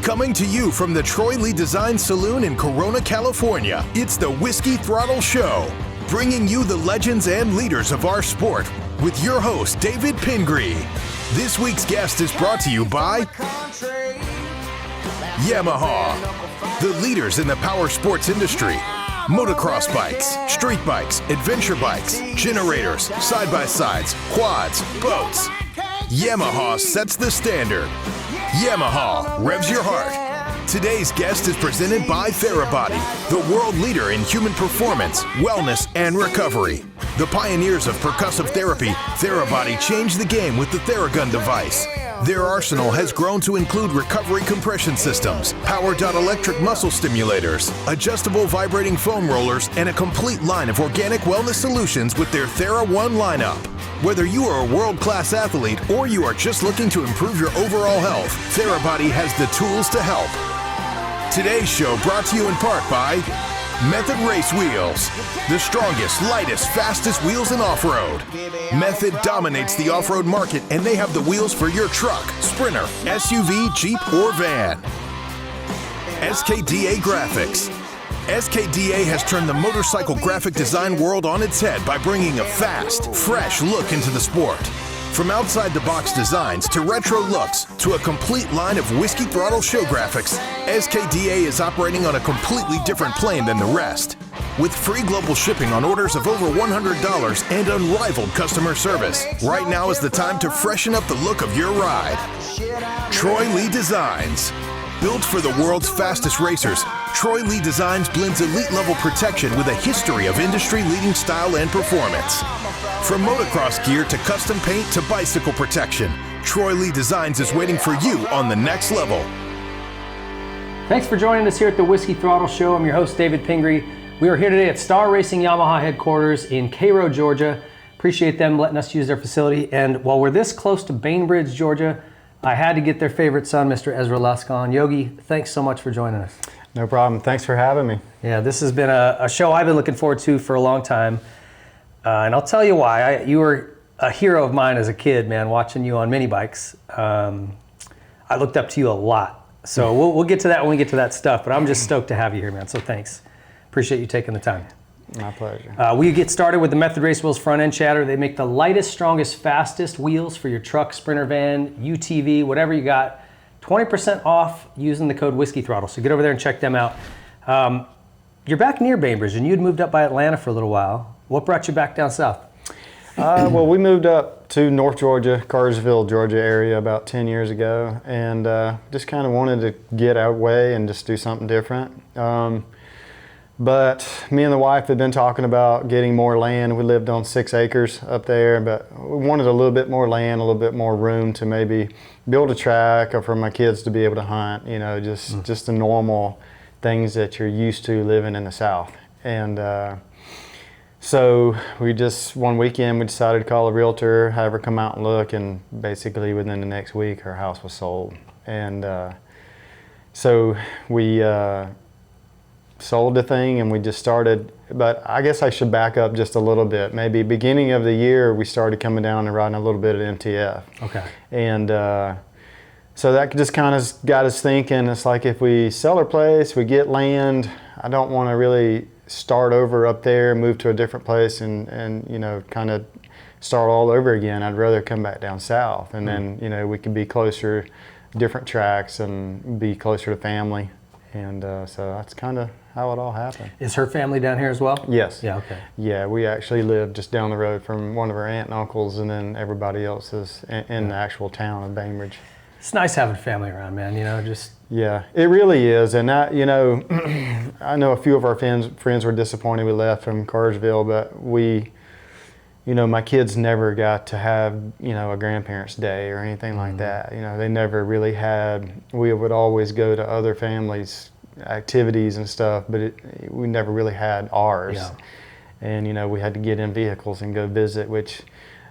Coming to you from the Troy Lee Design Saloon in Corona, California, it's the Whiskey Throttle Show, bringing you the legends and leaders of our sport with your host, David Pingree. This week's guest is brought to you by Yamaha, the leaders in the power sports industry. Motocross bikes, street bikes, adventure bikes, generators, side-by-sides, quads, boats. Yamaha sets the standard. Yamaha revs your heart. Today's guest is presented by Therabody, the world leader in human performance, wellness, and recovery. The pioneers of percussive therapy, Therabody changed the game with the Theragun device. Their arsenal has grown to include recovery compression systems, powered electric muscle stimulators, adjustable vibrating foam rollers, and a complete line of organic wellness solutions with their Thera One lineup. Whether you are a world-class athlete or you are just looking to improve your overall health, Therabody has the tools to help. Today's show brought to you in part by Method Race Wheels, the strongest, lightest, fastest wheels in off-road. Method dominates the off-road market, and they have the wheels for your truck, sprinter, SUV, Jeep, or van. SKDA Graphics. SKDA has turned the motorcycle graphic design world on its head by bringing a fast, fresh look into the sport. From outside-the-box designs to retro looks to a complete line of Whiskey Throttle show graphics, SKDA is operating on a completely different plane than the rest. With free global shipping on orders of over $100 and unrivaled customer service, right now is the time to freshen up the look of your ride. Troy Lee Designs. Built for the world's fastest racers, Troy Lee Designs blends elite-level protection with a history of industry-leading style and performance. From motocross gear to custom paint to bicycle protection, Troy Lee Designs is waiting for you on the next level. Thanks for joining us here at the Whiskey Throttle Show. I'm your host, David Pingree. We are here today at Star Racing Yamaha headquarters in Cairo, Georgia. Appreciate them letting us use their facility. And while we're this close to Bainbridge, Georgia, I had to get their favorite son, Mr. Ezra Lusk, on. Yogi, thanks so much for joining us. No problem. Thanks for having me. Yeah, this has been a show I've been looking forward to for a long time. And I'll tell you why. You were a hero of mine as a kid, man, watching you on mini bikes. I looked up to you a lot. So we'll get to that when we get to that stuff. But I'm just stoked to have you here, man. So thanks. Appreciate you taking the time. My pleasure. We get started with the Method Race Wheels front end chatter. They make the lightest, strongest, fastest wheels for your truck, sprinter, van, UTV, whatever you got. 20% off using the code Whiskey Throttle. So get over there and check them out. You're back near Bainbridge, and you'd moved up by Atlanta for a little while. What brought you back down south? Well, we moved up to North Georgia, Cartersville, Georgia area about 10 years ago, and just kind of wanted to get away and just do something different. But me and the wife had been talking about getting more land. We lived on 6 acres up there, but we wanted a little bit more land, a little bit more room to maybe build a track or for my kids to be able to hunt, you know, just the normal things that you're used to living in the South. And so we just, one weekend, we decided to call a realtor, have her come out and look, and basically within the next week, her house was sold. And so we sold the thing and we just started, but I guess I should back up just a little bit. Maybe beginning of the year, we started coming down and riding a little bit of MTF. Okay. And so that just kind of got us thinking, it's like if we sell our place, we get land, I don't want to really start over up there, move to a different place and you know, kind of start all over again. I'd rather come back down south and then, you know, we could be closer, different tracks and be closer to family. And so that's kind of how it all happened. Is her family down here as well? Yes. Yeah, okay. Yeah, we actually live just down the road from one of our aunt and uncles, and then everybody else is in the actual town of Bainbridge. It's nice having family around, man, you know, just... Yeah, it really is. And I, you know, I know a few of our friends were disappointed we left from Cartersville, but we, you know, my kids never got to have, you know, a grandparents' day or anything like that. You know, they never really had, we would always go to other families' activities and stuff, but we never really had ours. Yeah. And, you know, we had to get in vehicles and go visit, which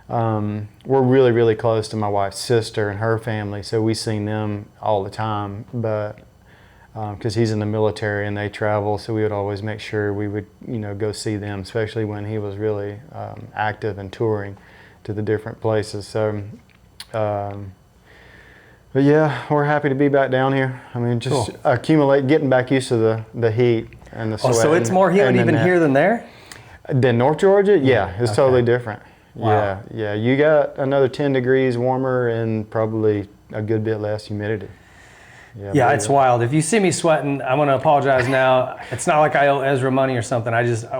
we're really, really close to my wife's sister and her family, so we seen them all the time, but because he's in the military and they travel, so we would always make sure we would, you know, go see them, especially when he was really active and touring to the different places. So But yeah, we're happy to be back down here. I mean, just getting back used to the heat and the sweat. Oh, so it's more humid even here than there? Than North Georgia? Yeah, it's totally different. Wow. Yeah. You got another 10 degrees warmer and probably a good bit less humidity. Yeah, it's wild. If you see me sweating, I'm going to apologize now. It's not like I owe Ezra money or something.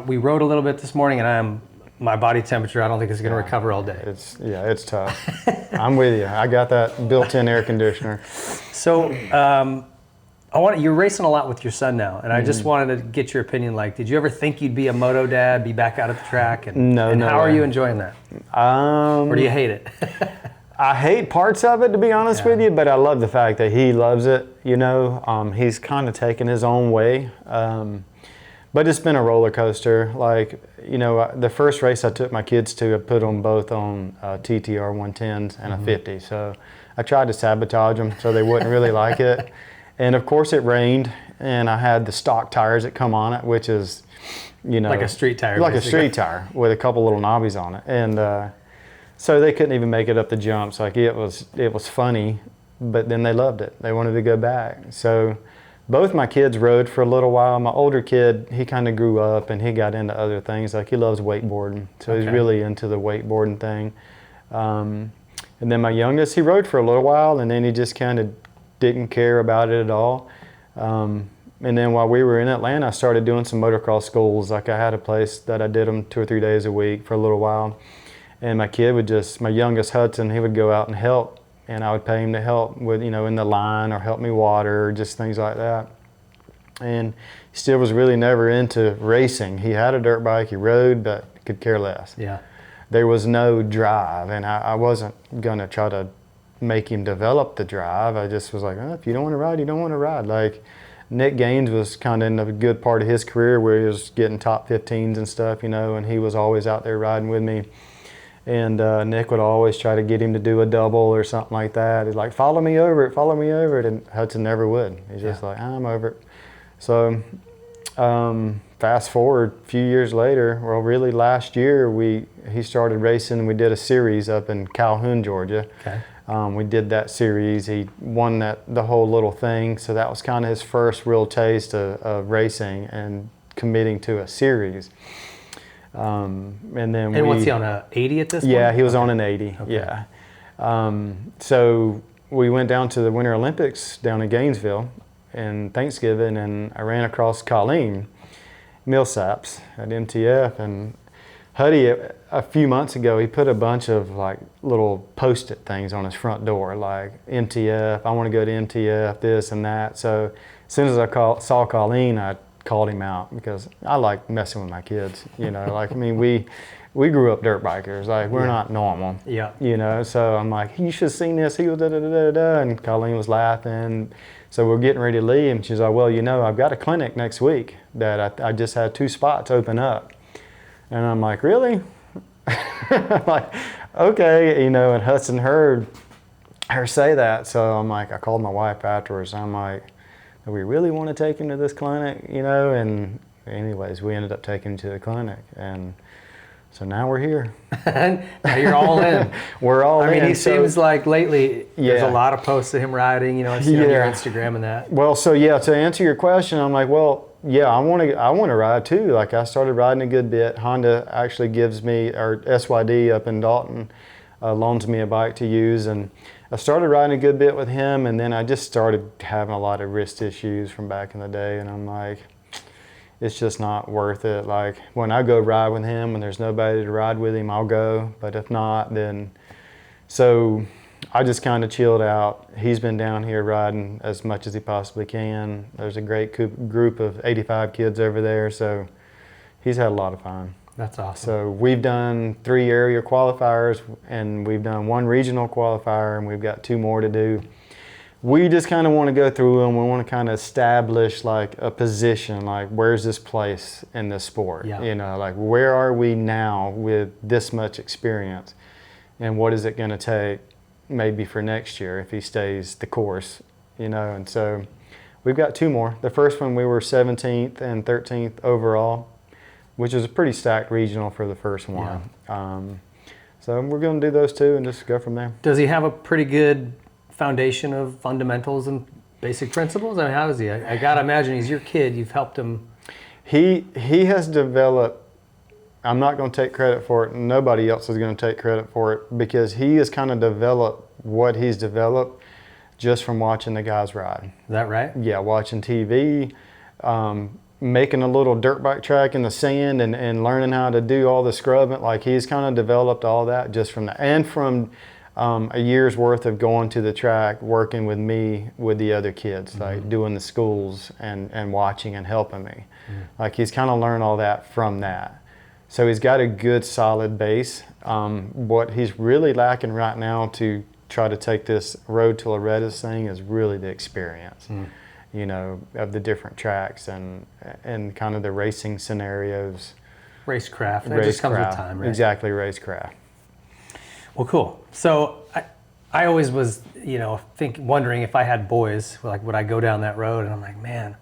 We rode a little bit this morning, and my body temperature, I don't think it's going to recover all day. It's tough. I'm with you. I got that built-in air conditioner. So you're racing a lot with your son now, and I just wanted to get your opinion. Like, did you ever think you'd be a moto dad, be back out at the track? No. How are you enjoying that? Or do you hate it? I hate parts of it, to be honest with you, but I love the fact that he loves it. He's kind of taken his own way. But it's been a roller coaster. Like, the first race I took my kids to, I put them both on TTR 110s and a 50. So I tried to sabotage them so they wouldn't really like it. And of course it rained, and I had the stock tires that come on it, which is, like a street tire. Like basically. A street tire with a couple little knobbies on it. And so they couldn't even make it up the jumps. Like, it was funny, but then they loved it. They wanted to go back. So both my kids rode for a little while. My older kid, he kind of grew up and he got into other things. Like, he loves wakeboarding. So he's really into the wakeboarding thing. And then my youngest, he rode for a little while, and then he just kind of didn't care about it at all. And then while we were in Atlanta, I started doing some motocross schools. Like, I had a place that I did them 2 or 3 days a week for a little while. And my youngest Hudson, he would go out and help, and I would pay him to help with, in the line, or help me water, or just things like that. And he still was really never into racing. He had a dirt bike, he rode, but could care less. Yeah. There was no drive, and I wasn't gonna try to make him develop the drive. I just was like, if you don't want to ride, you don't want to ride. Like, Nick Gaines was kind of in a good part of his career where he was getting top 15s and stuff, and he was always out there riding with me. And Nick would always try to get him to do a double or something like that. He's like, follow me over it. And Hudson never would. He's just like, I'm over it. So fast forward a few years later, well, really last year, he started racing, and we did a series up in Calhoun, Georgia. Okay. We did that series. He won the whole little thing. So that was kind of his first real taste of racing and committing to a series. And then what's he on, a 80 at this point? Yeah, he was on an 80. Okay. Yeah. So we went down to the Winter Olympics down in Gainesville in Thanksgiving, and I ran across Colleen Millsaps at MTF, and Huddy, a few months ago, he put a bunch of like little post-it things on his front door, like MTF, I want to go to MTF, this and that. So as soon as I saw Colleen, I called him out, because I like messing with my kids, like, I mean, we grew up dirt bikers, like, we're not normal, so I'm like, you should have seen this, he was da-da-da-da-da, and Colleen was laughing. So we're getting ready to leave, and she's like, well, I've got a clinic next week that I just had 2 spots open up. And I'm like, really? I'm like, okay, and Hudson heard her say that, so I'm like, I called my wife afterwards, I'm like, do we really want to take him to this clinic, and anyways, we ended up taking him to the clinic, and so now we're here. Now you're all in. We're all in. I mean, he seems like lately there's a lot of posts of him riding, I see on your Instagram and that. Well, so to answer your question, I'm like, well, yeah, I want to ride too. Like, I started riding a good bit. Honda actually gives me, or SYD up in Dalton, loans me a bike to use, and I started riding a good bit with him, and then I just started having a lot of wrist issues from back in the day, and I'm like, it's just not worth it. Like, when I go ride with him, when there's nobody to ride with him, I'll go, but if not, then, so I just kind of chilled out. He's been down here riding as much as he possibly can. There's a great group of 85 kids over there, so he's had a lot of fun. That's awesome. So we've done 3 area qualifiers, and we've done 1 regional qualifier, and we've got 2 more to do. We just kind of want to go through them. We want to kind of establish like a position, like, where's this place in this sport? Yeah. Like, where are we now with this much experience, and what is it going to take maybe for next year if he stays the course, and so we've got 2 more. The first one, we were 17th and 13th overall, which is a pretty stacked regional for the first one. So we're going to do those 2 and just go from there. Does he have a pretty good foundation of fundamentals and basic principles? I mean, how is he? I gotta imagine he's your kid. You've helped him. He has developed. I'm not going to take credit for it. Nobody else is going to take credit for it, because he has kind of developed what he's developed just from watching the guys ride. Is that right? Yeah, watching TV, making a little dirt bike track in the sand, and learning how to do all the scrubbing. Like, he's kind of developed all that just from that, and from a year's worth of going to the track, working with me, with the other kids, like doing the schools and watching and helping me. Like, he's kind of learned all that from that. So he's got a good solid base. What he's really lacking right now to try to take this road to Loretta's thing is really the experience, you know, of the different tracks and kind of the racing scenarios. Racecraft. That just comes with time, right? Exactly, racecraft. Well, cool. So I always was, you know, wondering if I had boys, like, would I go down that road? And I'm like, man,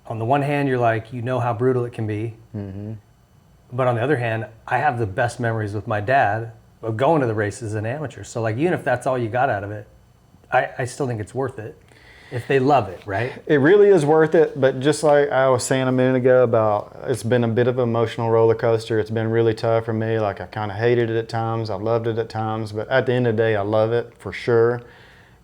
on the one hand, you're like, you know how brutal it can be. But on the other hand, I have the best memories with my dad of going to the races as an amateur. So, like, even if that's all you got out of it, I still think it's worth it if they love it, right? It really is worth it, but just like I was saying a minute ago about, it's been a bit of an emotional roller coaster. It's been really tough for me. Like, I kind of hated it at times. I loved it at times. But at the end of the day, I love it for sure,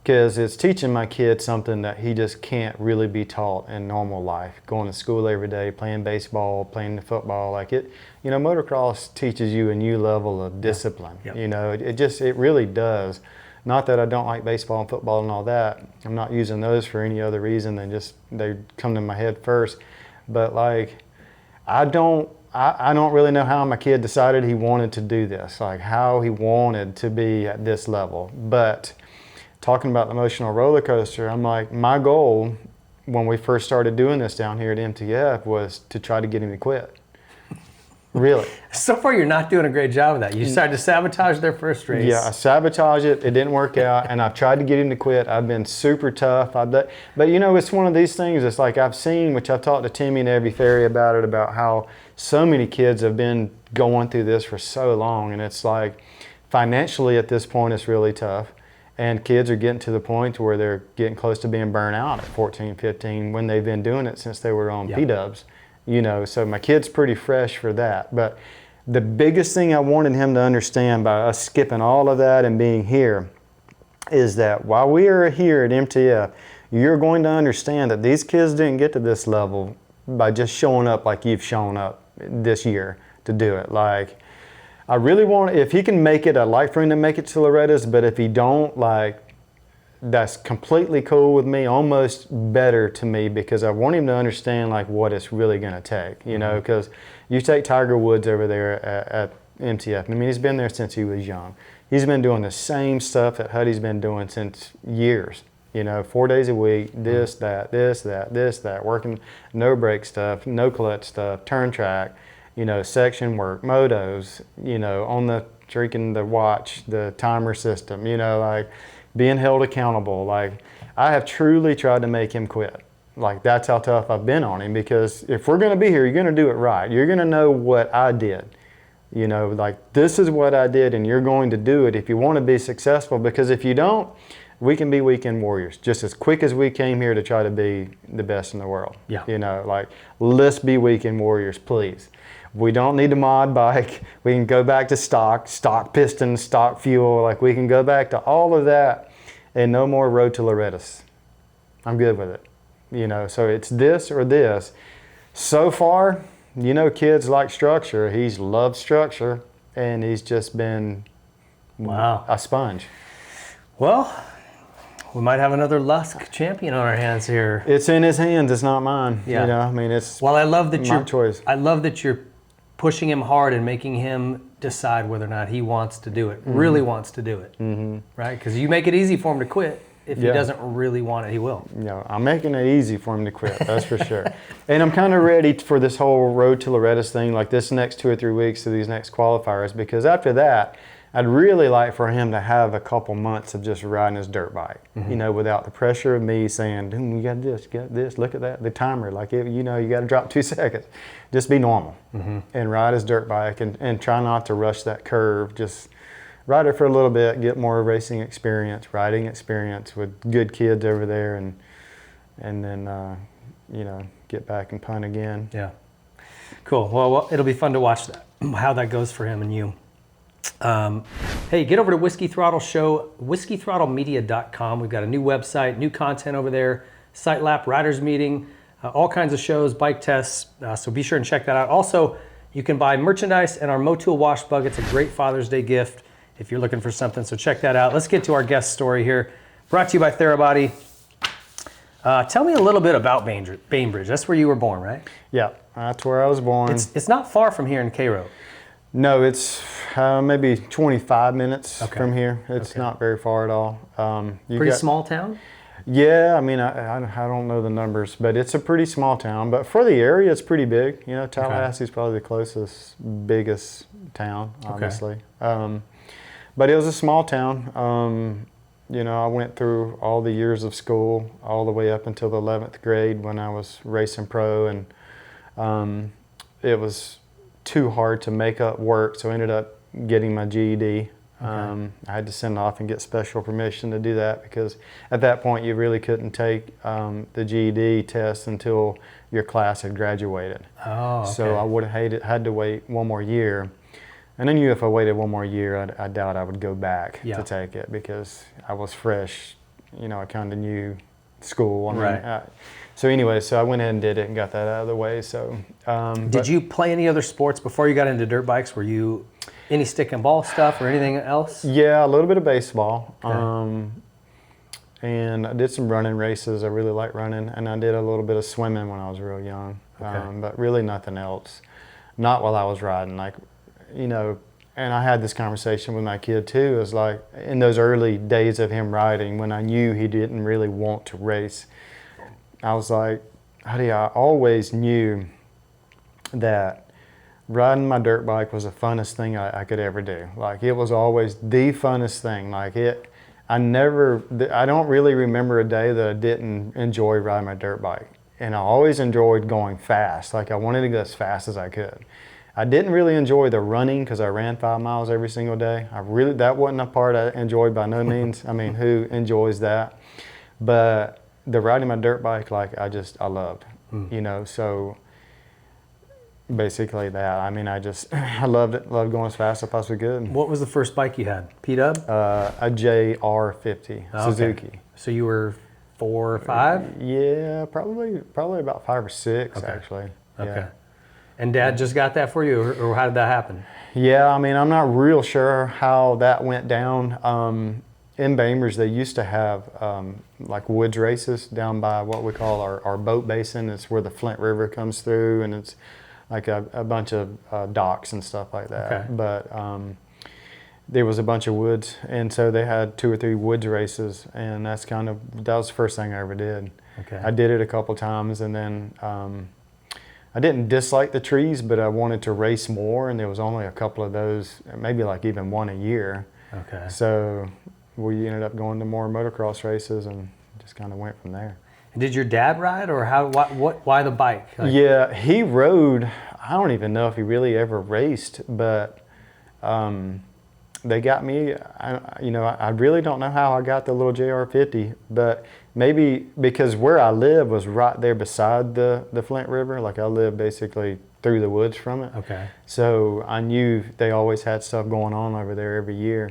because it's teaching my kid something that he just can't really be taught in normal life. Going to school every day, playing baseball, playing the football, like it, you know, motocross teaches you a new level of discipline. Yep. You know, it really does. Not that I don't like baseball and football and all that. I'm not using those for any other reason than just they come to my head first. But like, I don't really know how my kid decided he wanted to do this, like how he wanted to be at this level. But talking about the emotional roller coaster, I'm like, my goal when we first started doing this down here at MTF was to try to get him to quit. Really. So far, you're not doing a great job of that. You started to sabotage their first race. Yeah, I sabotaged it. It didn't work out, and I've tried to get him to quit. I've been super tough. But you know, it's one of these things. It's like I've seen, which I've talked to Timmy and Evie Ferry about it, about how so many kids have been going through this for so long, and it's like financially at this point it's really tough. And kids are getting to the point where they're getting close to being burnt out at 14, 15 when they've been doing it since they were on P-dubs. You know, so my kid's pretty fresh for that. But the biggest thing I wanted him to understand by us skipping all of that and being here is that while we are here at MTF, you're going to understand that these kids didn't get to this level by just showing up like you've shown up this year to do it. Like, I really want, if he can make it, I'd like for him to make it to Loretta's, but if he don't, like, that's completely cool with me, almost better to me, because I want him to understand like what it's really going to take, you know, because you take Tiger Woods over there at MTF. I mean, he's been there since he was young. He's been doing the same stuff that Huddy's been doing since years, you know, 4 days a week, this, that, working no brake stuff, no clutch stuff, turn track, you know, section work, motos, you know, on the drinking the watch, the timer system, you know, like, being held accountable. Like, I have truly tried to make him quit. Like, that's how tough I've been on him, because if we're going to be here, you're going to do it right. You're going to know what I did. You know, like, this is what I did, and you're going to do it if you want to be successful, because if you don't, we can be weekend warriors just as quick as we came here to try to be the best in the world. Yeah. You know, like, let's be weekend warriors, please. We don't need a mod bike. We can go back to stock pistons, stock fuel. Like, we can go back to all of that, and no more road to Loretta's. I'm good with it. You know, so it's this or this. So far, you know, kids like structure. He's loved structure, and he's just been a sponge. Well, we might have another Lusk champion on our hands here. It's in his hands. It's not mine. Yeah. You know, I mean, it's I love that my choice. I love that you're pushing him hard and making him decide whether or not he wants to do it, really wants to do it, right? Because you make it easy for him to quit. If he doesn't really want it, he will. Yeah, I'm making it easy for him to quit, that's for sure. And I'm kind of ready for this whole road to Loretta's thing, like this next 2 or 3 weeks of these next qualifiers, because after that, I'd really like for him to have a couple months of just riding his dirt bike, you know, without the pressure of me saying, you got this, look at that, the timer, like, you know, you got to drop 2 seconds. Just be normal and ride his dirt bike and try not to rush that curve. Just ride it for a little bit, get more racing experience, riding experience with good kids over there, and then you know, get back and punt again. Yeah. Cool. Well, it'll be fun to watch that, how that goes for him and you. Hey, get over to Whiskey Throttle Show, whiskeythrottlemedia.com. We've got a new website, new content over there, site lap, riders meeting, all kinds of shows, bike tests. So be sure and check that out. Also, you can buy merchandise and our Moto wash bug. It's a great Father's Day gift if you're looking for something. So check that out. Let's get to our guest story here. Brought to you by Therabody. Tell me a little bit about Bainbridge. That's where you were born, right? Yeah, that's where I was born. It's not far from here in Cairo. No, it's maybe 25 minutes from here. It's not very far at all. Pretty small town? Yeah, I mean, I don't know the numbers, but it's a pretty small town. But for the area, it's pretty big. You know, Tallahassee's probably the closest, biggest town, obviously. But it was a small town. You know, I went through all the years of school, all the way up until the 11th grade when I was racing pro, and it was too hard to make up work, so I ended up getting my GED. I had to send off and get special permission to do that because at that point you really couldn't take the GED test until your class had graduated. Oh, okay. So I would have had to wait one more year. And I knew if I waited one more year, I doubt I would go back to take it because I was fresh. You know, I kind of knew school. So anyway, so I went ahead and did it and got that out of the way. So did you play any other sports before you got into dirt bikes? Were you any stick and ball stuff or anything else? Yeah, a little bit of baseball. Okay. And I did some running races. I really like running. And I did a little bit of swimming when I was real young. But really nothing else. Not while I was riding. Like, you know, and I had this conversation with my kid too. It was like in those early days of him riding when I knew he didn't really want to race. I was like, Honey, I always knew that riding my dirt bike was the funnest thing I could ever do. Like it was always the funnest thing. Like I don't really remember a day that I didn't enjoy riding my dirt bike. And I always enjoyed going fast. Like I wanted to go as fast as I could. I didn't really enjoy the running because I ran 5 miles every single day. That wasn't a part I enjoyed by no means. I mean, who enjoys that? But the riding my dirt bike, like I loved, you know, so basically that. I mean, I loved it, loved going as fast as I possibly could. What was the first bike you had? P-Dub? A JR50 Suzuki. Okay. So you were 4 or 5? Yeah, probably about 5 or 6 actually. Okay. Yeah. And Dad just got that for you, or how did that happen? Yeah, I mean, I'm not real sure how that went down. In Bainbridge, they used to have like woods races down by what we call our boat basin. It's where the Flint River comes through, and it's like a bunch of docks and stuff like that. Okay. But there was a bunch of woods, and so they had 2 or 3 woods races, and that was the first thing I ever did. Okay. I did it a couple times, and then I didn't dislike the trees, but I wanted to race more, and there was only a couple of those, maybe like even one a year. Okay. So we ended up going to more motocross races and just kind of went from there. And did your dad ride, or why the bike? Yeah, he rode. I don't even know if he really ever raced, but they got me. I really don't know how I got the little JR50, but maybe because where I live was right there beside the Flint River. Like I live basically through the woods from it. Okay. So I knew they always had stuff going on over there every year.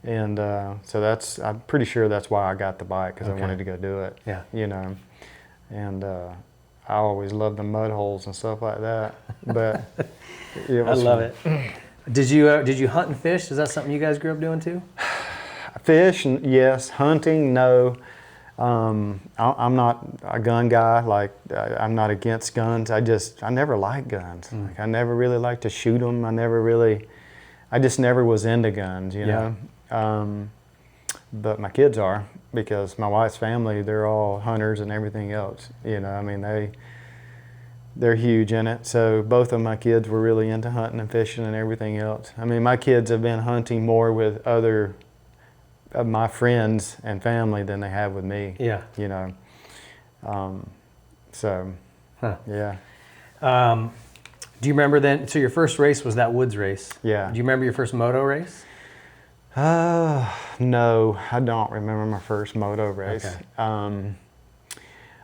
And so I'm pretty sure that's why I got the bike, because I wanted to go do it. Yeah. You know, and I always loved the mud holes and stuff like that. But it was I love it. Did you hunt and fish? Is that something you guys grew up doing too? Fish, yes. Hunting, no. I'm not a gun guy. Like I'm not against guns. I never liked guns. Like I never really liked to shoot them. I just never was into guns, you know. But my kids are, because my wife's family, they're all hunters and everything else. You know, I mean, they're huge in it. So both of my kids were really into hunting and fishing and everything else. I mean, my kids have been hunting more with other of my friends and family than they have with me. Yeah. You know. Yeah. Do you remember then? So your first race was that woods race. Yeah. Do you remember your first moto race? No, I don't remember my first moto race. Okay.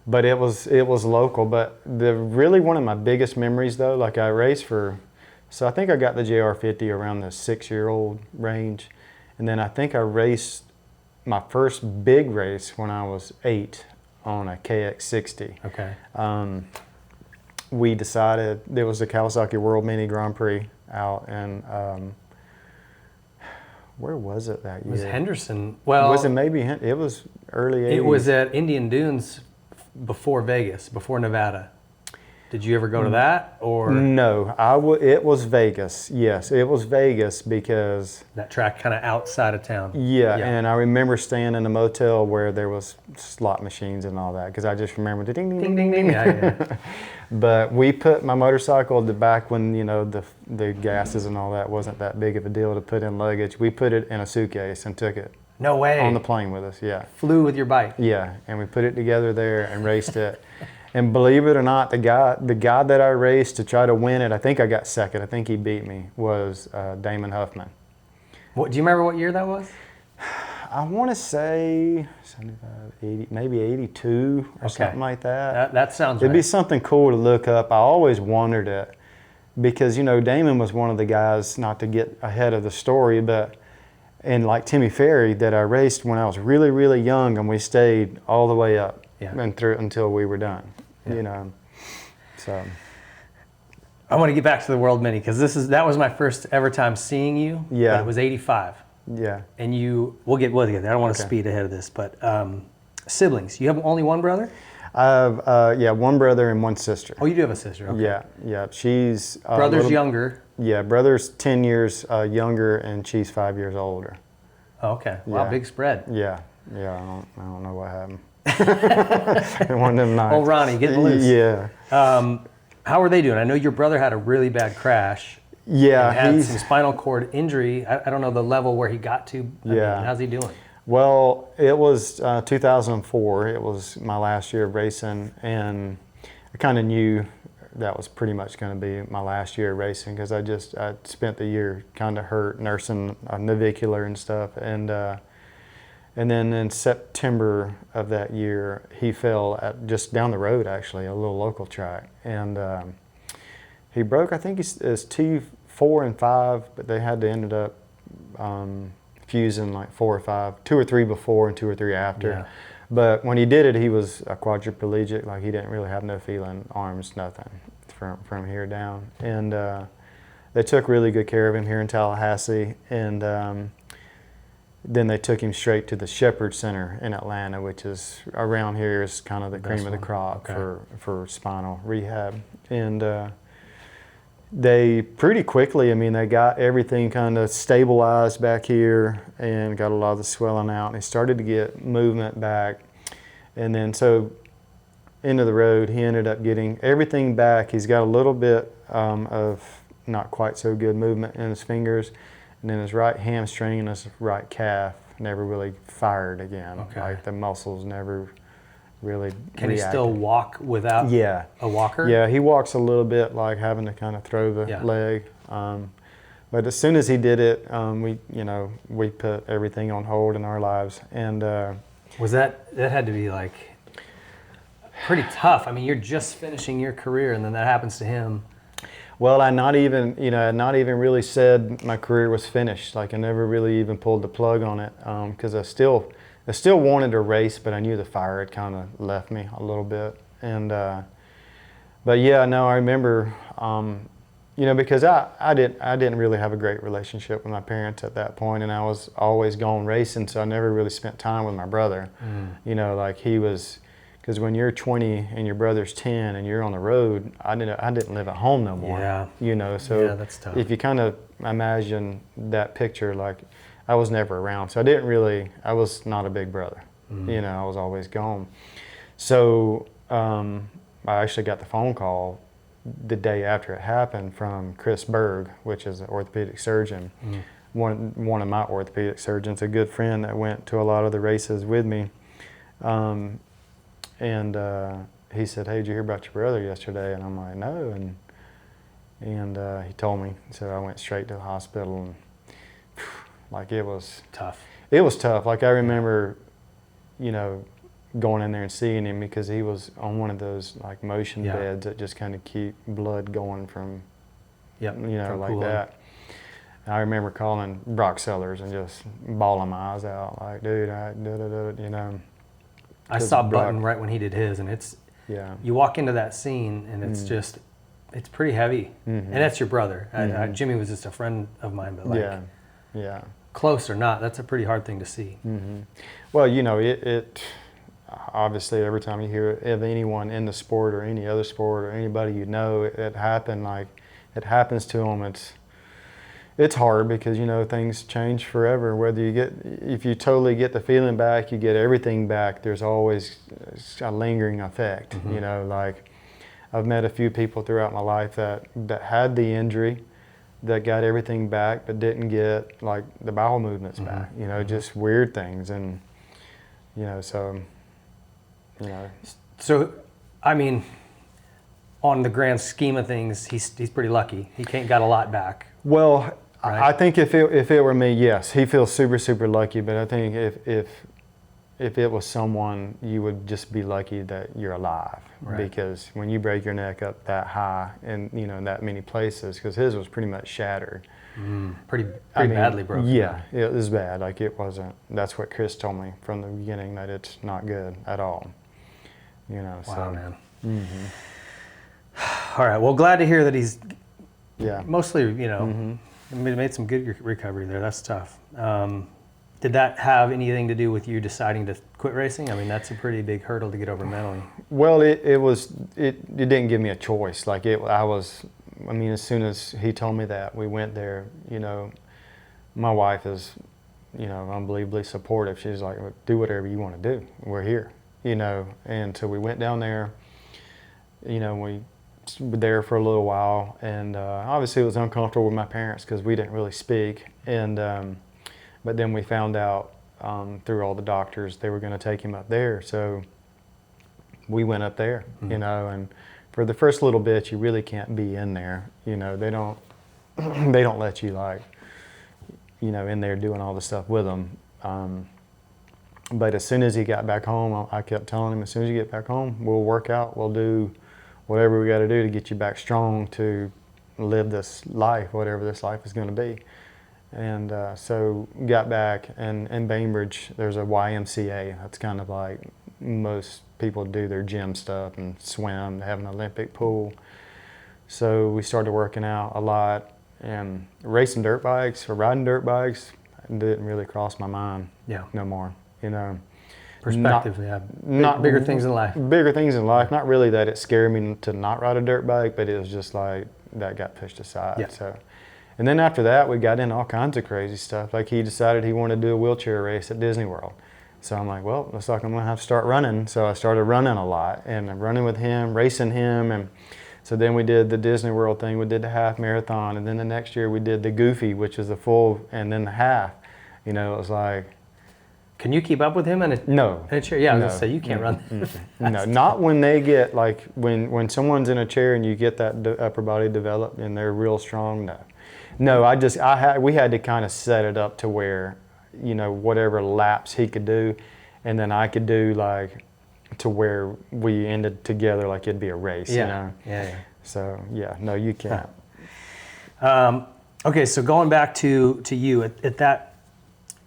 But it was local. But really one of my biggest memories though, like I raced so I think I got the JR50 around the 6-year-old range. And then I think I raced my first big race when I was 8 on a KX60. Okay. We decided, there was the Kawasaki World Mini Grand Prix out in, where was it that year? It was Henderson. Well, was it maybe, it was early 80s. It was at Indian Dunes before Vegas, before Nevada. Did you ever go to that, or No, it was Vegas. Yes, it was Vegas because that track kind of outside of town? yeah, and I remember staying in a motel where there was slot machines and all that because I just remember the ding ding ding ding ding. Yeah. But we put my motorcycle back when the gases and all that wasn't that big of a deal to put in luggage. We put it in a suitcase and took it No way. on the plane with us. Yeah, Flew with your bike. yeah, and we put it together there and raced it. And believe it or not, the guy that I raced to try to win it, I think I got second. I think he beat me. Was Damon Huffman. What, do you remember what year that was? I want to say 75, 80, maybe 82 or something like that. That sounds It'd right. be something cool to look up. I always wondered it because Damon was one of the guys, not to get ahead of the story, and like Timmy Ferry that I raced when I was really, really young, and we stayed all the way up and through until we were done. Yeah. So I want to get back to the World Mini because that was my first ever time seeing you. Yeah. But it was 85. yeah. And we'll get together. I don't want to speed ahead of this, but siblings. You have only one brother? I have one brother and one sister. Oh, you do have a sister. Okay. Yeah. She's Brother's younger. Yeah, brother's 10 years younger, and she's 5 years older. Oh, okay. Wow, Yeah. big spread. Yeah. I don't know what happened. One of them nights. Oh, Ronnie, getting loose. Yeah. How are they doing? I know your brother had a really bad crash. Yeah, And had some spinal cord injury. I don't know the level where he got to. I Yeah. mean, how's he doing? Well, it was 2004. It was my last year of racing, and I kind of knew that was pretty much going to be my last year of racing because I spent the year kind of hurt nursing a navicular and stuff, and then in September of that year he fell at just down the road, actually, a little local track, and he broke, I think it's T4 and 5, but they had to ended up fusing like 4 or 5, 2 or 3 before and 2 or 3 after. Yeah. But when he did it, he was a quadriplegic, like he didn't really have no feeling, arms, nothing from here down. And they took really good care of him here in Tallahassee, and then they took him straight to the Shepherd Center in Atlanta, which is around here is kind of the cream of the crop for spinal rehab. And they pretty quickly, they got everything kind of stabilized back here and got a lot of the swelling out, and he started to get movement back. And then so into the road, he ended up getting everything back. He's got a little bit of not quite so good movement in his fingers, and then his right hamstring and his right calf never really fired again. Okay. Like the muscles never really Can he reacted. still walk without a walker? Yeah, he walks a little bit, like having to kind of throw the leg. But as soon as he did it, we put everything on hold in our lives. And that had to be like pretty tough. I mean, you're just finishing your career, and then that happens to him. well, I not even really said my career was finished. Like I never really even pulled the plug on it because I still wanted to race, but I knew the fire had kind of left me a little bit. And but yeah, no, I remember, because I didn't really have a great relationship with my parents at that point, and I was always gone racing, so I never really spent time with my brother. Like he was, because when you're 20 and your brother's 10 and you're on the road, I didn't live at home no more. Yeah. So yeah, that's tough. if you kind of imagine that picture, like I was never around, so I was not a big brother. I was always gone. So I actually got the phone call the day after it happened from Chris Berg, which is an orthopedic surgeon, one of my orthopedic surgeons, a good friend that went to a lot of the races with me. And he said, "Hey, did you hear about your brother yesterday?" And I'm like, "No." And he told me, so I went straight to the hospital, and Like it was tough. It was tough. Like I remember, going in there and seeing him because he was on one of those like motion beds that just kind of keep blood going from, from like cooling. that. And I remember calling Brock Sellers and just bawling my eyes out, like, dude, I saw Button right when he did his, and it's, you walk into that scene and it's just, it's pretty heavy. And that's your brother. Jimmy was just a friend of mine, but like, close or not, that's a pretty hard thing to see. Well, it obviously every time you hear of anyone in the sport or any other sport or anybody it happened, like it happens to them, it's hard because things change forever. If you totally get the feeling back, you get everything back, there's always a lingering effect. Like I've met a few people throughout my life that had the injury, that got everything back but didn't get like the bowel movements back, just weird things. And So, I mean, on the grand scheme of things, he's pretty lucky. He got a lot back. Well, right? I think if it were me, yes, he feels super, super lucky. But I think if it was someone, you would just be lucky that you're alive. Right. Because when you break your neck up that high and in that many places, because his was pretty much shattered. Pretty badly broken. Yeah, it was bad. Like it wasn't. That's what Chris told me from the beginning, that it's not good at all. Wow, so. Man. All right. Well, glad to hear that he's mostly, made some good recovery there. That's tough. Did that have anything to do with you deciding to quit racing? I mean, that's a pretty big hurdle to get over mentally. Well, it didn't give me a choice. Like as soon as he told me that, we went there. My wife is, unbelievably supportive. She's like, do whatever you want to do. We're here, And so we went down there. We were there for a little while, and obviously it was uncomfortable with my parents because we didn't really speak. And but then we found out through all the doctors they were going to take him up there. So we went up there, and for the first little bit, you really can't be in there. They don't let you in there doing all the stuff with them. But as soon as he got back home, I kept telling him, as soon as you get back home, we'll work out, we'll do whatever we got to do to get you back strong to live this life, whatever this life is going to be. And so got back, and in Bainbridge, there's a YMCA. That's kind of like most people do their gym stuff and swim. They have an Olympic pool. So we started working out a lot, and racing dirt bikes or riding dirt bikes didn't really cross my mind no more. Perspective, not bigger things in life. Bigger things in life. Not really that it scared me to not ride a dirt bike, but it was just like that got pushed aside. Yeah. So, and then after that, we got into all kinds of crazy stuff. Like he decided he wanted to do a wheelchair race at Disney World. So I'm like, well, looks like I'm gonna have to start running. So I started running a lot, and I'm running with him, racing him, and so then we did the Disney World thing. We did the half marathon, and then the next year we did the Goofy, which is the full, and then the half. It was like. Can you keep up with him in a chair? Yeah, I was gonna say you can't run. No, not when they get like when someone's in a chair and you get that upper body developed and they're real strong. No, we had to kind of set it up to where, whatever laps he could do, and then I could do like to where we ended together like it'd be a race. Yeah. So no, you can't. Okay, so going back to you at that.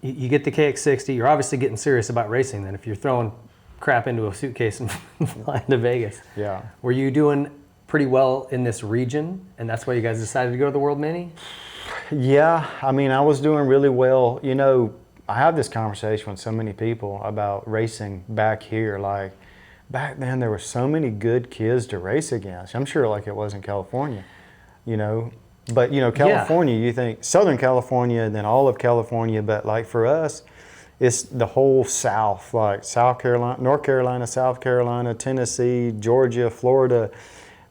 You get the KX60, you're obviously getting serious about racing then if you're throwing crap into a suitcase and flying to Vegas. Yeah. Were you doing pretty well in this region, and that's why you guys decided to go to the World Mini? Yeah, I was doing really well. I have this conversation with so many people about racing back here. Like, back then there were so many good kids to race against. I'm sure like it was in California, But California, you think Southern California and then all of California, but like for us, it's the whole South, like South Carolina, North Carolina, South Carolina, Tennessee, Georgia, Florida.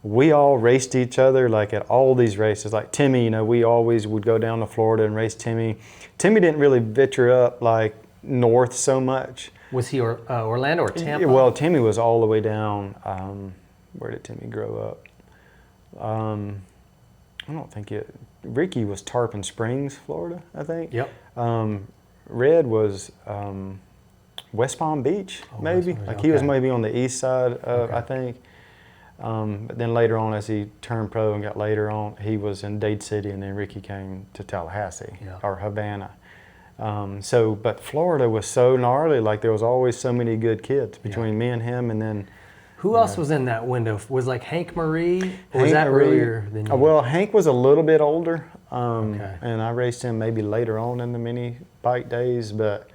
We all raced each other like at all these races. Like Timmy, we always would go down to Florida and race Timmy. Timmy didn't really venture up like north so much. Was he Orlando or Tampa? Well, Timmy was all the way down. Where did Timmy grow up? I don't think Ricky was Tarpon Springs, Florida, I think. Yep. Red was West Palm Beach, maybe. Like he was maybe on the east side, I think. But then later on, as he turned pro and got later on, he was in Dade City, and then Ricky came to Tallahassee or Havana. But Florida was so gnarly. Like there was always so many good kids between me and him, and then. Who else was in that window? Was like Hank Marie? Or was that earlier than you? Well, Hank was a little bit older, and I raced him maybe later on in the mini bike days. But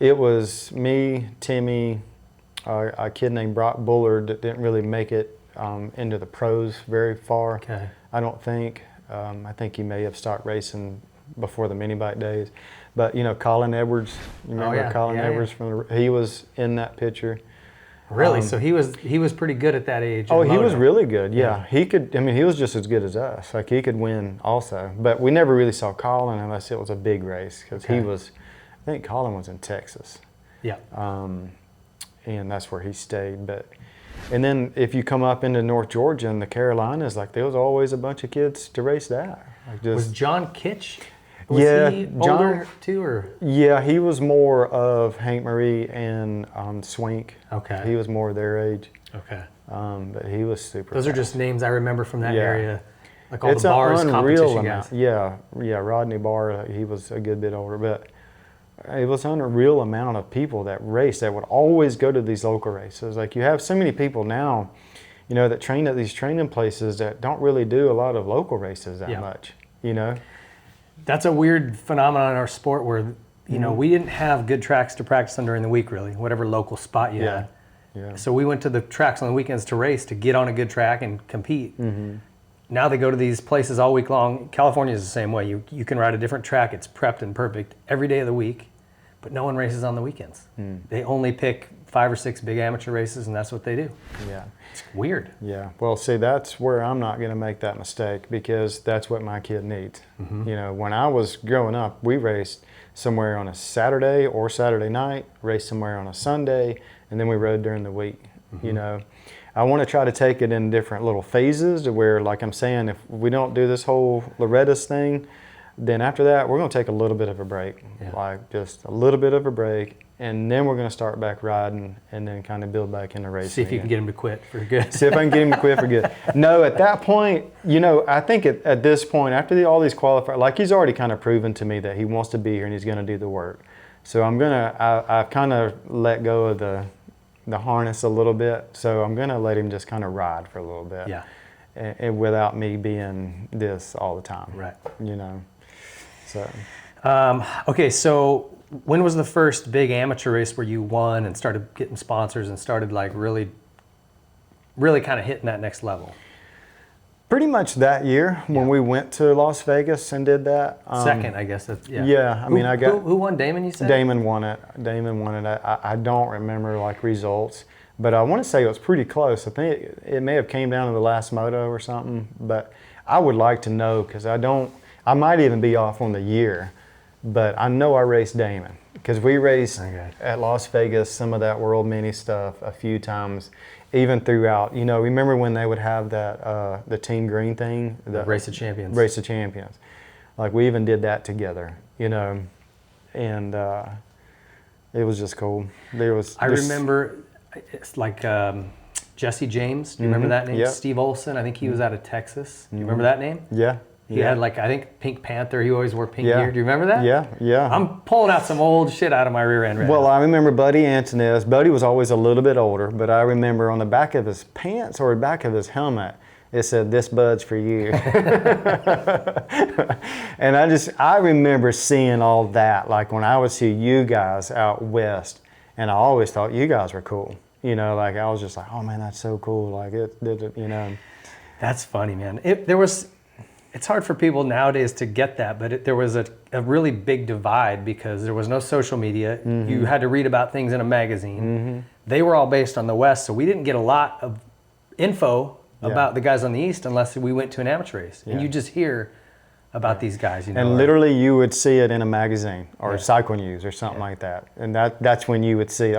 it was me, Timmy, a kid named Brock Bullard that didn't really make it into the pros very far. Okay. I don't think. I think he may have started racing before the mini bike days. But Colin Edwards, you remember Colin Edwards he was in that picture. Really? So he was pretty good at that age. Oh, he was really good. Yeah, he could. I mean, he was just as good as us. Like he could win also. But we never really saw Colin unless it was a big race because he was. I think Colin was in Texas. Yeah. And that's where he stayed. And then if you come up into North Georgia and the Carolinas, like there was always a bunch of kids to race that. Like was John Kitch? Was he older too, or? Yeah, he was more of Hank Marie and Swink. Okay. He was more their age. Okay. But he was super. Those are just names I remember from that area. Like all it's the bars, an competition unreal guys. amount. Yeah. Rodney Barr, he was a good bit older, but it was an unreal amount of people that raced that would always go to these local races. Like you have so many people now, that train at these training places that don't really do a lot of local races that much. That's a weird phenomenon in our sport where, we didn't have good tracks to practice on during the week, really, whatever local spot you had. Yeah. So we went to the tracks on the weekends to race, to get on a good track and compete. Mm-hmm. Now they go to these places all week long. California is the same way. You can ride a different track. It's prepped and perfect every day of the week, but no one races on the weekends. They only pick 5 or 6 big amateur races, and that's what they do. Yeah. It's weird. Yeah. Well, see, that's where I'm not going to make that mistake because that's what my kid needs. Mm-hmm. When I was growing up, we raced somewhere on a Saturday or Saturday night, raced somewhere on a Sunday, and then we rode during the week. Mm-hmm. I want to try to take it in different little phases to where, like I'm saying, if we don't do this whole Loretta's thing, then after that, we're going to take a little bit of a break, like just a little bit of a break, and then we're going to start back riding and then kind of build back into racing. See if you can get him to quit for good. See if I can get him to quit for good. No, at that point, I think at this point, after all these qualifiers, like he's already kind of proven to me that he wants to be here and he's going to do the work. So I've kind of let go of the harness a little bit. So I'm going to let him just kind of ride for a little bit. Yeah. And without me being this all the time. Right. So. Okay, so when was the first big amateur race where you won and started getting sponsors and started like really kind of hitting that next level? Pretty much that year when we went to Las Vegas and did that. Second, I guess. Yeah, I mean, I got. Who won? Damon, you said? Damon won it. I don't remember like results, but I want to say it was pretty close. I think it may have came down to the last moto or something, but I would like to know because I might even be off on the year, but I know I raced Damon because we raced at Las Vegas some of that World Mini stuff a few times, even throughout. Remember when they would have that the Team Green thing? The Race of Champions. Race of Champions. Like we even did that together, and it was just cool. I remember it's like Jesse James. Do you remember that name? Yeah. Steve Olson. I think he was out of Texas. Do you remember that name? Yeah. He had I think Pink Panther. He always wore pink gear. Do you remember that? Yeah. I'm pulling out some old shit out of my rear end right now. Well, I remember Buddy Antonez. Buddy was always a little bit older, but I remember on the back of his pants or the back of his helmet, it said, "This Bud's for you." And I remember seeing all that, like when I would see you guys out west, and I always thought you guys were cool. Like I was just like, oh man, that's so cool. Like That's funny, man. It's hard for people nowadays to get that, but there was a really big divide because there was no social media. Mm-hmm. You had to read about things in a magazine. Mm-hmm. They were all based on the West, so we didn't get a lot of info about the guys on the East unless we went to an amateur race. And you just hear about these guys. And literally you would see it in a magazine or Cycle News or something like that. And that's when you would see,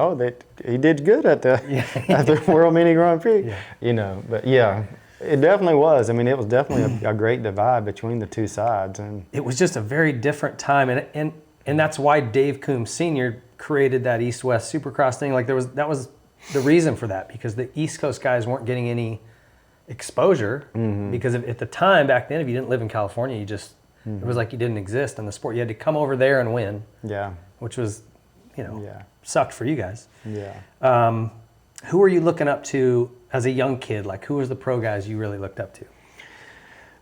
he did good at the World Mini Grand Prix. Yeah. But it definitely was. I mean, it was definitely a great divide between the two sides. And it was just a very different time. And And that's why Dave Coombs Sr. created that East-West Supercross thing. Like that was the reason for that, because the East Coast guys weren't getting any exposure, because at the time back then, if you didn't live in California, you just, it was like you didn't exist in the sport. You had to come over there and win. Yeah. Which was, sucked for you guys. Yeah. Who were you looking up to as a young kid? Like, who was the pro guys you really looked up to?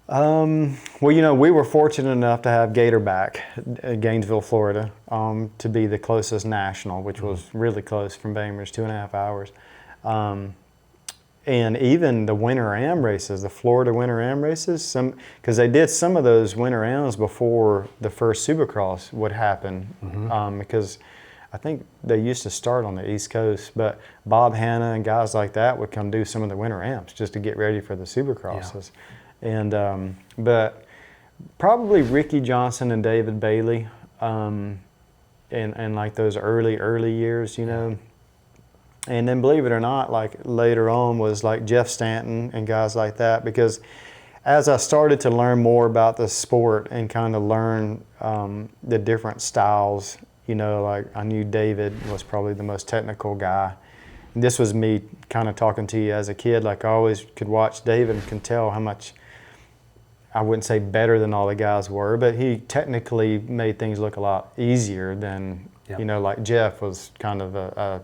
Well, we were fortunate enough to have Gatorback at Gainesville, Florida, to be the closest national, which was really close from Bainbridge, 2.5 hours. And even the Winter Am races, the Florida Winter Am races, because they did some of those Winter Ams before the first Supercross would happen, because I think they used to start on the East Coast, but Bob Hanna and guys like that would come do some of the Winter Amps just to get ready for the Supercrosses. Yeah. And but probably Ricky Johnson and David Bailey, and like those early years, And then believe it or not, like later on was like Jeff Stanton and guys like that, because as I started to learn more about the sport and kind of learn the different styles, like I knew David was probably the most technical guy. And this was me kind of talking to you as a kid. Like I always could watch David and can tell how much, I wouldn't say better than all the guys were, but he technically made things look a lot easier than, like Jeff was kind of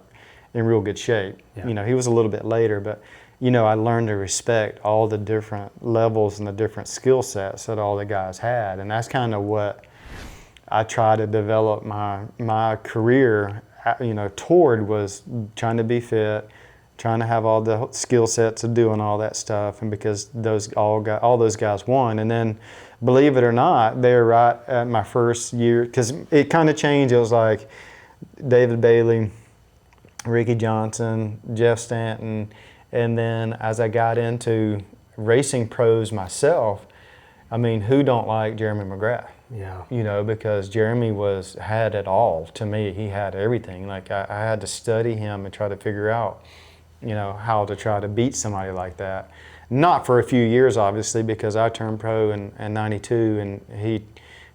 in real good shape. Yeah. He was a little bit later, but, I learned to respect all the different levels and the different skill sets that all the guys had. And that's kind of what I try to develop my career, toward, was trying to be fit, trying to have all the skill sets of doing all that stuff. And because all those guys won. And then, believe it or not, they were right at my first year, because it kind of changed. It was like David Bailey, Ricky Johnson, Jeff Stanton, and then as I got into racing pros myself, I mean, who don't like Jeremy McGrath? Yeah. Because Jeremy had it all. To me, he had everything. Like I had to study him and try to figure out, how to try to beat somebody like that. Not for a few years, obviously, because I turned pro in 92 and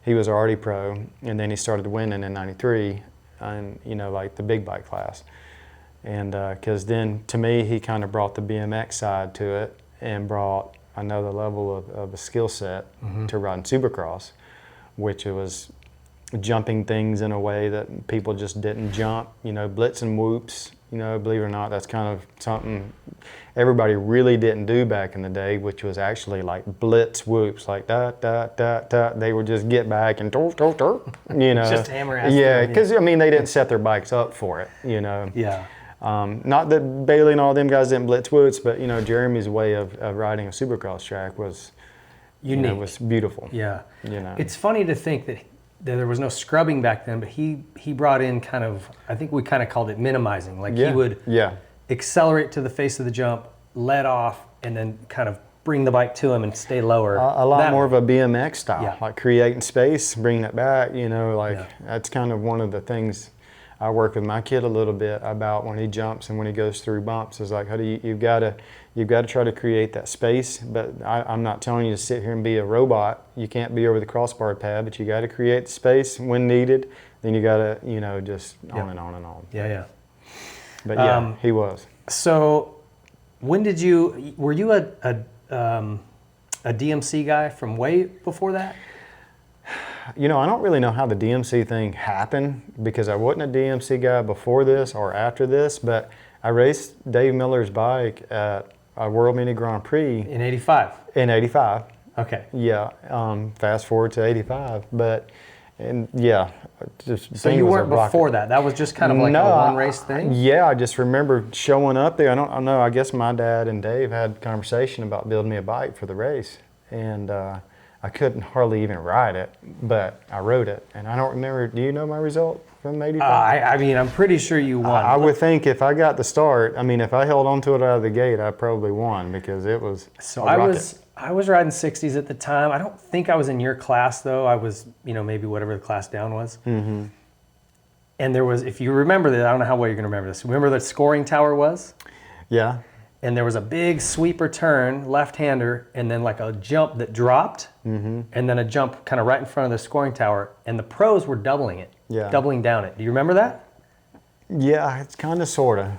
he was already pro, and then he started winning in 93 and, like the big bike class. And because then, to me, he kind of brought the BMX side to it and brought another level of a skill set to riding Supercross, which it was jumping things in a way that people just didn't jump, blitz and whoops, believe it or not, that's kind of something everybody really didn't do back in the day, which was actually like blitz whoops, like da. They would just get back and just hammer ass. Yeah, because they didn't set their bikes up for it, Yeah. Not that Bailey and all them guys didn't blitz woods, but Jeremy's way of riding a Supercross track was unique. Was beautiful. Yeah. It's funny to think that there was no scrubbing back then, but he brought in kind of, I think we kind of called it minimizing. Like he would accelerate to the face of the jump, let off, and then kind of bring the bike to him and stay lower. A lot more of a BMX style, like creating space, bringing it back. That's kind of one of the things I work with my kid a little bit about when he jumps and when he goes through bumps. Is like, how do you've got to try to create that space. But I'm not telling you to sit here and be a robot. You can't be over the crossbar pad, but you got to create the space when needed. Then you got to just on and on and on. Yeah. But he was. So when were you a DMC guy from way before that? I don't really know how the DMC thing happened, because I wasn't a DMC guy before this or after this, but I raced Dave Miller's bike at a World Mini Grand Prix. In 85? In 85. Okay. Yeah. Fast forward to 85. So you weren't before that? That was just kind of like a one race thing? Yeah, I just remember showing up there. I don't know, I guess my dad and Dave had a conversation about building me a bike for the race. And I couldn't hardly even ride it, but I rode it. And I don't remember, do you know my result from 85? I'm pretty sure you won. I would think if I got the start, if I held onto it out of the gate, I probably won, because it was I was riding 60s at the time. I don't think I was in your class, though. I was, maybe whatever the class down was. Mm-hmm. And there was, if you remember that, I don't know how well you're going to remember this. Remember the scoring tower was? Yeah. and there was a big sweeper turn, left-hander, and then like a jump that dropped, and then a jump kind of right in front of the scoring tower, and the pros were doubling it, doubling down it. Do you remember that? Yeah, it's kind of, sort of.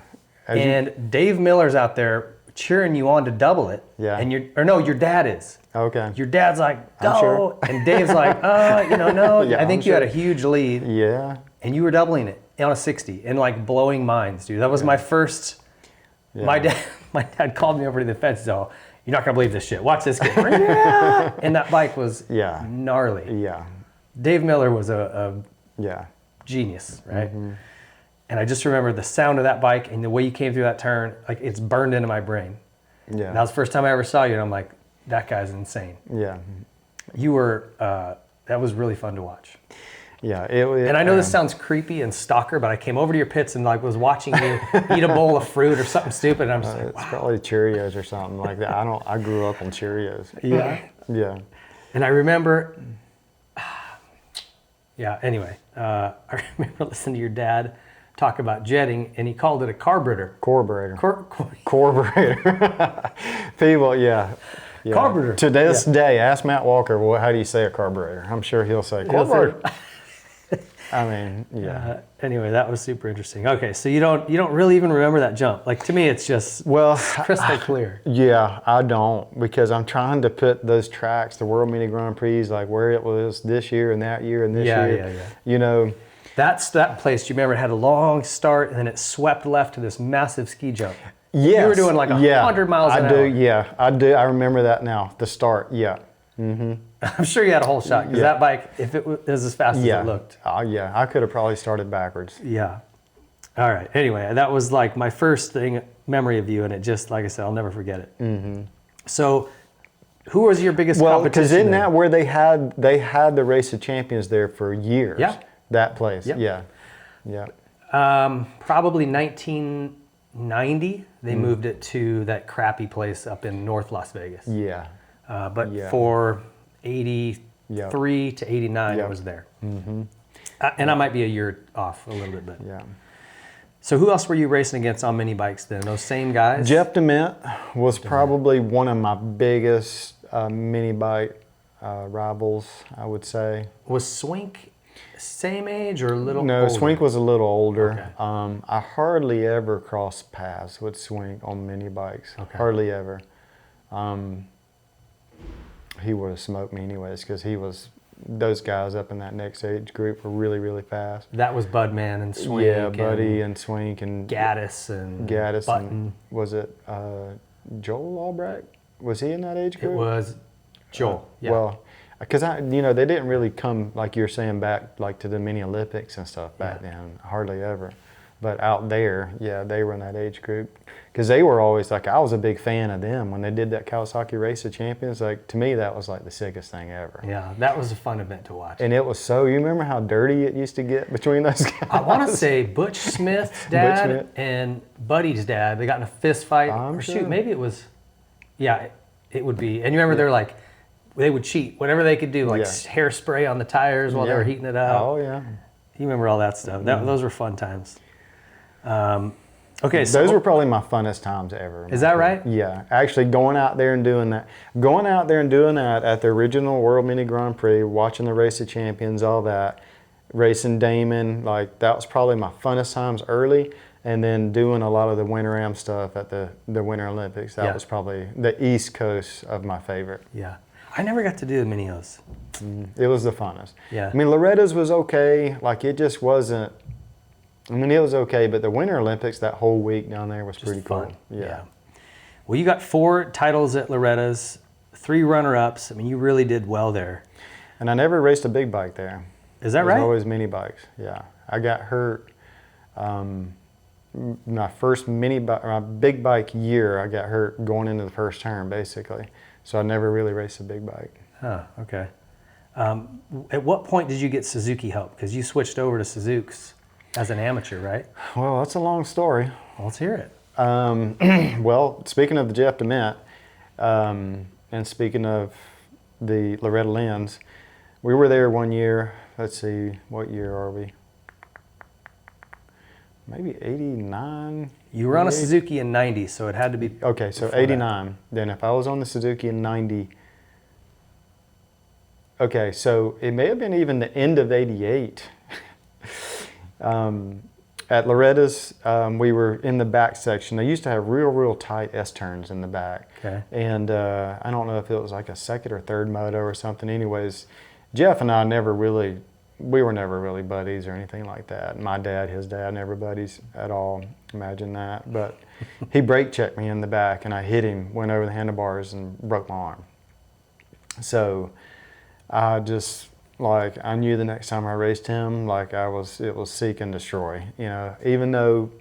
And Dave Miller's out there cheering you on to double it. Yeah. And your dad is. Okay. Your dad's like, go. Sure. And Dave's like, no. Yeah, I think I'm you sure. had a huge lead. Yeah. And you were doubling it on a 60 and like blowing minds, dude. That was my first. Yeah. My dad called me over to the fence. So you're not gonna believe this shit. Watch this kid. Yeah. And that bike was gnarly. Yeah. Dave Miller was a Yeah. genius, right? And I just remember the sound of that bike and the way you came through that turn, like it's burned into my brain. Yeah. And that was the first time I ever saw you, and I'm like, that guy's insane. Yeah. You were, that was really fun to watch. Yeah. And I know this sounds creepy and stalker, but I came over to your pits and like was watching you eat a bowl of fruit or something stupid, and I'm just like, it's wow. probably Cheerios or something like that. I grew up on Cheerios. Yeah. Yeah. And I remember, anyway, I remember listening to your dad talk about jetting, and he called it a carburetor. Carburetor. Carburetor. People, yeah. Carburetor. To this day, ask Matt Walker, well, how do you say a carburetor? I'm sure he'll say carburetor. I mean, yeah. Anyway, that was super interesting. Okay, so you don't really even remember that jump. Like, to me, it's just crystal clear. Yeah, I don't, because I'm trying to put those tracks, the World Mini Grand Prix, like where it was this year and that year and this year. Yeah. You know. That place, do you remember, it had a long start and then it swept left to this massive ski jump. Yes. You were doing like 100 miles an hour. I do. I remember that now, the start, yeah. I'm sure you had a whole shot, because that bike, if it was as fast as it looked. Yeah, I could have probably started backwards. Yeah. All right. Anyway, that was like my first memory of you, and it just, like I said, I'll never forget it. So, who was your biggest competition? Well, because isn't that where they had the Race of Champions there for years? Yeah. That place. Yep. Yeah. Probably 1990, they moved it to that crappy place up in North Las Vegas. Yeah. For 83 to 89, it was there. And I might be a year off a little bit, but. Yeah. So who else were you racing against on mini bikes then? Those same guys? Jeff DeMint was probably one of my biggest mini bike rivals, I would say. Was Swink same age or a little older? No, Swink was a little older. Okay. I hardly ever crossed paths with Swink on mini bikes. Okay. Hardly ever. He would have smoked me anyways, because those guys up in that next age group were really, really fast. That was Budman and Swink. Yeah, Buddy and Swink and Gaddis and Button. And was it Joel Albrecht? Was he in that age group? It was Joel. Yeah. Well, because they didn't really come, like you're saying, back like to the mini Olympics and stuff back then. Hardly ever. But out there, they were in that age group. Because they were always like, I was a big fan of them when they did that Kawasaki Race of Champions. Like, to me, that was like the sickest thing ever. Yeah, that was a fun event to watch. And it was you remember how dirty it used to get between those guys? I want to say Butch Smith's dad and Buddy's dad, they got in a fist fight. Maybe it was, it would be. And you remember they're like, they would cheat, whatever they could do, like hairspray on the tires while they were heating it up. Oh, yeah. You remember all that stuff. Those were fun times. Okay, those were probably my funnest times ever. Is that right? Yeah, actually going out there and doing that. Going out there and doing that at the original World Mini Grand Prix, watching the Race of Champions, all that, racing Damon, like that was probably my funnest times early. And then doing a lot of the Winter Am stuff at the Winter Olympics. That was probably the East Coast of my favorite. Yeah. I never got to do the Mini-Os. It was the funnest. Yeah. I mean, Loretta's was okay. Like, it just wasn't. I mean, it was okay, but the Winter Olympics that whole week down there was pretty fun. cool. Yeah. Well, you got 4 titles at Loretta's, 3 runner-ups. I mean, you really did well there. And I never raced a big bike there. Is that right? It was always mini bikes. Yeah. I got hurt. My first big bike year, I got hurt going into the first turn, basically. So I never really raced a big bike. Huh, okay. At what point did you get Suzuki help? Because you switched over to Suzuki's as an amateur, right? Well, that's a long story. Well, let's hear it. Well, speaking of the Jeff DeMint, and speaking of the Loretta Lynn's, we were there one year. Let's see, what year are we? maybe 89. You were on a Suzuki in 90, so it had to be. Okay, so 89. Then if I was on the Suzuki in 90, okay, so it may have been even the end of 88. At Loretta's, we were in the back section. They used to have real tight S-turns in the back. Okay. And I don't know if it was like a second or third moto or something. Anyways, Jeff and I we were never really buddies or anything like that. My dad, his dad, never buddies at all. Imagine that. But he brake checked me in the back, and I hit him, went over the handlebars, and broke my arm. So I just, like, I knew the next time I raced him, like, it was seek and destroy. You know, even though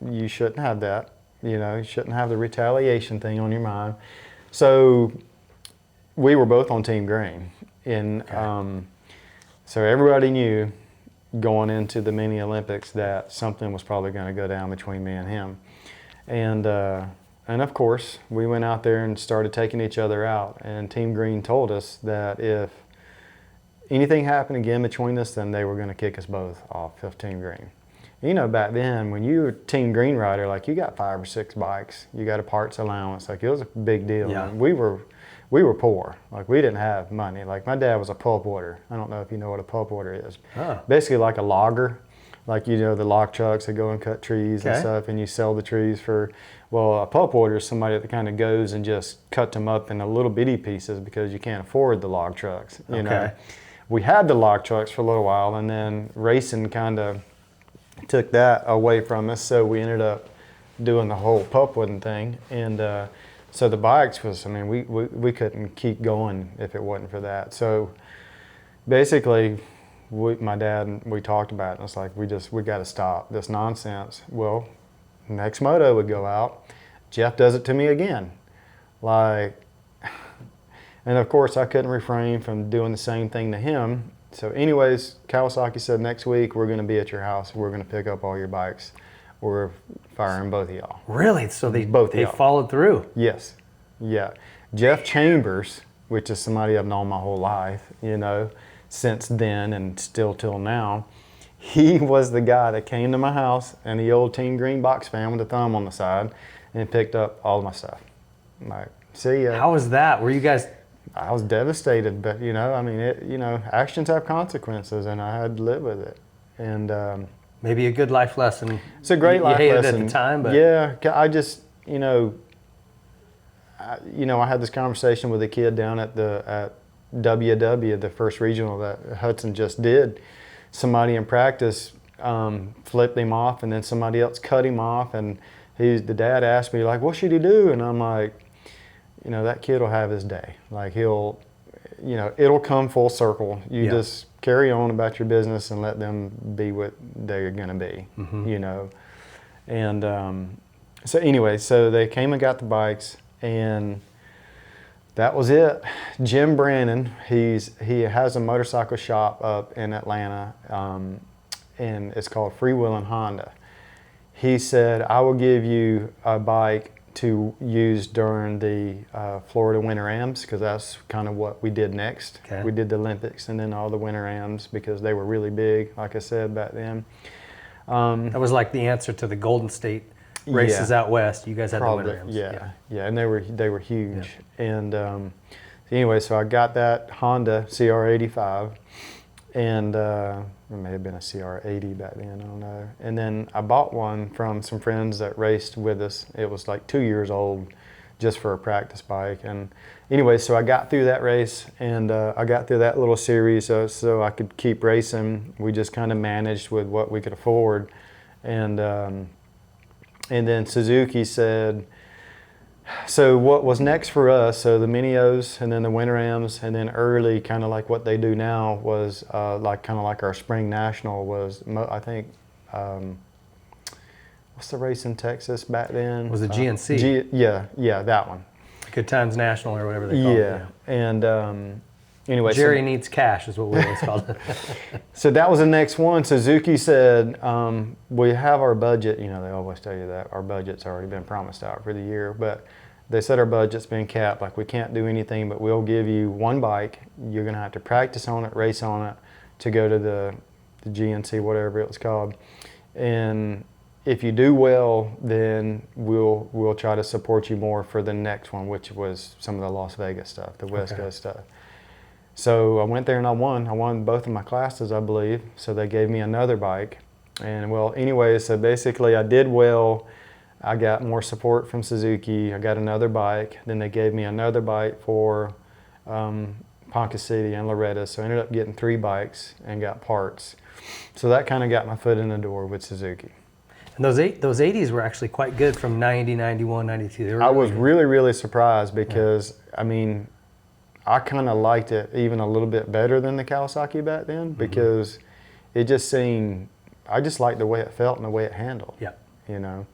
you shouldn't have that. You know, you shouldn't have the retaliation thing on your mind. So we were both on Team Green. And so everybody knew going into the mini Olympics that something was probably going to go down between me and him. And of course, we went out there and started taking each other out. And Team Green told us that if anything happened again between us, then they were going to kick us both off of Team Green. You know, back then, when you were a Team Green rider, like, you got 5 or 6 bikes, you got a parts allowance, like, it was a big deal. Yeah. And we were poor. Like, we didn't have money. Like, my dad was a pulp order. I don't know if you know what a pulp order is. Oh. Basically like a logger. Like, you know, the log trucks that go and cut trees and stuff, and you sell the trees for, well, a pulp order is somebody that kind of goes and just cut them up into little bitty pieces because you can't afford the log trucks, you know. We had the log trucks for a little while, and then racing kind of took that away from us, so we ended up doing the whole pulpwood thing. And so the bikes was, I mean, we couldn't keep going if it wasn't for that. So basically, my dad and we talked about it, and it's like, we got to stop this nonsense. Well, next moto would go out, Jeff does it to me again. Like, and of course I couldn't refrain from doing the same thing to him. So anyways, Kawasaki said, next week we're going to be at your house. We're going to pick up all your bikes. We're firing both of y'all. Really? So they y'all followed through? Yes. Yeah. Jeff Chambers, which is somebody I've known my whole life, you know, since then and still till now, he was the guy that came to my house and the old Team Green box fan with a thumb on the side and picked up all of my stuff. I'm like, see ya. How was that? Were you guys... I was devastated, but, you know, I mean, actions have consequences, and I had to live with it. And maybe a good life lesson. It's a great life lesson. You hated it at the time, but... Yeah, I just, I had this conversation with a kid down at WW, the first regional that Hudson just did. Somebody in practice flipped him off, and then somebody else cut him off, and the dad asked me, like, what should he do? And I'm like, you know, that kid will have his day. Like, it'll come full circle. You just carry on about your business and let them be what they're going to be, you know. And so anyway, so they came and got the bikes, and that was it. Jim Brannon, he has a motorcycle shop up in Atlanta, and it's called Freewheelin' Honda. He said, I will give you a bike to use during the Florida Winter Ams, because that's kind of what we did next. Okay. We did the Olympics and then all the Winter Ams because they were really big, like I said, back then. That was like the answer to the Golden State races out west. You guys had the Winter Ams. Yeah, and they were huge. Yeah. And anyway, so I got that Honda CR85, and it may have been a CR80 back then, I don't know. And then I bought one from some friends that raced with us. It was like 2 years old, just for a practice bike. And anyway, so I got through that race, and I got through that little series so I could keep racing. We just kind of managed with what we could afford. And then Suzuki said, so what was next for us, so the Mini-Os and then the Winter Ams, and then early, kind of like what they do now, was like our Spring National was, I think, what's the race in Texas back then? Was it GNC? Yeah, that one. Good Times National or whatever they call it. Yeah, and anyway. Jerry Needs Cash is what we always called it. So that was the next one. Suzuki said, we have our budget. You know, they always tell you that our budget's already been promised out for the year, but they said our budget's been capped. Like, we can't do anything, but we'll give you one bike. You're going to have to practice on it, race on it, to go to the GNC, whatever it was called. and if you do well, then we'll try to support you more for the next one, which was some of the Las Vegas stuff, the West Coast stuff. So I went there and I won both of my classes, I believe. So they gave me another bike. And well, anyway, so basically I did well. I got more support from Suzuki. I got another bike. Then they gave me another bike for Ponca City and Loretta. So I ended up getting 3 bikes and got parts. So that kind of got my foot in the door with Suzuki. And those 80s were actually quite good from 90, 91, 92. They were I was good. really surprised because, I mean, I kind of liked it even a little bit better than the Kawasaki back then because it just seemed, I just liked the way it felt and the way it handled. Yeah. You know?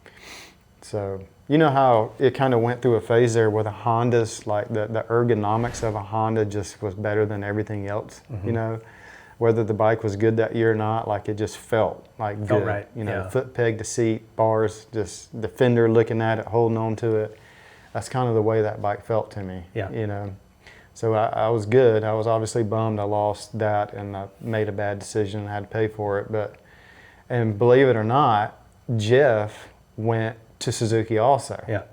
So, you know how it kind of went through a phase there where the Hondas, like the ergonomics of a Honda just was better than everything else, you know? Whether the bike was good that year or not, like it just felt like good. Right. You know, foot peg to seat, bars, just the fender looking at it, holding on to it. That's kind of the way that bike felt to me, you know? So I was good. I was obviously bummed I lost that and I made a bad decision. I had to pay for it. And believe it or not, Jeff went to Suzuki also. Yeah.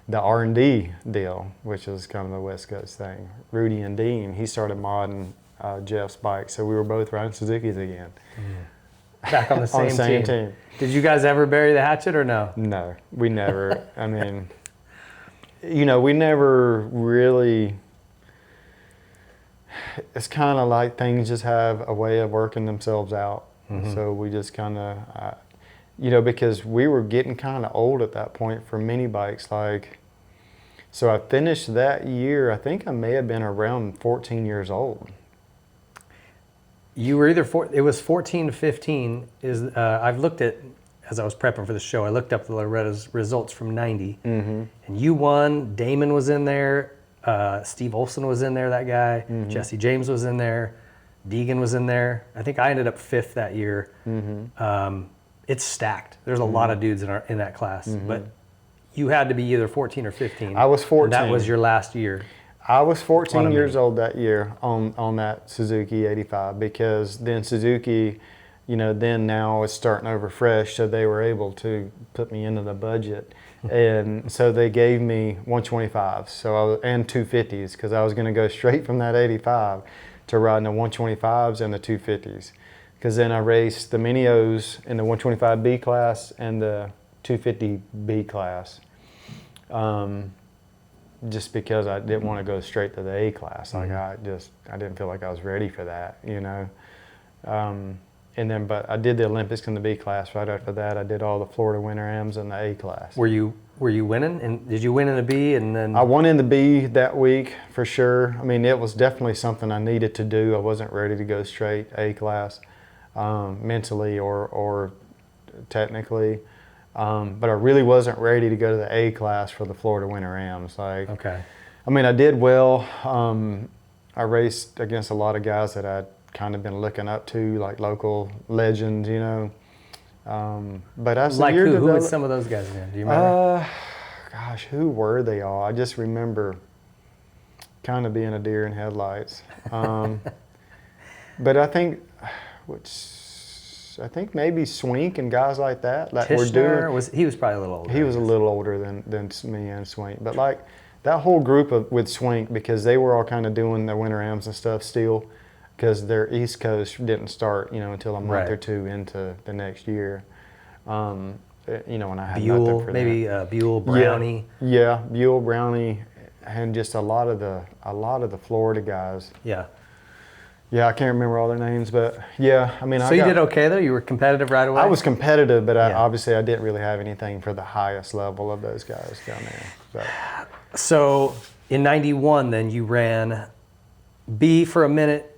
The R&D deal, which is kind of the West Coast thing. Rudy and Dean, he started modding Jeff's bike, so we were both riding Suzuki's again. Back on the same, On the same team. Did you guys ever bury the hatchet or no? No, we never. I mean, you know, we never really. It's kind of like things just have a way of working themselves out. So we just kind of, you know, because we were getting kind of old at that point for mini bikes. Like, so I finished that year. I think I may have been around 14 years old. You were either it was 14 to 15. I've looked at, as I was prepping for the show, I looked up the Loretta's results from 90. And you won. Damon was in there. Steve Olson was in there, that guy. Jesse James was in there. Deegan was in there. I think I ended up 5th that year. It's stacked. There's a lot of dudes in that class. But you had to be either 14 or 15. I was 14. And that was your last year. I was 14 years old that year on that Suzuki 85 because then Suzuki, you know, then now is starting over fresh, so they were able to put me into the budget. And so they gave me 125s and 250s because I was going to go straight from that 85 to riding the 125s and the 250s. Because then I raced the Mini-O's in the 125B class and the 250B class. Just because I didn't want to go straight to the A class. Like I didn't feel like I was ready for that, you know. But I did the Olympics in the B class. Right after that, I did all the Florida Winter Ams in the A class. Were you winning? And did you win in the B? And then I won in the B that week for sure. I mean, it was definitely something I needed to do. I wasn't ready to go straight A class, mentally or technically. But I really wasn't ready to go to the A class for the Florida Winter Ams. Like, okay. I mean, I did well. I raced against a lot of guys that I'd kind of been looking up to, like local legends, you know. But as the year developed, who would some of those guys in? Do you remember? Gosh, who were they all? I just remember kind of being a deer in headlights. But I think, I think maybe Swink and guys like that Tishner, were doing. he was probably a little older. He was a little older than me and Swink, but like that whole group with Swink, because they were all kind of doing their Winter Ams and stuff still, because their East Coast didn't start, you know, until a month or two into the next year. You know, when I had nothing for them. Buell, Brownie. Yeah, Buell, Brownie, and just a lot of the Florida guys. Yeah. Yeah, I can't remember all their names, but yeah, I mean, So you did okay though? You were competitive right away? I was competitive, but obviously I didn't really have anything for the highest level of those guys down there. So in 91 then you ran B for a minute,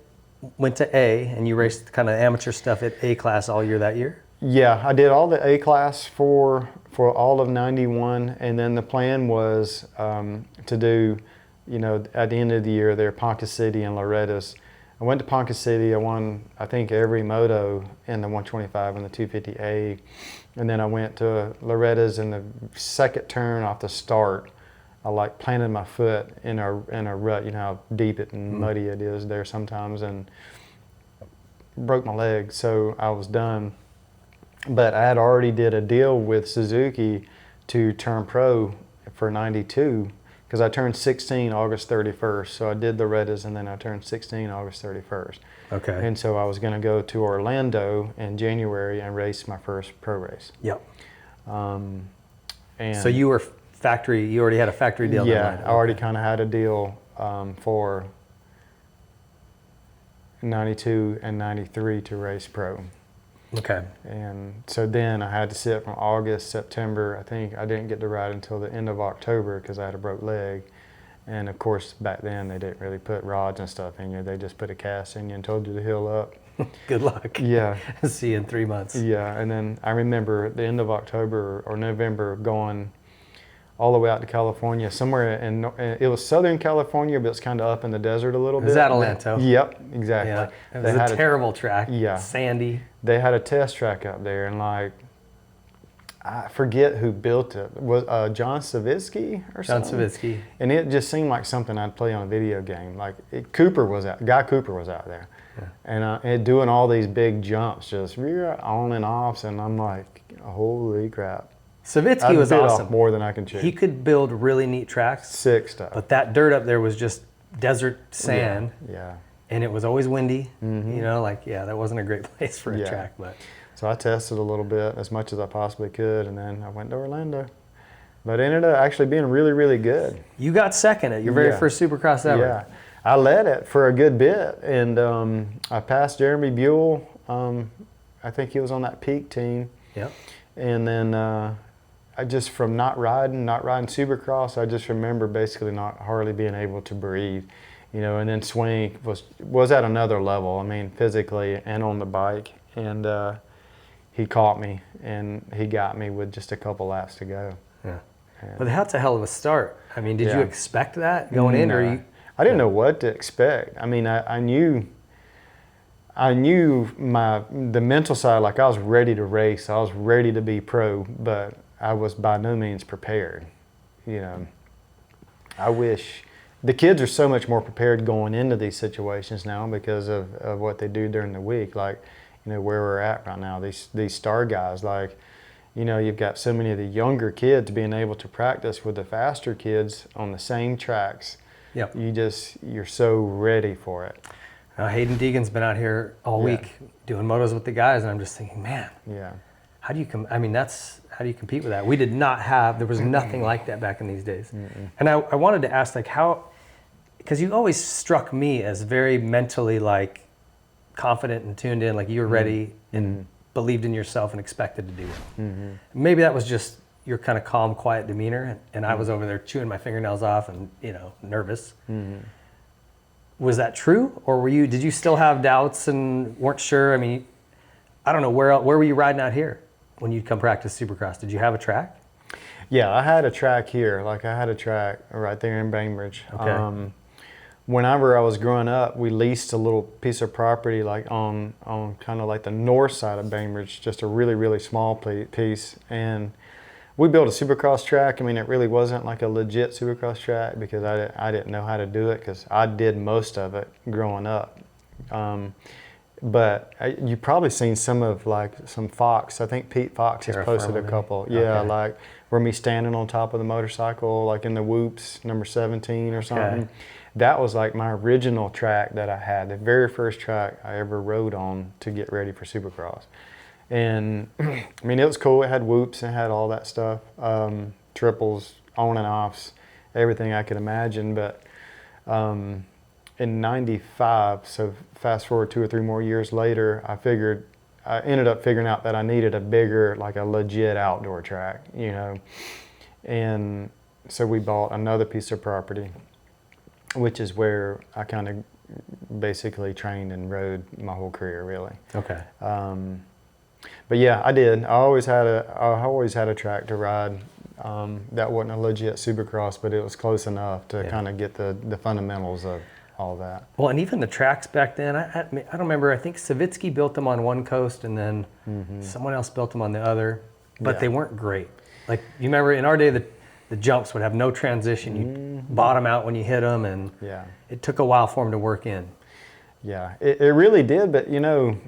went to A, and you raced kind of amateur stuff at A class all year that year? Yeah, I did all the A class for all of 91, and then the plan was to do, you know, at the end of the year there, Ponca City and Loretta's. I went to Ponca City. I won, I think, every moto in the 125 and the 250A. And then I went to Loretta's in the second turn off the start. I like planted my foot in a rut, you know how deep and muddy it is there sometimes, and broke my leg. So I was done. But I had already did a deal with Suzuki to turn pro for 92 because I turned 16 August 31st. So I did the Redders and then I turned 16 August 31st. Okay. And so I was going to go to Orlando in January and race my first pro race. Yep. And So you were you already had a factory deal? Yeah, I already kind of had a deal for 92 and 93 to race pro. Okay. And so then I had to sit from August, September. I think I didn't get to ride until the end of October because I had a broke leg. And of course, back then they didn't really put rods and stuff in you. They just put a cast in you and told you to heal up. Good luck. Yeah. See you in 3 months. Yeah, and then I remember at the end of October or November going all the way out to California, somewhere in, it was Southern California, but it's kind of up in the desert a little bit. Is that Atlanta? Yep, exactly. Yeah, it was a terrible track. Yeah. Sandy. They had a test track up there, and like, I forget who built it. Was John Savitsky or something? John Savitsky. And it just seemed like something I'd play on a video game. Like Guy Cooper was out there, yeah. And doing all these big jumps, just on and offs, and I'm like, holy crap! Savitsky was awesome. Off more than I can chew. He could build really neat tracks. Sick stuff. But that dirt up there was just desert sand. Yeah. And it was always windy. You know, like, that wasn't a great place for a track. But so I tested a little bit, as much as I possibly could, and then I went to Orlando. But it ended up actually being really, really good. You got second at your very first Supercross ever. Yeah. I led it for a good bit, and I passed Jeremy Buell. I think he was on that peak team. Yep. And then I just, from not riding Supercross, I just remember basically not hardly being able to breathe, you know. And then Swink was at another level. I mean, physically and on the bike. And he caught me, and he got me with just a couple laps to go. Yeah. But that's a hell of a start. I mean, did you expect that going in, or you? I didn't know what to expect. I mean, I knew the mental side, like I was ready to race. I was ready to be pro, but I was by no means prepared. You know, I wish the kids are so much more prepared going into these situations now because of what they do during the week. Like, you know, where we're at right now, these star guys, like, you know, you've got so many of the younger kids being able to practice with the faster kids on the same tracks. Yep. You're so ready for it. Hayden Deegan's been out here all week doing motos with the guys, and I'm just thinking, man, how do you how do you compete with that? We did not have, there was nothing like that back in these days. And I wanted to ask, like, how, because you always struck me as very mentally, like, confident and tuned in, like you were ready and believed in yourself and expected to do it. Maybe that was just your kind of calm, quiet demeanor, and I was over there chewing my fingernails off and, you know, nervous. Was that true, or did you still have doubts and weren't sure? I mean, I don't know, where were you riding out here when you'd come practice Supercross? Did you have a track? Yeah, I had a track here. Like, I had a track right there in Bainbridge. Okay. Whenever I was growing up, we leased a little piece of property, like on kind of like the north side of Bainbridge, just a really, really small piece. And we built a Supercross track. I mean, it really wasn't like a legit Supercross track because I didn't know how to do it because I did most of it growing up. But you've probably seen some of, like, some Fox. I think Pete Fox has posted a couple. Yeah, okay. Like where me standing on top of the motorcycle, like in the Whoops, number 17 or something. Okay. That was like my original track that I had, the very first track I ever rode on to get ready for Supercross. And I mean, it was cool. It had whoops and had all that stuff, triples, on and offs, everything I could imagine. But in '95, so fast forward 2 or 3 more years later, I ended up figuring out that I needed a bigger, like a legit outdoor track, you know. And so we bought another piece of property, which is where I kind of basically trained and rode my whole career, really. Okay. But yeah, I did. I always had a track to ride. That wasn't a legit Supercross, but it was close enough to kind of get the fundamentals of all that. Well, and even the tracks back then, I don't remember. I think Savitsky built them on one coast, and then someone else built them on the other. But they weren't great. Like, you remember in our day, the jumps would have no transition. You bottom out when you hit them, and it took a while for them to work in. Yeah, it really did. But, you know,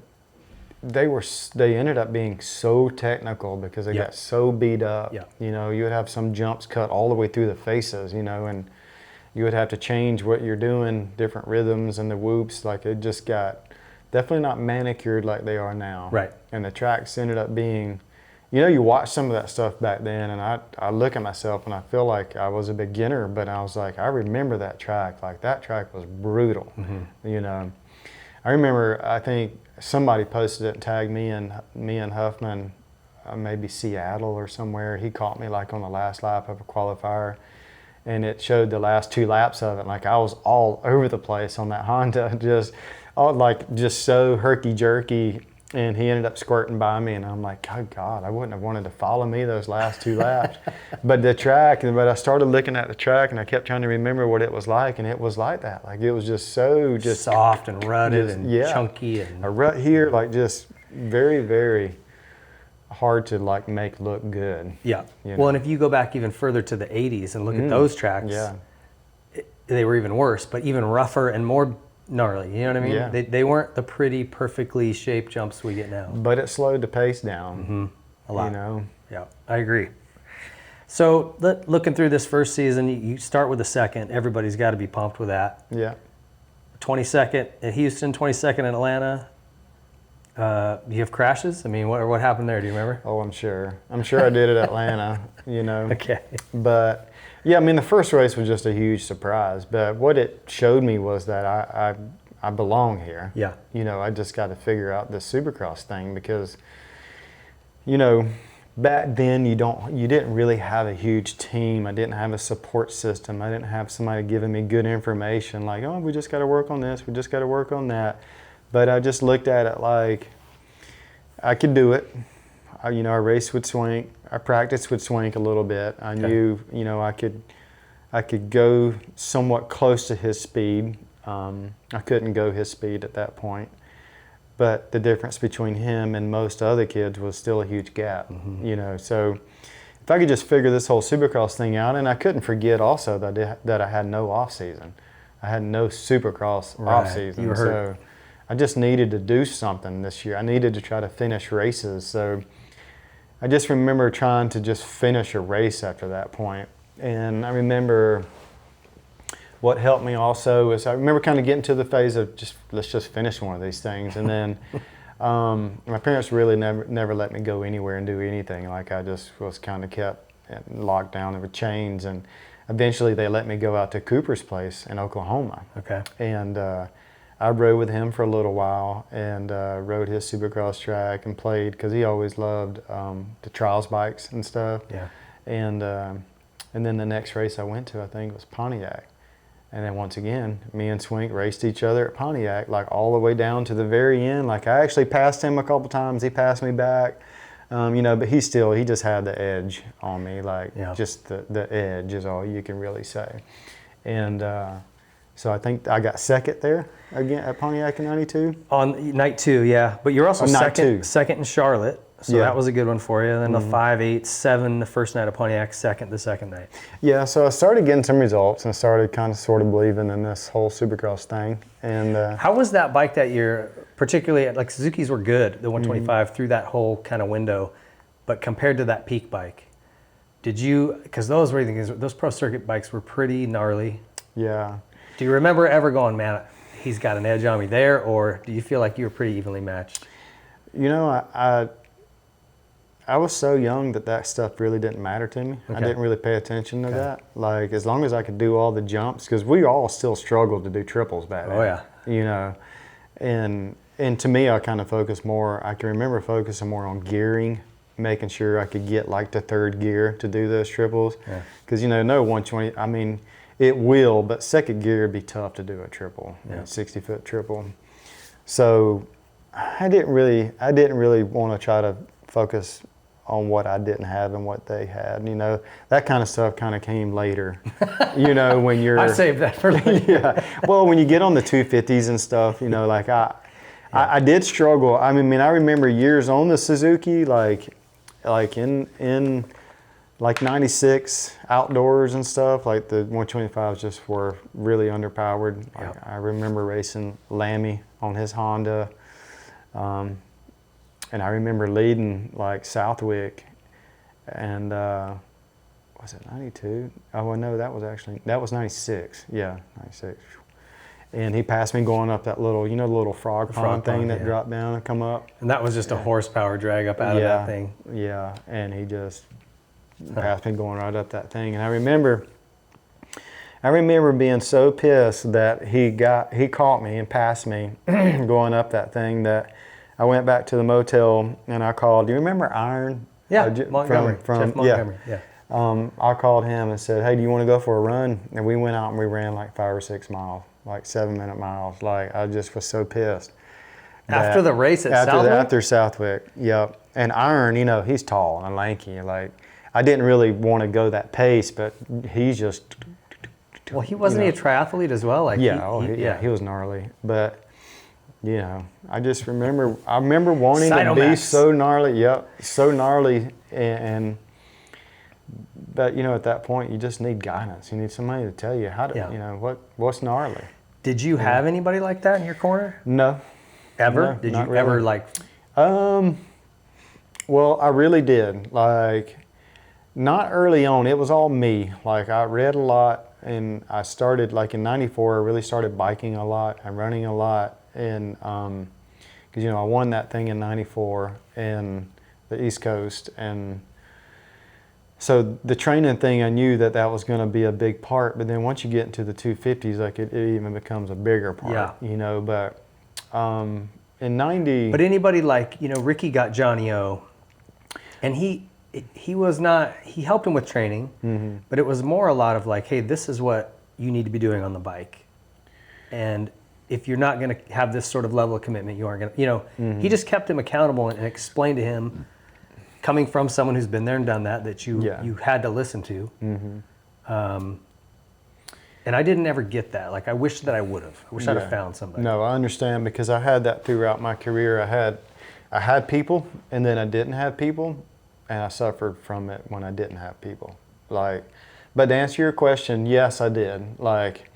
they ended up being so technical because they got so beat up. Yeah. You know, you would have some jumps cut all the way through the faces, you know, and you would have to change what you're doing, different rhythms and the whoops. Like, it just got definitely not manicured like they are now. Right. And the tracks ended up being, you know, you watch some of that stuff back then, and I look at myself and I feel like I was a beginner, but I was like, I remember that track. Like, that track was brutal. You know, I remember, I think somebody posted it and tagged me and Huffman, maybe Seattle or somewhere. He caught me like on the last lap of a qualifier, and it showed the last 2 laps of it. Like, I was all over the place on that Honda, just so herky-jerky, and he ended up squirting by me, and I'm like, oh God, I wouldn't have wanted to follow me those last 2 laps. But I started looking at the track, and I kept trying to remember what it was like, and it was like that. Like, it was just so soft and rutted and chunky. And a rut here, like, just very, very hard to like make look good. Yeah. You know? Well, and if you go back even further to the 80s and look at those tracks, they were even worse, but even rougher and more gnarly. You know what I mean? Yeah. They weren't the pretty, perfectly shaped jumps we get now. But it slowed the pace down. A lot. You know? Yeah, I agree. So looking through this first season, you start with the second. Everybody's got to be pumped with that. Yeah. 22nd at Houston, 22nd in Atlanta. You have crashes? I mean, what happened there? Do you remember? Oh, I'm sure I did at Atlanta, you know. Okay. But yeah, I mean, the first race was just a huge surprise. But what it showed me was that I belong here. Yeah. You know, I just got to figure out this Supercross thing because, you know, back then you didn't really have a huge team. I didn't have a support system. I didn't have somebody giving me good information like, oh, we just got to work on this. We just got to work on that. But I just looked at it like I could do it. I raced with Swank. I practiced with Swank a little bit. I knew, you know, I could go somewhat close to his speed. I couldn't go his speed at that point. But the difference between him and most other kids was still a huge gap, you know. So if I could just figure this whole Supercross thing out, and I couldn't forget also that I had no off season. I had no Supercross off season. You were hurt. So I just needed to do something this year. I needed to try to finish races. So I just remember trying to just finish a race after that point. And I remember what helped me also is I remember kind of getting to the phase of let's just finish one of these things. And then my parents really never let me go anywhere and do anything. Like, I just was kind of kept locked down with chains. And eventually they let me go out to Cooper's place in Oklahoma. Okay. And I rode with him for a little while and rode his Supercross track and played because he always loved the trials bikes and stuff. Yeah. And then the next race I went to, I think, was Pontiac. And then once again, me and Swink raced each other at Pontiac, like all the way down to the very end. Like, I actually passed him a couple times. He passed me back, you know, but he just had the edge on me. Like, just the edge is all you can really say. And so I think I got second there again at Pontiac in '92. On night 2, yeah. But you're also second in Charlotte. So that was a good one for you. And then the 5, 8, 7 the first night of Pontiac, second the second night. Yeah, so I started getting some results and started kind of sort of believing in this whole Supercross thing. And how was that bike that year, particularly like Suzuki's were good, the 125 through that whole kind of window, but compared to that peak bike, did you, because those pro circuit bikes were pretty gnarly. Yeah. Do you remember ever going, man, he's got an edge on me there, or do you feel like you were pretty evenly matched? You know, I was so young that stuff really didn't matter to me. Okay. I didn't really pay attention to that. Like, as long as I could do all the jumps, because we all still struggled to do triples back then. Oh, yeah. You know, and to me, I kind of focused more, I can remember focusing more on gearing, making sure I could get like to third gear to do those triples. Because, you know, no 120, I mean, it will, but second gear would be tough to do a triple, 60-foot triple. So I didn't really want to try to focus on what I didn't have and what they had. You know, that kind of stuff kind of came later. You know, when you're... I saved that for later. Yeah. Well, when you get on the 250s and stuff, you know, like I did struggle. I mean, I remember years on the Suzuki, like in like 96 outdoors and stuff, like the 125s just were really underpowered. Like, I remember racing Lammy on his Honda. And I remember leading like Southwick, and was it 92? Oh, well, no, that was 96. Yeah, 96. And he passed me going up that little, the little frog pond thing that dropped down and come up. And that was just a horsepower drag up out of that thing. Yeah, and he just passed me going right up that thing. And I remember being so pissed that he caught me and passed me going up that thing that I went back to the motel and I called. Do you remember Iron? Yeah, Montgomery. From Jeff Montgomery. Yeah. I called him and said, "Hey, do you want to go for a run?" And we went out and we ran like 5 or 6 miles, like 7-minute miles. Like I just was so pissed. After the race at Southwick? After Southwick, yep. And Iron, he's tall and lanky. Like I didn't really want to go that pace, but he's just. Well, wasn't he a triathlete as well? Like he was gnarly, but. I just remember wanting to be so gnarly. Yep, so gnarly, but at that point you just need guidance. You need somebody to tell you how to, what's gnarly. Did you have anybody like that in your corner? No. Ever? No, did not you really. ever like? Well, I really did. Like, not early on. It was all me. Like I read a lot, and I started like in '94. I really started biking a lot and running a lot. And because I won that thing in '94 in the East Coast, and so the training thing, I knew that was going to be a big part. But then once you get into the 250s, like it even becomes a bigger part. Yeah. But in '90. But anybody like Ricky got Johnny O, and he was not. He helped him with training, Mm-hmm. but it was more a lot of like, hey, this is what you need to be doing on the bike, and if you're not going to have this sort of level of commitment, you aren't going to, Mm-hmm. He just kept him accountable and explained to him, coming from someone who's been there and done that you had to listen to. Mm-hmm. And I didn't ever get that. Like, I wish that I would have. I wish I'd have found somebody. No, I understand, because I had that throughout my career. I had people, and then I didn't have people, and I suffered from it when I didn't have people. Like, but to answer your question, yes, I did. Like,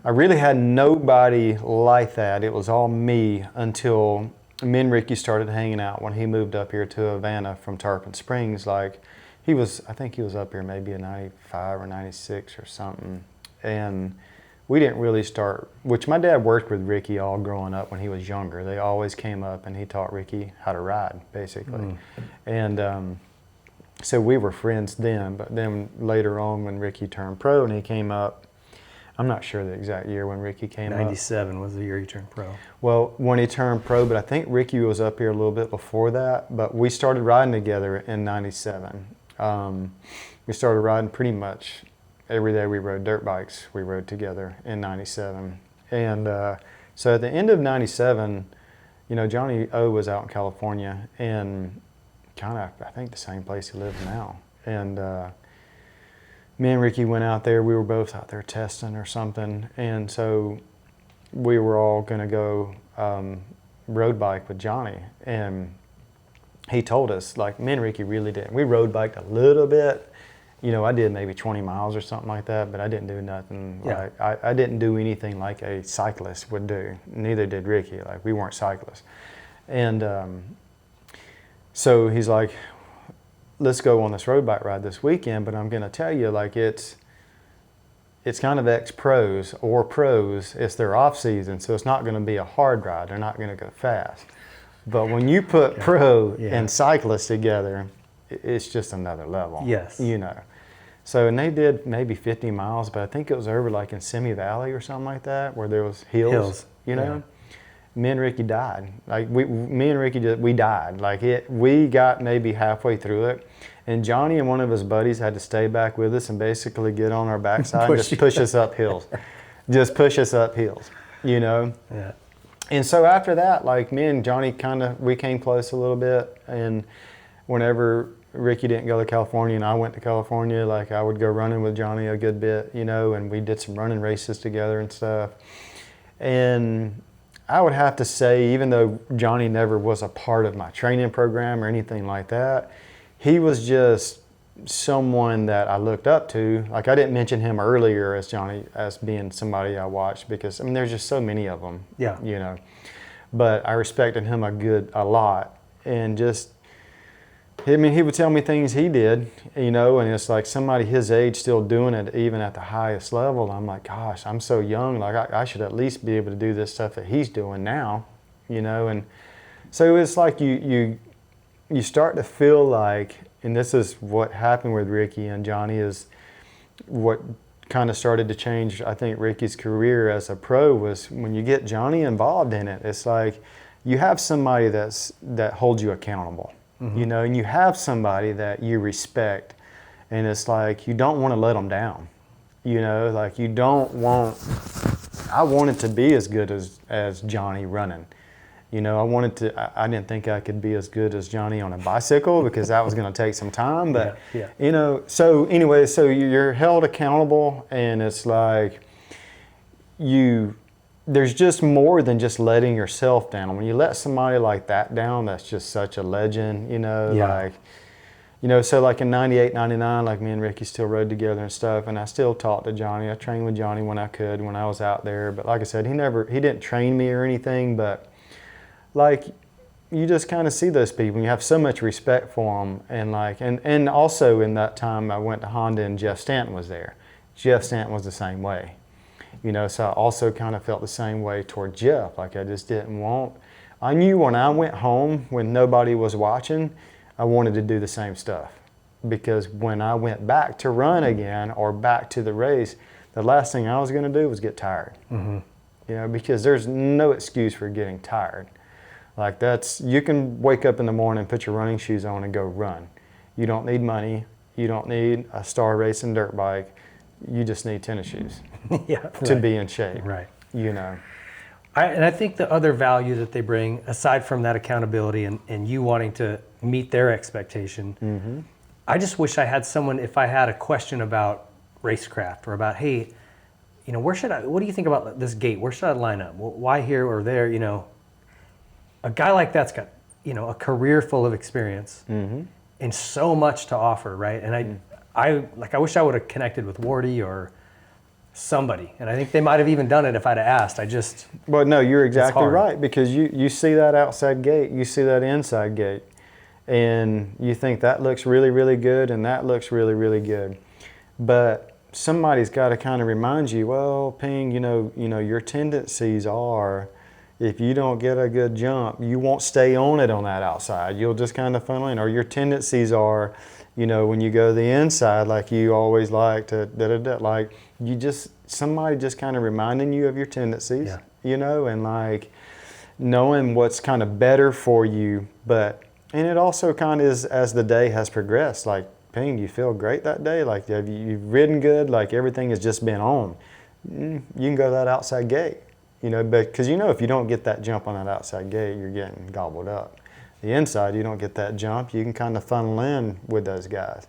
I really had nobody like that. It was all me until me and Ricky started hanging out when he moved up here to Havana from Tarpon Springs. Like, I think he was up here maybe in '95 or '96 or something. And we didn't really start, which my dad worked with Ricky all growing up when he was younger. They always came up and he taught Ricky how to ride, basically. And so we were friends then, but then later on when Ricky turned pro and he came up, I'm not sure the exact year when Ricky came up. 97 was the year he turned pro. Well, when he turned pro, but I think Ricky was up here a little bit before that, but we started riding together in '97. We started riding pretty much every day we rode dirt bikes. We rode together in '97. And so at the end of '97, Johnny O was out in California and kind of, I think, the same place he lives now. And me and Ricky went out there. We were both out there testing or something. And so we were all going to go road bike with Johnny. And he told us, like, me and Ricky really didn't. We road biked a little bit. I did maybe 20 miles or something like that, but I didn't do nothing. Yeah. Like, I didn't do anything like a cyclist would do. Neither did Ricky. Like, we weren't cyclists. And so he's like, let's go on this road bike ride this weekend, but I'm going to tell you, like, it's kind of ex-pros or pros. It's their off season, so it's not going to be a hard ride. They're not going to go fast. But when you put pro and cyclist together, it's just another level. Yes. So, and they did maybe 50 miles, but I think it was over like in Simi Valley or something like that, where there was hills. Yeah. Me and Ricky died. Like, me and Ricky, we died. Like, we got maybe halfway through it, and Johnny and one of his buddies had to stay back with us and basically get on our backside and just push us up hills. Just push us up hills, Yeah. And so after that, like, me and Johnny we came close a little bit, and whenever Ricky didn't go to California and I went to California, like, I would go running with Johnny a good bit, and we did some running races together and stuff. And I would have to say, even though Johnny never was a part of my training program or anything like that, he was just someone that I looked up to. Like, I didn't mention him earlier as being somebody I watched, because, there's just so many of them. Yeah. But I respected him a lot. and just, I mean, he would tell me things he did, you know, and it's like somebody his age still doing it even at the highest level. I'm like, gosh, I'm so young. Like I should at least be able to do this stuff that he's doing now, you know. And so it's like you start to feel like, and this is what happened with Ricky and Johnny, is what kind of started to change, I think, Ricky's career as a pro, was when you get Johnny involved in it. It's like you have somebody that holds you accountable. You know, and you have somebody that you respect, and it's like you don't want to let them down. You know, like you don't want. I wanted to be as good as Johnny running. You know, I didn't think I could be as good as Johnny on a bicycle because that was going to take some time. But you know, so anyway, so you're held accountable, and it's like there's just more than just letting yourself down. When you let somebody like that down, that's just such a legend, you know, like, you know, so like in 98, 99, like me and Ricky still rode together and stuff, and I still talked to Johnny. I trained with Johnny when I could, when I was out there. But like I said, he didn't train me or anything, but like, you just kind of see those people, and you have so much respect for them. And like, and also in that time I went to Honda and Jeff Stanton was there. Jeff Stanton was the same way. You know, so I also kind of felt the same way toward Jeff. Like I just didn't want, I knew when I went home, when nobody was watching, I wanted to do the same stuff. Because when I went back to run again or back to the race, the last thing I was going to do was get tired. You know, because there's no excuse for getting tired. Like you can wake up in the morning, put your running shoes on and go run. You don't need money. You don't need a star racing dirt bike. You just need tennis shoes to be in shape. Right. You know. And I think the other value that they bring, aside from that accountability and you wanting to meet their expectation, I just wish I had someone, if I had a question about racecraft or about, hey, you know, what do you think about this gate? Where should I line up? Why here or there? You know, a guy like that's got, you know, a career full of experience and so much to offer, right? And I wish I would have connected with Wardy or somebody, and I think they might have even done it if I'd have asked. Well, no, you're exactly right, because you see that outside gate, you see that inside gate, and you think that looks really, really good, and that looks really, really good, but somebody's got to kind of remind you, well, Ping, you know, your tendencies are, if you don't get a good jump, you won't stay on it on that outside. You'll just kind of funnel in, or your tendencies are, you know, when you go to the inside, like you always like to like somebody just kind of reminding you of your tendencies, you know, and like knowing what's kind of better for you. And it also kind of is, as the day has progressed, like, Ping, you feel great that day? Like, you've ridden good? Like, everything has just been on. You can go to that outside gate, you know, because, you know, if you don't get that jump on that outside gate, you're getting gobbled up. The inside, you don't get that jump, you can kind of funnel in with those guys.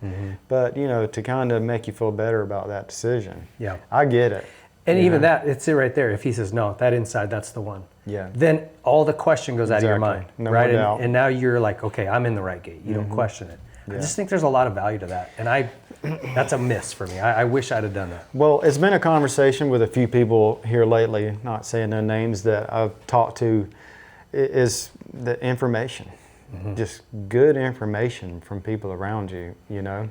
But, you know, to kind of make you feel better about that decision. Yeah. I get it. And even that, it's it right there. If he says, no, that inside, that's the one. Yeah. Then all the question goes out of your mind. No right? And now you're like, okay, I'm in the right gate. You don't question it. I just think there's a lot of value to that. And that's a miss for me. I wish I'd have done that. Well, it's been a conversation with a few people here lately, not saying no names, that I've talked to, is the information. Just good information from people around you, you know,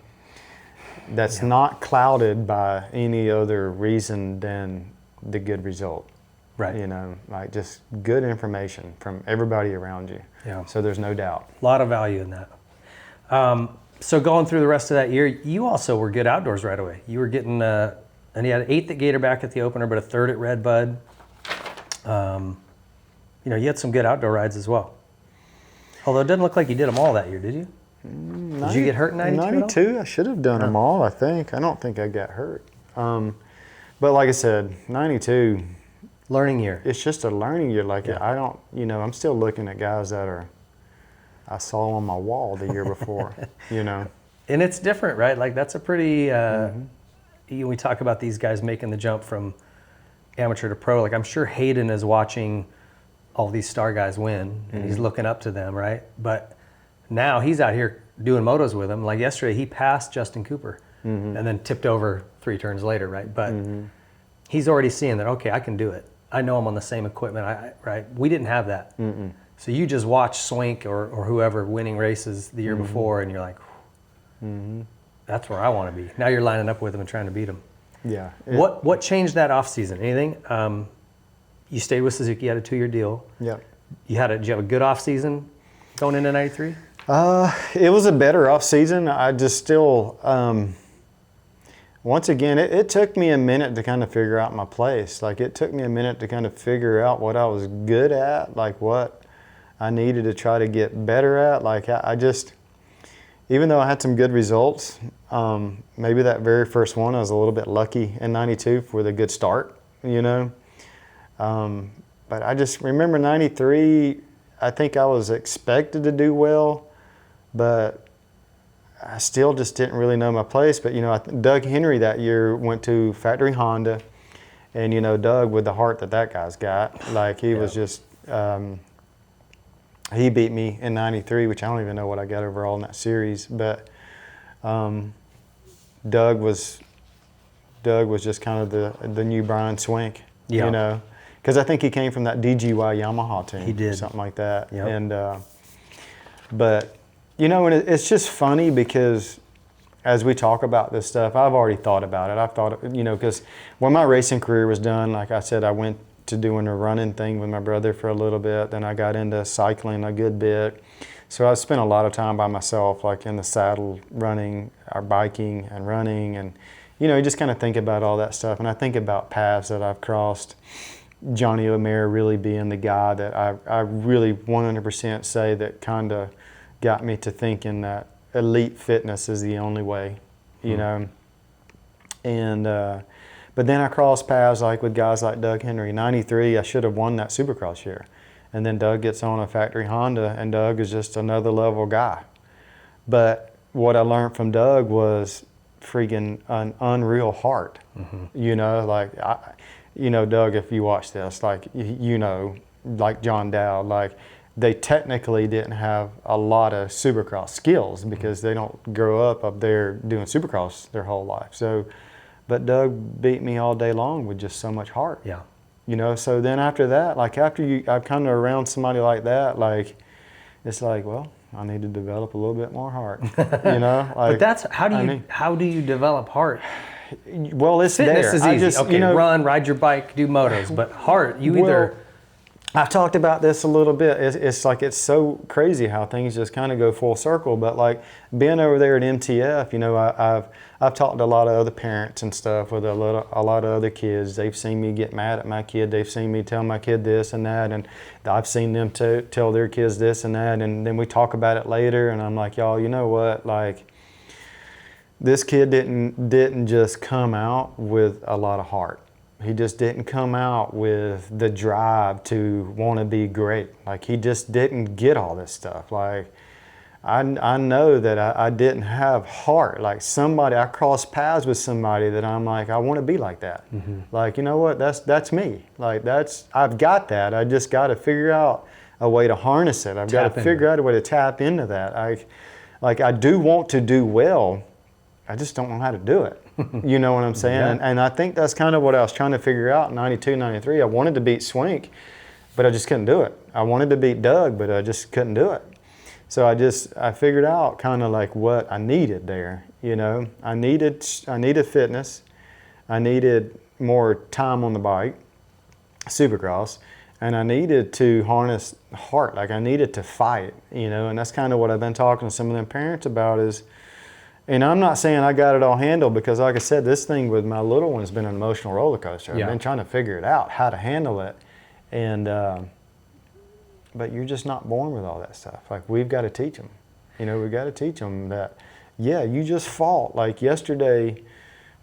that's not clouded by any other reason than the good result. Right. You know, like just good information from everybody around you. Yeah. So there's no doubt. A lot of value in that. So going through the rest of that year, you also were good outdoors right away. You were getting, and you had an 8th at Gatorback at the opener, but a 3rd at Redbud. You know, you had some good outdoor rides as well. Although it doesn't look like you did them all that year, did you? Did you get hurt in 92? 92, I should have done them all, I think. I don't think I got hurt. But like I said, 92. Learning year. It's just a learning year. Like, I don't, you know, I'm still looking at guys that I saw on my wall the year before, you know. And it's different, right? Like, that's a pretty, we talk about these guys making the jump from amateur to pro. Like, I'm sure Hayden is watching all these star guys win, and he's looking up to them, right? But now he's out here doing motos with them. Like yesterday, he passed Justin Cooper and then tipped over 3 turns later, right? But he's already seeing that, okay, I can do it. I know I'm on the same equipment, right? We didn't have that. So you just watch Swink or whoever winning races the year before, and you're like, that's where I want to be. Now you're lining up with them and trying to beat them. Yeah. What changed that off season? Anything? You stayed with Suzuki. You had a 2-year deal. Yep. Did you have a good off season going into '93? It was a better off season. I just still, once again, it took me a minute to kind of figure out my place. Like, it took me a minute to kind of figure out what I was good at, like what I needed to try to get better at. Like, I just, even though I had some good results, maybe that very first one I was a little bit lucky in '92 with a good start, you know. But I just remember '93, I think I was expected to do well, but I still just didn't really know my place. But, you know, Doug Henry that year went to factory Honda, and, you know, Doug, with the heart that guy's got, like, he was just, he beat me in '93, which I don't even know what I got overall in that series. But Doug was just kind of the new Brian Swink, you know, because I think he came from that DGY Yamaha team. He did. Something like that. Yep. And, but, you know, and it's just funny because as we talk about this stuff, I've already thought about it. I've thought, you know, because when my racing career was done, like I said, I went to doing a running thing with my brother for a little bit. Then I got into cycling a good bit. So I spent a lot of time by myself, like in the saddle, running or biking and running. And, you know, you just kind of think about all that stuff. And I think about paths that I've crossed. Johnny O'Mare really being the guy that I really 100% say that kind of got me to thinking that elite fitness is the only way, you know. And but then I crossed paths like with guys like Doug Henry. '93, I should have won that Supercross year. And then Doug gets on a factory Honda, and Doug is just another level guy. But what I learned from Doug was freaking an unreal heart. You know, like, you know, Doug, if you watch this, like, you know, like John Dowd, like, they technically didn't have a lot of Supercross skills because they don't grow up there doing Supercross their whole life. So, but Doug beat me all day long with just so much heart. Yeah. You know, so then after that, like, I'm kind of around somebody like that, like, it's like, well, I need to develop a little bit more heart, you know? Like, But that's, how do you develop heart? Well, it's Fitness there. is I easy. just, Okay, you know, run, ride your bike, do motos. But heart, you either... I've talked about this a little bit. It's like, it's so crazy how things just kind of go full circle. But like being over there at MTF, you know, I've talked to a lot of other parents and stuff with a lot of other kids. They've seen me get mad at my kid. They've seen me tell my kid this and that, and I've seen them tell their kids this and that. And then we talk about it later, and I'm like, y'all, you know what? Like, this kid didn't just come out with a lot of heart. He just didn't come out with the drive to want to be great. Like, he just didn't get all this stuff. Like, I know that I didn't have heart. Like, I crossed paths with somebody that I'm like, I want to be like that. Like, you know what? That's me. Like, I've got that. I just got to figure out a way to harness it. I've got to figure out a way to tap into that. I do want to do well. I just don't know how to do it. You know what I'm saying? And I think that's kind of what I was trying to figure out in '92, '93. I wanted to beat Swink, but I just couldn't do it. I wanted to beat Doug, but I just couldn't do it. So I figured out kind of like what I needed there. You know, I needed fitness. I needed more time on the bike, Supercross, and I needed to harness heart. Like, I needed to fight, you know, and that's kind of what I've been talking to some of them parents about is. And I'm not saying I got it all handled because, like I said, this thing with my little one has been an emotional roller coaster. I've been trying to figure it out, how to handle it. And, but you're just not born with all that stuff. Like, we've got to teach them. You know, we've got to teach them that, yeah, you just fought. Like yesterday,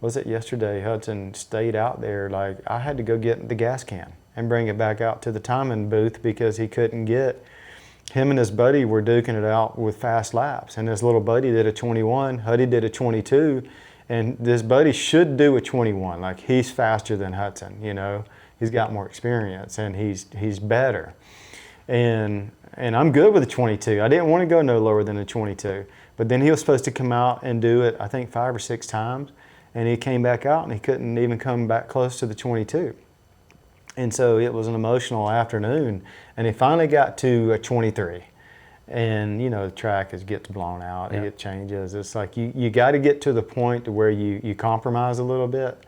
Hudson stayed out there. Like, I had to go get the gas can and bring it back out to the timing booth because he couldn't get. Him and his buddy were duking it out with fast laps, and his little buddy did a 21, Huddy did a 22, and this buddy should do a 21. Like, he's faster than Hudson, you know. He's got more experience, and he's better. And I'm good with a 22. I didn't want to go no lower than a 22, but then he was supposed to come out and do it, I think 5 or 6 times, and he came back out, and he couldn't even come back close to the 22. And so it was an emotional afternoon, and he finally got to a 23. And you know, the track gets blown out, it changes. It's like you got to get to the point to where you compromise a little bit,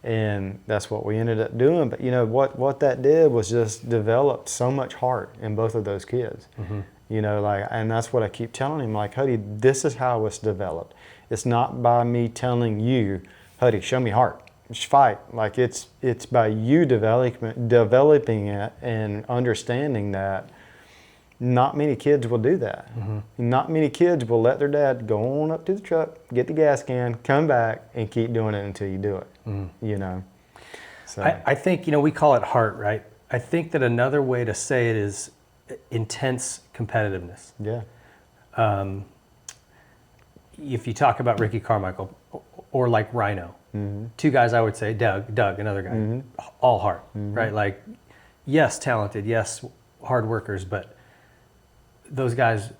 and that's what we ended up doing. But you know what that did was just developed so much heart in both of those kids. You know, like, and that's what I keep telling him, like, Huddy, this is how it's developed. It's not by me telling you, Huddy, show me heart. Just fight. Like it's by you developing it and understanding that not many kids will do that. Not many kids will let their dad go on up to the truck, get the gas can, come back, and keep doing it until you do it. You know. So I think, you know, we call it heart, right? I think that another way to say it is intense competitiveness. Yeah. If you talk about Ricky Carmichael or like Rhino, two guys I would say, Doug, another guy, all heart, right? Like, yes, talented, yes, hard workers, but those guys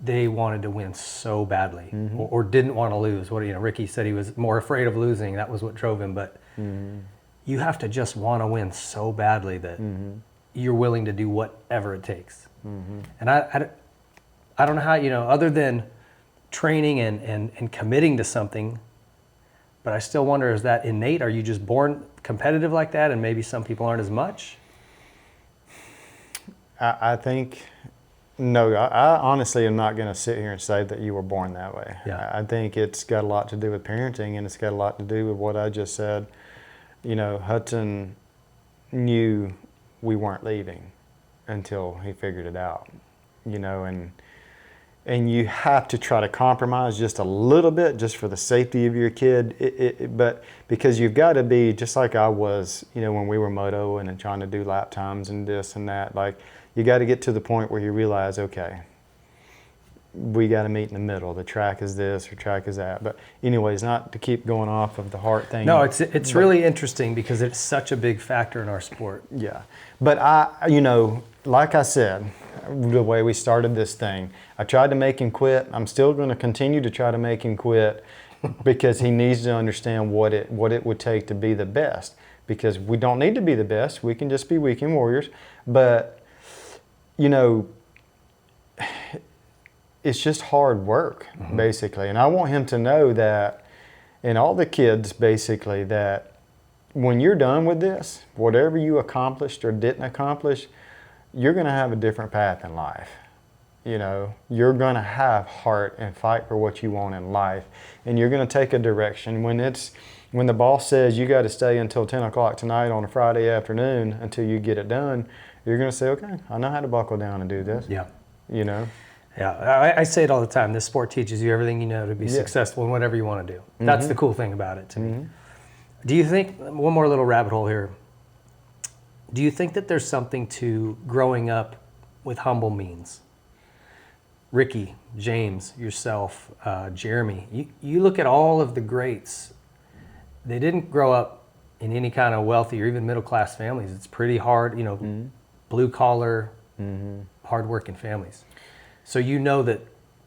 they wanted to win so badly or didn't want to lose. What, you know, Ricky said he was more afraid of losing. That was what drove him. But you have to just want to win so badly that you're willing to do whatever it takes. And I don't know how, you know, other than training and committing to something, but I still wonder, is that innate? Are you just born competitive like that, and maybe some people aren't as much? I think, no, I honestly am not going to sit here and say that you were born that way. Yeah. I think it's got a lot to do with parenting, and it's got a lot to do with what I just said. You know, Hudson knew we weren't leaving until he figured it out, you know, and you have to try to compromise just a little bit just for the safety of your kid, but because you've got to be, just like I was, you know, when we were moto and trying to do lap times and this and that, like, you got to get to the point where you realize, okay, we got to meet in the middle. The track is this or track is that. But anyways, not to keep going off of the heart thing. No, it's really interesting because it's such a big factor in our sport. Yeah. But you know, like I said, the way we started this thing, I tried to make him quit. I'm still going to continue to try to make him quit because he needs to understand what it would take to be the best. Because we don't need to be the best. We can just be weekend warriors. But, you know, it's just hard work, basically. And I want him to know that, and all the kids, basically, that when you're done with this, whatever you accomplished or didn't accomplish, you're going to have a different path in life. You know, you're going to have heart and fight for what you want in life. And you're going to take a direction. When the boss says you got to stay until 10 o'clock tonight on a Friday afternoon until you get it done, you're going to say, okay, I know how to buckle down and do this. Yeah. You know? Yeah, I say it all the time. This sport teaches you everything you know to be successful in whatever you want to do. That's the cool thing about it to me. Do you think, one more little rabbit hole here, do you think that there's something to growing up with humble means? Ricky, James, yourself, Jeremy, you look at all of the greats, they didn't grow up in any kind of wealthy or even middle-class families. It's pretty hard, you know, blue-collar, hard-working families. So you know that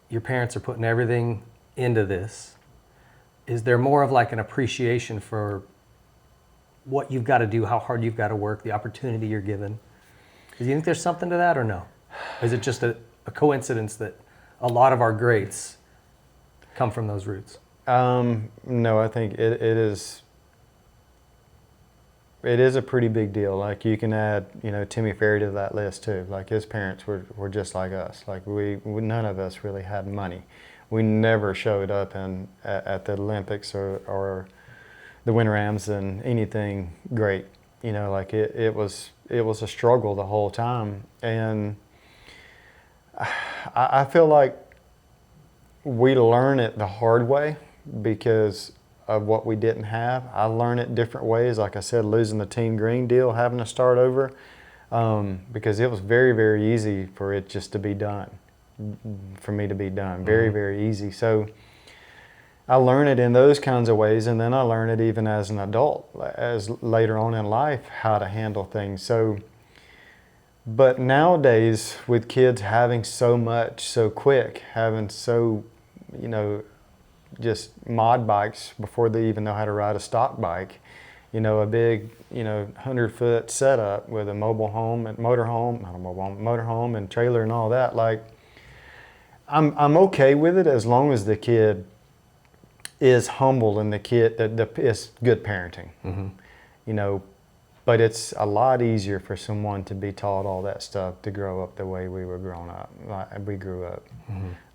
your parents are putting everything into this. Is there more of like an appreciation for what you've got to do, how hard you've got to work, the opportunity you're given? Do you think there's something to that or no? Is it just a coincidence that a lot of our greats come from those roots? No, I think it is a pretty big deal. Like, you can add, you know, Timmy Ferry to that list too. Like, his parents were just like us. Like, we none of us really had money. We never showed up at the Olympics or the Winter Ams and anything great. You know, like it was a struggle the whole time. And I feel like we learn it the hard way because of what we didn't have. I learned it different ways. Like I said, losing the Team Green deal, having to start over, because it was very, very easy for it just to be done, for me to be done. Very, very easy. So I learned it in those kinds of ways, and then I learned it even as an adult, as later on in life, how to handle things. So, but nowadays, with kids having so much so quick, having so, you know, just mod bikes before they even know how to ride a stock bike, a big, 100-foot setup with a mobile home and motorhome and trailer and all that. Like, I'm okay with it as long as the kid is humble and the kid is good parenting. But it's a lot easier for someone to be taught all that stuff to grow up the way we were growing up. Like we grew up.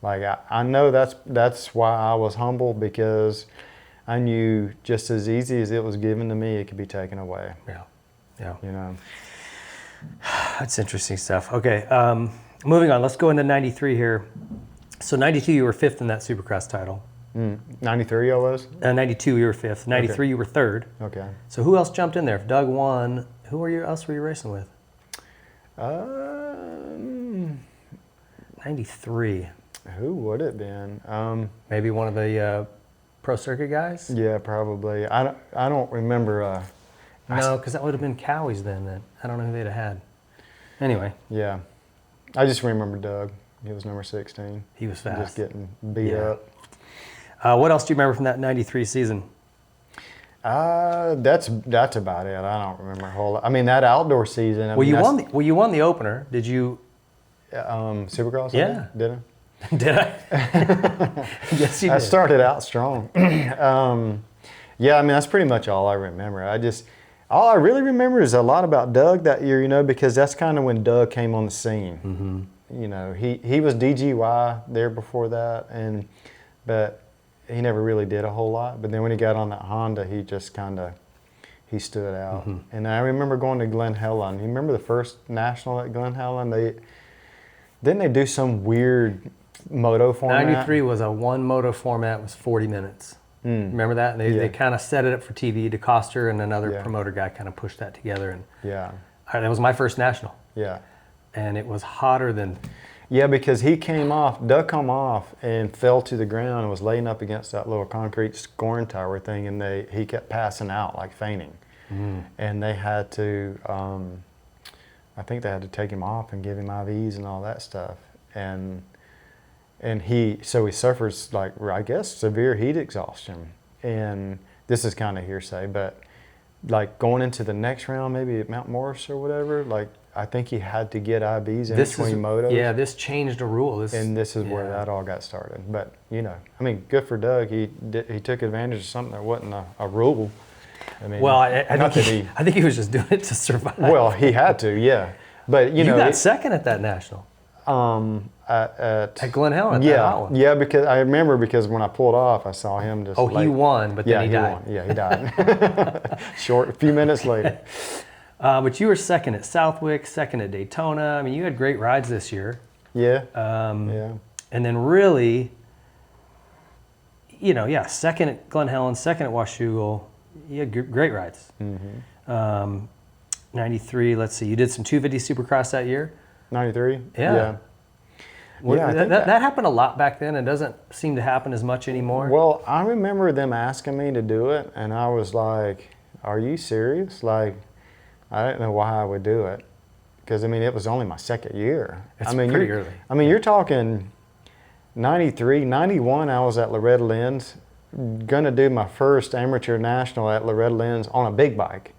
Like I know that's why I was humble, because I knew just as easy as it was given to me, it could be taken away. Yeah. That's interesting stuff. Okay, moving on. Let's go into 93 here. So 92, you were 5th in that Supercross title. 93 I was? 92, you were 5th. 93, you were 3rd. Okay. So who else jumped in there? If Doug won, else were you racing with? 93. Who would it been? Maybe one of the Pro Circuit guys? Yeah, probably. I don't remember. No, because that would have been Cowie's then. I don't know who they'd have had. Anyway. Yeah. I just remember Doug. He was number 16. He was fast. Just getting beat up. What else do you remember from that 93 season? That's about it. I don't remember a whole lot. I mean, that outdoor season. You won the opener. Did you? Supercross? Yeah. Did I? Did I? Yes, you did. I started out strong. Yeah, I mean, that's pretty much all I remember. All I really remember is a lot about Doug that year, because that's kind of when Doug came on the scene. He was DGY there before that, but he never really did a whole lot. But then when he got on that Honda, he just he stood out. And I remember going to Glen Helen. You remember the first national at Glen Helen? Didn't they do some weird moto format? 93 was a one moto format. It was 40 minutes. Remember that? And they kind of set it up for TV. DeCoster and another promoter guy kind of pushed that together. And that was my first national. Yeah. And it was hotter than... Yeah, because Doug come off and fell to the ground and was laying up against that little concrete scoring tower thing, and he kept passing out, like fainting. And they had to, I think they had to take him off and give him IVs and all that stuff. And he suffers, like, I guess, severe heat exhaustion. And this is kind of hearsay, but like going into the next round, maybe at Mount Morris or whatever, like, I think he had to get IVs in between motos. Yeah, this changed a rule. This is where that all got started. But, I mean, good for Doug. He took advantage of something that wasn't a rule. I mean, well, I think he was just doing it to survive. Well, he had to, yeah. But, you got second at that national. At Glen Helen. Yeah, because I remember when I pulled off, I saw him just. Oh, he won, but then he died. Won. Yeah, he died. A few minutes later. But you were second at Southwick, second at Daytona. I mean, you had great rides this year. Yeah. And then really, second at Glen Helen, second at Washougal. You had great rides. 93, let's see, you did some 250 Supercross that year? 93? Yeah. That happened a lot back then. It doesn't seem to happen as much anymore. Well, I remember them asking me to do it, and I was like, are you serious? Like, I didn't know why I would do it, because, I mean, it was only my second year. It's pretty early. I mean, you're talking 93, 91, I was at Loretta Lynn's, going to do my first amateur national at Loretta Lynn's on a big bike.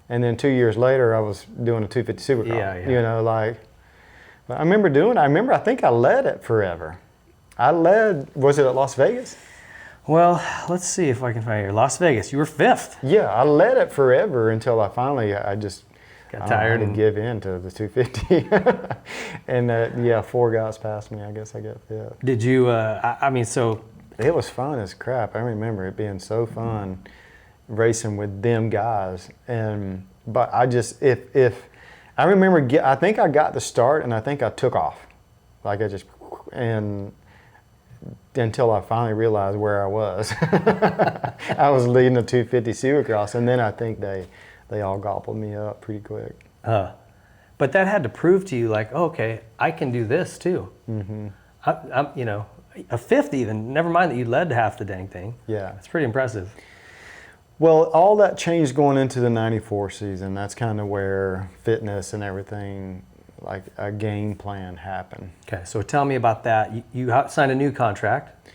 And then 2 years later, I was doing a 250 Supercross. Yeah. I think I led it forever. Was it at Las Vegas? Well, let's see if I can find you. Las Vegas, you were 5th. Yeah, I led it forever until I finally, got tired and give in to the 250. And 4 guys passed me. I guess I got 5th. Did you, It was fun as crap. I remember it being so fun racing with them guys. But I just, I remember, I think I got the start and I think I took off. Like until I finally realized where I was. I was leading a 250 Supercross, and then I think they all gobbled me up pretty quick. But that had to prove to you, like, oh, okay, I can do this too. I'm a 5th even, never mind that you led half the dang thing. Yeah. It's pretty impressive. Well, all that changed going into the 94 season. That's kind of where fitness and everything, like a game plan happened. Okay, so tell me about that. You signed a new contract.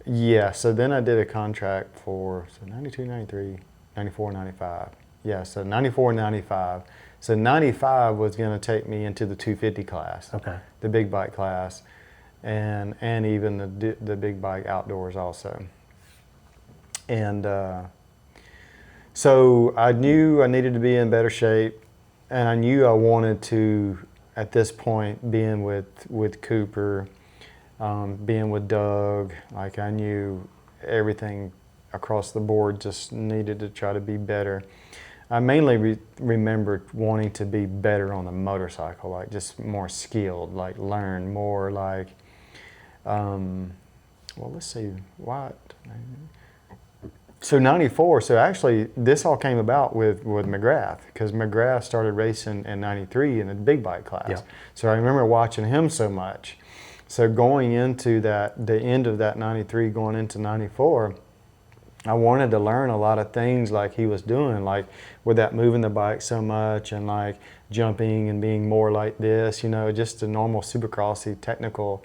Yeah, so then I did a contract for 92, 93, 94, 95. Yeah, so 94 and 95. So 95 was going to take me into the 250 class, Okay. the big bike class, and even the big bike outdoors also. And so I knew I needed to be in better shape, and I knew I wanted to, at this point, being with Cooper, being with Doug, like I knew everything across the board just needed to try to be better. I mainly remembered wanting to be better on the motorcycle, like just more skilled, like learn more, like, well, let's see, what? So 94, so actually this all came about with McGrath, because McGrath started racing in 93 in the big bike class. Yeah. So I remember watching him so much. So going into the end of that 93, going into 94, I wanted to learn a lot of things like he was doing, like with that moving the bike so much and like jumping and being more like this, you know, just the normal supercrossy technical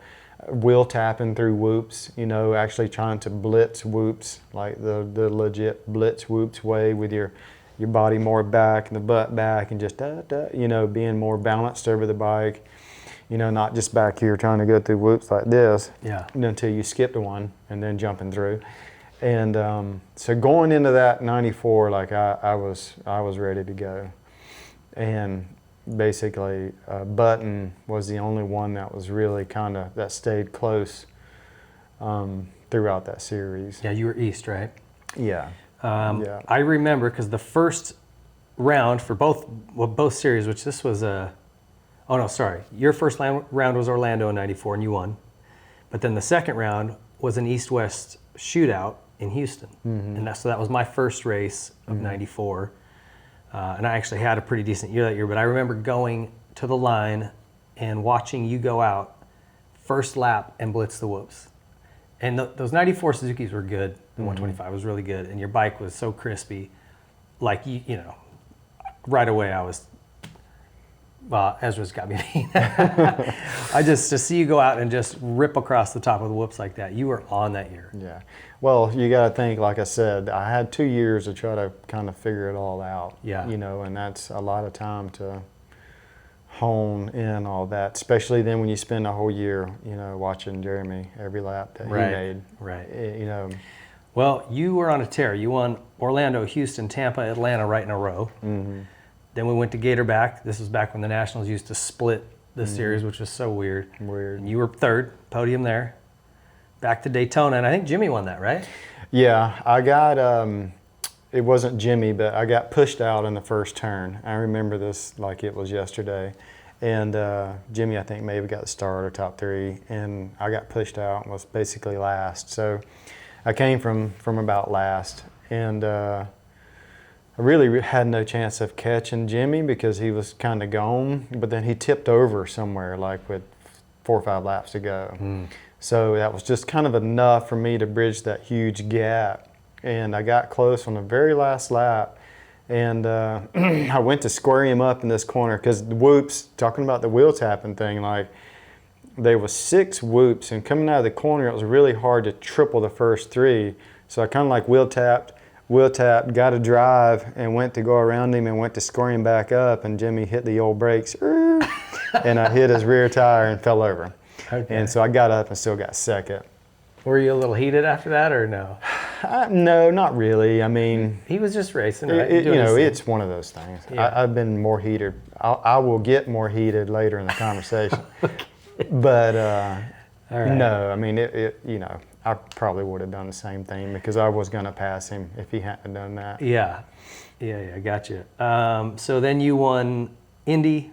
wheel tapping through whoops, you know, actually trying to blitz whoops, like the legit blitz whoops way with your body more back and the butt back and just, you know, being more balanced over the bike, you know, not just back here trying to go through whoops like this, Yeah, until you skipped one and then jumping through. And so going into that 94, like I was ready to go. And basically Button was the only one that was really that stayed close throughout that series. yeah, you were East, right? Yeah. Yeah. I remember because the first round for both series, which this was your first round was Orlando in 94 and you won. But then the second round was an East-West shootout in Houston. And so that was my first race of 94. And I actually had a pretty decent year that year, but I remember going to the line and watching you go out first lap and blitz the whoops. And those 94 Suzukis were good. The 125 was really good. And your bike was so crispy. Like, you know, right away I was, well, Ezra's got me. I just, to see you go out and just rip across the top of the whoops like that, you were on that year. Yeah. Well, you got to think, like I said, I had 2 years to try to kind of figure it all out. Yeah. You know, and that's a lot of time to hone in all that, especially then when you spend a whole year, you know, watching Jeremy every lap that he made. Right. You know. Well, you were on a tear. You won Orlando, Houston, Tampa, Atlanta right in a row. Then we went to Gatorback. This was back when the Nationals used to split the series, which was so weird. And you were third, podium there. Back to Daytona, and I think Jimmy won that, right? Yeah, I got, it wasn't Jimmy, but I got pushed out in the first turn. I remember this like it was yesterday. And Jimmy, I think, maybe got the start or top three, and I got pushed out and was basically last. So I came from about last, and I really had no chance of catching Jimmy because he was kind of gone, but then he tipped over somewhere like with 4 or 5 laps to go. So that was just kind of enough for me to bridge that huge gap. And I got close on the very last lap, and I went to square him up in this corner because the whoops, talking about the wheel tapping thing, like there was 6 whoops, and coming out of the corner, it was really hard to triple the first 3. So I kind of like wheel tapped, got a drive, and went to go around him and went to square him back up, and Jimmy hit the old brakes, and I hit his rear tire and fell over. Okay. And so I got up and still got second. Were you a little heated after that, or no? No, not really. I mean, He was just racing, right? you know, it's one of those things. Yeah. I've been more heated. I will get more heated later in the conversation. But All right. no, I mean, you know, I probably would have done the same thing because I was going to pass him if he hadn't done that. Yeah, got you. So then you won Indy,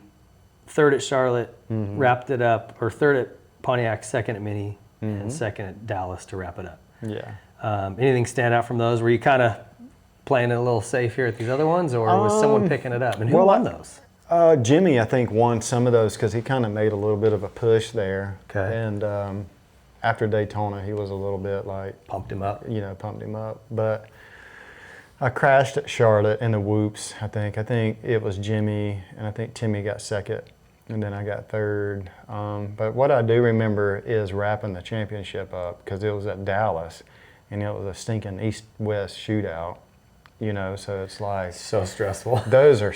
third at Charlotte, wrapped it up, or third at Pontiac, second at Mini, and second at Dallas to wrap it up. Yeah. Anything stand out from those? Were you kind of playing it a little safe here at these other ones, or was someone picking it up? And who won those? Jimmy, I think, won some of those because he kind of made a little bit of a push there. Okay. And after Daytona, he was a little bit like... Pumped him up. You know, pumped him up. But I crashed at Charlotte in the whoops, I think. I think it was Jimmy, and I think Timmy got second, and then I got third. But what I do remember is wrapping the championship up because it was at Dallas, and it was a stinking East-West shootout. you know, so it's like. So stressful. Those are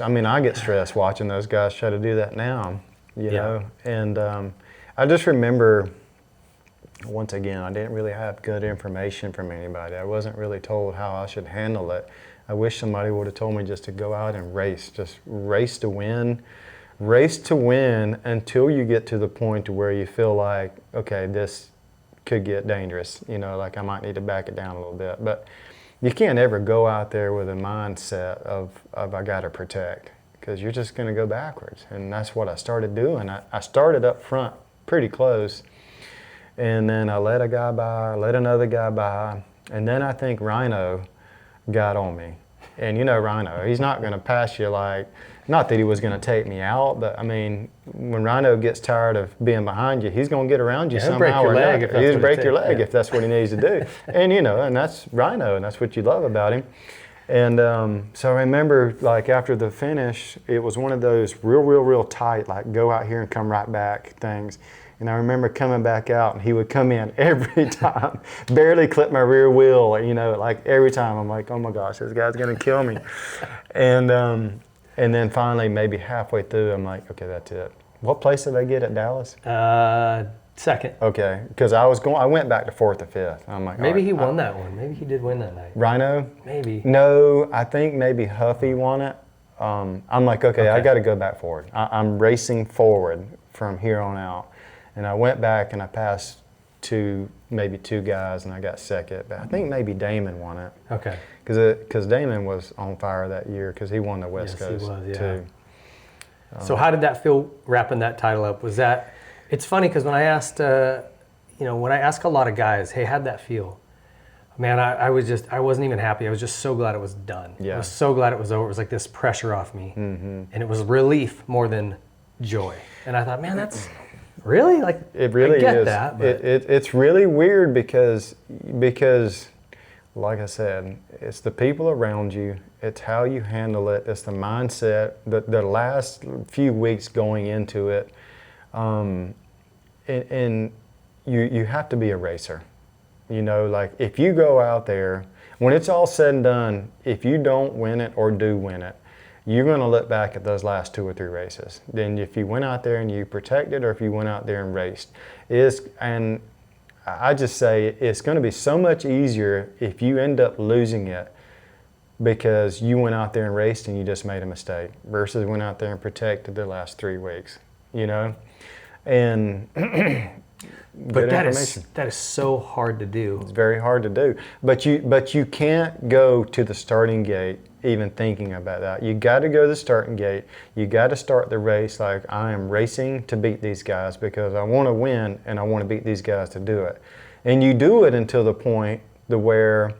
I mean, I get stressed watching those guys try to do that now, you know, and I just remember, once again, I didn't really have good information from anybody. I wasn't really told how I should handle it. I wish somebody would have told me just to go out and race, just race to win until you get to the point to where you feel like, okay, this could get dangerous, you know, like I might need to back it down a little bit. But you can't ever go out there with a mindset of I got to protect, because you're just going to go backwards. And that's what I started doing. I started up front pretty close, and then I let a guy by, let another guy by, and then I think Rhino got on me. And you know Rhino, he's not going to pass you like, not that he was going to take me out, but I mean, when Rhino gets tired of being behind you, he's going to get around you somehow or another. He'll break your leg if that's what he needs to do. And you know, and that's Rhino, and that's what you love about him. And so I remember, like, after the finish, it was one of those real tight, like go out here and come right back things. And I remember coming back out, and he would come in every time, barely clip my rear wheel, you know, like every time. I'm like, oh my gosh, this guy's gonna kill me. And then finally, maybe halfway through, I'm like, okay, that's it. What place did I get at Dallas? Second. Okay, because I went back to fourth or fifth. I'm like, maybe he won that one. Maybe he did win that night. Rhino? Maybe. No, I think maybe Huffy won it. I'm like, okay, I got to go back forward. I'm racing forward from here on out. And I went back and I passed maybe two guys, and I got second. But I think maybe Damon won it. Okay. Because Damon was on fire that year because he won the West Coast too. So how did that feel wrapping that title up? Was that? It's funny because when I asked, when I ask a lot of guys, hey, how'd that feel? Man, I wasn't even happy. I was just so glad it was done. Yeah. I was so glad it was over. It was like this pressure off me, and it was relief more than joy. And I thought, man, that's. Really? Like, it really I get is. that. But It's really weird because, like I said, it's the people around you. It's how you handle it. It's the mindset. The last few weeks going into it, and you have to be a racer. You know, like if you go out there, when it's all said and done, if you don't win it or do win it, you're going to look back at those last 2 or 3 races. Then if you went out there and you protected, or if you went out there and raced. And I just say it's going to be so much easier if you end up losing it because you went out there and raced and you just made a mistake versus went out there and protected the last 3 weeks, you know? And but that is so hard to do. It's very hard to do. But you can't go to the starting gate even thinking about that. You got to go to the starting gate. You got to start the race like I am racing to beat these guys because I want to win and I want to beat these guys to do it. And you do it until the point where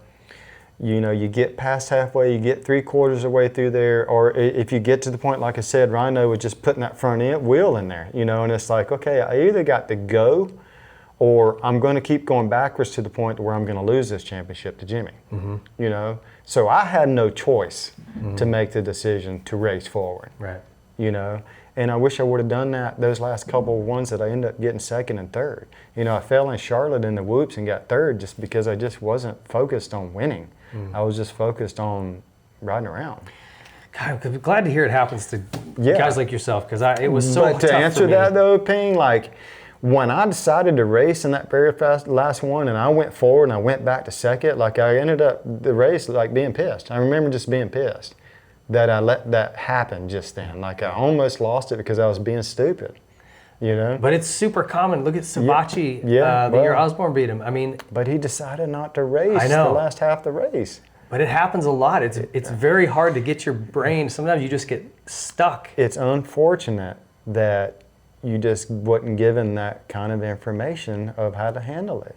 you get past halfway, you get 3/4 of the way through there, or if you get to the point, like I said, Rhino was just putting that front wheel in there, and it's like, okay, I either got to go or I'm going to keep going backwards to the point where I'm going to lose this championship to Jimmy, So I had no choice to make the decision to race forward, right? And I wish I would have done that those last couple of ones that I ended up getting second and third. I fell in Charlotte in the whoops and got third just because I just wasn't focused on winning. I was just focused on riding around. God, I'm glad to hear it happens to guys like yourself because it was so tough But to answer for me. that though, Ping, like when I decided to race in that very last one and I went forward and I went back to second, like I ended up the race like being pissed. I remember just being pissed that I let that happen just then. Like I almost lost it because I was being stupid, But it's super common. Look at Sabachi, the year Osborne beat him. I mean, but he decided not to race the last half of the race. But it happens a lot. It's very hard to get your brain. Sometimes you just get stuck. It's unfortunate that you just wasn't given that kind of information of how to handle it,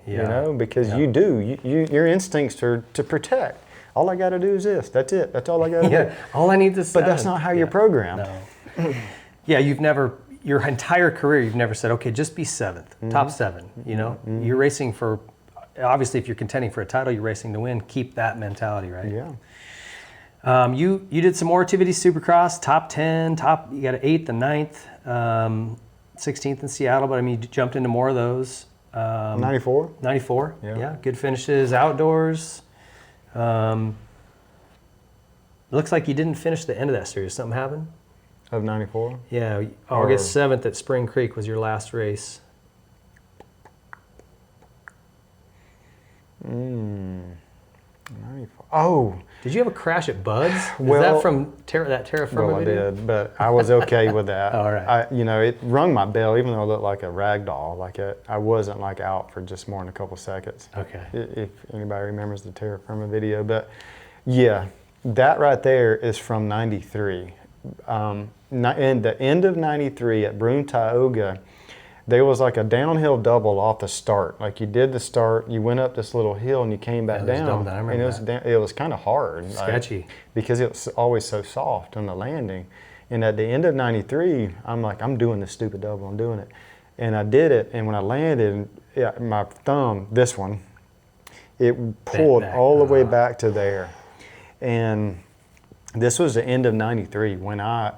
because you do. Your instincts are to protect. All I got to do is this. That's it. That's all I got to do. All I need is. But that's not how you're programmed. No. Your entire career, you've never said, okay, just be 7th, top 7. You're racing for. Obviously, if you're contending for a title, you're racing to win. Keep that mentality, right? Yeah. You did some more activities, Supercross, top 10, you got an 8th and 9th, 16th in Seattle, but I mean, you jumped into more of those. 94. 94, yeah, good finishes, outdoors. looks like you didn't finish the end of that series. Something happened? Of 94? Yeah, August 7th at Spring Creek was your last race. 94. Oh. Did you have a crash at Bud's? Is Well, that from that terra firma Well, I video? did, but I was okay with that. All right. It rung my bell, even though I looked like a rag doll. I wasn't like out for just more than a couple seconds. Okay. If anybody remembers the terra firma video, but yeah, that right there is from '93. In the end of '93 at Broome Tioga, there was like a downhill double off the start. Like you did the start, you went up this little hill and you came back down. I remember and it was kind of hard. Sketchy. Because it was always so soft on the landing. And at the end of '93, I'm like, I'm doing this stupid double, I'm doing it. And I did it, and when I landed, my thumb, this one, it pulled all the way back to there. And this was the end of '93 when I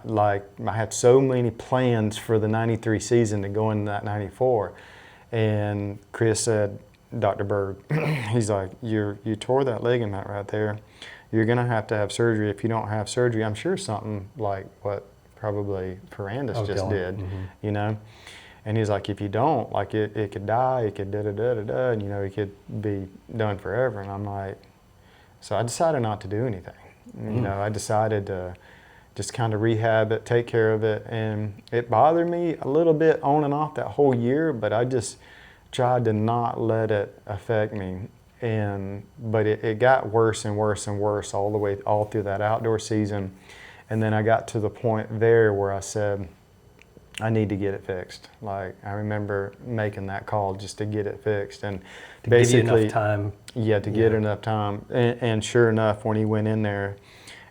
had so many plans for the '93 season to go into that '94. And Chris said, Dr. Berg, he's like, you tore that ligament right there. You're going to have surgery. If you don't have surgery, I'm sure something like what probably Ferrandis just did, you know? And he's like, if you don't, like it could die, it could da-da-da-da-da, and it could be done forever. And I'm like, so I decided not to do anything. I decided to just kind of rehab it, take care of it, and it bothered me a little bit on and off that whole year, but I just tried to not let it affect me. But it got worse and worse and worse all through that outdoor season. And then I got to the point there where I said, I need to get it fixed. Like, I remember making that call just to get it fixed. And to basically, give you enough time. Yeah, to get enough time. And sure enough, when he went in there,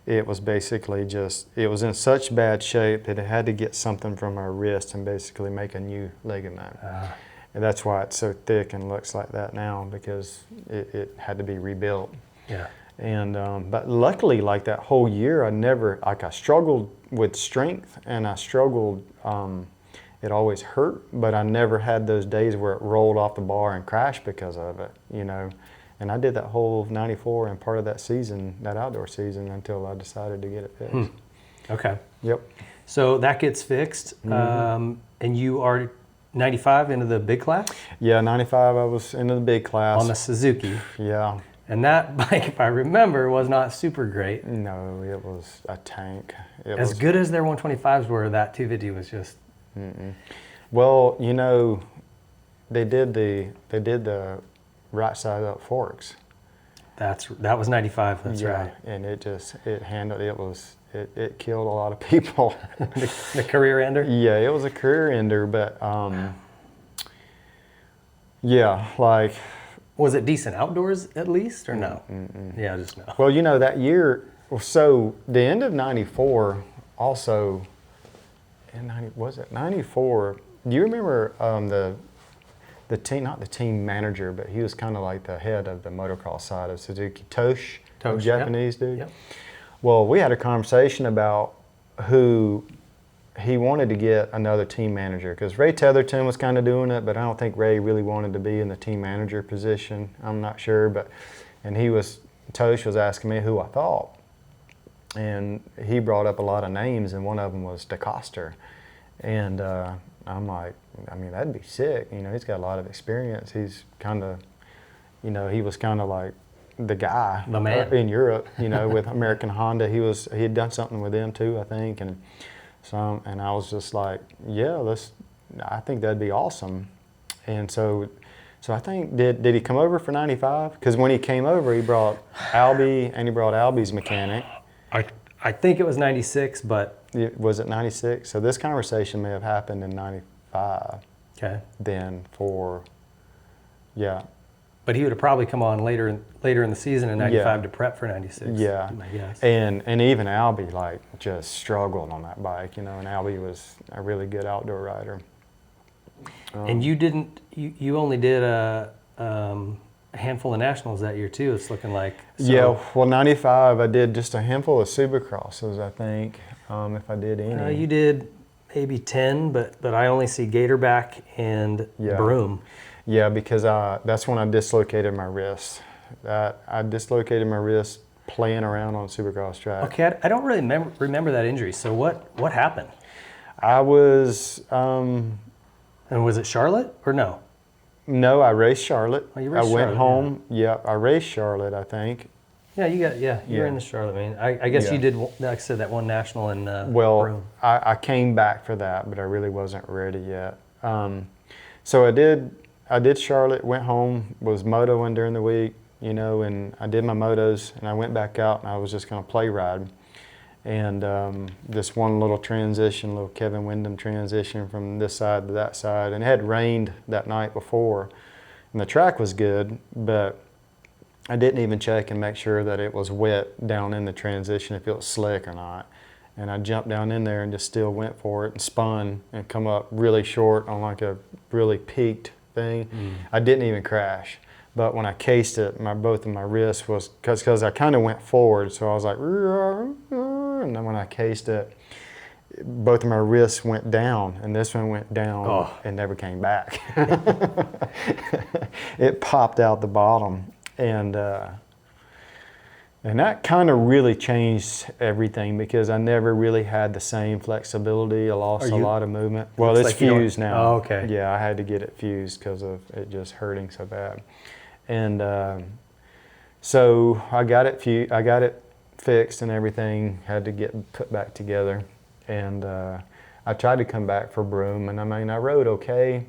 it was basically it was in such bad shape that it had to get something from my wrist and basically make a new ligament. And that's why it's so thick and looks like that now, because it had to be rebuilt. Yeah. And but luckily, like that whole year, I struggled with strength, and I struggled. It always hurt, but I never had those days where it rolled off the bar and crashed because of it, And I did that whole '94 and part of that season, that outdoor season, until I decided to get it fixed. Okay. Yep. So that gets fixed, and you are 95 into the big class? Yeah, 95 I was into the big class. On the Suzuki. Yeah. And that bike, if I remember, was not super great. No, it was a tank. As good as their 125s were, that 250 was just... Well, they did the right side up forks. That was 95, that's right. And it killed a lot of people. The career ender? Yeah, it was a career ender, but yeah, like... Was it decent outdoors at least, or no? Yeah, just no. Well, that year, so the end of '94 also, was it 94? Do you remember the team, not the team manager, but he was kind of like the head of the motocross side of Suzuki, Tosh, the Japanese dude? Yep. Well, we had a conversation about who he wanted to get another team manager, because Ray Tetherton was kind of doing it, but I don't think Ray really wanted to be in the team manager position. I'm not sure, and Tosh was asking me who I thought, and he brought up a lot of names, and one of them was DeCoster, and I'm like, that'd be sick. He's got a lot of experience. He's kind of, he was kind of like the guy, the man in Europe, with American Honda. He had done something with them too, I think, and I was just like, yeah, I think that'd be awesome. And so I think, did he come over for 95? Because when he came over, he brought Albie, and he brought Albie's mechanic. I think it was 96, but... Was it 96? So this conversation may have happened in 95. Okay. Then yeah. But he would have probably come on later in the season in 95 to prep for 96. Yeah. I guess. And even Albie just struggled on that bike, and Albie was a really good outdoor rider. And you only did a handful of nationals that year too, it's looking like. So. Yeah, well 95 I did just a handful of Supercrosses, I think, if I did any. You did maybe 10, but I only see Gatorback and Broome. Yeah, because that's when I dislocated my wrist. I dislocated my wrist playing around on a Supercross track. Okay, I don't really remember that injury. So what happened? I was, And was it Charlotte or no? no, I raced Charlotte. Oh, you raced I went Charlotte, home. Yeah, I raced Charlotte, I think. Yeah, you were in the Charlotte main. I guess Yeah. you did, like I said, that one national in Well, Rome. I came back for that, but I really wasn't ready yet. So I did Charlotte, went home, was motoing during the week, and I did my motos, and I went back out, and I was just going to play ride. And this one little transition, little Kevin Windham transition from this side to that side, and it had rained that night before, and the track was good, but I didn't even check and make sure that it was wet down in the transition, if it was slick or not. And I jumped down in there and just still went for it and spun and come up really short on like a really peaked thing. I didn't even crash. But when I cased it, both of my wrists was, because I kind of went forward, so I was like, and then when I cased it, both of my wrists went down, and this one went down and never came back. It popped out the bottom. And that kind of really changed everything, because I never really had the same flexibility. I lost a lot of movement. Well, it's like fused now. Oh, okay. Yeah, I had to get it fused because of it just hurting so bad. And so I got it fixed and everything. Had to get put back together. And I tried to come back for Broome, and I rode okay.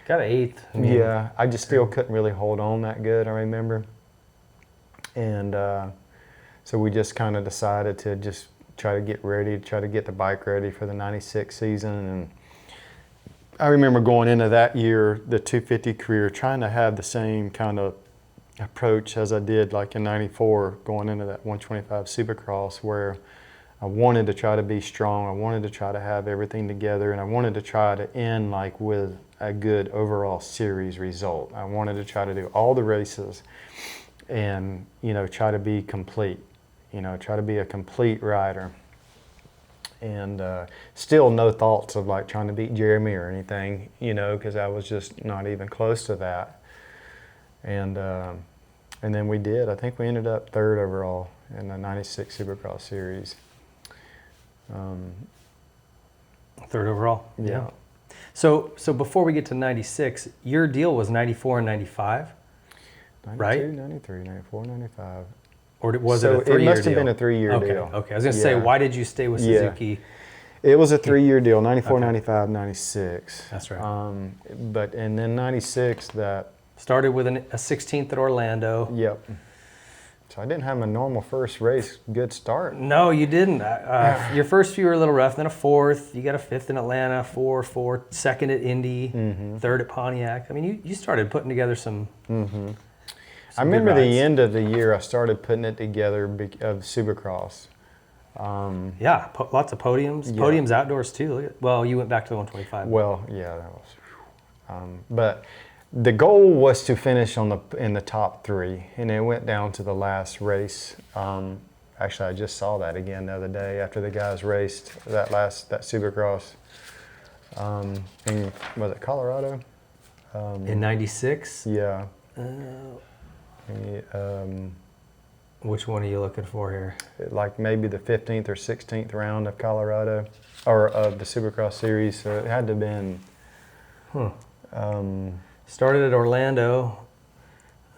Got an 8th. Yeah, I just still couldn't really hold on that good, I remember. And so we just kind of decided to just try to get ready, try to get the bike ready for the 96 season. And I remember going into that year, the 250 career, trying to have the same kind of approach as I did like in 94, going into that 125 Supercross, where I wanted to try to be strong. I wanted to try to have everything together, and I wanted to try to end like with a good overall series result. I wanted to try to do all the races and, try to be complete, try to be a complete rider. And still no thoughts of like trying to beat Jeremy or anything, because I was just not even close to that. And then we did. I think we ended up 3rd overall in the 96 Supercross series. 3rd overall? Yeah. So before we get to 96, your deal was 94 and 95, 92, right? 93, 94, 95. Or was it a 3-year deal? It must have been a 3-year deal. Okay. I was going to say, why did you stay with Suzuki? It was a 3-year deal, 94, 95, 96. That's right. And then 96, that... Started with a 16th at Orlando. Yep. So I didn't have my normal first race good start. No, you didn't. Your first few were a little rough, then a 4th. You got a 5th in Atlanta, 4, 2nd at Indy, 3rd at Pontiac. I mean, you started putting together some I remember the end of the year, I started putting it together of Supercross. Lots of podiums. Yeah. Podiums outdoors too. Well, you went back to the 125. Well, yeah, that was. But the goal was to finish in the top 3, and it went down to the last race. Actually, I just saw that again the other day after the guys raced that Supercross. Was it Colorado? In 96? Yeah. Which one are you looking for here? Like maybe the 15th or 16th round of Colorado, or of the Supercross series. So it had to have been. Started at Orlando.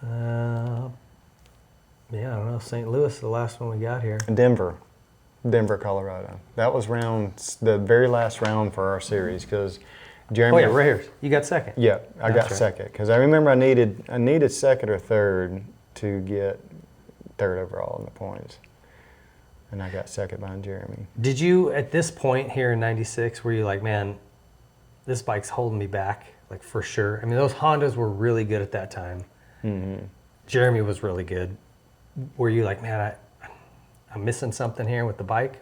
I don't know. St. Louis, the last one we got here. Denver, Colorado. That was the very last round for our series, because Jeremy. Oh yeah, right here. You got 2nd. Yeah, I got 2nd, because I remember I needed 2nd or 3rd to get 3rd overall in the points, and I got 2nd behind Jeremy. Did you, at this point here in 96, were you like, man, this bike's holding me back, like for sure? I mean, those Hondas were really good at that time. Mm-hmm. Jeremy was really good. Were you like, man, I'm missing something here with the bike?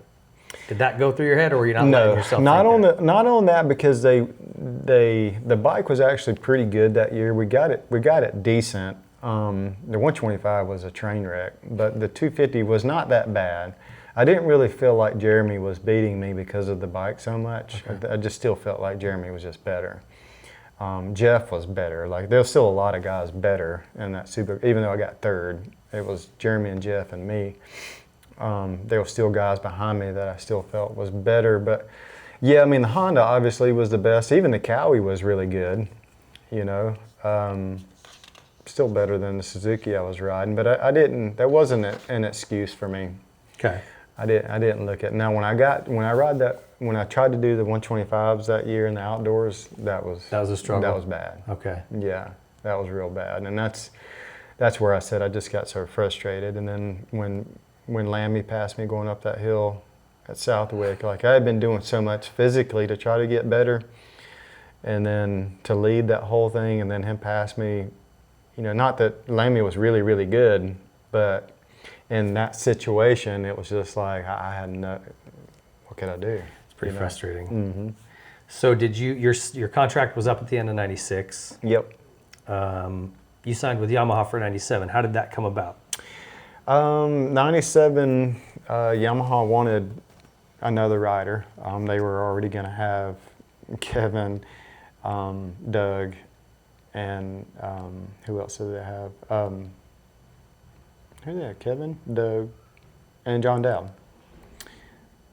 Did that go through your head, or were you not letting yourself? Not on that, because the bike was actually pretty good that year. We got it decent. The 125 was a train wreck, but the 250 was not that bad. I didn't really feel like Jeremy was beating me because of the bike so much. Okay. I just still felt like Jeremy was just better. Jeff was better. Like there was still a lot of guys better in that super. Even though I got third, it was Jeremy and Jeff and me. There were still guys behind me that I still felt was better. But yeah, I mean the Honda obviously was the best. Even the Cowie was really good. You know, still better than the Suzuki I was riding. But I didn't. That wasn't an excuse for me. Okay. I didn't look at. Now when I tried to do the 125s that year in the outdoors, that was a struggle. That was bad. Okay. Yeah, that was real bad, and that's where I said I just got so frustrated. And then when Lammy passed me going up that hill at Southwick, like I had been doing so much physically to try to get better, and then to lead that whole thing, and then him pass me, you know, not that Lammy was really really good, but in that situation, it was just like I had no. What could I do? It's pretty frustrating. Mm-hmm. So did your contract was up at the end of '96? Yep. You signed with Yamaha for '97. How did that come about? '97, Yamaha wanted another rider. They were already going to have Kevin, Doug, and who else did they have? Who did they have? Kevin, Doug, and John Dowd.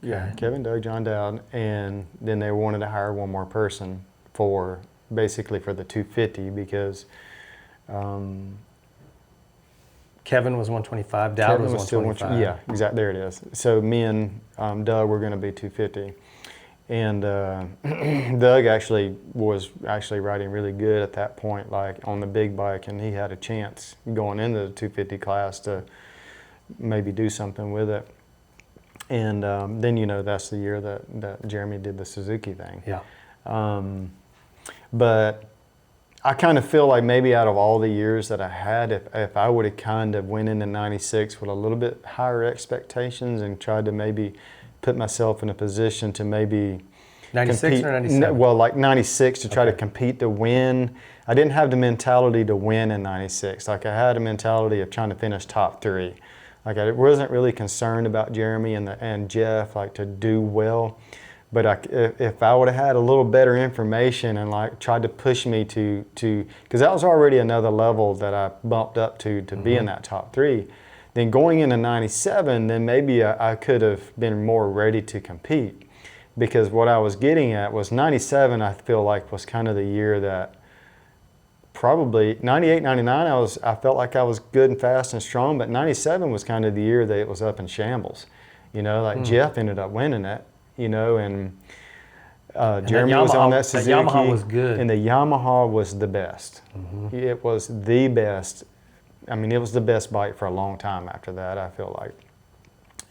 Yeah, Kevin, Doug, John Dowd, and then they wanted to hire one more person for basically for the 250 because Kevin was 125, Dowd was 125. Yeah, exactly. There it is. So me and Doug were going to be 250, and Doug actually was riding really good at that point, like on the big bike, and he had a chance going into the 250 class to maybe do something with it. And then, you know, that's the year that Jeremy did the Suzuki thing. Yeah. But I kind of feel like maybe out of all the years that I had, if I would have kind of went into '96 with a little bit higher expectations and tried to maybe put myself in a position to maybe 96 compete, or 97? Well, like 96 to try to compete to win. I didn't have the mentality to win in '96. Like I had a mentality of trying to finish top 3. Like I wasn't really concerned about Jeremy and Jeff, like to do well, but if I would have had a little better information and like tried to push me to because that was already another level that I bumped up to be in that top 3, then going into '97, then maybe I could have been more ready to compete, because what I was getting at was '97. I feel like was kind of the year that. Probably '98, '99, I felt like I was good and fast and strong, but '97 was kind of the year that it was up in shambles. You know, like Jeff ended up winning it, you know, and Jeremy was on that Suzuki. The Yamaha was good. And the Yamaha was the best. It was the best. I mean, it was the best bike for a long time after that, I feel like.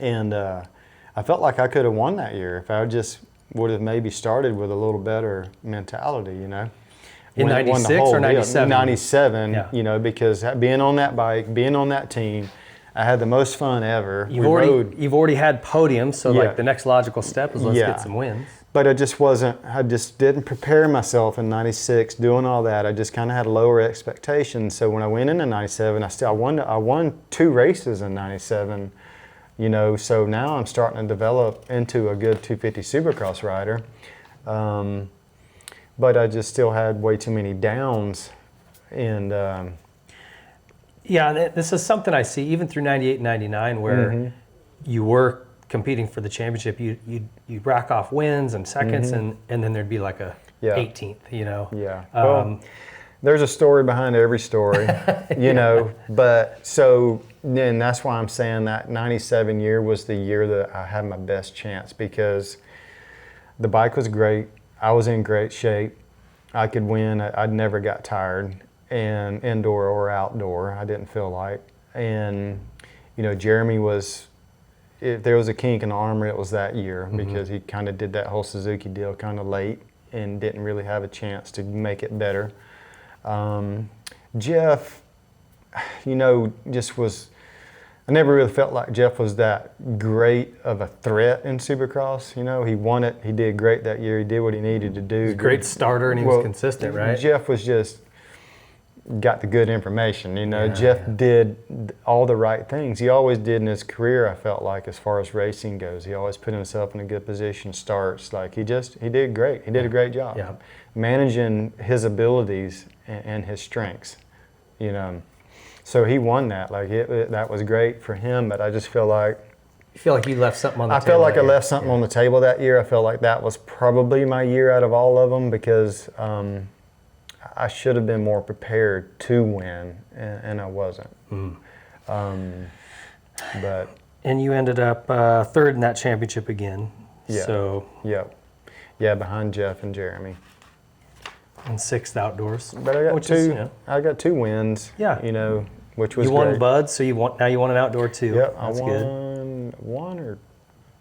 And I felt like I could have won that year if I just would have maybe started with a little better mentality, you know. In '96 or '97? '97, Yeah. you know, because being on that bike, being on that team, I had the most fun ever. You've already had podiums, so like the next logical step is let's get some wins. But I just didn't prepare myself in '96 doing all that. I just kind of had lower expectations. So when I went into '97, I won 2 races in '97, you know, so now I'm starting to develop into a good 250 Supercross rider. But I just still had way too many downs, and yeah, this is something I see even through '98 and '99, where you were competing for the championship. You rack off wins and seconds, and then there'd be like a 18th, you know. Yeah. Well, there's a story behind every story, you know. But so then that's why I'm saying that '97 year was the year that I had my best chance, because the bike was great. I was in great shape. I could win. I never got tired, and indoor or outdoor, I didn't feel like. And, you know, Jeremy was, if there was a kink in the armor, it was that year, because he kind of did that whole Suzuki deal kind of late and didn't really have a chance to make it better. Jeff, you know, just was, I never really felt like Jeff was that great of a threat in Supercross. You know, he won it. He did great that year. He did what he needed to do. He was a great starter, and he was consistent, right? Jeff was just, got the good information. You know, Yeah, Jeff yeah. did all the right things. He always did in his career, I felt like, as far as racing goes. He always put himself in a good position, starts. Like, he did great. He did a great job. Yeah. Managing his abilities and his strengths, you know. So he won that. Like, that was great for him, but I just feel like, You feel like you left something on the I table. felt like I that year. left something on the table that year. I felt like that was probably my year out of all of them, because I should have been more prepared to win, and I wasn't. But And you ended up third in that championship again. yeah, So, yeah, behind Jeff and Jeremy. and sixth outdoors. But I got which two. is, you know, I got 2 wins. Yeah. You know, which was you won great. Buds, so now you won an outdoor too. Yep, That's I good. won one or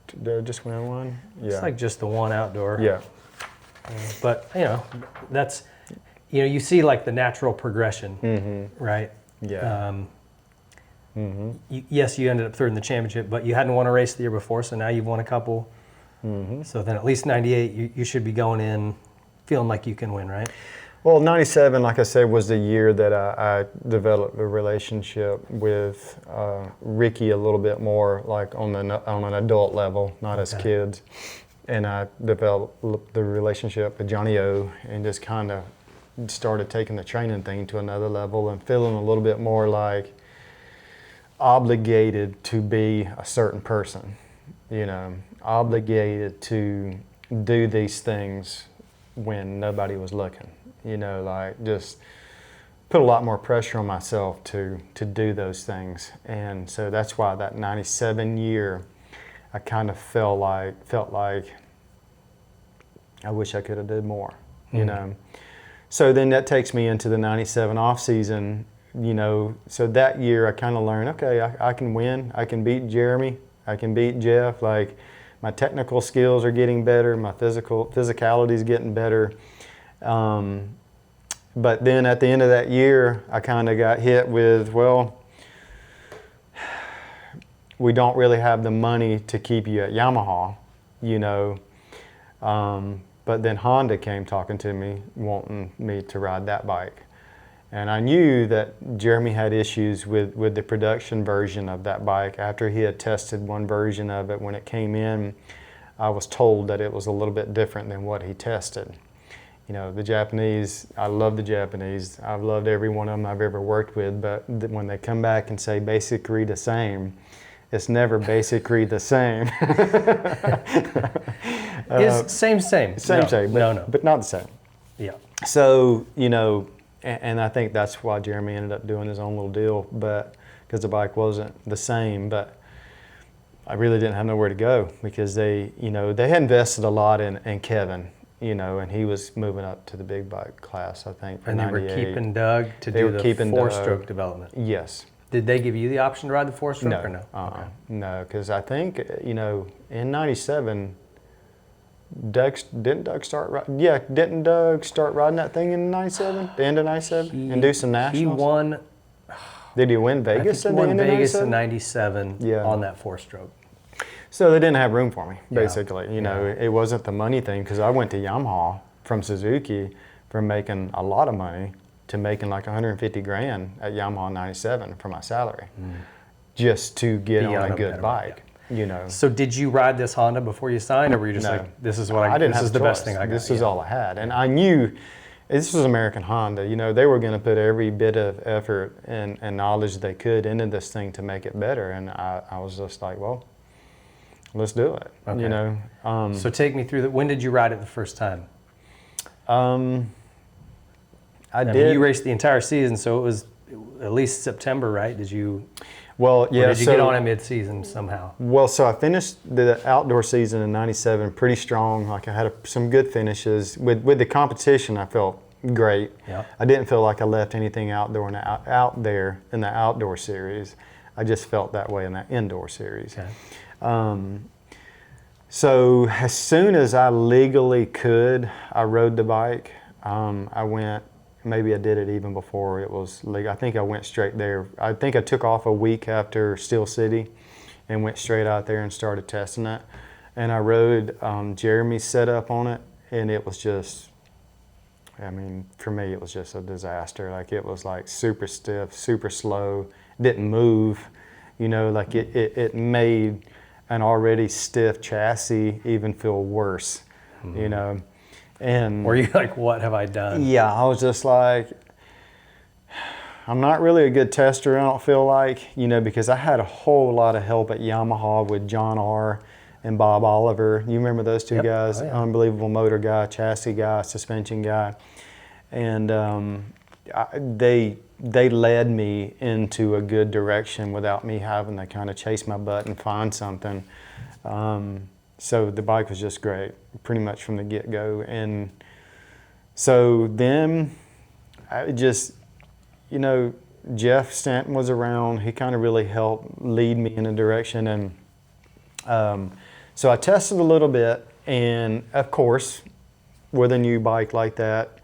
two, did I just win one? Yeah. It's like just the one outdoor. Yeah. But, you know, that's, you know, you see like the natural progression, right? Yeah. Yes, you ended up third in the championship, but you hadn't won a race the year before, so now you've won a couple. So then at least 98, you should be going in feeling like you can win, right? Well, 97, like I said, was the year that I developed a relationship with Ricky a little bit more, like on an adult level, not as kids. And I developed the relationship with Johnny O, and just kind of started taking the training thing to another level and feeling a little bit more like obligated to be a certain person, you know, obligated to do these things when nobody was looking, you know, like just put a lot more pressure on myself to do those things. And so that's why that 97 year, I kind of felt like I wish I could have did more, you know. So then that takes me into the 97 off season, you know. So that year I kind of learned, okay, I can win. I can beat Jeremy. I can beat Jeff. Like, my technical skills are getting better. My physicality is getting better. But then at the end of that year, I kind of got hit with, well, we don't really have the money to keep you at Yamaha, you know. But then Honda came talking to me, wanting me to ride that bike. And I knew that Jeremy had issues with the production version of that bike. After he had tested one version of it, when it came in, I was told that it was a little bit different than what he tested. You know, the Japanese, I love the Japanese. I've loved every one of them I've ever worked with, but when they come back and say basically the same, it's never basically the same. Same. Same, but not the same. Yeah. So, you know, and I think that's why Jeremy ended up doing his own little deal, but because the bike wasn't the same. But I really didn't have nowhere to go, because they had invested a lot in Kevin, you know, and he was moving up to the big bike class, I think, for And they 98. were keeping Doug to do the four-stroke development. Yes. Did they give you the option to ride the four-stroke No. or no? Okay. No, because I think, you know, in 97, didn't Doug start riding that thing in 97, the end of 97, and do some nationals? He won. Did he win Vegas I think he won at the end Vegas of in 97? '97 on that four-stroke. So they didn't have room for me, Yeah. basically. You know, it wasn't the money thing, because I went to Yamaha from Suzuki from making a lot of money to making like 150 grand at Yamaha 97 for my salary, just to get Be on a good better bike. You know. So did you ride this Honda before you signed, or were you just No. like, this is what didn't this have is a the choice. best thing I got? This is all I had, and I knew this was American Honda. You know, they were going to put every bit of effort and knowledge they could into this thing to make it better, and I was just like, well, let's do it. Okay. You know. So take me through when did you ride it the first time? I mean, did. you raced the entire season, so it was at least September, right? Did you? Well, yeah. Or did you get on it mid-season somehow? Well, so I finished the outdoor season in 97 pretty strong. Like, I had some good finishes. With the competition, I felt great. Yeah. I didn't feel like I left anything out there in the outdoor series. I just felt that way in the indoor series. Okay. So as soon as I legally could, I rode the bike. I went. Maybe I did it even before it was legal. I think I went straight there. I think I took off a week after Steel City and went straight out there and started testing it. And I rode Jeremy's setup on it, and it was just I mean, for me, it was just a disaster. Like, it was like super stiff, super slow, didn't move. You know, like it made an already stiff chassis even feel worse, you know. And Were you like, what have I done? yeah, I was just like, I'm not really a good tester, I don't feel like, you know, because I had a whole lot of help at Yamaha with John R. and Bob Oliver. You remember those two guys? Oh, yeah. Unbelievable motor guy, chassis guy, suspension guy. And they led me into a good direction without me having to kind of chase my butt and find something. So the bike was just great, pretty much from the get-go. And so then I just, you know, Jeff Stanton was around. He kind of really helped lead me in a direction. And so I tested a little bit. And of course, with a new bike like that,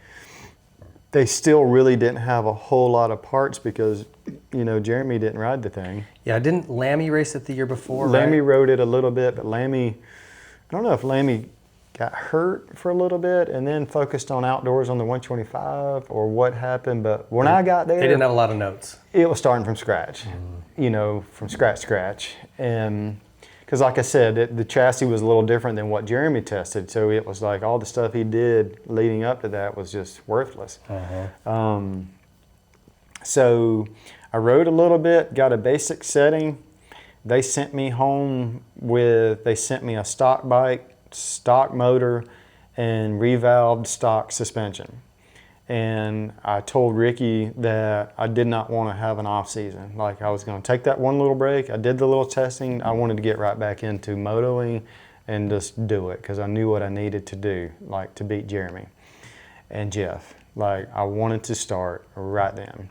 they still really didn't have a whole lot of parts because, you know, Jeremy didn't ride the thing. Yeah, didn't Lammy race it the year before, Lammy right? rode it a little bit, but Lammy, I don't know if Lammy got hurt for a little bit and then focused on outdoors on the 125 or what happened. But when I got there, They didn't have a lot of notes. it was starting from scratch, you know, from scratch. And because like I said, the chassis was a little different than what Jeremy tested. So it was like all the stuff he did leading up to that was just worthless. So I rode a little bit, got a basic setting. They sent me home they sent me a stock bike, stock motor, and revalved stock suspension. And I told Ricky that I did not want to have an off season. Like, I was going to take that one little break. I did the little testing. I wanted to get right back into motoing and just do it because I knew what I needed to do, like to beat Jeremy and Jeff. Like, I wanted to start right then.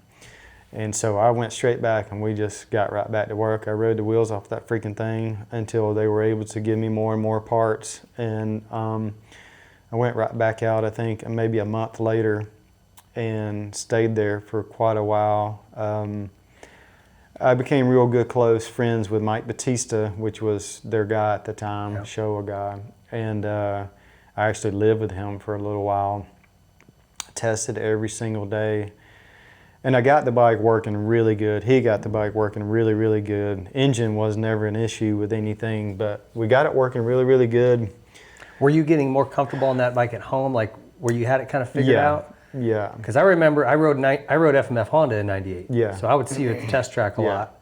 And so I went straight back and we just got right back to work. I rode the wheels off that freaking thing until they were able to give me more and more parts. And I went right back out, I think, maybe a month later and stayed there for quite a while. I became real good close friends with Mike Batista, which was their guy at the time, Showa guy. And I actually lived with him for a little while, tested every single day. And I got the bike working really good. He got the bike working really, really good. Engine was never an issue with anything, but we got it working really, really good. Were you getting more comfortable on that bike at home, like where you had it kind of figured out? Yeah. Because I remember I rode FMF Honda in '98. Yeah. So I would see you at the test track a lot.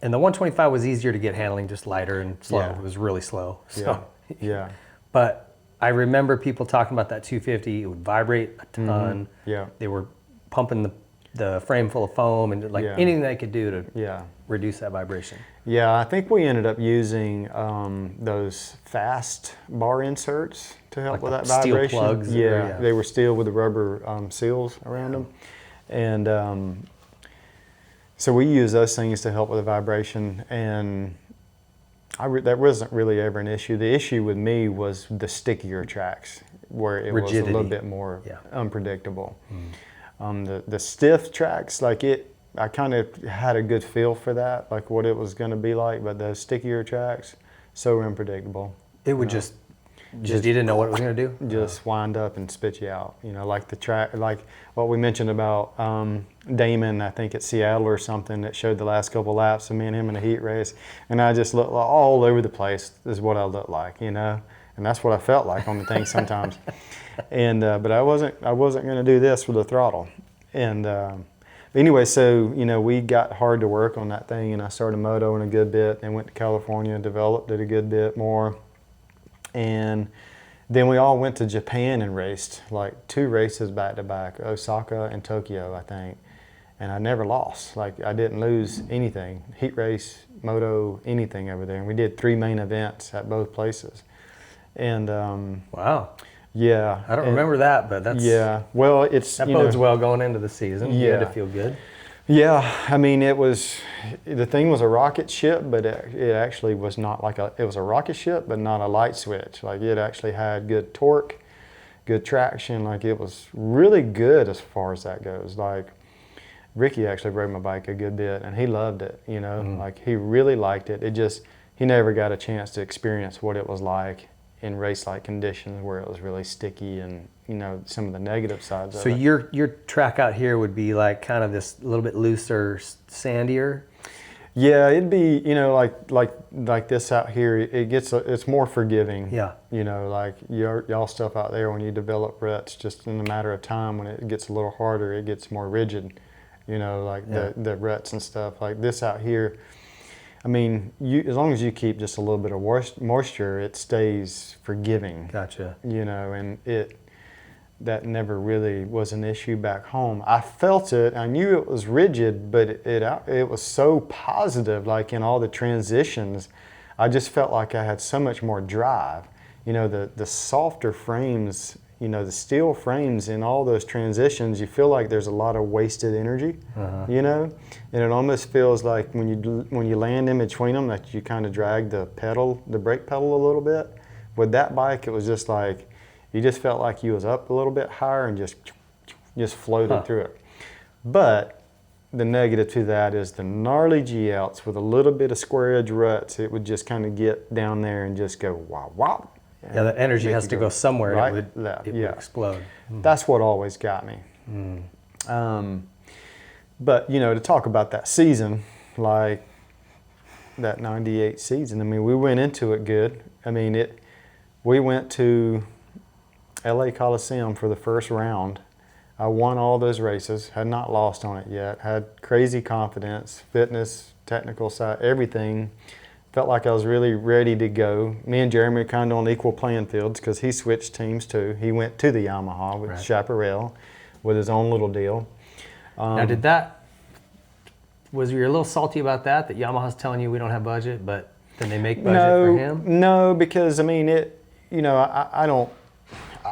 And the 125 was easier to get handling, just lighter and slow. Yeah. It was really slow. So, Yeah. But I remember people talking about that 250. It would vibrate a ton. Yeah. They were pumping the frame full of foam and like anything they could do to reduce that vibration. Yeah, I think we ended up using those fast bar inserts to help with that steel vibration. plugs. Yeah, they were steel with the rubber seals around them. And so we used those things to help with the vibration. And that wasn't really ever an issue. The issue with me was the stickier tracks where it was a little bit more unpredictable. The stiff tracks, I kind of had a good feel for that, like what it was going to be like, but the stickier tracks, so unpredictable. It would just you didn't know what it was going to do? Just wind up and spit you out. You know, like the track, like what we mentioned about Damon, I think at Seattle or something, that showed the last couple laps of me and him in a heat race, and I just looked all over the place is what I looked like, you know, and that's what I felt like on the thing sometimes. And but I wasn't going to do this with the throttle. And anyway, so you know, we got hard to work on that thing, and I started motoing a good bit, and went to California, developed it a good bit more, and then we all went to Japan and raced like 2 races back to back, Osaka and Tokyo, I think, and I never lost. Like, I didn't lose anything, heat race, moto, anything over there, and we did 3 main events at both places. And wow. Yeah. I don't remember that, but that's... Yeah. Well, that bodes well going into the season. You had to feel good. Yeah. I mean, the thing was a rocket ship, but it actually was not it was a rocket ship, but not a light switch. Like, it actually had good torque, good traction. Like, it was really good as far as that goes. Like, Ricky actually rode my bike a good bit, and he loved it, you know. Like, he really liked it. He never got a chance to experience what it was like in race-like conditions where it was really sticky and, some of the negative sides of So it. your track out here would be like kind of this little bit looser, sandier? Yeah, it'd be, like this out here, it's more forgiving. Yeah. Like y'all stuff out there when you develop ruts, just in a matter of time, when it gets a little harder, it gets more rigid, the ruts and stuff. Like this out here, I mean, as long as you keep just a little bit of moisture, it stays forgiving. Gotcha. And that never really was an issue back home. I felt it. I knew it was rigid, but it was so positive. Like in all the transitions, I just felt like I had so much more drive. The softer frames, the steel frames in all those transitions, you feel like there's a lot of wasted energy. And it almost feels like when you land in between them, that you kind of drag the brake pedal a little bit. With that bike, it was just like, you just felt like you was up a little bit higher and just floated through it. But the negative to that is the gnarly G-outs with a little bit of square edge ruts, it would just kind of get down there and just go wow, wow. Yeah, the energy has to go somewhere, right, it would explode. That's what always got me. But, to talk about that season, like that 98 season, I mean, we went into it good. I mean, we went to LA Coliseum for the first round. I won all those races, had not lost on it yet, had crazy confidence, fitness, technical side, everything. Felt like I was really ready to go. Me and Jeremy were kind of on equal playing fields because he switched teams too. He went to the Yamaha with Chaparral with his own little deal. Now was you a little salty about that Yamaha's telling you we don't have budget, but then they make budget for him? No, because I mean,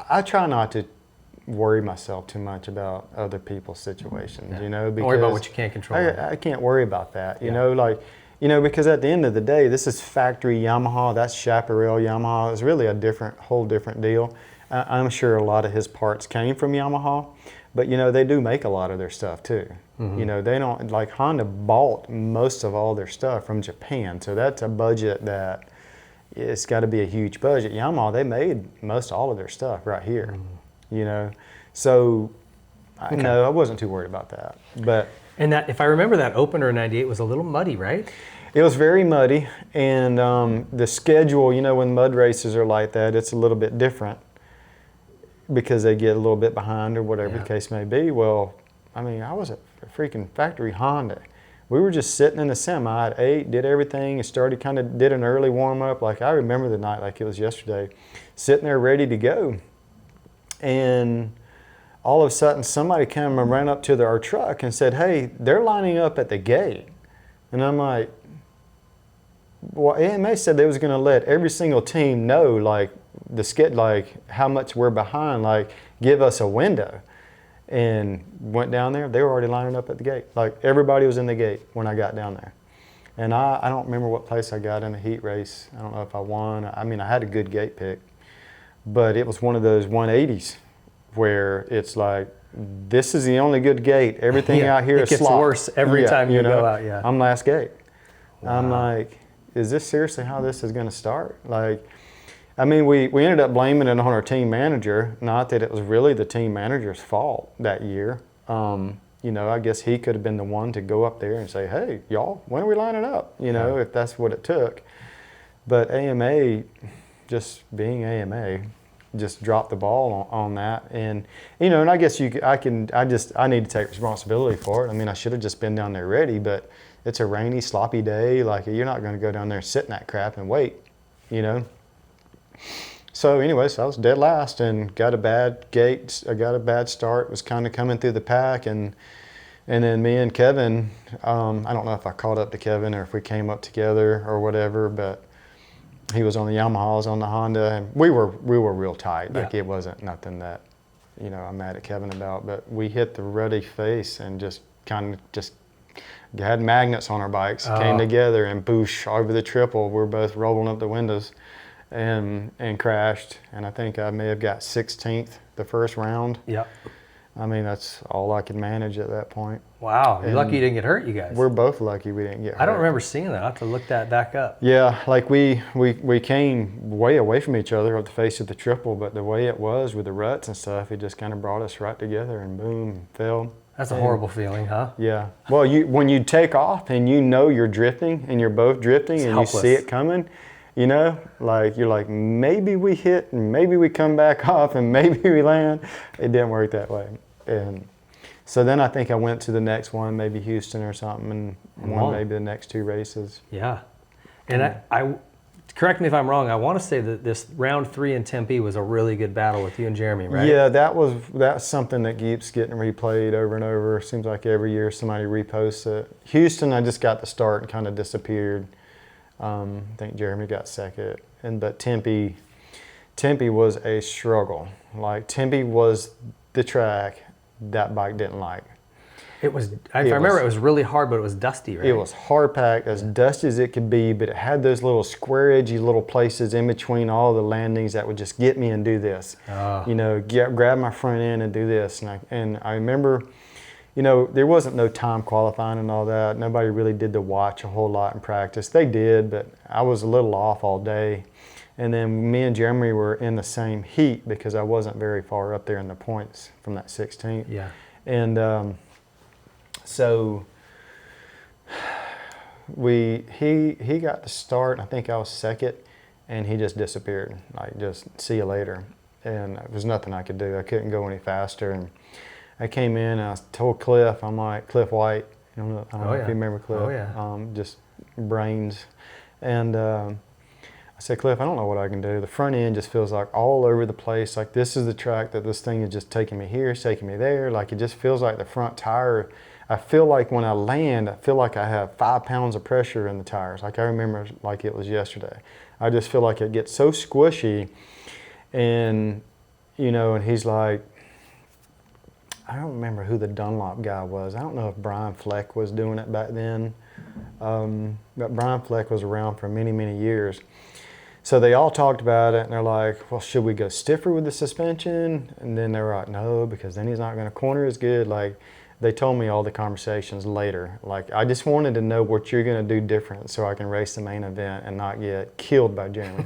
I try not to worry myself too much about other people's situations, because don't worry about what you can't control. I can't worry about that, because at the end of the day, this is factory Yamaha, that's Chaparral Yamaha. It's really a whole different deal. I'm sure a lot of his parts came from Yamaha, but they do make a lot of their stuff too. They don't, like Honda bought most of all their stuff from Japan, so that's a budget that it's got to be a huge budget. Yamaha, they made most all of their stuff right here, So, I wasn't too worried about that. But that, if I remember, that opener in '98 was a little muddy, right? It was very muddy, and the schedule, when mud races are like that, it's a little bit different because they get a little bit behind or whatever the case may be. Well, I mean, I was at a freaking factory Honda. We were just sitting in the semi at 8, did everything, and did an early warm-up. Like, I remember the night like it was yesterday, sitting there ready to go. And all of a sudden, somebody came and ran up to our truck and said, hey, they're lining up at the gate. And I'm like, well, AMA said they was going to let every single team know, like, how much we're behind, like, give us a window. And went down there, they were already lining up at the gate. Like, everybody was in the gate when I got down there. And I don't remember what place I got in the heat race. I don't know if I won. I mean, I had a good gate pick. But it was one of those 180s where it's like, this is the only good gate. Everything out here is slop. It gets worse every time you go out, I'm last gate. Wow. I'm like, is this seriously how this is going to start? Like, I mean, we ended up blaming it on our team manager. Not that it was really the team manager's fault that year. I guess he could have been the one to go up there and say, hey, y'all, when are we lining up? If that's what it took. But AMA, just being AMA, just dropped the ball on that. And, and I guess I need to take responsibility for it. I mean, I should have just been down there ready, but it's a rainy, sloppy day. Like, you're not going to go down there and sit in that crap and wait, So anyways, I was dead last and got a bad gate. I got a bad start, was kind of coming through the pack. And then me and Kevin, I don't know if I caught up to Kevin or if we came up together or whatever, but he was on the Yamaha, I was on the Honda, and we were real tight. Like, it wasn't nothing that, I'm mad at Kevin about, but we hit the ruddy face and just had magnets on our bikes, came together and boosh, over the triple. We're both rolling up the windows and crashed. And I think I may have got 16th the first round. Yep. I mean, that's all I could manage at that point. Wow, you're And lucky you didn't get hurt, you guys. We're both lucky we didn't get hurt. I don't remember seeing that. I'll have to look that back up. Yeah, like we came way away from each other up the face of the triple, but the way it was with the ruts and stuff, it just kind of brought us right together and boom, fell. That's a horrible feeling, huh? Yeah. Well, when you take off and you know you're drifting and you're both drifting and you see it coming, you know, like you're like, maybe we hit and maybe we come back off and maybe we land. It didn't work that way. And so then I think I went to the next one, maybe Houston or something, and won maybe the next 2 races. Yeah. And I correct me if I'm wrong, I want to say that this round 3 in Tempe was a really good battle with you and Jeremy, right? Yeah, that's something that keeps getting replayed over and over. Seems like every year somebody reposts it. Houston, I just got the start and kind of disappeared. I think Jeremy got second, but Tempe was a struggle. Like Tempe was the track that bike didn't like. It was, if I remember, it was really hard, but it was dusty, right? It was hard packed, as dusty as it could be, but it had those little square edgy little places in between all the landings that would just get me and do this. You know, grab my front end and do this. And I remember, you know, there wasn't no time qualifying and all that. Nobody really did the watch a whole lot in practice. They did, but I was a little off all day. And then me and Jeremy were in the same heat because I wasn't very far up there in the points from that 16th. Yeah. And so he got the start. I think I was second, and he just disappeared. Like, just see you later. And there was nothing I could do. I couldn't go any faster. And I came in and I told Cliff, I'm like, Cliff White, I don't know if you remember Cliff. Oh, yeah. Just brains. And I said, Cliff, I don't know what I can do. The front end just feels like all over the place. Like, this is the track that this thing is just taking me here, it's taking me there. Like, it just feels like the front tire, I feel like when I land, I feel like I have 5 pounds of pressure in the tires. Like, I remember like it was yesterday. I just feel like it gets so squishy. And, you know, and he's like, I don't remember who the Dunlop guy was. I don't know if Brian Fleck was doing it back then. But Brian Fleck was around for many, many years. So they all talked about it, and they're like, well, should we go stiffer with the suspension? And then they were like, no, because then he's not going to corner as good. Like, they told me all the conversations later. Like, I just wanted to know what you're going to do different so I can race the main event and not get killed by Jeremy.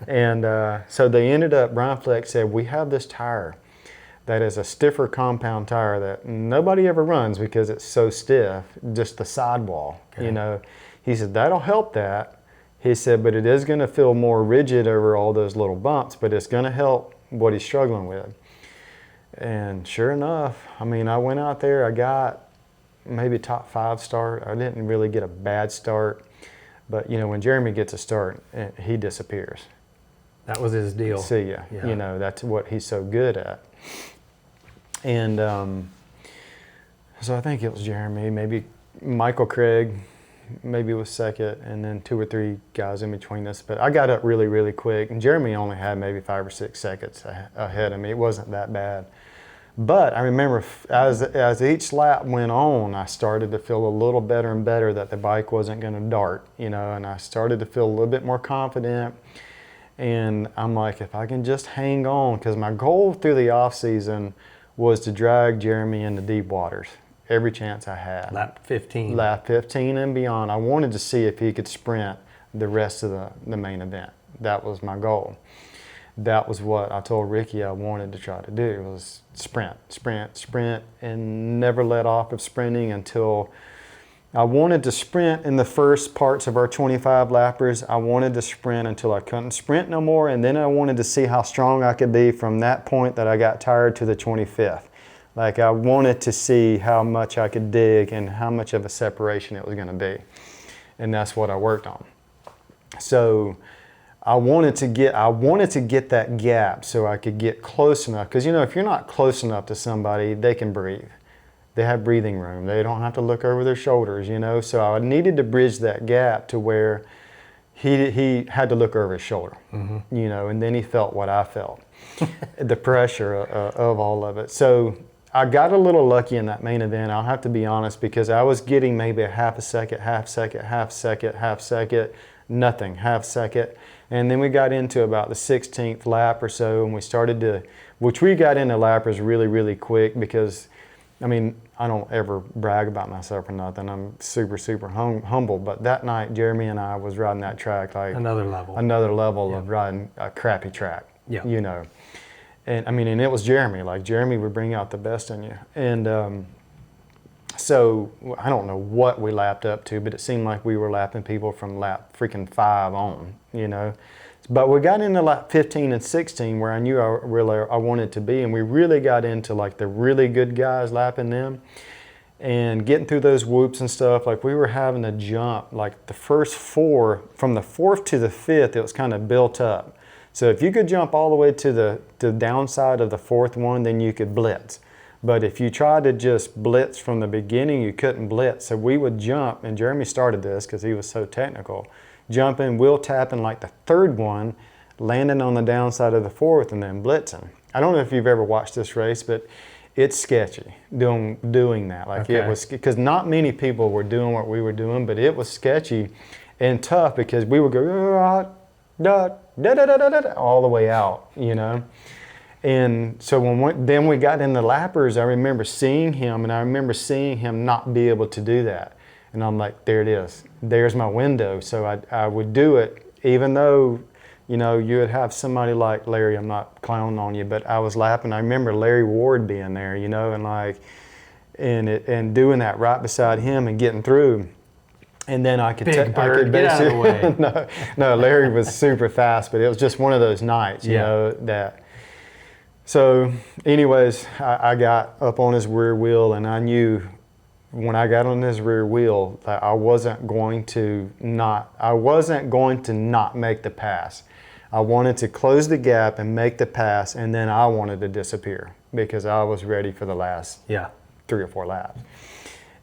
And so they ended up, Brian Fleck said, we have this tire that is a stiffer compound tire that nobody ever runs because it's so stiff, just the sidewall, you know. He said, that'll help that. He said, but it is going to feel more rigid over all those little bumps, but it's going to help what he's struggling with. And sure enough, I mean, I went out there, I got maybe top 5 start. I didn't really get a bad start, but you know, when Jeremy gets a start, he disappears. That was his deal. See ya. Yeah. You know, that's what he's so good at. And so I think it was Jeremy, maybe Michael Craig, maybe was second, and then 2 or 3 guys in between us. But I got up really, really quick, and Jeremy only had maybe 5 or 6 seconds ahead of me. It wasn't that bad. But I remember as each lap went on, I started to feel a little better and better that the bike wasn't going to dart, you know, and I started to feel a little bit more confident. And I'm like, if I can just hang on, because my goal through the off season was to drag Jeremy into deep waters every chance I had. Lap 15. Lap 15 and beyond. I wanted to see if he could sprint the rest of the main event. That was my goal. That was what I told Ricky I wanted to try to do, was sprint, sprint, sprint, and never let off of sprinting until I wanted to sprint in the first parts of our 25 lappers. I wanted to sprint until I couldn't sprint no more, and then I wanted to see how strong I could be from that point that I got tired to the 25th. Like, I wanted to see how much I could dig and how much of a separation it was going to be. And that's what I worked on. So I wanted to get that gap so I could get close enough. Because, you know, if you're not close enough to somebody, they can breathe. They have breathing room. They don't have to look over their shoulders, you know. So I needed to bridge that gap to where he had to look over his shoulder, you know, and then he felt what I felt, the pressure of all of it. So I got a little lucky in that main event, I'll have to be honest, because I was getting maybe a half a second, half second, half second, half second, nothing, half second. And then we got into about the 16th lap or so, and we started to, which we got into lappers really, really quick because, I mean, I don't ever brag about myself or nothing. I'm super, super humble. But that night, Jeremy and I was riding that track like another level of riding a crappy track, yeah. you know. And I mean, and it was Jeremy. Like Jeremy would bring out the best in you. And so I don't know what we lapped up to, but it seemed like we were lapping people from lap freaking 5 on, you know. But we got into lap 15 and 16 where I knew I wanted to be, and we really got into like the really good guys lapping them and getting through those whoops and stuff. Like we were having to jump like the first 4, from the 4th to the 5th, it was kind of built up. So if you could jump all the way to the downside of the 4th one, then you could blitz. But if you tried to just blitz from the beginning, you couldn't blitz. So we would jump, and Jeremy started this because he was so technical, jumping, wheel tapping like the 3rd one, landing on the downside of the 4th, and then blitzing. I don't know if you've ever watched this race, but it's sketchy doing that. Like it was, because not many people were doing what we were doing, but it was sketchy and tough because we would go all the way out, you know. And so then we got in the lappers, I remember seeing him, and I remember seeing him not be able to do that. And I'm like, there it is. There's my window. So I would do it, even though, you know, you would have somebody like Larry, I'm not clowning on you, but I was lapping. I remember Larry Ward being there, you know, and like, and doing that right beside him and getting through. And then I could Big Bird, get out of the way. no, Larry was super fast, but it was just one of those nights, you know, that. So anyways, I got up on his rear wheel, and I knew when I got on his rear wheel that I wasn't going to not make the pass. I wanted to close the gap and make the pass, and then I wanted to disappear because I was ready for the last 3 or 4 laps.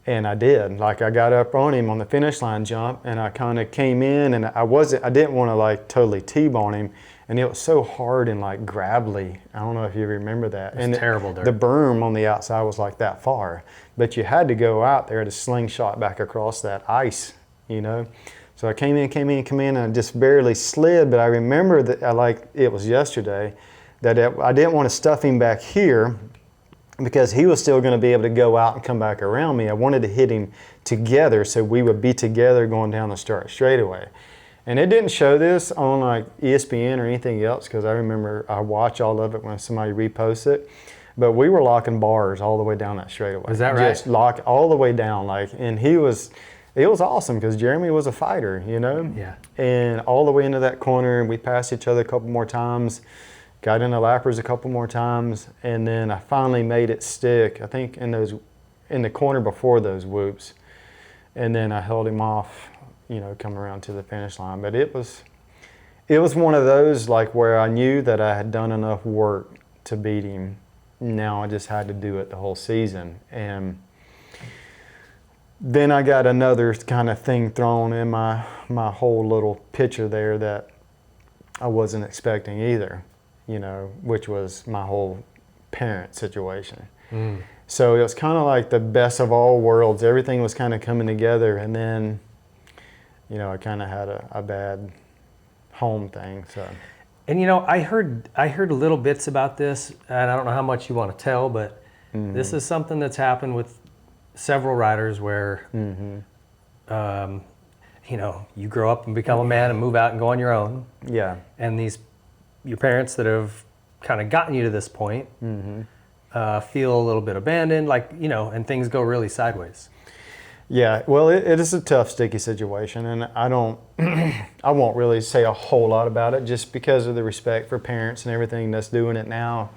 And I did. Like I got up on him on the finish line jump, and I kind of came in, and I didn't want to like totally T-bone him. And it was so hard and like gravelly. I don't know if you remember that. It's terrible dirt. The berm on the outside was like that far. But you had to go out there to slingshot back across that ice, you know. So I came in, and I just barely slid. But I remember that it was yesterday, that I didn't want to stuff him back here because he was still going to be able to go out and come back around me. I wanted to hit him together so we would be together going down the start straightaway. And it didn't show this on like ESPN or anything else because I remember I watch all of it when somebody reposts it. But we were locking bars all the way down that straightaway. Is that right? Just lock all the way down, and it was awesome because Jeremy was a fighter, you know. Yeah. And all the way into that corner, and we passed each other a couple more times, got into lappers a couple more times, and then I finally made it stick. I think in the corner before those whoops, and then I held him off, you know, coming around to the finish line. But it was one of those like where I knew that I had done enough work to beat him. Now I just had to do it the whole season. And then I got another kind of thing thrown in my whole little picture there that I wasn't expecting either, you know, which was my whole parent situation. So it was kind of like the best of all worlds. Everything was kind of coming together, and then, you know, I kind of had a bad home thing. So, and you know, I heard little bits about this, and I don't know how much you want to tell, but this is something that's happened with several riders where, you know, you grow up and become a man and move out and go on your own. Yeah. And your parents that have kind of gotten you to this point feel a little bit abandoned, like, you know, and things go really sideways. Yeah, well, it is a tough, sticky situation, and I won't really say a whole lot about it just because of the respect for parents and everything that's doing it now.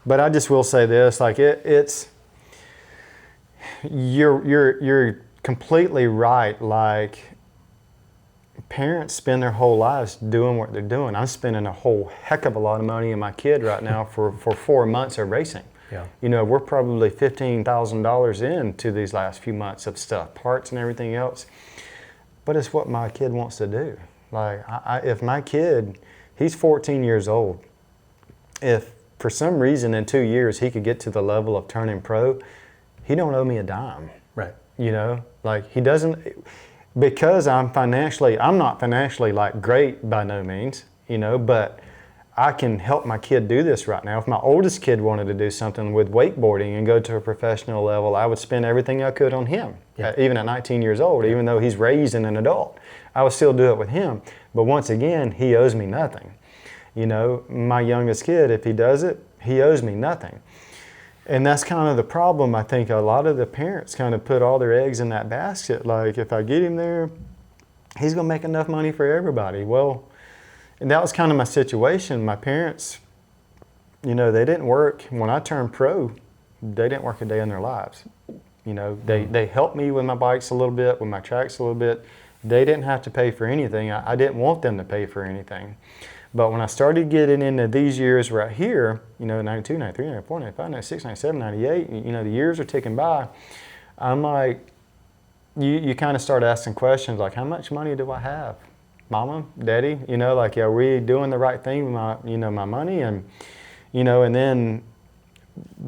But I just will say this, like you're completely right. Like, parents spend their whole lives doing what they're doing. I'm spending a whole heck of a lot of money on my kid right now for 4 months of racing. Yeah. You know, we're probably $15,000 into these last few months of stuff, parts and everything else. But it's what my kid wants to do. Like, if my kid, he's 14 years old, if for some reason in 2 years he could get to the level of turning pro, he don't owe me a dime. Right. You know, like he doesn't, because I'm not financially like great by no means. but I can help my kid do this right now. If my oldest kid wanted to do something with wakeboarding and go to a professional level, I would spend everything I could on him, even at 19 years old, even though he's raised and an adult. I would still do it with him. But once again, he owes me nothing. My youngest kid, if he does it, he owes me nothing. And that's kind of the problem. I think a lot of the parents kind of put all their eggs in that basket. Like, if I get him there, he's going to make enough money for everybody. Well, and that was kind of my situation. My parents, they didn't work. When I turned pro, they didn't work a day in their lives. They helped me with my bikes a little bit, with my tracks a little bit. They didn't have to pay for anything. I didn't want them to pay for anything. But when I started getting into these years right here, 92, 93, 94, 95, 96, 97, 98, the years are ticking by. I'm like, you kind of start asking questions like, how much money do I have? Mama, Daddy, are we doing the right thing with my money? And, and then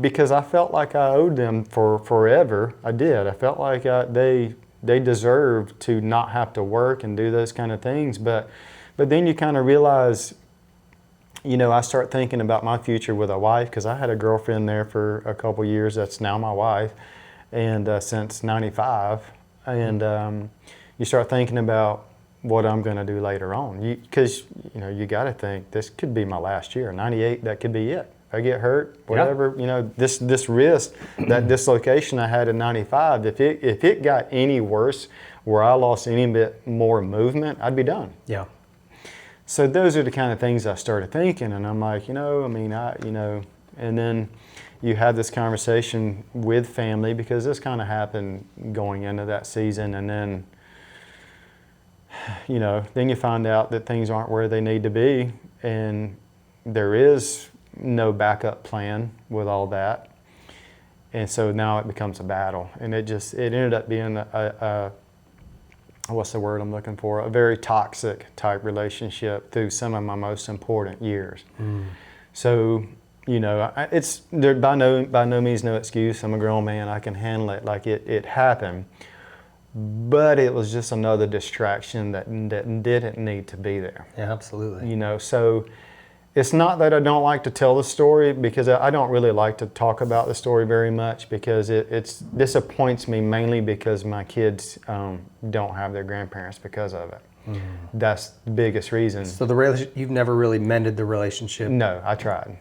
because I felt like I owed them for forever, I did. I felt like they deserved to not have to work and do those kind of things. But then you kind of realize, I start thinking about my future with a wife, because I had a girlfriend there for a couple years that's now my wife, and since 95. And you start thinking about what I'm going to do later on. Because, you got to think, this could be my last year. 98, that could be it. If I get hurt, whatever, this wrist, that dislocation I had in 95, if it got any worse where I lost any bit more movement, I'd be done. Yeah. So those are the kind of things I started thinking, and I'm like, and then you have this conversation with family, because this kind of happened going into that season, and then then you find out that things aren't where they need to be, and there is no backup plan with all that. And so now it becomes a battle, and it ended up being a what's the word I'm looking for? A very toxic type relationship through some of my most important years. So, it's there by no means no excuse. I'm a grown man. I can handle it. Like, it happened. But it was just another distraction that didn't need to be there. Yeah, absolutely. So it's not that I don't like to tell the story, because I don't really like to talk about the story very much, because it disappoints me mainly because my kids don't have their grandparents because of it. That's the biggest reason. So you've never really mended the relationship? No, I tried.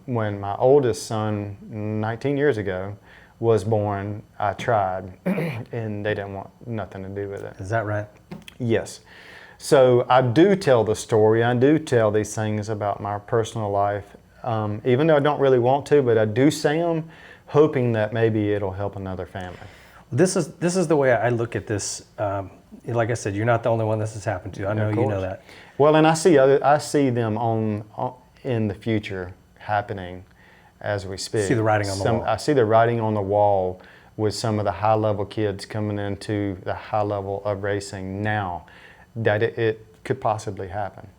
When my oldest son, 19 years ago, was born, I tried, and they didn't want nothing to do with it. Is that right? Yes. So I do tell the story. I do tell these things about my personal life, even though I don't really want to, but I do say them, hoping that maybe it'll help another family. This is the way I look at this. Like I said, you're not the only one this has happened to. I know you know that. Well, and I see them in the future happening as we speak. See the writing on the wall. I see the writing on the wall with some of the high-level kids coming into the high level of racing now, that it could possibly happen.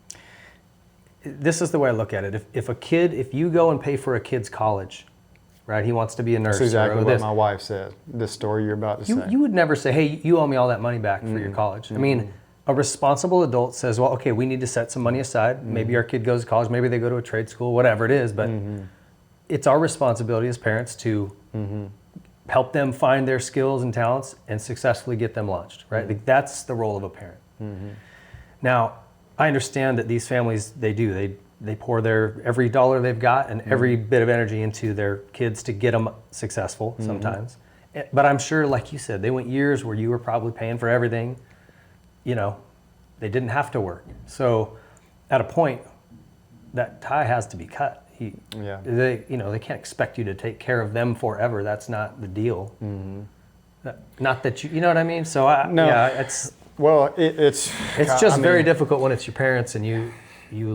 This is the way I look at it. If you go and pay for a kid's college, right? He wants to be a nurse. That's exactly what my wife said. This story you're about to say. You would never say, hey, you owe me all that money back for your college. I mean, a responsible adult says, well, okay, we need to set some money aside. Maybe our kid goes to college. Maybe they go to a trade school, whatever it is. But it's our responsibility as parents to help them find their skills and talents and successfully get them launched, right? Like, that's the role of a parent. Now, I understand that these families, they pour every dollar they've got and every bit of energy into their kids to get them successful sometimes. But I'm sure, like you said, they went years where you were probably paying for everything. They didn't have to work. So at a point, that tie has to be cut. They can't expect you to take care of them forever. That's not the deal. Not that you know what I mean? So it's just very difficult when it's your parents and you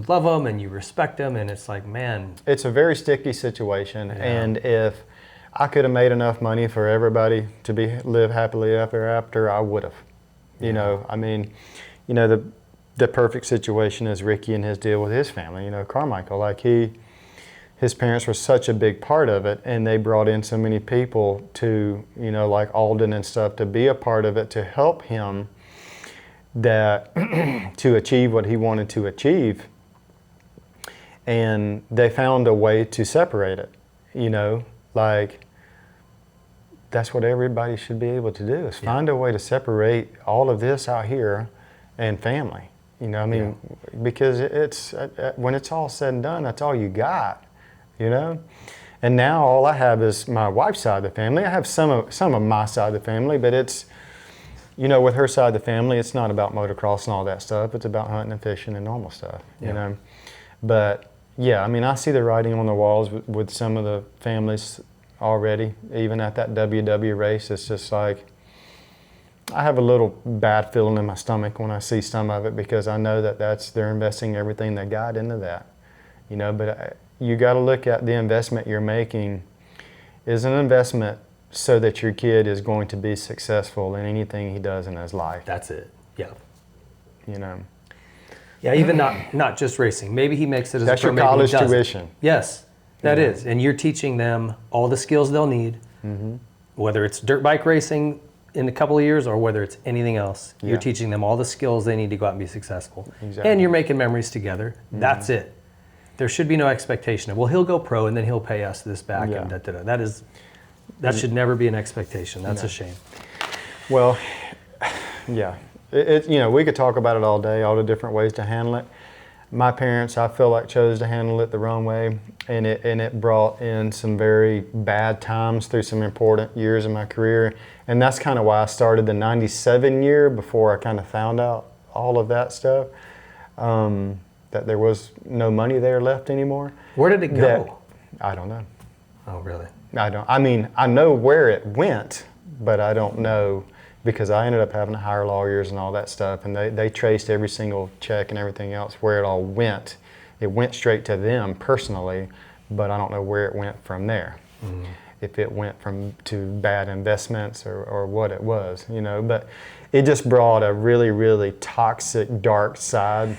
love them and you respect them, and it's like, man. It's a very sticky situation, and if I could have made enough money for everybody to live happily ever after, I would have. The perfect situation is Ricky and his deal with his family. Carmichael, his parents were such a big part of it, and they brought in so many people to, like Alden and stuff, to be a part of it, to help him that to achieve what he wanted to achieve. And they found a way to separate it, you know, like that's what everybody should be able to do, is find a way to separate all of this out here and family, you know, I mean, because it's, when it's all said and done, that's all you got, you know? And now all I have is my wife's side of the family. I have some of my side of the family, but it's, you know, with her side of the family, it's not about motocross and all that stuff. It's about hunting and fishing and normal stuff, you know? But yeah, I mean, I see the writing on the walls with some of the families already, even at that WW race. It's just like, I have a little bad feeling in my stomach when I see some of it, because I know that they're investing everything they got into that, you know, but you got to look at the investment you're making is an investment so that your kid is going to be successful in anything he does in his life. That's it. Yeah. You know. Yeah, even not just racing. Maybe he makes it as that's a pro, your college maybe he doesn't. tuition. Yes, that is. And you're teaching them all the skills they'll need, whether it's dirt bike racing in a couple of years or whether it's anything else. You're teaching them all the skills they need to go out and be successful. Exactly. And you're making memories together. That's it. There should be no expectation of, well, he'll go pro and then he'll pay us this back and da-da-da. That should never be an expectation. That's a shame. Well, yeah. You know, we could talk about it all day, all the different ways to handle it. My parents, I feel like, chose to handle it the wrong way, and it brought in some very bad times through some important years in my career. And that's kind of why I started the 97 year before I kind of found out all of that stuff, that there was no money there left anymore. Where did it go? I don't know. Oh, really? I mean, I know where it went, but I don't know, because I ended up having to hire lawyers and all that stuff, and they traced every single check and everything else where it all went. It went straight to them personally, but I don't know where it went from there. If it went to bad investments or what it was, you know. But it just brought a really, really toxic, dark side,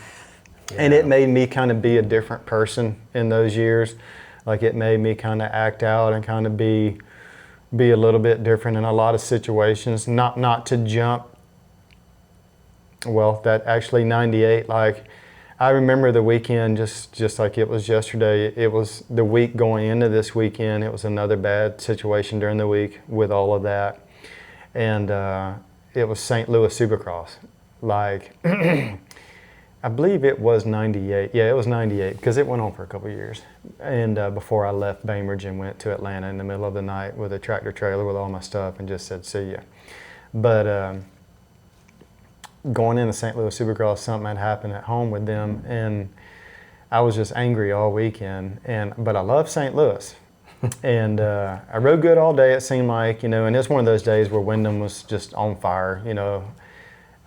and it made me kind of be a different person in those years. Like, it made me kind of act out and kind of be a little bit different in a lot of situations. Not to jump. Well, that actually 98, like, I remember the weekend just like it was yesterday. It was the week going into this weekend. It was another bad situation during the week with all of that. And it was St. Louis Supercross. Like, I believe it was 98. Yeah, it was 98, because it went on for a couple of years. And before I left Bainbridge and went to Atlanta in the middle of the night with a tractor trailer with all my stuff and just said, see ya. But going into St. Louis Supercross, something had happened at home with them, and I was just angry all weekend. But I love St. Louis. And I rode good all day, it seemed like, you know, and it's one of those days where Wyndham was just on fire, you know.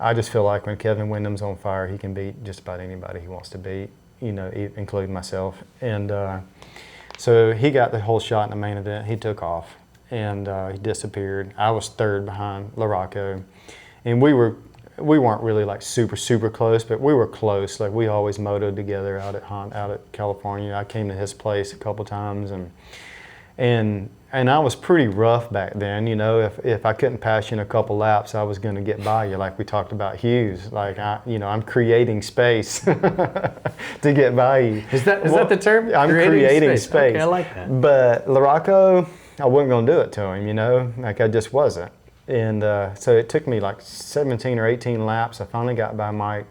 I just feel like when Kevin Wyndham's on fire, he can beat just about anybody he wants to beat, you know, including myself. And so he got the whole shot in the main event. He took off, and he disappeared. I was third behind LaRocco, and we weren't really like super close, but we were close. Like, we always motoed together out at California. I came to his place a couple times, and I was pretty rough back then, you know. If I couldn't pass you in a couple laps, I was going to get by you, like we talked about Hughes. Like, I'm creating space to get by you. Is that the term? I'm creating space. Okay, I like that. But LaRocco, I wasn't going to do it to him, you know. Like, I just wasn't. And so it took me like 17 or 18 laps. I finally got by Mike.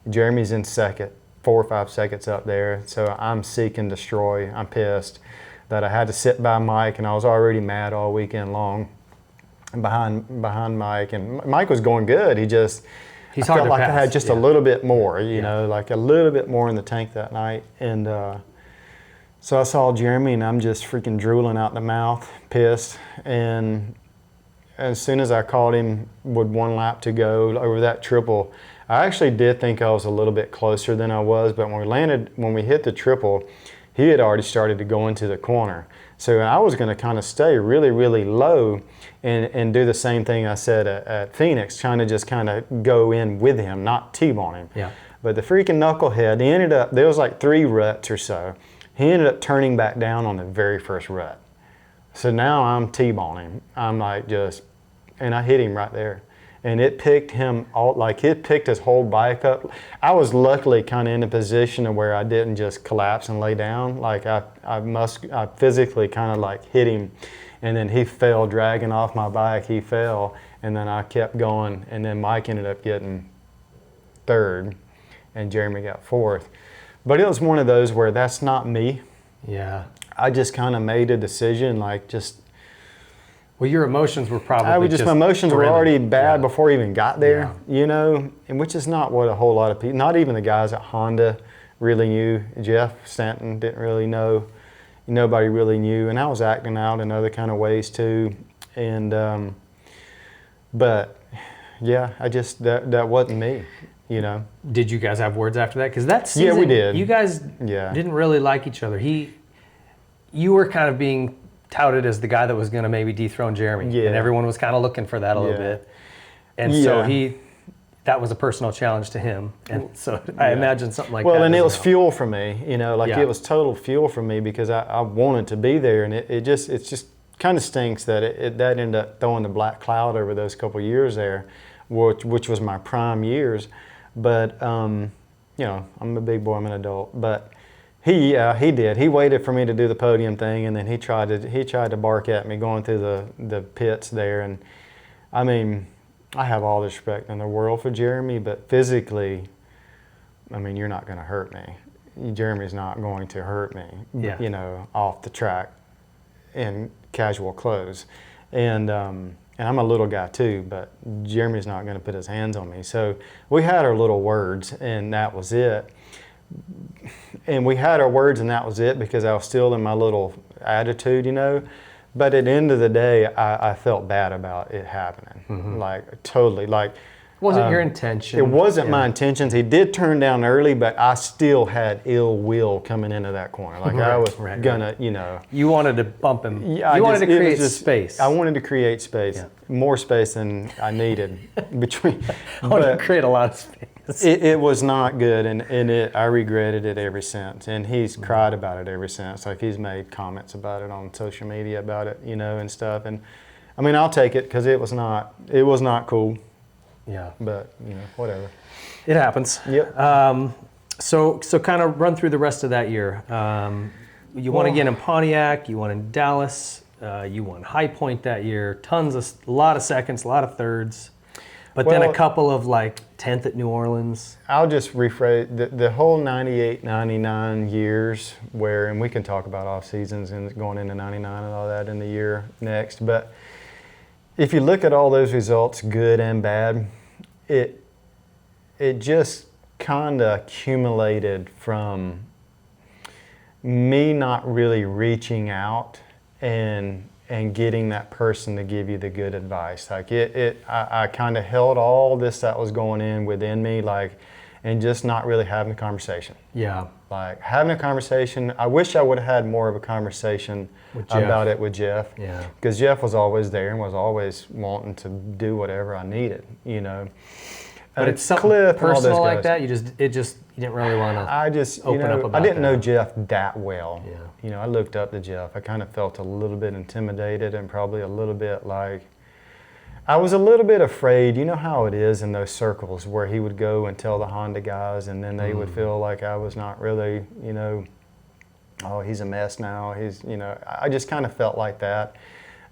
Jeremy's in second, 4 or 5 seconds up there. So I'm seek and destroy. I'm pissed that I had to sit by Mike, and I was already mad all weekend long behind Mike. And Mike was going good. I felt like I had just a little bit more, you know, like a little bit more in the tank that night. And so I saw Jeremy, and I'm just freaking drooling out the mouth, pissed. And as soon as I caught him with 1 lap to go over that triple, I actually did think I was a little bit closer than I was, but when we hit the triple, he had already started to go into the corner. So I was going to kind of stay really, really low and do the same thing I said at Phoenix, trying to just kind of go in with him, not T-bone him. Yeah. But the freaking knucklehead, there was like 3 ruts or so. He ended up turning back down on the very first rut. So now I'm T-boning him. I'm like and I hit him right there. and it picked him all, like it picked his whole bike up. I was luckily kind of in a position of where I didn't just collapse and lay down. Like I physically kind of like hit him, and then he fell, dragging off my bike. He fell, and then I kept going, and then Mike ended up getting third, and Jeremy got fourth. But it was one of those where that's not me. Yeah. I just kind of made a decision, like just. Well, your emotions were probably my emotions were already bad Yeah. before I even got there, you know, and which is not what a whole lot of people, not even the guys at Honda really knew. Jeff Stanton didn't really know. Nobody really knew, and I was acting out in other kind of ways too. And, but yeah, I just, that wasn't me, you know. Did you guys have words after that? Because that season, yeah, we did. You guys didn't really like each other. You were kind of being touted as the guy that was going to maybe dethrone Jeremy, and everyone was kind of looking for that a little bit. And so that was a personal challenge to him, and so I imagine something like that. Well, and it was fuel for me, you know, like it was total fuel for me because I wanted to be there, and it just kind of stinks that that ended up throwing the black cloud over those couple of years there, which was my prime years. But you know, I'm a big boy, I'm an adult, but. He did. He waited for me to do the podium thing, and then he tried to bark at me going through the pits there. And I mean, I have all the respect in the world for Jeremy, but physically, I mean, you're not going to hurt me. Jeremy's not going to hurt me. You know, off the track in casual clothes, and I'm a little guy too, but Jeremy's not going to put his hands on me. So we had our little words, and that was it. And we had our words, and that was it, because I was still in my little attitude, you know. But at the end of the day, I felt bad about it happening. Like, totally. Like, wasn't your intention. It wasn't my intentions. He did turn down early, but I still had ill will coming into that corner. Like, I was gonna, you know. You wanted to bump him. Yeah, you wanted to create space. I wanted to create space, more space than I needed between. I wanted to create a lot of space. It was not good, and I regretted it ever since. And he's cried about it ever since. Like, he's made comments about it on social media about it, you know, and stuff. And I mean, I'll take it because it was not cool. Yeah. But you know, whatever. It happens. Yep. So kind of run through the rest of that year. You won again in Pontiac. You won in Dallas. You won High Point that year. A lot of seconds, a lot of thirds. But then a couple of like 10th at New Orleans. I'll just rephrase the whole 98, 99 years where, and we can talk about off seasons and going into 99 and all that in the year next. But if you look at all those results, good and bad, it just kind of accumulated from me not really reaching out and getting that person to give you the good advice. Like I kind of held all this that was going in within me, like, and just not really having a conversation. Yeah. Like having a conversation. I wish I would have had more of a conversation about it with Jeff. Yeah. Because Jeff was always there and was always wanting to do whatever I needed, you know. But it's something personal like that. You didn't really want to. I just, you know, I didn't know Jeff that well. Yeah. You know, I looked up to Jeff. I kind of felt a little bit intimidated and probably a little bit like, I was a little bit afraid. You know how it is in those circles where he would go and tell the Honda guys, and then they would feel like I was not really, you know, oh, he's a mess now. He's, you know, I just kind of felt like that.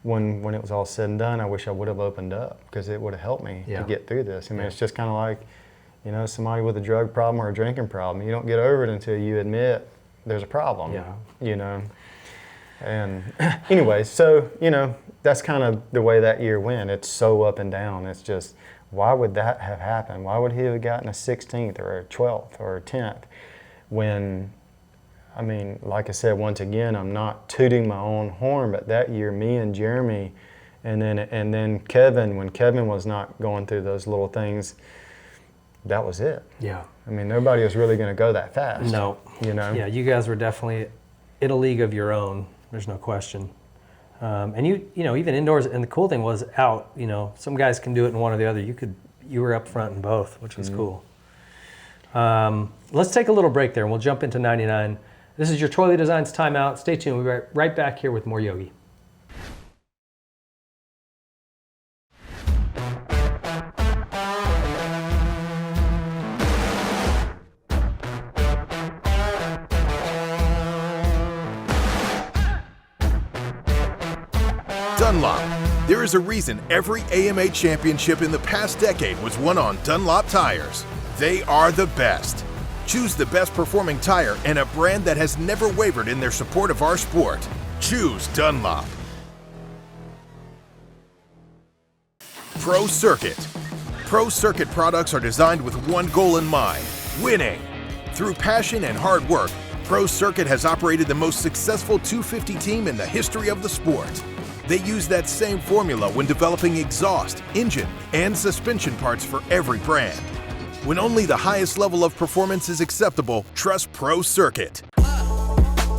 When it was all said and done, I wish I would have opened up because it would have helped me to get through this. I mean, it's just kind of like, you know, somebody with a drug problem or a drinking problem. You don't get over it until you admit there's a problem, you know. And anyway, so, you know, that's kind of the way that year went. It's so up and down. It's just, why would that have happened? Why would he have gotten a 16th or a 12th or a 10th when, I mean, like I said, once again, I'm not tooting my own horn, but that year, me and Jeremy, and then Kevin, when Kevin was not going through those little things, that was it. Yeah. I mean, nobody was really going to go that fast. No. You know? Yeah, you guys were definitely in a league of your own. There's no question. And you know, even indoors, and the cool thing was out, you know, some guys can do it in one or the other. You were up front in both, which was cool. Let's take a little break there, and we'll jump into 99. This is your Troy Lee Designs Timeout. Stay tuned. We'll be right back here with more Yogi. Dunlop. There is a reason every AMA championship in the past decade was won on Dunlop tires. They are the best. Choose the best performing tire and a brand that has never wavered in their support of our sport. Choose Dunlop. Pro Circuit. Pro Circuit products are designed with one goal in mind: winning. Through passion and hard work, Pro Circuit has operated the most successful 250 team in the history of the sport. They use that same formula when developing exhaust, engine, and suspension parts for every brand. When only the highest level of performance is acceptable, trust Pro Circuit.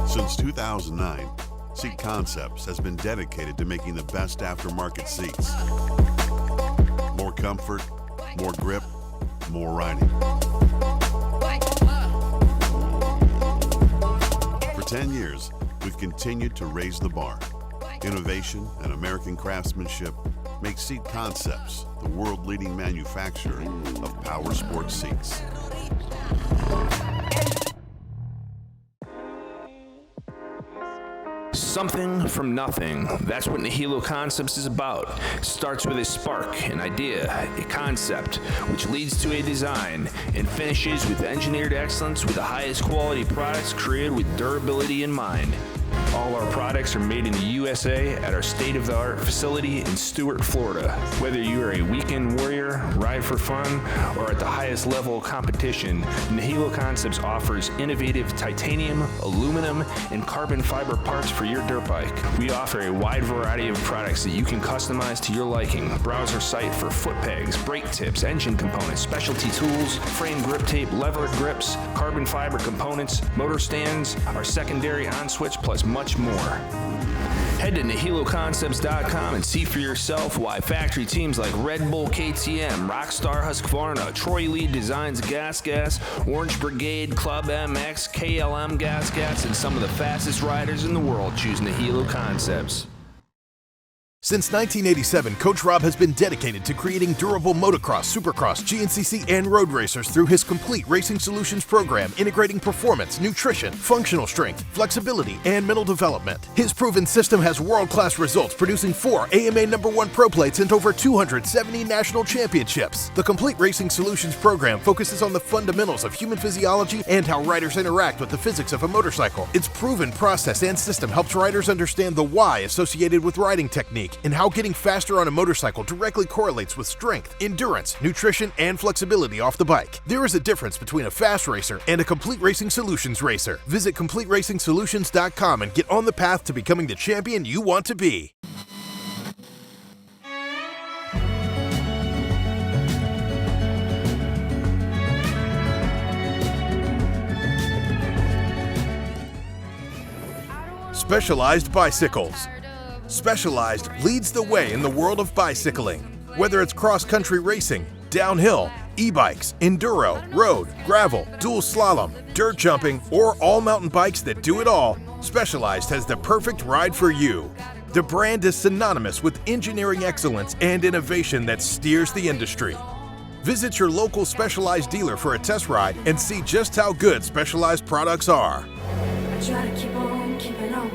Since 2009, Seat Concepts has been dedicated to making the best aftermarket seats. More comfort, more grip, more riding. For 10 years, we've continued to raise the bar. Innovation and American craftsmanship make Seat Concepts the world-leading manufacturer of power sports seats. Something from nothing. That's what Nihilo Concepts is about. It starts with a spark, an idea, a concept, which leads to a design, and finishes with engineered excellence with the highest quality products created with durability in mind. All our products are made in the USA at our state-of-the-art facility in Stuart, Florida. Whether you are a weekend warrior, ride for fun, or at the highest level of competition, Nihilo Concepts offers innovative titanium, aluminum, and carbon fiber parts for your dirt bike. We offer a wide variety of products that you can customize to your liking. Browse our site for foot pegs, brake tips, engine components, specialty tools, frame grip tape, lever grips, carbon fiber components, motor stands, our secondary on-switch, plus much more. Head to NihiloConcepts.com and see for yourself why factory teams like Red Bull KTM, Rockstar Husqvarna, Troy Lee Designs Gas, Orange Brigade, Club MX, KLM Gas, and some of the fastest riders in the world choose Nihilo Concepts. Since 1987, Coach Rob has been dedicated to creating durable motocross, supercross, GNCC, and road racers through his complete racing solutions program, integrating performance, nutrition, functional strength, flexibility, and mental development. His proven system has world-class results, producing 4 AMA #1 Pro Plates and over 270 national championships. The complete racing solutions program focuses on the fundamentals of human physiology and how riders interact with the physics of a motorcycle. Its proven process and system helps riders understand the why associated with riding technique, and how getting faster on a motorcycle directly correlates with strength, endurance, nutrition, and flexibility off the bike. There is a difference between a fast racer and a complete racing solutions racer. Visit CompleteRacingSolutions.com and get on the path to becoming the champion you want to be. Specialized bicycles. Specialized leads the way in the world of bicycling. Whether it's cross-country racing, downhill, e-bikes, enduro, road, gravel, dual slalom, dirt jumping, or all mountain bikes that do it all, Specialized has the perfect ride for you. The brand is synonymous with engineering excellence and innovation that steers the industry. Visit your local Specialized dealer for a test ride and see just how good Specialized products are. I try to keep on keeping on.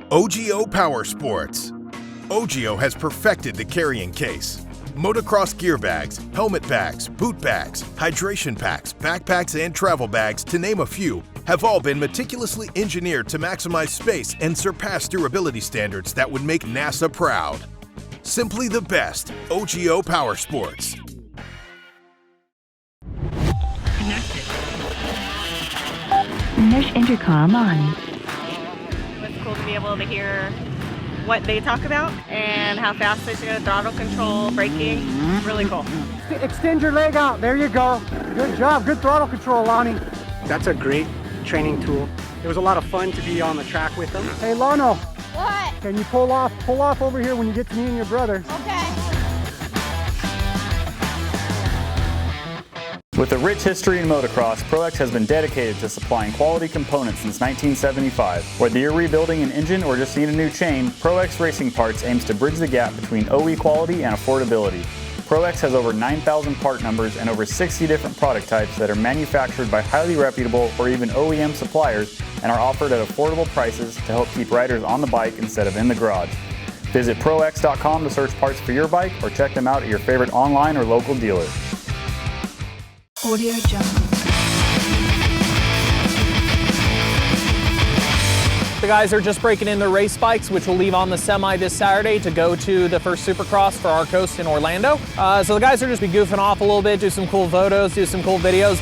OGO Power Sports. OGO has perfected the carrying case. Motocross gear bags, helmet bags, boot bags, hydration packs, backpacks, and travel bags, to name a few, have all been meticulously engineered to maximize space and surpass durability standards that would make NASA proud. Simply the best. OGO Power Sports. Connected. Mesh intercom on. It's cool to be able to hear what they talk about and how fast they should go, throttle control, braking. Really cool. Extend your leg out. There you go. Good job. Good throttle control, Lonnie. That's a great training tool. It was a lot of fun to be on the track with them. Hey, Lano. What? Can you pull off over here when you get to me and your brother? Okay. With a rich history in motocross, ProX has been dedicated to supplying quality components since 1975. Whether you're rebuilding an engine or just need a new chain, ProX Racing Parts aims to bridge the gap between OE quality and affordability. ProX has over 9,000 part numbers and over 60 different product types that are manufactured by highly reputable or even OEM suppliers and are offered at affordable prices to help keep riders on the bike instead of in the garage. Visit ProX.com to search parts for your bike or check them out at your favorite online or local dealer. Audio Jungle. The guys are just breaking in their race bikes, which will leave on the semi this Saturday to go to the first Supercross for our coast in Orlando. So the guys are just be goofing off a little bit, do some cool photos, do some cool videos.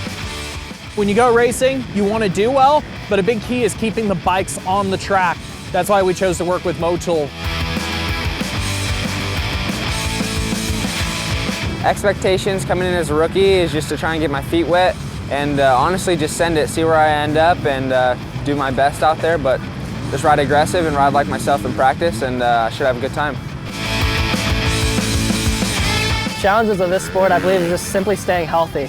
When you go racing, you want to do well, but a big key is keeping the bikes on the track. That's why we chose to work with Moto. Expectations coming in as a rookie is just to try and get my feet wet and honestly just send it, see where I end up and do my best out there, but just ride aggressive and ride like myself in practice, and I should have a good time. Challenges of this sport, I believe, is just simply staying healthy.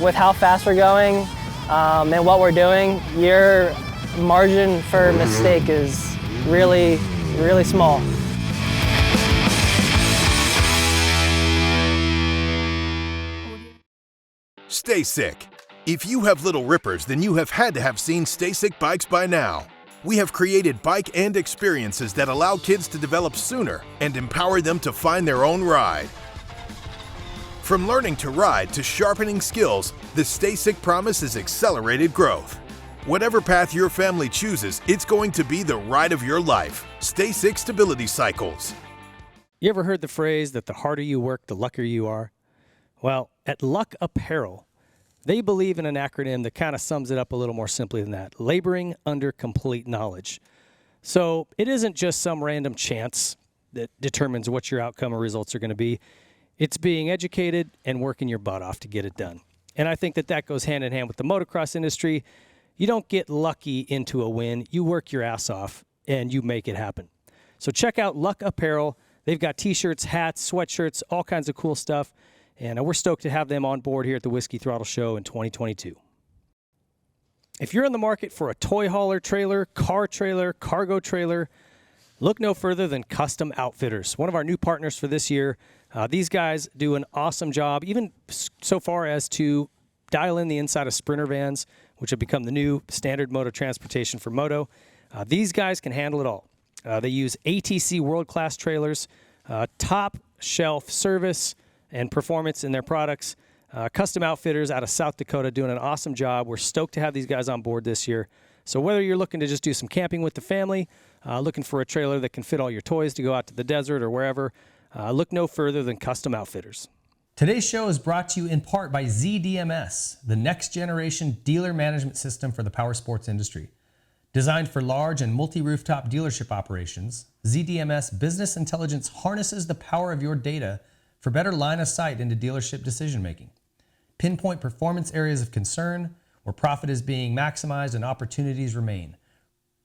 With how fast we're going and what we're doing, your margin for mistake is really, really small. Stay sick. If you have little rippers, then you have had to have seen Stay Sick bikes by now. We have created bike and experiences that allow kids to develop sooner and empower them to find their own ride. From learning to ride to sharpening skills, the Stay Sick promise is accelerated growth. Whatever path your family chooses, it's going to be the ride of your life. Stay Sick Stability Cycles. You ever heard the phrase that the harder you work, the luckier you are? Well, at Luck Apparel, they believe in an acronym that kind of sums it up a little more simply than that: laboring under complete knowledge. So it isn't just some random chance that determines what your outcome or results are going to be. It's being educated and working your butt off to get it done. And I think that that goes hand in hand with the motocross industry. You don't get lucky into a win. You work your ass off and you make it happen. So check out Luck Apparel. They've got t-shirts, hats, sweatshirts, all kinds of cool stuff. And we're stoked to have them on board here at the Whiskey Throttle Show in 2022. If you're in the market for a toy hauler trailer, cargo trailer, look no further than Custom Outfitters, one of our new partners for this year. These guys do an awesome job, even so far as to dial in the inside of Sprinter vans, which have become the new standard moto transportation for Moto. These guys can handle it all. They use ATC world-class trailers, top shelf service and performance in their products. Custom Outfitters out of South Dakota doing an awesome job. We're stoked to have these guys on board this year. So whether you're looking to just do some camping with the family, looking for a trailer that can fit all your toys to go out to the desert or wherever, look no further than Custom Outfitters. Today's show is brought to you in part by ZDMS, the next generation dealer management system for the power sports industry. Designed for large and multi-rooftop dealership operations, ZDMS Business Intelligence harnesses the power of your data for better line of sight into dealership decision-making. Pinpoint performance areas of concern where profit is being maximized and opportunities remain.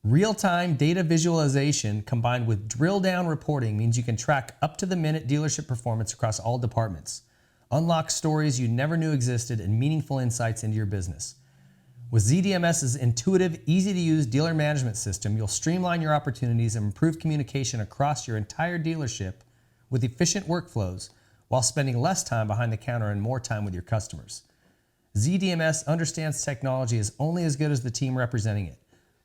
Real-time data visualization combined with drill-down reporting means you can track up-to-the-minute dealership performance across all departments. Unlock stories you never knew existed and meaningful insights into your business. With ZDMS's intuitive, easy-to-use dealer management system, you'll streamline your opportunities and improve communication across your entire dealership with efficient workflows while spending less time behind the counter and more time with your customers. ZDMS understands technology is only as good as the team representing it.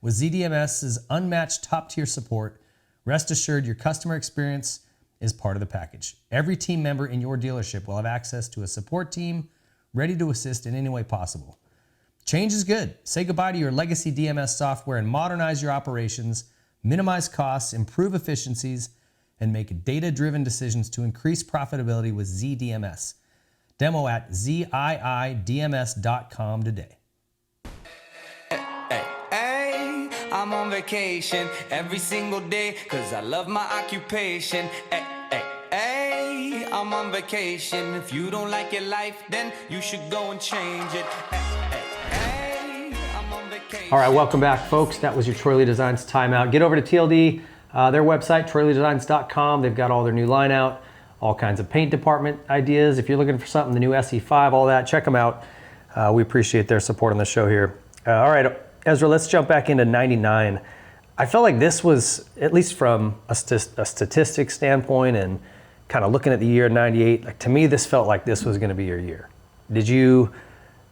With ZDMS's unmatched top-tier support, rest assured your customer experience is part of the package. Every team member in your dealership will have access to a support team ready to assist in any way possible. Change is good. Say goodbye to your legacy DMS software and modernize your operations, minimize costs, improve efficiencies, and make data-driven decisions to increase profitability with ZDMS. Demo at ziidms.com today. Hey, I'm on vacation every single day because I love my occupation. Hey, I'm on vacation. If you don't like your life, then you should go and change it. I'm on vacation. All right, welcome back, folks. That was your Troy Lee Designs timeout. Get over to TLD. Their website, TroyLeeDesigns.com. They've got all their new line out, all kinds of paint department ideas. If you're looking for something, the new SE5, all that, check them out. We appreciate their support on the show here. All right, Ezra, let's jump back into 99. I felt like this was, at least from a statistics standpoint and kind of looking at the year 98, like to me, this felt like this was going to be your year. Did you,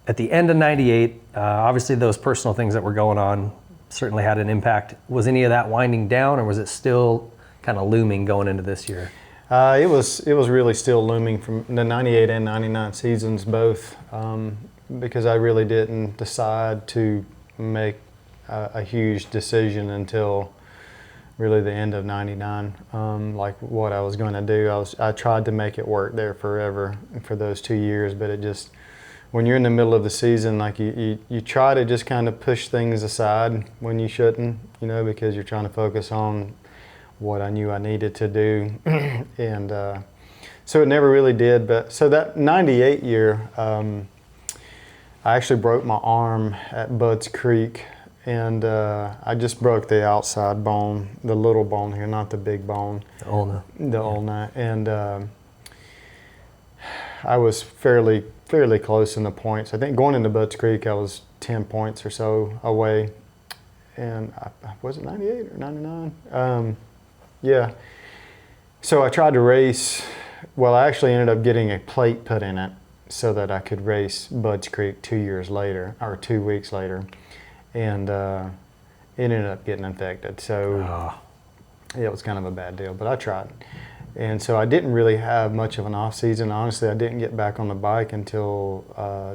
at the end of 98, obviously those personal things that were going on certainly had an impact. Was any of that winding down, or was it still kind of looming going into this year? It was really still looming from the 98 and 99 seasons both, because I really didn't decide to make a huge decision until really the end of 99, like what I was going to do. I tried to make it work there forever for those 2 years, but it just, when you're in the middle of the season, like you try to just kind of push things aside when you shouldn't, you know, because you're trying to focus on what I knew I needed to do. And so it never really did. But so that 98 year, I actually broke my arm at Bud's Creek, and I just broke the outside bone, the little bone here, not the big bone. The ulna. The ulna. And I was fairly close in the points. I think going into Bud's Creek, I was 10 points or so away. And was it 98 or 99? Yeah. So I tried to race. Well, I actually ended up getting a plate put in it so that I could race Bud's Creek 2 years later, or 2 weeks later. And it ended up getting infected. So it was kind of a bad deal, but I tried. And so I didn't really have much of an off season. Honestly, I didn't get back on the bike until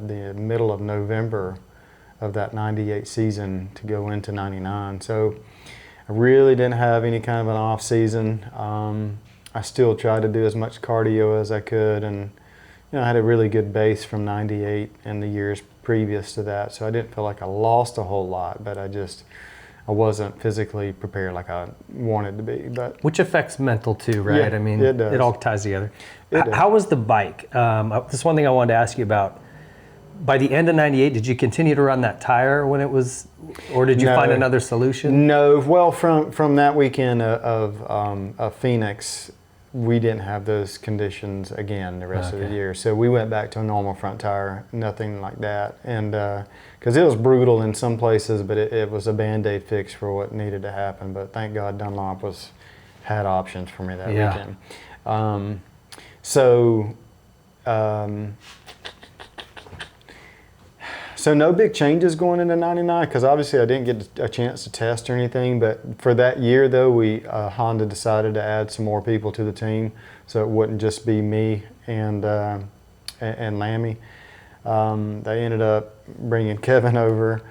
the middle of November of that 98 season to go into 99. So I really didn't have any kind of an off season. I still tried to do as much cardio as I could, and you know, I had a really good base from 98 and the years previous to that. So I didn't feel like I lost a whole lot, but I wasn't physically prepared like I wanted to be. But which affects mental too, right? Yeah, I mean, it does. It all ties together. How was the bike? This is one thing I wanted to ask you about. By the end of 98, did you continue to run that tire when it was, or did you find another solution? No, well, from that weekend of Phoenix, we didn't have those conditions again the rest of the year. So we went back to a normal front tire, nothing like that. And because it was brutal in some places, but it was a Band-Aid fix for what needed to happen. But thank God Dunlop had options for me that weekend. So no big changes going into 99, because obviously I didn't get a chance to test or anything. But for that year, though, Honda decided to add some more people to the team, so it wouldn't just be me and Lammy. They ended up bringing Kevin over.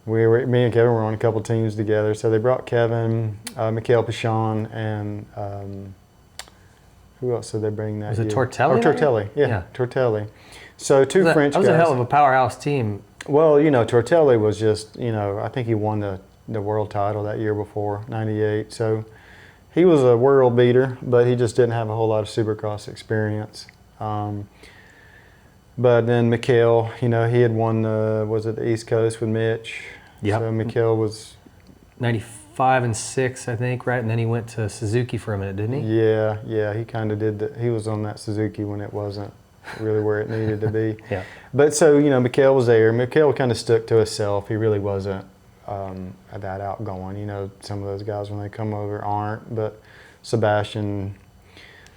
Me and Kevin were on a couple teams together, so they brought Kevin, Mikhail Pichon, and who else did they bring that year? Was it Tortelli? Oh, Tortelli, yeah, Tortelli. So two French guys. That was a hell of a powerhouse team. Well, you know, Tortelli was just, you know, I think he won the world title that year before, 98. So he was a world beater, but he just didn't have a whole lot of Supercross experience. But then Mikhail, you know, he had won the East Coast with Mitch. Yep. So Mikhail was 95 and 6, I think, right? And then he went to Suzuki for a minute, didn't he? Yeah, he kind of did he was on that Suzuki when it wasn't really where it needed to be. Yeah. But so, you know, Mikhail was there. Mikhail kind of stuck to himself. He really wasn't that outgoing. You know, some of those guys when they come over aren't. But Sebastian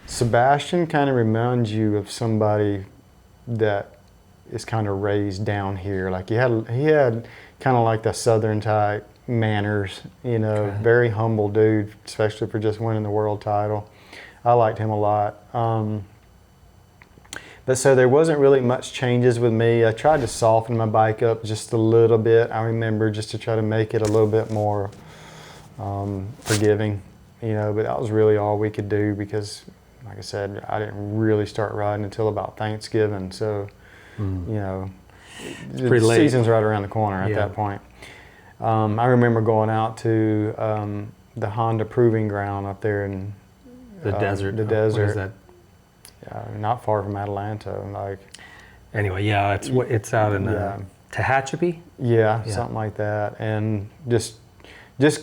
kind of reminds you of somebody that is kind of raised down here. Like he had kind of like the Southern type manners, you know, very humble dude, especially for just winning the world title. I liked him a lot. But so there wasn't really much changes with me. I tried to soften my bike up just a little bit, I remember, just to try to make it a little bit more forgiving, you know, but that was really all we could do because, like I said, I didn't really start riding until about Thanksgiving. So, you know, the season's right around the corner at that point. I remember going out to the Honda Proving Ground up there in the desert. The desert. What is that? Not far from Atlanta. Like, anyway, it's out in Tehachapi. Yeah, something like that. And just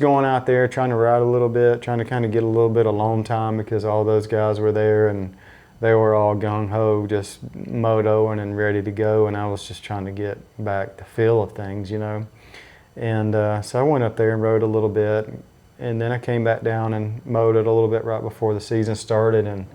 going out there, trying to ride a little bit, trying to kind of get a little bit of alone time because all those guys were there and they were all gung-ho, just motoing and ready to go. And I was just trying to get back the feel of things, you know. And so I went up there and rode a little bit. And then I came back down and motoed a little bit right before the season started. And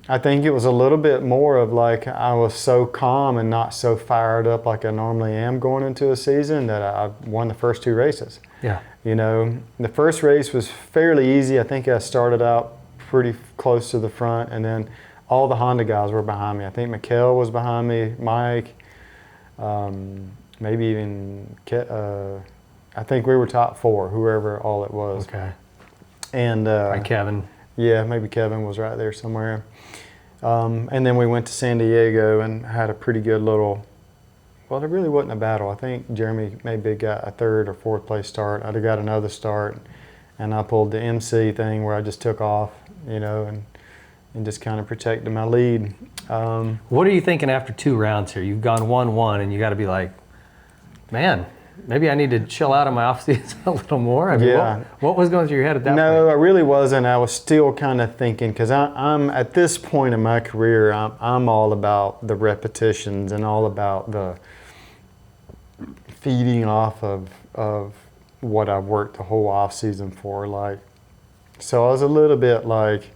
I think it was a little bit more of like I was so calm and not so fired up like I normally am going into a season that I won the first 2 races. Yeah. You know, the first race was fairly easy. I think I started out pretty close to the front, and then all the Honda guys were behind me. I think Mikkel was behind me, Mike, maybe even, I think we were top 4, whoever all it was. Okay. And Kevin. Yeah, maybe Kevin was right there somewhere. And then we went to San Diego and had a pretty good little, well, it really wasn't a battle. I think Jeremy maybe got a 3rd or 4th place start. I'd have got another start, and I pulled the MC thing where I just took off, you know, and just kind of protected my lead. What are you thinking after 2 rounds here? You've gone 1-1, and you got to be like, man, maybe I need to chill out on my off season a little more. I mean, yeah. What was going through your head at that point? No, I really wasn't. I was still kind of thinking, because I'm at this point in my career, I'm all about the repetitions and all about the feeding off of what I've worked the whole off season for. Like, so I was a little bit like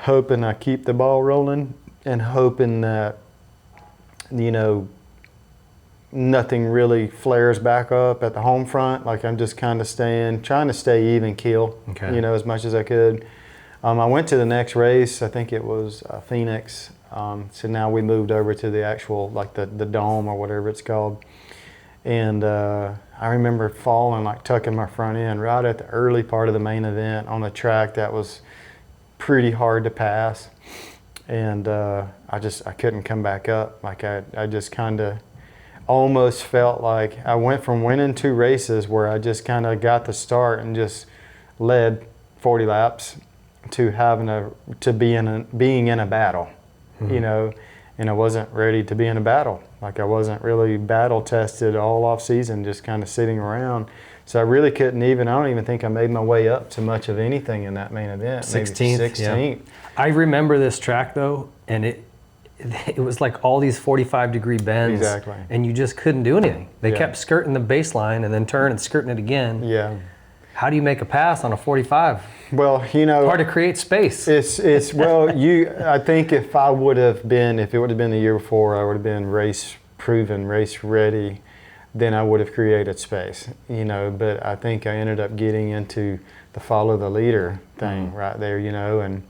hoping I keep the ball rolling and hoping that, you know, nothing really flares back up at the home front. Like I'm just kind of trying to stay even keel, okay, you know, as much as I could. I went to the next race. I think it was Phoenix. So now we moved over to the actual, like the dome or whatever it's called. And I remember falling, like tucking my front end right at the early part of the main event on a track that was pretty hard to pass. And I couldn't come back up. Like I just kind of almost felt like I went from winning 2 races where I just kind of got the start and just led 40 laps to being in a battle, you know, and I wasn't ready to be in a battle. Like I wasn't really battle tested all off season, just kind of sitting around. So I really couldn't I don't even think I made my way up to much of anything in that main event. 16th. 16th. Yeah. I remember this track though, and it was like all these 45-degree bends. Exactly. And you just couldn't do anything. They Yeah. kept skirting the baseline and then turn and skirting it again. Yeah. How do you make a pass on a 45? Well, you know, it's hard to create space. It's well, I think if it would have been the year before, I would have been race proven, race ready, then I would have created space, you know, but I think I ended up getting into the follow the leader thing right there, you know, and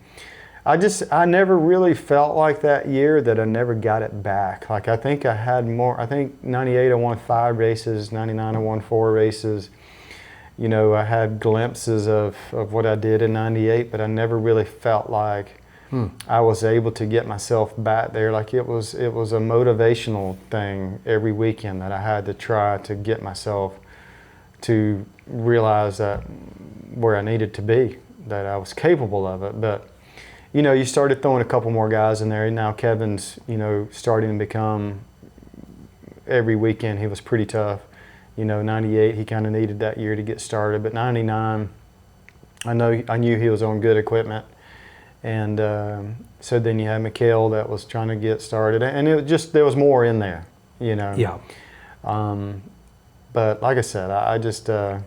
I never really felt like that year that I never got it back. Like I think I had more, I think 98 I won 5 races, 99 I won 4 races. You know, I had glimpses of what I did in 98, but I never really felt like I was able to get myself back there. Like it was a motivational thing every weekend that I had to try to get myself to realize that where I needed to be, that I was capable of it. But, you know, you started throwing a couple more guys in there. Now Kevin's, you know, starting to become, every weekend he was pretty tough. You know, 98, he kind of needed that year to get started. But 99, I knew he was on good equipment. And so then you had Mikkel that was trying to get started. And it just, there was more in there, you know. Yeah. But like I said, I just, I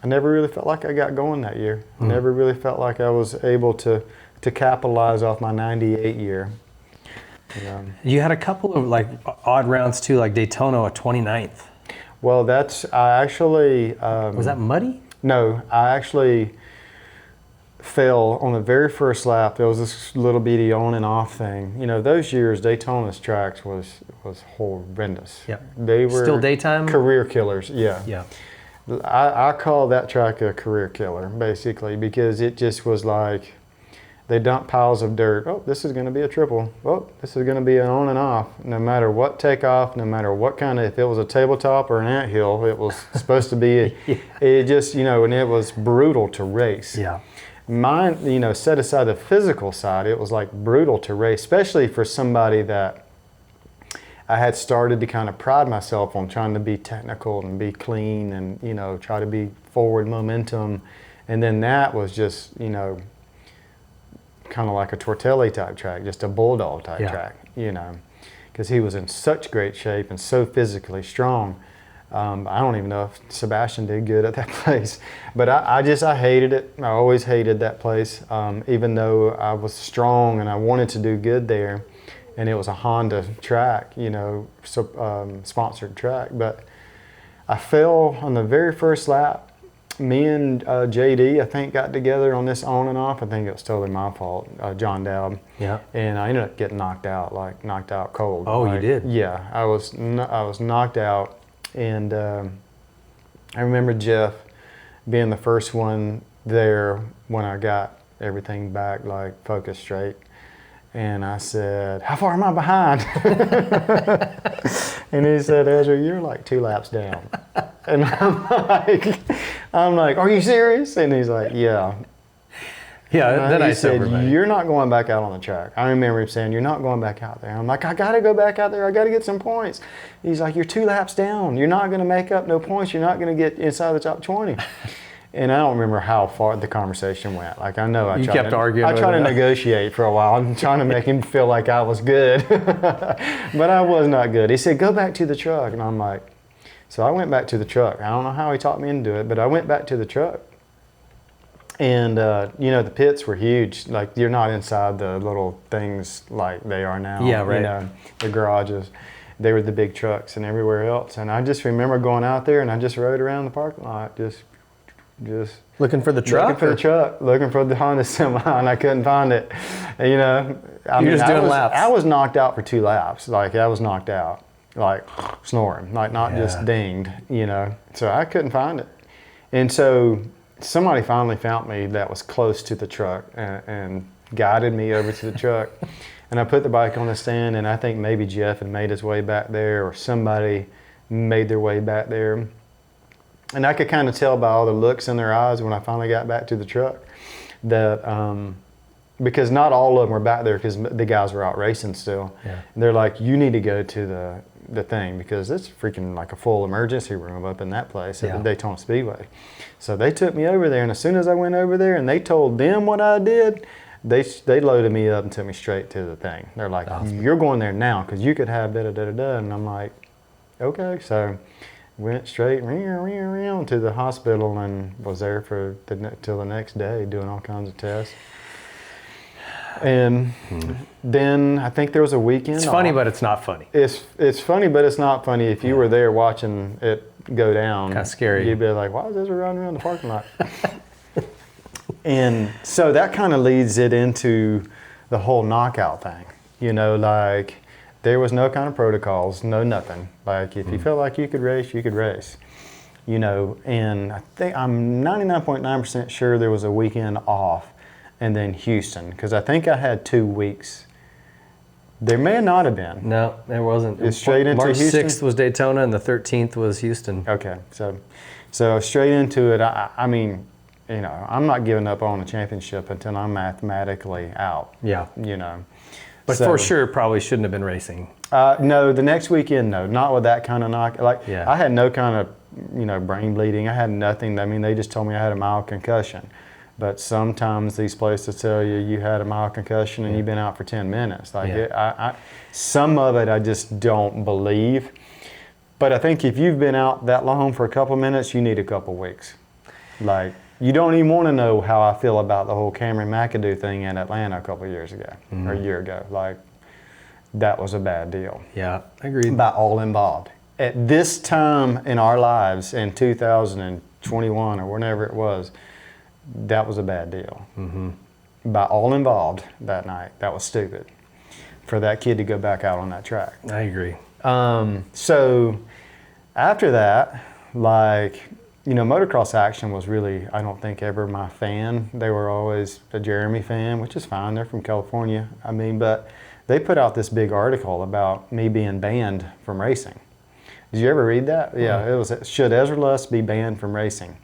never really felt like I got going that year. I never really felt like I was able to capitalize off my 98 year. You had a couple of like odd rounds too, like Daytona at 29th. Well, I actually... was that muddy? No, I actually fell on the very first lap. There was this little bitty on and off thing. You know, those years, Daytona's tracks was horrendous. Yep. They were... Still daytime? Career killers, yeah. Yeah. I call that track a career killer, basically, because it just was like... They dump piles of dirt. Oh, this is going to be a triple. Oh, this is going to be an on and off. No matter what takeoff, no matter what kind of, if it was a tabletop or an anthill, it was supposed to be, it just, you know, and it was brutal to race. Yeah. Mine, you know, set aside the physical side, it was like brutal to race, especially for somebody that I had started to kind of pride myself on trying to be technical and be clean and, you know, try to be forward momentum. And then that was just, you know, kind of like a Tortelli type track, just a bulldog type track, you know, because he was in such great shape and so physically strong I don't even know if Sebastian did good at that place, but I hated it. I always hated that place, even though I was strong and I wanted to do good there, and it was a Honda track, you know, sponsored track. But I fell on the very first lap. Me and JD, I think, got together on this on and off. I think it was totally my fault, John Dowd. Yeah. And I ended up getting knocked out cold. Oh, like, you did? Yeah, I was knocked out. And I remember Jeff being the first one there when I got everything back, like focused straight. And I said, "How far am I behind?" And he said, "Ezra, you're like 2 laps down." And I'm like, "Are you serious?" And he's like, "Yeah." Yeah, then he said, "You're not going back out on the track." I remember him saying, "You're not going back out there." I'm like, "I got to go back out there. I got to get some points." He's like, "You're 2 laps down. You're not going to make up no points. You're not going to get inside the top 20. And I don't remember how far the conversation went. Like, I know I tried to negotiate for a while. I'm trying to make him feel like I was good. But I was not good. He said, "Go back to the truck." And I'm like, so I went back to the truck. I don't know how he talked me into it, but I went back to the truck. And, you know, the pits were huge. Like, you're not inside the little things like they are now. Yeah, right. You know, the garages. They were the big trucks and everywhere else. And I just remember going out there and I just rode around the parking lot, just looking for the truck? Looking for the Honda semi, and I couldn't find it. You know, You're just doing laps. I was knocked out for 2 laps. Like, I was knocked out, like snoring, like not just dinged, you know. So I couldn't find it. And so somebody finally found me that was close to the truck and guided me over to the truck. And I put the bike on the stand, and I think maybe Jeff had made his way back there, or somebody made their way back there. And I could kind of tell by all the looks in their eyes when I finally got back to the truck that, because not all of them were back there because the guys were out racing still. Yeah. And they're like, "You need to go to the thing because it's freaking like a full emergency room up in that place at the Daytona Speedway." So they took me over there, and as soon as I went over there and they told them what I did, they loaded me up and took me straight to the thing. They're like, "You're going there now because you could have da-da-da-da-da." And I'm like, okay. So went straight to the hospital and was there for till the next day doing all kinds of tests. And then I think there was a weekend. It's funny, but it's not funny. It's funny, but it's not funny. If you were there watching it go down, kind of scary. You'd be like, "Why is Ezra running around the parking lot?" And so that kind of leads it into the whole knockout thing. You know, like, there was no kind of protocols, no nothing. Like, if you felt like you could race, you could race. You know, and I think I'm 99.9% sure there was a weekend off, and then Houston, because I think I had 2 weeks. There may not have been. No, there wasn't. It's straight into March Houston? 6th was Daytona, and the 13th was Houston. Okay, so straight into it. I mean, you know, I'm not giving up on the championship until I'm mathematically out. Yeah. You know. But for sure, probably shouldn't have been racing. No, the next weekend, no. Not with that kind of knock. Like, I had no kind of, you know, brain bleeding. I had nothing. I mean, they just told me I had a mild concussion. But sometimes these places tell you had a mild concussion and you've been out for 10 minutes. Like, some of it I just don't believe. But I think if you've been out that long for a couple minutes, you need a couple weeks. Like, you don't even want to know how I feel about the whole Cameron McAdoo thing in Atlanta a couple of years ago, or a year ago. Like, that was a bad deal. Yeah, agreed. By all involved. At this time in our lives, in 2021 or whenever it was, that was a bad deal. By all involved that night. That was stupid for that kid to go back out on that track. I agree. So after that, like, you know, motocross action was really, I don't think, ever my fan. They were always a Jeremy fan, which is fine. They're from California. I mean, but they put out this big article about me being banned from racing. Did you ever read that? Yeah, it was, "Should Ezra Lusk be banned from racing?"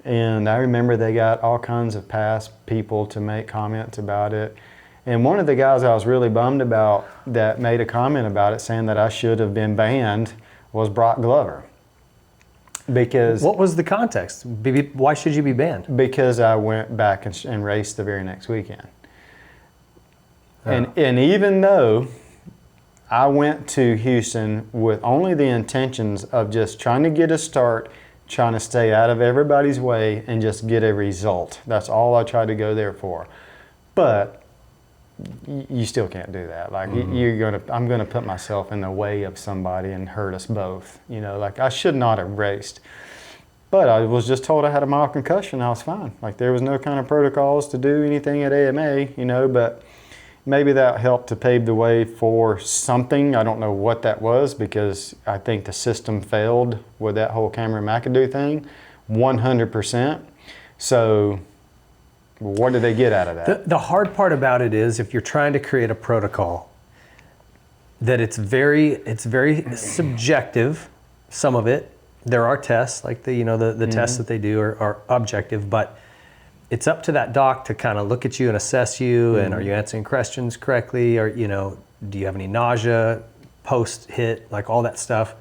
And I remember they got all kinds of past people to make comments about it. And one of the guys I was really bummed about that made a comment about it saying that I should have been banned was Brock Glover. Because what was the context? Why should you be banned? Because I went back and raced the very next weekend. And even though I went to Houston with only the intentions of just trying to get a start, trying to stay out of everybody's way, and just get a result. That's all I tried to go there for. But you still can't do that. Like I'm gonna put myself in the way of somebody and hurt us both. You know, like I should not have raced. But I was just told I had a mild concussion. I was fine. Like there was no kind of protocols to do anything at AMA, you know, but maybe that helped to pave the way for something. I don't know what that was, because I think the system failed with that whole Cameron McAdoo thing, 100%. So what did they get out of that? The hard part about it is, if you're trying to create a protocol, that it's very subjective, some of it. There are tests, like the tests that they do are objective, but it's up to that doc to kind of look at you and assess you, and are you answering questions correctly, or do you have any nausea post hit, like all that stuff.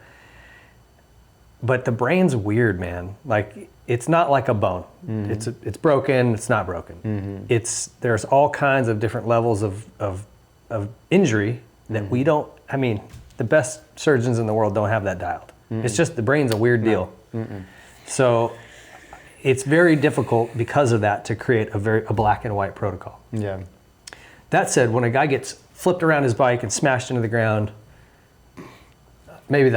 But the brain's weird, man. Like it's not like a bone. It's broken. It's not broken. There's all kinds of different levels of injury that we don't. I mean, the best surgeons in the world don't have that dialed. It's just the brain's a weird deal. So it's very difficult because of that to create a black and white protocol. Yeah. That said, when a guy gets flipped around his bike and smashed into the ground, maybe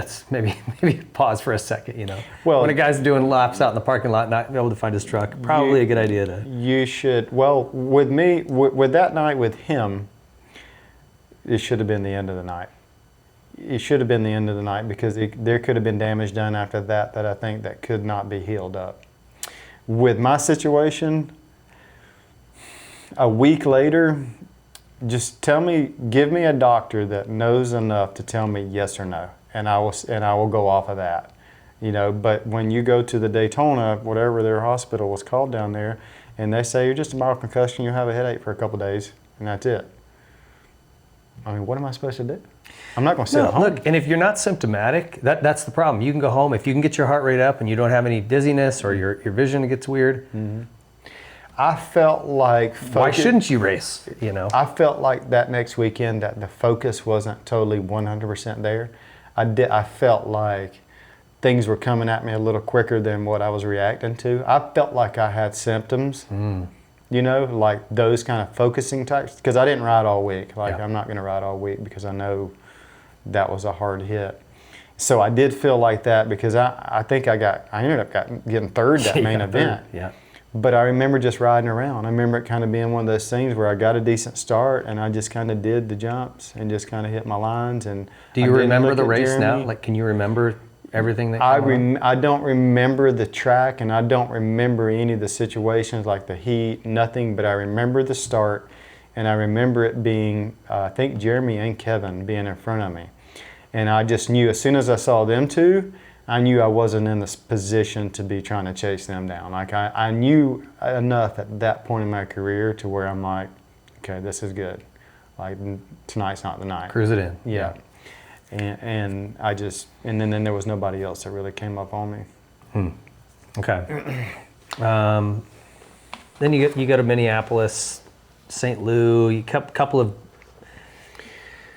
pause for a second, Well, when a guy's doing laps out in the parking lot, not able to find his truck, probably a good idea to. You should. Well, with me, with that night with him, it should have been the end of the night. It should have been the end of the night, because there could have been damage done after that I think that could not be healed up. With my situation, a week later, just give me a doctor that knows enough to tell me yes or no, and I will go off of that. But when you go to the Daytona, whatever their hospital was called down there, and they say you're just a mild concussion, you have a headache for a couple days, and that's it. I mean, what am I supposed to do? I'm not going to sit at home. Look, and if you're not symptomatic, that's the problem. You can go home if you can get your heart rate up and you don't have any dizziness or your vision gets weird. I felt like why shouldn't you race? I felt like that next weekend that the focus wasn't totally 100% there. I felt like things were coming at me a little quicker than what I was reacting to. I felt like I had symptoms. Like those kind of focusing types, because I didn't ride all week. I'm not going to ride all week because I know that was a hard hit. So I did feel like that, because I think I ended up getting third that main event. Yeah. But I remember just riding around. I remember it kind of being one of those things where I got a decent start and I just kind of did the jumps and just kind of hit my lines. And do you remember the race now? Like, can you remember everything that I don't remember the track, and I don't remember any of the situations like the heat, nothing, but I remember the start, and I remember it being, I think Jeremy and Kevin being in front of me. And I just knew as soon as I saw them two, I knew I wasn't in this position to be trying to chase them down. Like I knew enough at that point in my career to where I'm like, okay, this is good. Like tonight's not the night. Cruise it in. Yeah. And then there was nobody else that really came up on me. Okay. Then you go to Minneapolis, St. Louis, a couple of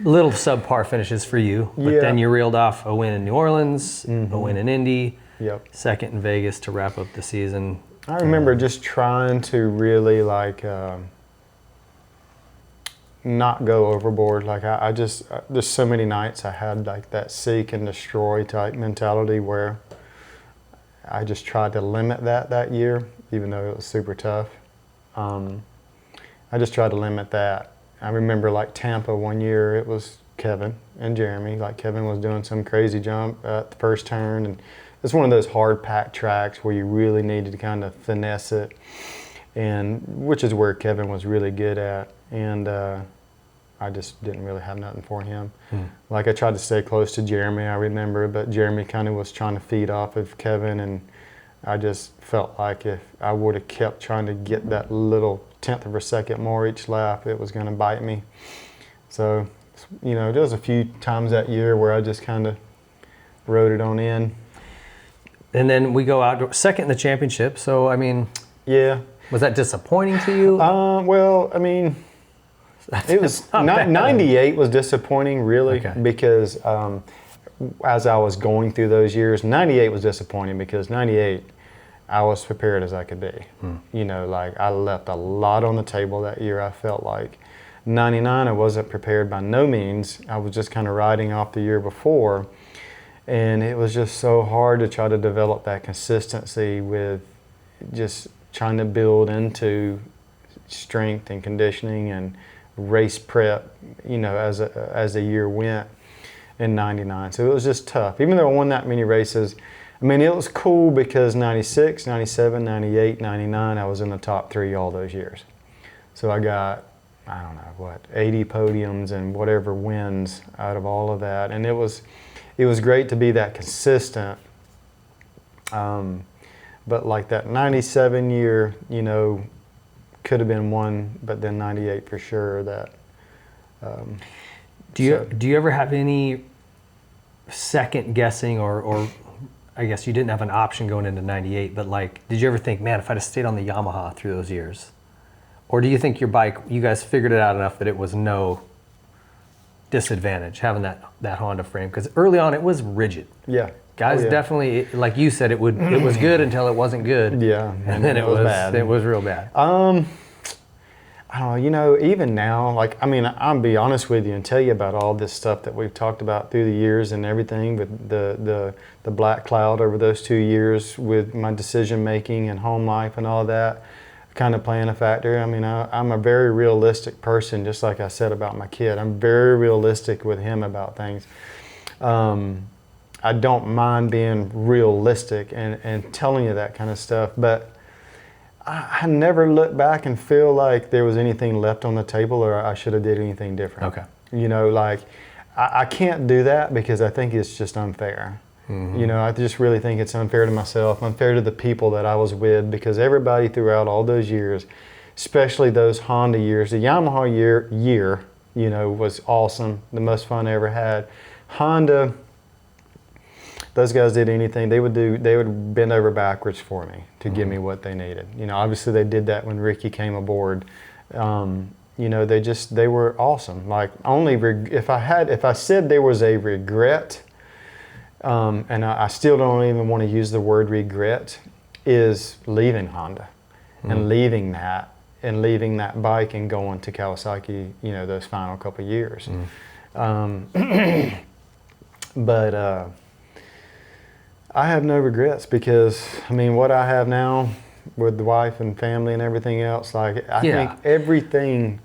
little subpar finishes for you, but then you reeled off a win in New Orleans, a win in Indy, second in Vegas to wrap up the season. I remember just trying to really not go overboard. Like I just, there's so many nights I had like that seek and destroy type mentality where I just tried to limit that year, even though it was super tough. I just tried to limit that. I remember like Tampa one year, it was Kevin and Jeremy. Like Kevin was doing some crazy jump at the first turn, and it's one of those hard packed tracks where you really needed to kind of finesse it, and which is where Kevin was really good at. And I just didn't really have nothing for him. Like I tried to stay close to Jeremy, I remember, but Jeremy kind of was trying to feed off of Kevin, and I just felt like if I would have kept trying to get that little 1/10 of a second more each lap, it was going to bite me. So, there was a few times that year where I just kind of rode it on in. And then we go out second in the championship. So, I mean, yeah. Was that disappointing to you? Well, I mean, It was 98 was disappointing, really, because as I was going through those years, 98 was disappointing because 98, I was prepared as I could be. You know, like I left a lot on the table that year. I felt like 99, I wasn't prepared by no means. I was just kind of riding off the year before, and it was just so hard to try to develop that consistency with just trying to build into strength and conditioning and race prep, you know, as the year went in 99. So it was just tough. Even though I won that many races, I mean, it was cool because 96, 97, 98, 99, I was in the top 3 all those years. So I got, I don't know, what, 80 podiums and whatever wins out of all of that. And it was great to be that consistent. But like that 97 year, you know, could have been one, but then 98 for sure. That. Do you ever have any second guessing, or I guess you didn't have an option going into 98, but like, did you ever think, man, if I'd have stayed on the Yamaha through those years? Or do you think your bike, you guys figured it out enough that it was no disadvantage having that Honda frame? Because early on it was rigid. Yeah. Guys definitely, like you said, it was good until it wasn't good. Yeah. And then it was bad. It was real bad. I don't know, you know, even now, like, I mean, I'll be honest with you and tell you about all this stuff that we've talked about through the years and everything, with the black cloud over those 2 years with my decision making and home life and all that kind of playing a factor. I mean, I'm a very realistic person, just like I said about my kid. I'm very realistic with him about things. I don't mind being realistic and telling you that kind of stuff, but I never look back and feel like there was anything left on the table or I should have did anything different. Okay. You know, like I can't do that because I think it's just unfair. You know, I just really think it's unfair to myself, unfair to the people that I was with, because everybody throughout all those years, especially those Honda years, the Yamaha year, you know, was awesome, the most fun I ever had. Honda, those guys did anything. They would bend over backwards for me to give me what they needed. You know, obviously they did that when Ricky came aboard. You know, they were awesome. Like, if I said there was a regret, and I still don't even want to use the word regret, is leaving Honda and leaving that bike and going to Kawasaki, you know, those final couple of years. But I have no regrets because, I mean, what I have now with the wife and family and everything else, like, I think everything,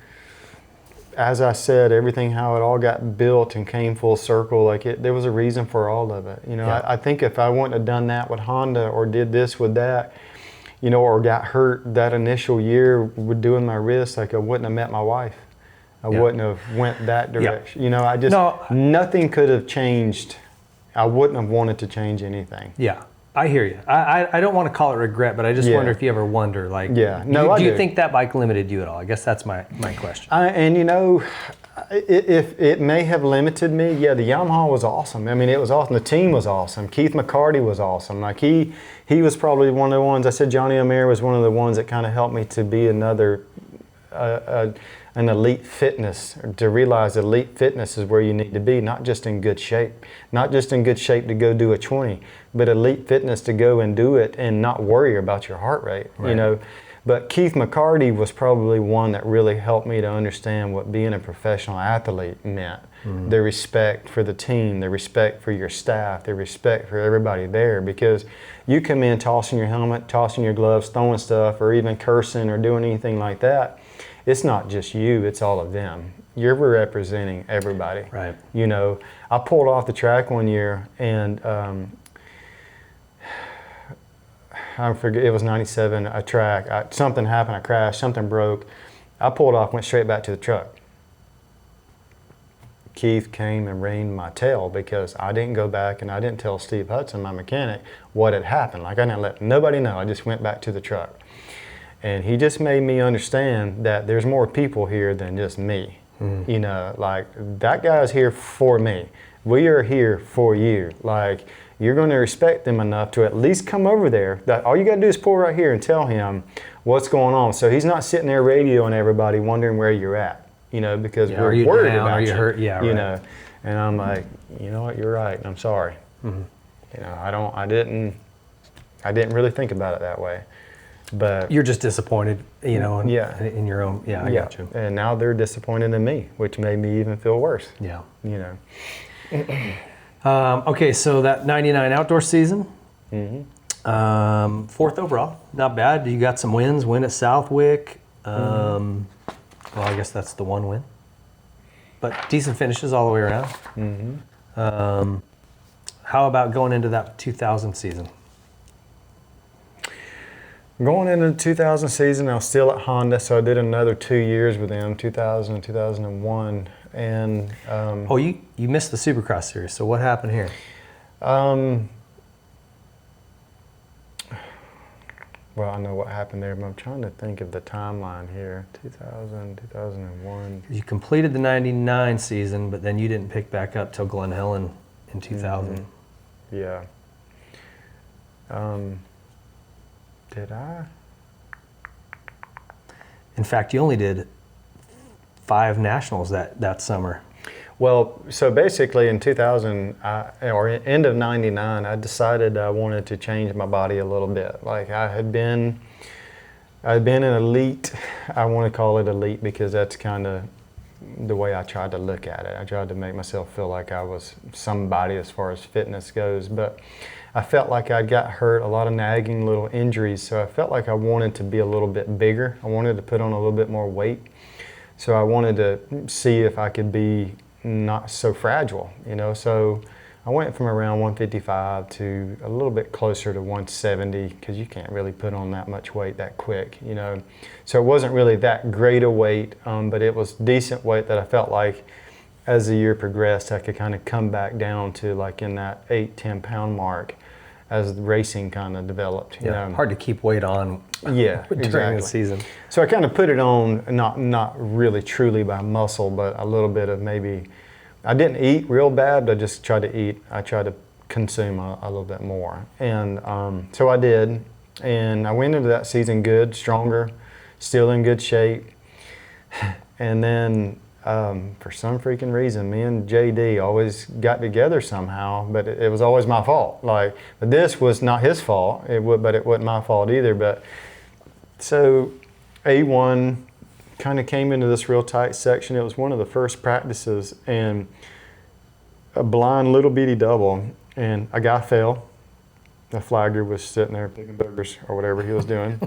as I said, everything, how it all got built and came full circle, like there was a reason for all of it. You know, I think if I wouldn't have done that with Honda or did this with that, you know, or got hurt that initial year with doing my wrist, like I wouldn't have met my wife. I wouldn't have went that direction. You know, nothing could have changed. I wouldn't have wanted to change anything. Yeah, I hear you. I don't want to call it regret, but I just wonder if you ever wonder, like, do you think that bike limited you at all? I guess that's my question. And you know, if it may have limited me, the Yamaha was awesome. I mean, it was awesome. The team was awesome. Keith McCarty was awesome. Like he was probably one of the ones. I said Johnny O'Meara was one of the ones that kind of helped me to be another an elite fitness, to realize elite fitness is where you need to be, not just in good shape. Not just in good shape to go do a 20, but elite fitness to go and do it and not worry about your heart rate, you know. But Keith McCarty was probably one that really helped me to understand what being a professional athlete meant. The respect for the team, the respect for your staff, the respect for everybody there, because you come in tossing your helmet, tossing your gloves, throwing stuff, or even cursing or doing anything like that. It's not just you, it's all of them. You're representing everybody. Right. You know, I pulled off the track one year and I forget, it was 97, a track. Something happened, I crashed, something broke. I pulled off, went straight back to the truck. Keith came and reined my tail because I didn't go back and I didn't tell Steve Hudson, my mechanic, what had happened. Like, I didn't let nobody know, I just went back to the truck. And he just made me understand that there's more people here than just me. You know, like, that guy's here for me. We are here for you. Like, you're going to respect them enough to at least come over there. That all you got to do is pull right here and tell him what's going on. So he's not sitting there radioing everybody wondering where you're at. because are we're you worried down? about Are you you. hurt? Yeah, You right. know, and I'm like, you know what, you're right. I'm sorry. I didn't really think about it that way. But you're just disappointed, in your own. Yeah, I got you. And now they're disappointed in me, which made me even feel worse. Yeah. Okay, so that 99 outdoor season, Mm-hmm. fourth overall, not bad. You got some wins, win at Southwick. Well, I guess that's the one win. But decent finishes all the way around. Mm-hmm. How about going into that 2000 season? Going into the 2000 season, I was still at Honda, so I did another 2 years with them, 2000 and 2001. And you missed the Supercross series. So what happened here? Well, I know what happened there, but I'm trying to think of the timeline here. 2000, 2001. You completed the 99 season, but then you didn't pick back up till Glen Helen in 2000. Mm-hmm. Yeah. Did I? In fact, you only did 5 nationals that summer. Well, so basically in 2000, or end of 99, I decided I wanted to change my body a little bit. Like I'd been an elite. I want to call it elite because that's kind of the way I tried to look at it. I tried to make myself feel like I was somebody as far as fitness goes, but I felt like I got hurt, a lot of nagging little injuries, so I felt like I wanted to be a little bit bigger. I wanted to put on a little bit more weight. So I wanted to see if I could be not so fragile, So I went from around 155 to a little bit closer to 170 because you can't really put on that much weight that quick, So it wasn't really that great a weight, but it was decent weight that I felt like as the year progressed, I could kind of come back down to like in that 8-10 pound mark as the racing kind of developed. Hard to keep weight on during the season. So I kind of put it on, not really truly by muscle, but a little bit of maybe, I didn't eat real bad, but I just tried to eat. I tried to consume a little bit more. And so I did. And I went into that season good, stronger, still in good shape. And then for some freaking reason, me and JD always got together somehow, but it was always my fault. But this was not his fault, but it wasn't my fault either. But so A1 kind of came into this real tight section. It was one of the first practices, and a blind little bitty double, and a guy fell. The flagger was sitting there picking burgers or whatever he was doing,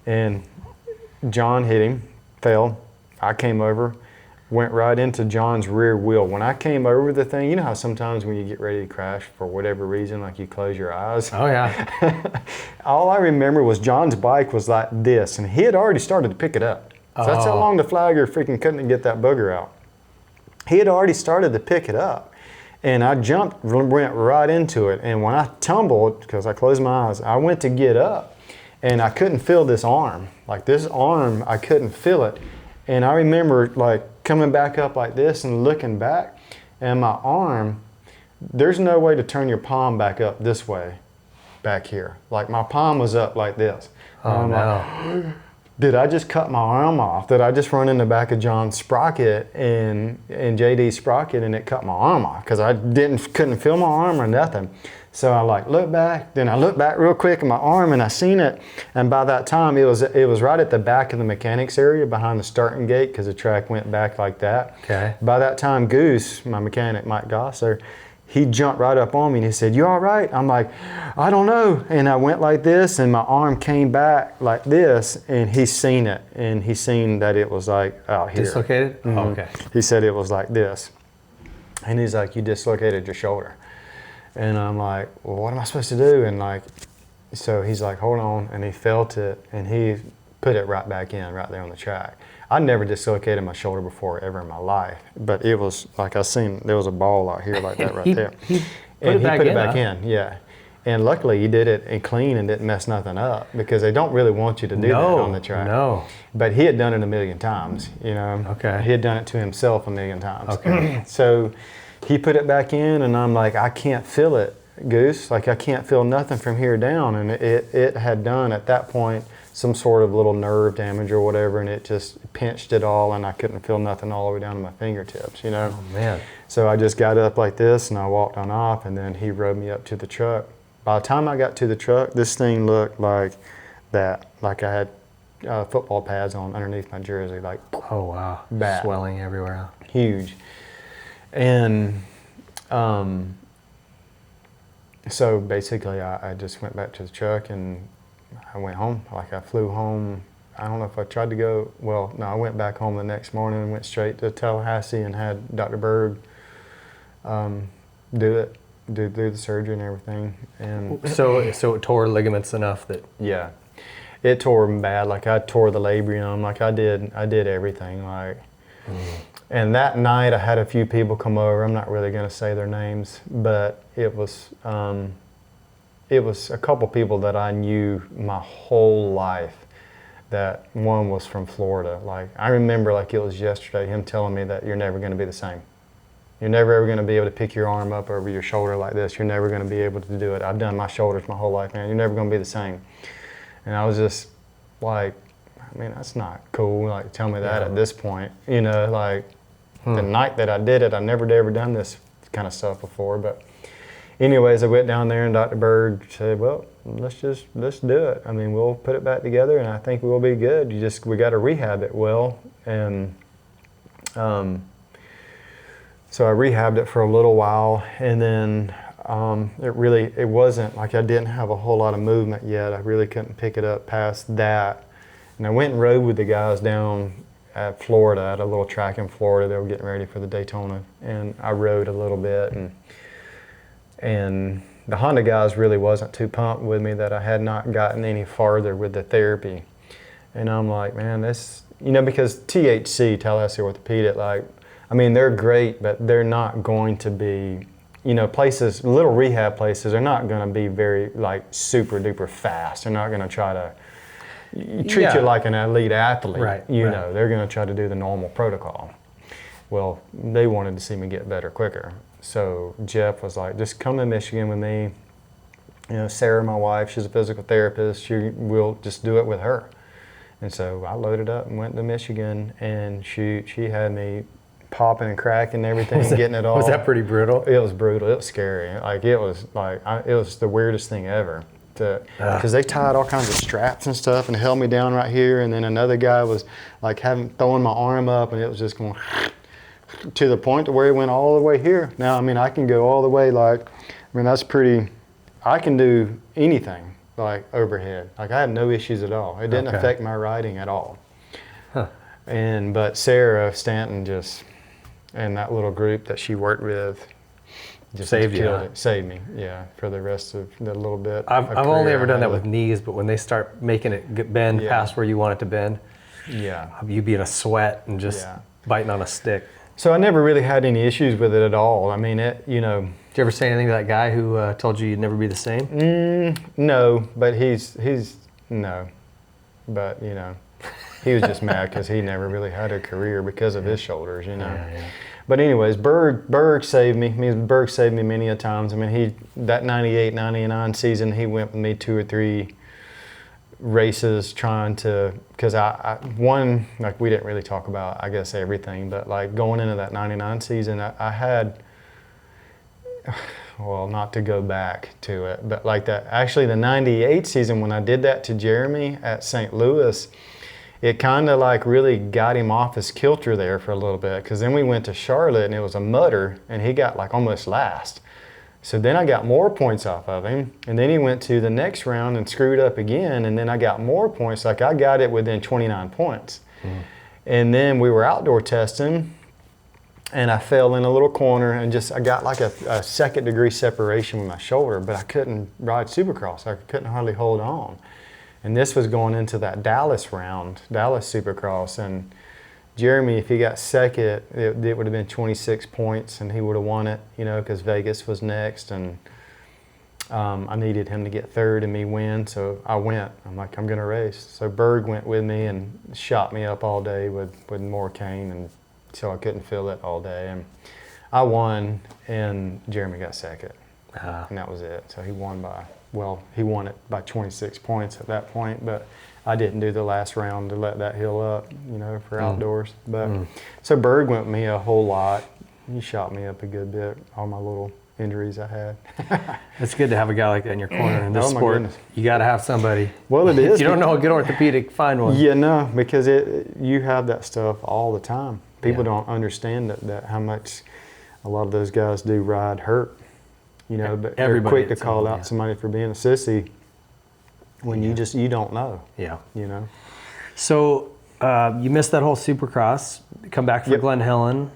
and John hit him, fell. I came over, went right into John's rear wheel. When I came over the thing, you know how sometimes when you get ready to crash for whatever reason, like you close your eyes? Oh yeah. All I remember was John's bike was like this, and he had already started to pick it up. So that's how long the flagger freaking couldn't get that booger out. He had already started to pick it up. And I went right into it. And when I tumbled, because I closed my eyes, I went to get up, and I couldn't feel this arm. Like this arm, I couldn't feel it. And I remember like coming back up like this and looking back, and my arm, there's no way to turn your palm back up this way, back here. Like my palm was up like this. Oh no. Like, did I just cut my arm off? Did I just run in the back of John's sprocket and JD's sprocket and it cut my arm off? Because I couldn't feel my arm or nothing. So I like looked back, then I looked back real quick at my arm and I seen it. And by that time it was right at the back of the mechanics area behind the starting gate because the track went back like that. Okay. By that time Goose, my mechanic Mike Gosser, he jumped right up on me and he said, "You all right?" I'm like, "I don't know." And I went like this and my arm came back like this, and he seen it, and he seen that it was like out here. Dislocated? Mm-hmm. Oh, okay. He said it was like this. And he's like, "You dislocated your shoulder." And I'm like, "Well, what am I supposed to do?" And like, so he's like, "Hold on." And he felt it and he put it right back in, right there on the track. I never dislocated my shoulder before ever in my life, but it was like I seen there was a ball out here like that right there. He put it back huh? in, yeah. And luckily he did it and clean and didn't mess nothing up because they don't really want you to do that on the track. No. But he had done it a million times, Okay. He had done it to himself a million times. Okay. So he put it back in and I'm like, "I can't feel it, Goose. Like I can't feel nothing from here down." And it had done at that point some sort of little nerve damage or whatever, and it just pinched it all, and I couldn't feel nothing all the way down to my fingertips, you know? Oh, man. So I just got up like this, and I walked on off, and then he rode me up to the truck. By the time I got to the truck, this thing looked like that, like I had football pads on underneath my jersey, like, oh wow, bad. Swelling everywhere. Huge. And so basically I just went back to the truck and I went home. Like I flew home. I don't know if I tried to go, well, no, I went back home the next morning and went straight to Tallahassee and had Dr. Berg do the surgery and everything. And so it tore ligaments enough that. Yeah, it tore them bad. Like I tore the labrum. Like I did everything. Like, and that night I had a few people come over. I'm not really going to say their names, but it was a couple people that I knew my whole life. That one was from Florida. Like I remember like it was yesterday, him telling me that you're never going to be the same. You're never ever going to be able to pick your arm up over your shoulder like this. You're never going to be able to do it. I've done my shoulders my whole life, man. You're never going to be the same. And I was just like, I mean, that's not cool. Like, tell me that at this point. You know, like the night that I did it, I never ever done this kind of stuff before. But anyways, I went down there and Dr. Berg said, well, let's do it. I mean, we'll put it back together and I think we'll be good. We got to rehab it well. And so I rehabbed it for a little while, and then it wasn't like I didn't have a whole lot of movement yet. I really couldn't pick it up past that. And I went and rode with the guys down at Florida, at a little track in Florida. They were getting ready for the Daytona, and I rode a little bit. And the Honda guys really wasn't too pumped with me that I had not gotten any farther with the therapy. And I'm like, man, this, you know, because THC, Tallahassee Orthopedic, like, I mean, they're great, but they're not going to be, you know, places, little rehab places are not going to be very, like, super duper fast. They're not going to try to treat you like an elite athlete. Right, you know, they're going to try to do the normal protocol. Well, they wanted to see me get better quicker. So Jeff was like, just come to Michigan with me. You know, Sarah, my wife, she's a physical therapist. We'll just do it with her. And so I loaded up and went to Michigan, and she had me popping and cracking and everything, getting it all. Was that pretty brutal? It was brutal. It was scary. Like it was the weirdest thing ever. Because they tied all kinds of straps and stuff and held me down right here, and then another guy was like throwing my arm up, and it was just going to the point to where it went all the way here. Now, I mean, I can go all the way. Like, I mean, that's pretty. I can do anything like overhead. Like I had no issues at all. It didn't affect my riding at all. Huh. But Sarah Stanton and that little group that she worked with just saved killed it. Saved me, yeah, for the rest of the little bit. I've only ever done that with knees, but when they start making it bend past where you want it to bend, you'd be in a sweat and just biting on a stick. So I never really had any issues with it at all. I mean, Did you ever say anything to that guy who told you you'd never be the same? No, but no. But, he was just mad because he never really had a career because of his shoulders, Yeah. But anyways, Berg saved me. Berg saved me many a times. I mean, that 98, 99 season, he went with me 2 or 3 races trying to, because I won, like we didn't really talk about, I guess, everything, but like going into that 99 season, I had, well, not to go back to it, but like that, actually the 98 season when I did that to Jeremy at St. Louis, it kind of like really got him off his kilter there for a little bit, because then we went to Charlotte and it was a mudder and he got like almost last. So then I got more points off of him, and then he went to the next round and screwed up again, and then I got more points. Like I got it within 29 points. And then we were outdoor testing and I fell in a little corner and I got like a 2nd degree separation with my shoulder, but I couldn't ride Supercross. I couldn't hardly hold on. And this was going into that Dallas Supercross, and Jeremy, if he got second, it would have been 26 points and he would have won it, because Vegas was next, and I needed him to get third and me win, so I went. I'm like, I'm going to race. So Berg went with me and shot me up all day with more cane, and so I couldn't feel it all day. And I won, and Jeremy got second, and that was it. So he won it by 26 points at that point, but I didn't do the last round to let that heal up, you know, for outdoors. But so Berg went with me a whole lot. He shot me up a good bit, all my little injuries I had. It's good to have a guy like that in your corner in this Oh, my sport. goodness. You got to have somebody. Well, it is. If you don't know a good orthopedic, find one. Yeah, no, because you have that stuff all the time. People don't understand that how much a lot of those guys do ride hurt. You know, but they're quick to call out somebody for being a sissy when you don't know. Yeah. You know. So you missed that whole Supercross. Come back for Glen Helen.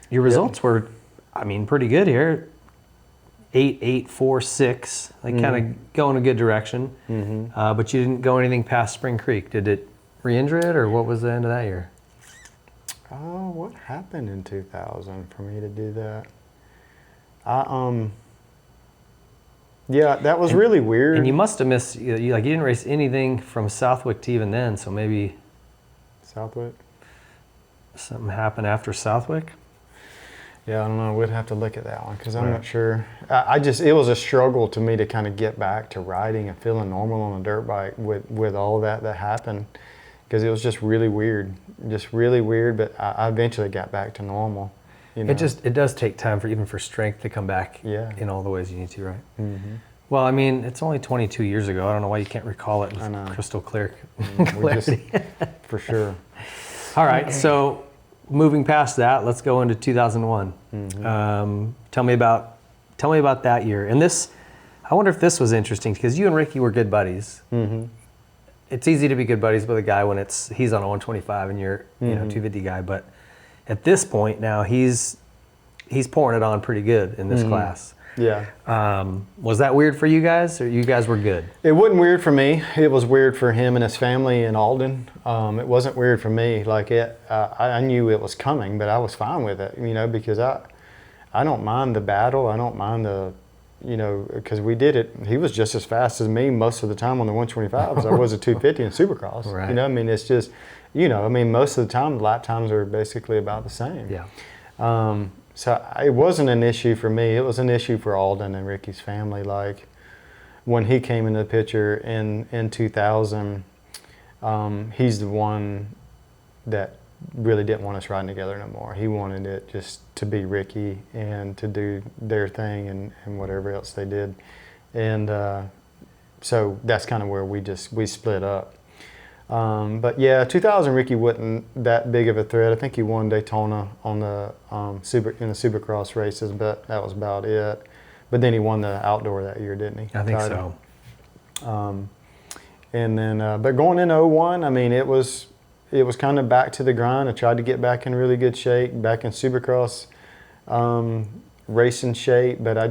Your results were, I mean, pretty good here. 8, 8, 4, 6. Like kind of go in a good direction. But you didn't go anything past Spring Creek. Did it re-injure it, or what was the end of that year? Oh, what happened in 2000 for me to do that? Yeah, that was really weird. And you must have missed. You didn't race anything from Southwick to even then. So maybe Southwick. Something happened after Southwick. Yeah, I don't know. We'd have to look at that one because I'm not sure. It was a struggle to me to kind of get back to riding and feeling normal on a dirt bike with all that happened, because it was just really weird, but I eventually got back to normal. You know? It does take time even for strength to come back in all the ways you need to, right? Well, I mean, it's only 22 years ago. I don't know why you can't recall it with crystal clear clarity. For sure. All right, so moving past that, let's go into 2001. Tell me about that year. And this, I wonder if this was interesting, because you and Ricky were good buddies. It's easy to be good buddies with a guy when he's on a 125 and you're 250 guy. But at this point now, he's pouring it on pretty good in this class. Yeah. Was that weird for you guys, or you guys were good? It wasn't weird for me. It was weird for him and his family in Alden. It wasn't weird for me. Like I knew it was coming, but I was fine with it, you know, because I don't mind the battle. I don't mind because we did it. He was just as fast as me most of the time on the 125 as I was a 250 in Supercross. Right. You know, I mean, it's just, most of the time the lap times are basically about the same. Yeah. So it wasn't an issue for me. It was an issue for Alden and Ricky's family. Like when he came into the picture in 2000, he's the one that really didn't want us riding together no more. He wanted it just to be Ricky and to do their thing and whatever else they did. And so that's kind of where we split up. But yeah, 2000 Ricky wasn't that big of a threat. I think he won Daytona on the in the Supercross races, but that was about it. But then he won the outdoor that year, didn't he? I think so. And then, but going in 01, I mean, it was kind of back to the grind. I tried to get back in really good shape, back in Supercross racing shape, but I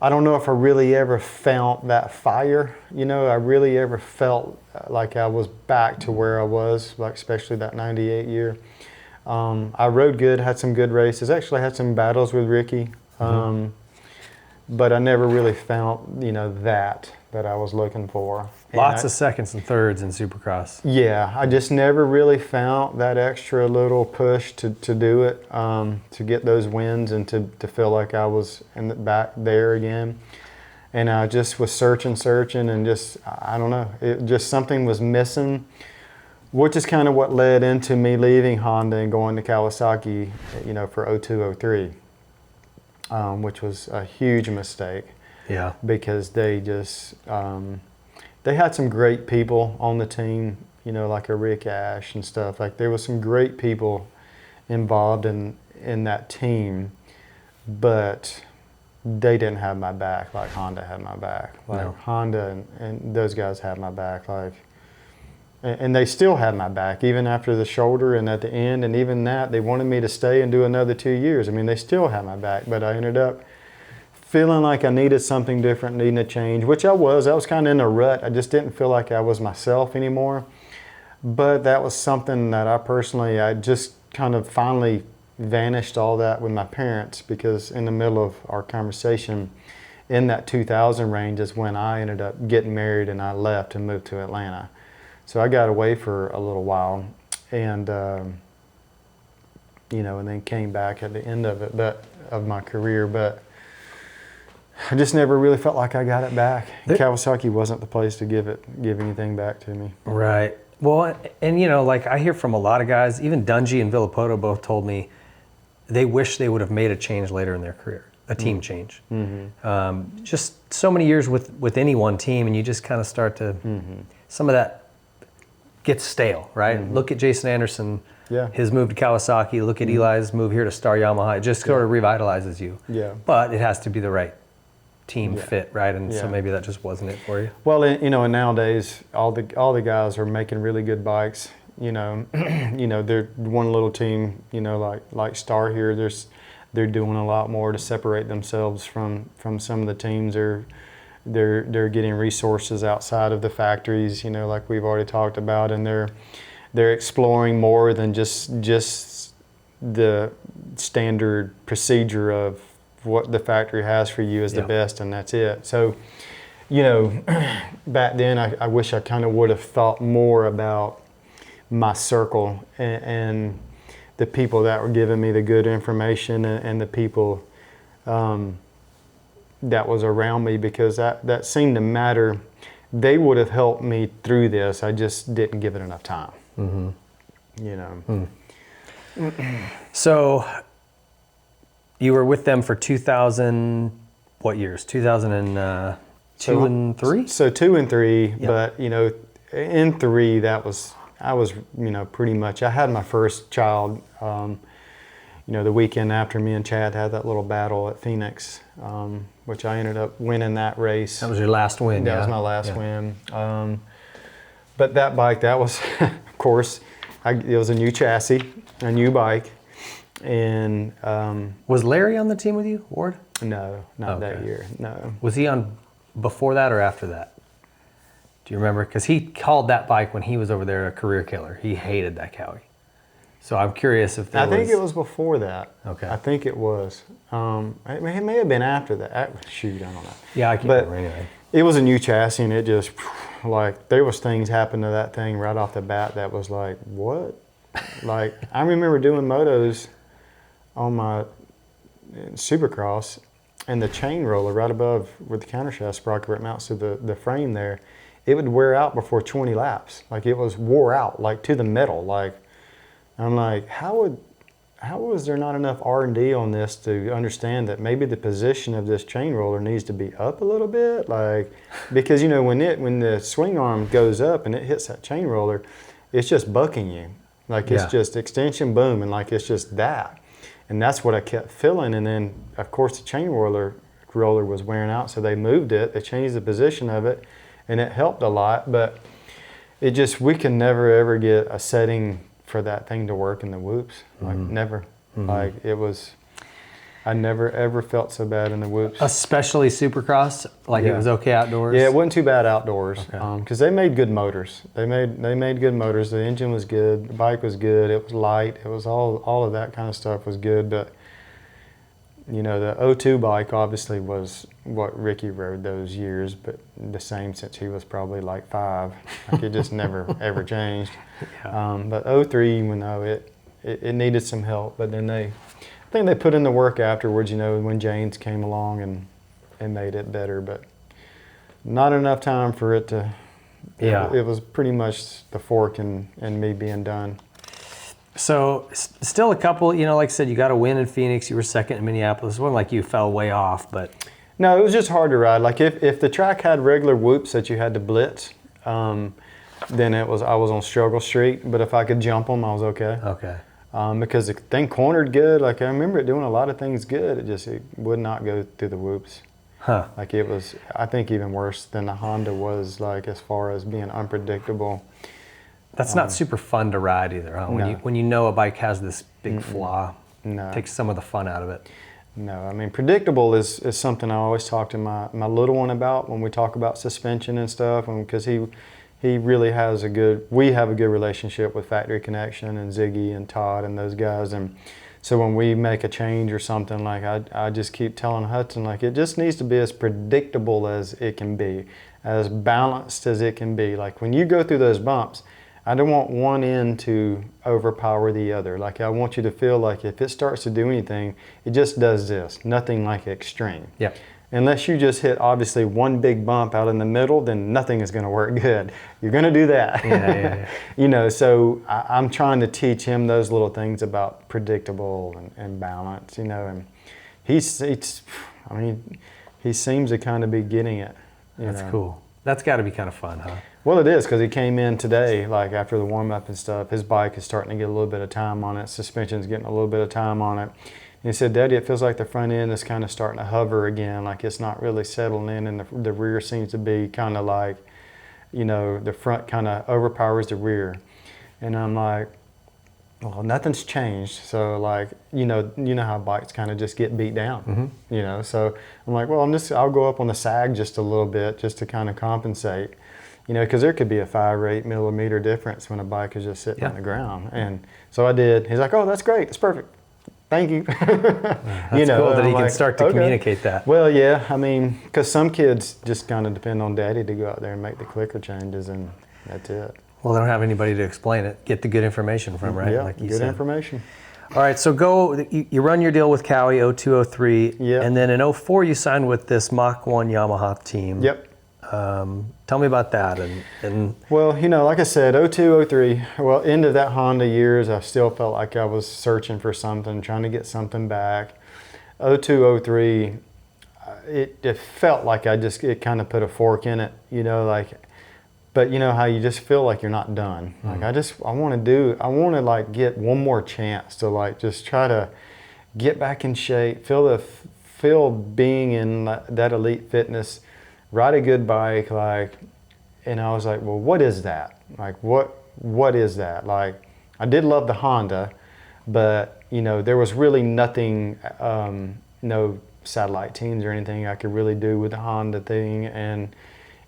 don't know if I really ever felt that fire. You know, I really ever felt like I was back to where I was, like especially that 98 year. I rode good, had some good races, actually had some battles with Ricky, but I never really felt, that I was looking for. Lots of seconds and thirds in Supercross. Yeah, I just never really found that extra little push to do it, to get those wins and to feel like I was back there again. And I just was searching and just, I don't know, something was missing, which is kind of what led into me leaving Honda and going to Kawasaki, for 02, 03, which was a huge mistake. Yeah. Because they just, they had some great people on the team, like a Rick Ash and stuff. Like there was some great people involved in that team, but they didn't have my back like Honda had my back. Like No. Honda and those guys had my back. And they still had my back, even after the shoulder and at the end, and even that, they wanted me to stay and do another 2 years. I mean, they still had my back, but I ended up feeling like I needed something different, needing a change, which I was. I was kind of in a rut. I just didn't feel like I was myself anymore. But that was something that I just kind of finally vanished all that with my parents, because in the middle of our conversation, in that 2000 range is when I ended up getting married and I left and moved to Atlanta. So I got away for a little while and, and then came back at the end of it, of my career. But I just never really felt like I got it back. Kawasaki wasn't the place to give anything back to me. Right. Well, and you know, like I hear from a lot of guys, even Dungy and Villapoto both told me they wish they would have made a change later in their career, a team change. Mm-hmm. Just so many years with any one team, and you just kind of start to, some of that gets stale, right? Mm-hmm. Look at Jason Anderson, his move to Kawasaki. Look at Eli's move here to Star Yamaha. It just sort of revitalizes you. Yeah. But it has to be the right team fit, right? And so maybe that just wasn't it for you. Well, you know, and nowadays all the guys are making really good bikes. You know, they're one little team. You know, like Star here. They're doing a lot more to separate themselves from some of the teams. They're getting resources outside of the factories. You know, like we've already talked about, and they're exploring more than just the standard procedure of what the factory has for you is the best, and that's it. So, you know, back then I wish I kind of would have thought more about my circle and the people that were giving me the good information and the people that was around me, because that seemed to matter. They would have helped me through this. I just didn't give it enough time. Mm-hmm. You know. So you were with them for 2000, what years? 2002 and 3? So 2 and 3, but you know, in 3 I was you know, pretty much, I had my first child, you know, the weekend after me and Chad had that little battle at Phoenix, which I ended up winning that race. That was your last win. That was my last win. But that bike, that was, of course, it was a new chassis, a new bike. And was Larry on the team with you, Ward? No, not that year. No. Was he on before that or after that? Do you remember? Because he called that bike when he was over there a career killer. He hated that Cowie. So I'm curious if I think it was before that. Okay. I think it was. It may have been after that. Shoot, I don't know. Yeah, I can't remember anyway. It was a new chassis, and it just, like, there was things happened to that thing right off the bat that was like, what? Like, I remember doing motos on my Supercross, and the chain roller right above where the countershaft sprocket where it mounts to the frame there, it would wear out before 20 laps. Like, it was wore out, like, to the metal. Like, I'm like, how was there not enough R&D on this to understand that maybe the position of this chain roller needs to be up a little bit? Like, because, you know, when the swing arm goes up and it hits that chain roller, it's just bucking you. Like, it's just extension, boom, and like, it's just that. And that's what I kept feeling. And then, of course, the chain roller was wearing out, so they moved it. They changed the position of it, and it helped a lot. But it just, we can never, ever get a setting for that thing to work in the whoops. Like, never. Like, it was, I never, ever felt so bad in the whoops. Especially Supercross? Like, it was okay outdoors? Yeah, it wasn't too bad outdoors. Because they made good motors. They made good motors. The engine was good. The bike was good. It was light. It was all of that kind of stuff was good. But, you know, the 02 bike obviously was what Ricky rode those years, but the same since he was probably like 5. Like, it just never, ever changed. But 03, even though it needed some help, but then I think they put in the work afterwards, you know, when James came along and made it better, but not enough time for it to, it was pretty much the fork and me being done. So still a couple, you know, like I said, you got a win in Phoenix, you were second in Minneapolis. It wasn't like you fell way off, but. No, it was just hard to ride. Like, if the track had regular whoops that you had to blitz, then I was on struggle street, but if I could jump them, I was okay. Okay. Because the thing cornered good. Like, I remember it doing a lot of things good. It would not go through the whoops. Huh. Like, it was, I think, even worse than the Honda was, like, as far as being unpredictable. That's not super fun to ride either, huh? When you know a bike has this big flaw, it takes some of the fun out of it. No, I mean, predictable is something I always talk to my little one about when we talk about suspension and stuff, because he really has we have a good relationship with Factory Connection and Ziggy and Todd and those guys. And so when we make a change or something, like, I just keep telling Hudson, like, it just needs to be as predictable as it can be, as balanced as it can be. Like, when you go through those bumps, I don't want one end to overpower the other. Like, I want you to feel like if it starts to do anything, it just does this, nothing like extreme. Yep. unless you just hit obviously one big bump out in the middle, then nothing is going to work good. You're going to do that. Yeah. You know, so I'm trying to teach him those little things about predictable and balance, you know, and he seems to kind of be getting it. That's cool. That's got to be kind of fun, huh? Well, it is, because he came in today, like after the warm-up and stuff. His bike is starting to get a little bit of time on it. Suspension's getting a little bit of time on it. And he said, Daddy, it feels like the front end is kind of starting to hover again, like it's not really settling in, and the rear seems to be kind of like, you know, the front kind of overpowers the rear. And I'm like, well, nothing's changed. So like, you know how bikes kind of just get beat down, you know? So I'm like, well, I'll go up on the sag just a little bit just to kind of compensate, you know, because there could be a 5 or 8 millimeter difference when a bike is just sitting on the ground. And so I did. He's like, oh, that's great. It's perfect. Thank you. That's you know, cool that he can like, start to okay. communicate that. Well, yeah, I mean, because some kids just kind of depend on Daddy to go out there and make the clicker changes, and that's it. Well, they don't have anybody to explain it. Get the good information from, right? Yeah, like you good said. information. All right, so you run your deal with Cowie, 02, 03, and then in 04 you signed with this Mach 1 Yamaha team. Yep. Tell me about that. And well, you know, like I said, 02, 03, well, end of that Honda years, I still felt like I was searching for something, trying to get something back. 02, 03, it felt like it kind of put a fork in it, you know, like, but you know how you just feel like you're not done. Like I want to like get one more chance to like just try to get back in shape, feel being in that elite fitness, ride a good bike, like, and I was like, well, what is that? Like, what is that? Like, I did love the Honda, but you know, there was really nothing, no satellite teams or anything I could really do with the Honda thing, and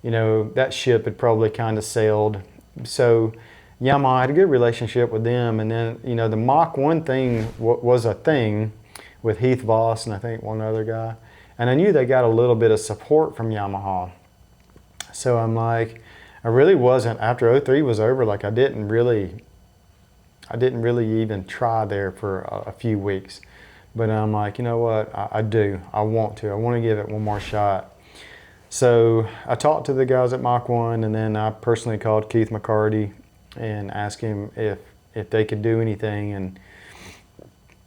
you know, that ship had probably kind of sailed. So Yamaha, I had a good relationship with them, and then, you know, the Mach 1 thing was a thing with Heath Voss and I think one other guy. And I knew they got a little bit of support from Yamaha. So I'm like, I really wasn't, after 03 was over, like I didn't really even try there for a few weeks. But I'm like, you know what, I want to give it one more shot. So I talked to the guys at Mach 1, and then I personally called Keith McCarty and asked him if they could do anything, and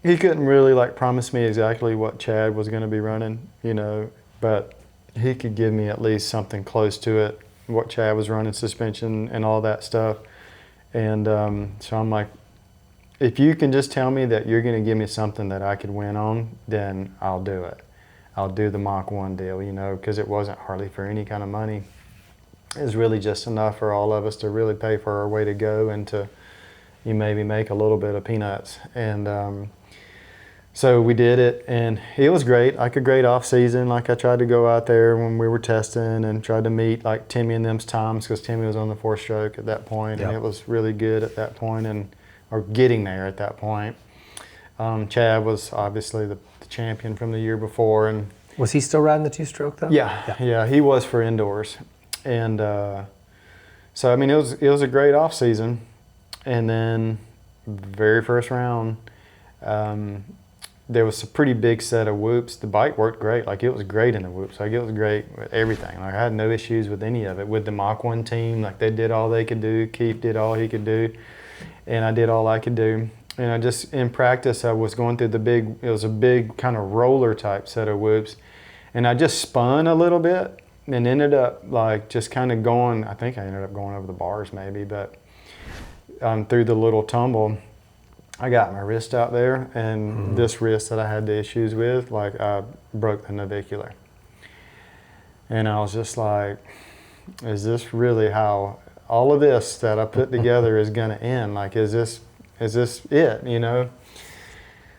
he couldn't really like promise me exactly what Chad was going to be running, you know, but he could give me at least something close to it, what Chad was running, suspension and all that stuff. And so I'm like, if you can just tell me that you're going to give me something that I could win on, then I'll do it. I'll do the Mach 1 deal, you know, because it wasn't hardly for any kind of money. It was really just enough for all of us to really pay for our way to go and to maybe make a little bit of peanuts. And so we did it, and it was great, like a great off season. Like I tried to go out there when we were testing and tried to meet like Timmy and them's times, because Timmy was on the 4-stroke at that point, and it was really good at that point, or getting there at that point. Chad was obviously the champion from the year before, and was he still riding the 2-stroke though? Yeah, he was for indoors, and so I mean it was a great off season, and then very first round, there was a pretty big set of whoops. The bike worked great, like it was great in the whoops, like it was great with everything. Like I had no issues with any of it. With the Mach 1 team, like they did all they could do. Keith did all he could do, and I did all I could do. And I just, in practice, I was going through it was a big kind of roller type set of whoops. And I just spun a little bit and ended up like just kind of going, I think I ended up going over the bars maybe, but through the little tumble, I got my wrist out there, and this wrist that I had the issues with, like I broke the navicular. And I was just like, is this really how all of this that I put together is gonna end? Like, is this it, you know?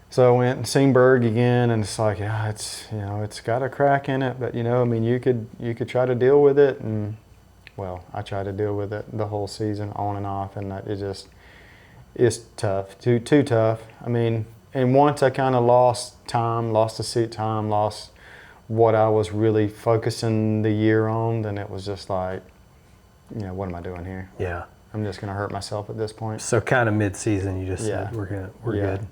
So I went and seen Berg again, and it's like, yeah, it's got a crack in it, but you know, I mean, you could try to deal with it, and well, I tried to deal with it the whole season on and off, and it's tough, too tough. I mean, and once I kind of lost the seat time, lost what I was really focusing the year on, then it was just like, you know, what am I doing here? Yeah. I'm just going to hurt myself at this point. So kind of mid-season, you just said, we're good.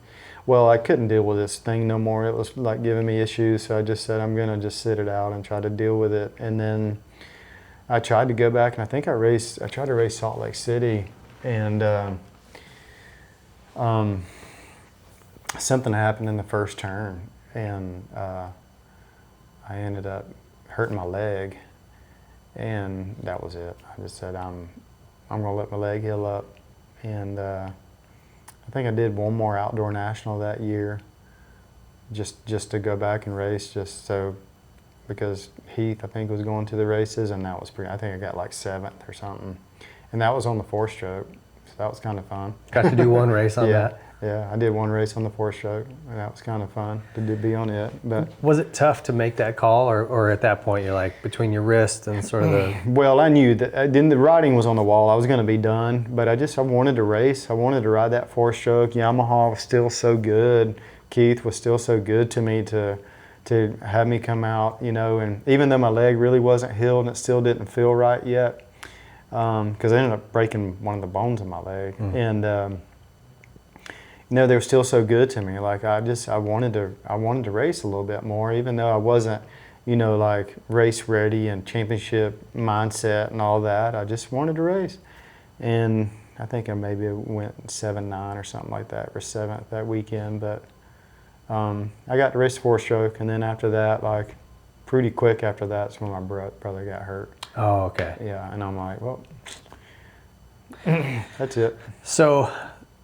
well, I couldn't deal with this thing no more. It was like giving me issues. So I just said, I'm going to just sit it out and try to deal with it. And then I tried to go back, and I think I tried to race Salt Lake City, and something happened in the first turn, and I ended up hurting my leg, and that was it. I just said, I'm gonna let my leg heal up, and I think I did one more outdoor national that year, just to go back and race, just so, because Heath, I think, was going to the races, and that was I think I got like 7th or something, and that was on the 4-stroke, so that was kind of fun. Got to do one race on that. Yeah, I did one race on the 4-stroke, and that was kind of fun to be on it. But was it tough to make that call, or at that point you're like between your wrist and sort of the? Well, I knew that then the riding was on the wall. I was going to be done, but I wanted to race. I wanted to ride that 4-stroke. Yamaha was still so good. Keith was still so good to me to have me come out, you know. And even though my leg really wasn't healed and it still didn't feel right yet, because I ended up breaking one of the bones in my leg, and. You know, they were still so good to me. Like I wanted to race a little bit more, even though I wasn't, you know, like race ready and championship mindset and all that. I just wanted to race, and I think I maybe went 7-9 or something like that, or 7th that weekend. But I got to race the 4-stroke, and then after that, like pretty quick after that's when my brother got hurt. Oh, okay. Yeah, and I'm like, well, that's it. So.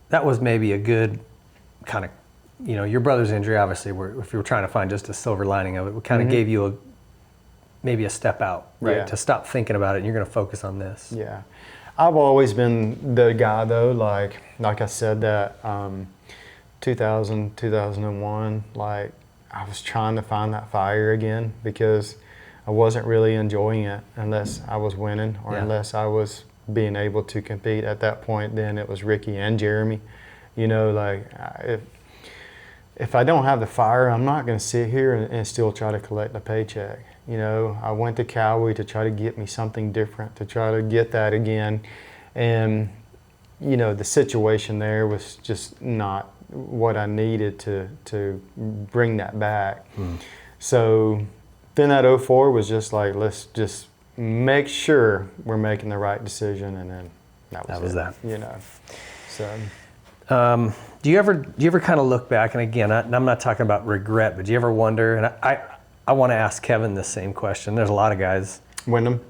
That was maybe a good kind of, you know, your brother's injury, obviously, if you were trying to find just a silver lining of it, it kind of gave you maybe a step out, right? Yeah. To stop thinking about it, and you're going to focus on this. Yeah. I've always been the guy, though, like I said, that 2001, like I was trying to find that fire again, because I wasn't really enjoying it unless I was winning, or unless I was being able to compete. At that point, then it was Ricky and Jeremy. You know, like if I don't have the fire, I'm not going to sit here and still try to collect a paycheck. You know, I went to Cowie to try to get me something different, to try to get that again, and you know, the situation there was just not what I needed to bring that back. So then that 04 was just like, let's just make sure we're making the right decision, and then that was that. You know, so. Do you ever kind of look back, and again, I'm not talking about regret, but do you ever wonder? And I want to ask Kevin the same question. There's a lot of guys. Wyndham.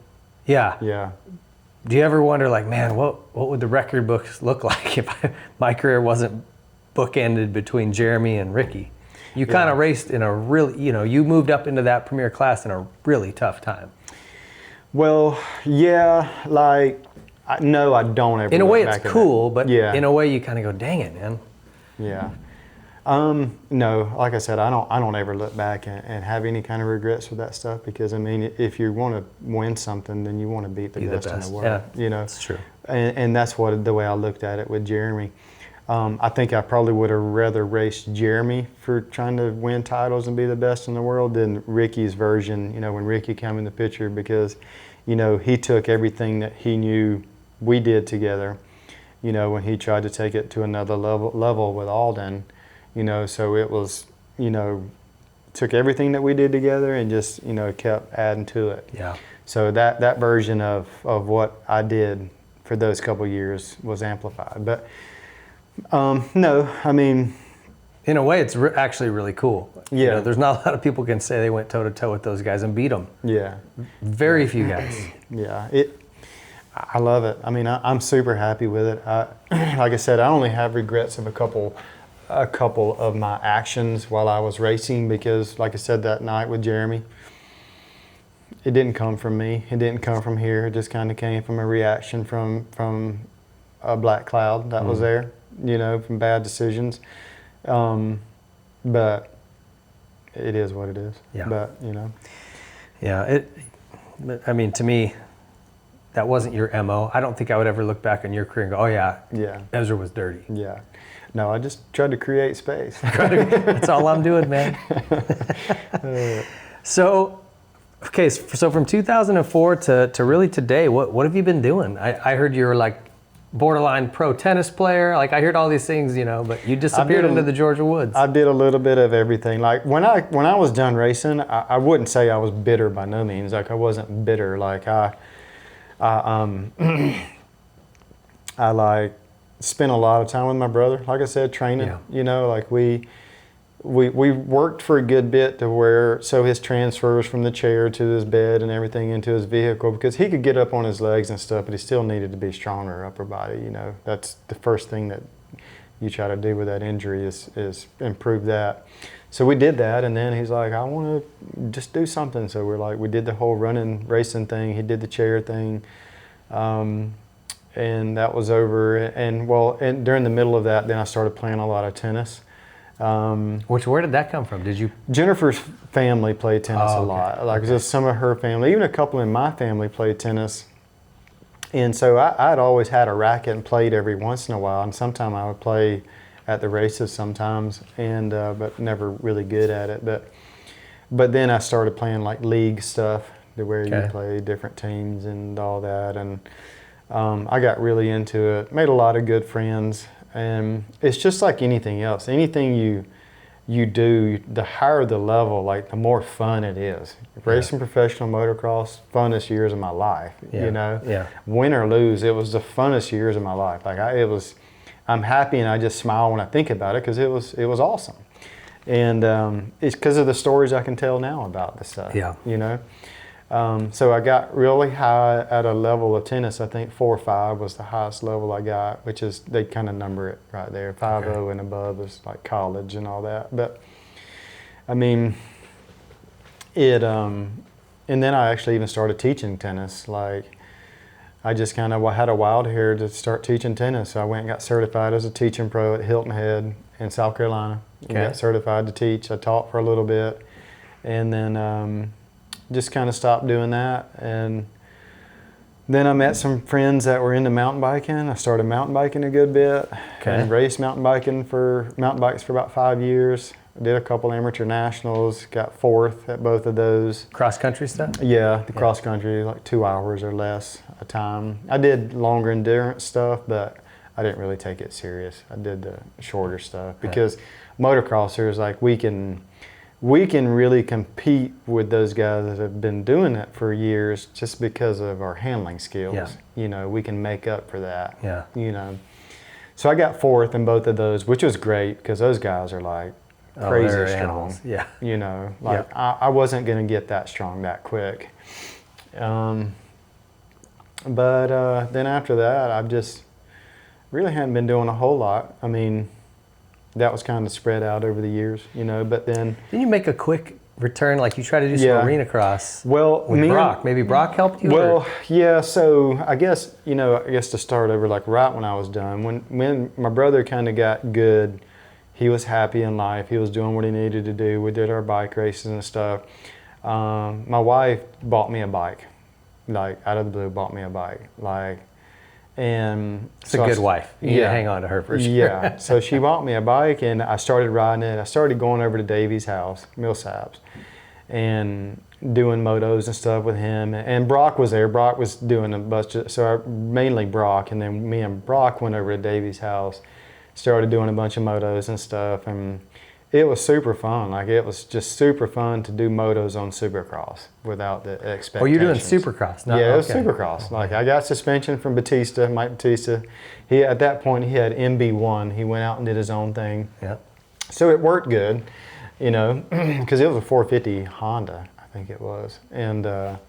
Yeah. Yeah. Do you ever wonder, like, man, what would the record books look like if my career wasn't bookended between Jeremy and Ricky? You kind of raced in a really, you know, you moved up into that premier class in a really tough time. Well, yeah, like, no, I don't ever. In a way, look it's back cool, at but in a way, you kind of go, dang it, man. Yeah. No, like I said, I don't ever look back and have any kind of regrets with that stuff, because I mean, if you want to win something, then you want to beat the best in the world. Yeah, you know, that's true. And that's the way I looked at it with Jeremy. I think I probably would have rather raced Jeremy for trying to win titles and be the best in the world than Ricky's version, you know, when Ricky came in the picture, because, you know, he took everything that he knew we did together, you know, when he tried to take it to another level with Alden, you know, so it was, you know, took everything that we did together and just, you know, kept adding to it. Yeah. So that version of what I did for those couple years was amplified. But no, I mean, in a way, it's actually really cool. Yeah. You know, there's not a lot of people can say they went toe to toe with those guys and beat them. Yeah. Very few guys. Yeah. I love it. I mean, I'm super happy with it. Like I said, I only have regrets of a couple of my actions while I was racing, because, like I said, that night with Jeremy, it didn't come from me. It didn't come from here. It just kind of came from a reaction from a black cloud that was there, you know, from bad decisions. But it is what it is. Yeah. But, you know. Yeah. I mean, to me, that wasn't your MO. I don't think I would ever look back on your career and go, oh yeah, Ezra was dirty. Yeah. No, I just tried to create space. That's all I'm doing, man. So from 2004 to really today, what have you been doing? I heard you were like borderline pro tennis player. Like I heard all these things, you know, but you disappeared into the Georgia woods. I did a little bit of everything. Like when I was done racing, I wouldn't say I was bitter by no means. Like I wasn't bitter. Like I like spent a lot of time with my brother. Like I said, training. Yeah. You know, like we worked for a good bit to where, so his transfers from the chair to his bed and everything into his vehicle, because he could get up on his legs and stuff, but he still needed to be stronger upper body. You know, that's the first thing that you try to do with that injury is improve that. So we did that, and then he's like, I want to just do something. So we did the whole running, racing thing. He did the chair thing. And that was over. And during the middle of that, then I started playing a lot of tennis. Where did that come from? Did you? Jennifer's family played tennis a okay. lot. Like just some of her family, even a couple in my family played tennis. And so I'd always had a racket and played every once in a while. And sometimes I would play at the races sometimes, and but never really good at it. But then I started playing like league stuff, where you play different teams and all that. And I got really into it, made a lot of good friends, and it's just like anything else. Anything you do, the higher the level, like the more fun it is. Racing professional motocross, funnest years of my life. You know, win or lose, it was the funnest years of my life. Like I'm happy, and I just smile when I think about it because it was awesome, and it's because of the stories I can tell now about this stuff. Yeah, you know. So I got really high at a level of tennis. I think 4 or 5 was the highest level I got, which is, they kind of number it right there. 5.0 and above is like college and all that. But I mean, and then I actually even started teaching tennis. Like I just kind of had a wild hair to start teaching tennis. So I went and got certified as a teaching pro at Hilton Head in South Carolina. Okay. Got certified to teach. I taught for a little bit, and then just kind of stopped doing that. And then I met some friends that were into mountain biking. I started mountain biking a good bit. And raced mountain bikes for about 5 years. I did a couple amateur nationals, got 4th at both of those. Cross country stuff? Yeah, the cross country, like 2 hours or less a time. I did longer endurance stuff, but I didn't really take it serious. I did the shorter stuff because motocrossers, like we can really compete with those guys that have been doing it for years just because of our handling skills. Yeah. You know, we can make up for that. Yeah. You know, so I got 4th in both of those, which was great because those guys are like crazy strong. Animals. Yeah. You know, like I wasn't going to get that strong that quick. But then after that, I've just really hadn't been doing a whole lot. I mean, that was kind of spread out over the years, you know, but then... Didn't you make a quick return, like you tried to do some arena cross with Brock? Maybe Brock helped you? Well, yeah, so I guess, you know, to start over, like right when I was done, when my brother kind of got good, he was happy in life, he was doing what he needed to do, we did our bike races and stuff. My wife bought me a bike, like out of the blue bought me a bike, like... And it's so a good wife. You need to hang on to her for sure. Yeah. So she bought me a bike, and I started riding it. I started going over to Davy's house, Millsaps, and doing motos and stuff with him. And Brock was there. Brock was doing a bunch of, mainly Brock, and then me and Brock went over to Davy's house, started doing a bunch of motos and stuff, and it was super fun. Like it was just super fun to do motos on Supercross without the expectations. Oh, you're doing Supercross? Yeah, it was Supercross. Like I got suspension from Mike Batista. At that point he had MB1. He went out and did his own thing. Yeah. So it worked good, you know, because it was a 450 Honda, I think it was, and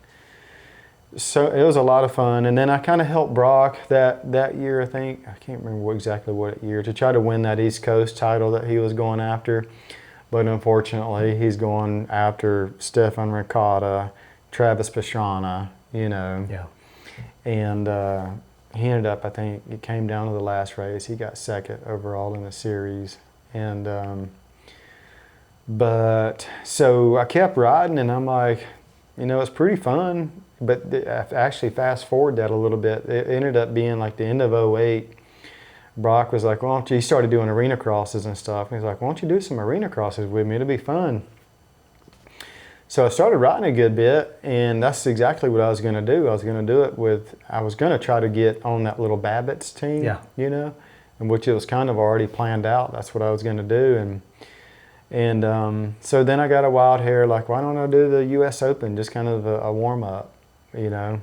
so it was a lot of fun. And then I kind of helped Brock that year, I think. I can't remember exactly what year, to try to win that East Coast title that he was going after. But unfortunately, he's going after Stefan Ricotta, Travis Pastrana, you know. Yeah. And he ended up, I think, it came down to the last race. He got 2nd overall in the series. And but so I kept riding, and I'm like, you know, it's pretty fun. But actually, fast forward that a little bit, it ended up being like the end of 2008. Brock was like, why don't you, he started doing arena crosses and stuff. And he's like, why don't you do some arena crosses with me? It'll be fun. So I started riding a good bit, and that's exactly what I was going to do. I was going to try to get on that little Babbitt's team, you know, in which it was kind of already planned out. That's what I was going to do. And so then I got a wild hair, like, why don't I do the U.S. Open, just kind of a warm-up, you know?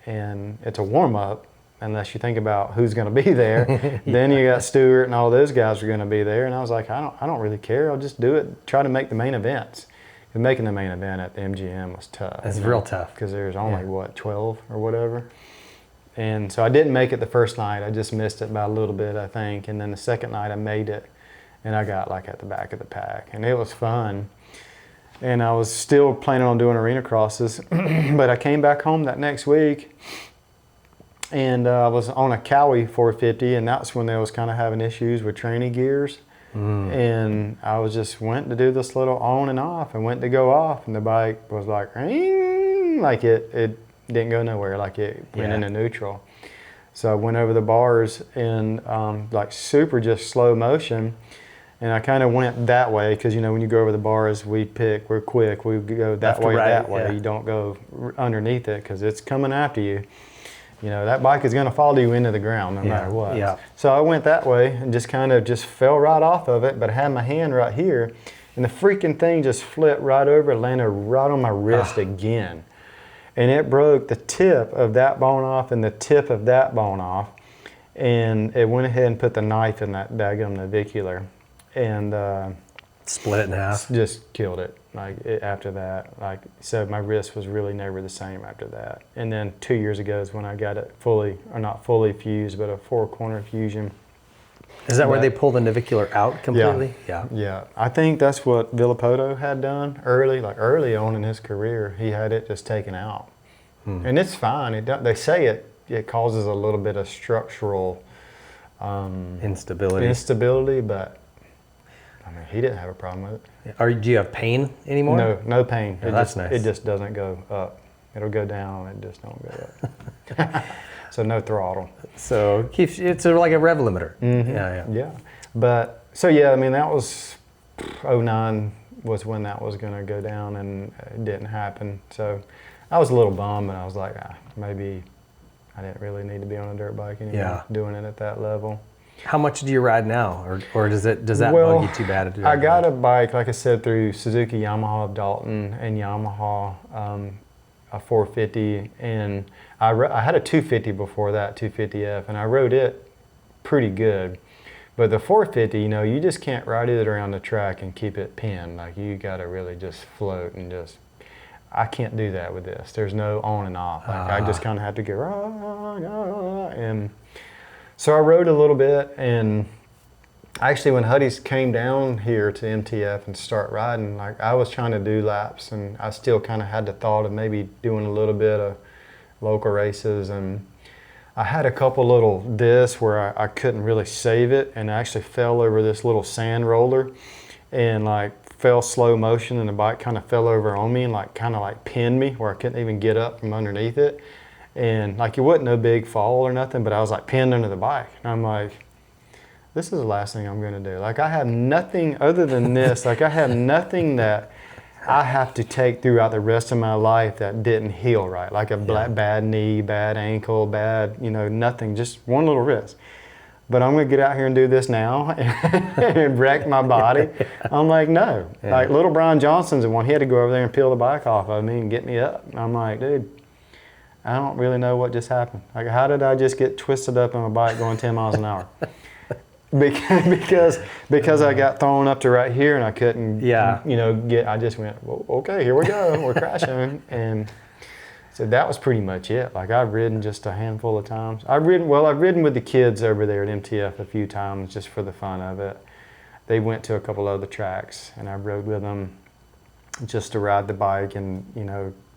And it's a warm-up, unless you think about who's going to be there. Then you got Stewart and all those guys are going to be there. And I was like, I don't really care. I'll just do it, try to make the main events. And making the main event at the MGM was tough. It's real tough. Because there's only, 12 or whatever. And so I didn't make it the first night. I just missed it by a little bit, I think. And then the second night I made it, and I got like at the back of the pack. And it was fun. And I was still planning on doing arena crosses. But I came back home that next week, and I was on a Cowie 450, and that's when they was kind of having issues with tranny gears. And I was just went to do this little on and off, and went to go off, and the bike was like, ring, like it didn't go nowhere, like it went into neutral. So I went over the bars in like super just slow motion, and I kind of went that way because, you know, when you go over the bars, we're quick, we go that way. You don't go underneath it because it's coming after you. You know, that bike is going to follow you into the ground no matter what. Yeah. So I went that way and just kind of just fell right off of it, but I had my hand right here, and the freaking thing just flipped right over, landed right on my wrist again. And it broke the tip of that bone off and the tip of that bone off, and it went ahead and put the knife in that daggum navicular and split it in half. Just killed it. After that, so my wrist was really never the same after that. And then 2 years ago is when I got it not fully fused, but a 4-corner fusion. Is that where they pull the navicular out completely? Yeah. I think that's what Villapoto had done early on in his career. He had it just taken out. And it's fine. They say it causes a little bit of structural instability, but I mean, he didn't have a problem with it. Do you have pain anymore? No pain. That's nice. It just doesn't go up. It'll go down. It just don't go up. So no throttle. So it's like a rev limiter. Yeah. But so yeah, I mean that was 2009 was when that was going to go down, and it didn't happen. So I was a little bummed, and I was like, maybe I didn't really need to be on a dirt bike anymore. Doing it at that level. How much do you ride now, or does that bug you too bad to do? I got a bike, like I said, through Suzuki, Yamaha of Dalton, and Yamaha, a 450, and I had a 250 before that, 250F, and I rode it pretty good. But the 450, you know, you just can't ride it around the track and keep it pinned. Like, you got to really just float and just. I can't do that with this. There's no on and off. Like, I just kind of have to go, and. So I rode a little bit, and actually when Huddy's came down here to MTF and start riding, like I was trying to do laps, and I still kind of had the thought of maybe doing a little bit of local races, and I had a couple little discs where I couldn't really save it, and I actually fell over this little sand roller and like fell slow motion, and the bike kind of fell over on me and kind of pinned me where I couldn't even get up from underneath it. And like it wasn't no big fall or nothing, but I was like pinned under the bike. And I'm like, this is the last thing I'm gonna do. Like I have nothing other than this. Like I have nothing that I have to take throughout the rest of my life that didn't heal right. Like a bad knee, bad ankle, nothing, just one little wrist. But I'm gonna get out here and do this now and wreck my body. I'm like, no. Like little Brian Johnson's the one, he had to go over there and peel the bike off of me and get me up. I'm like, dude, I don't really know what just happened. Like, how did I just get twisted up on a bike going 10 miles an hour? Because I got thrown up to right here and I couldn't, I just went, well, okay, here we go, we're crashing. And so that was pretty much it. Like, I've ridden just a handful of times. I've ridden with the kids over there at MTF a few times just for the fun of it. They went to a couple other tracks, and I rode with them just to ride the bike and,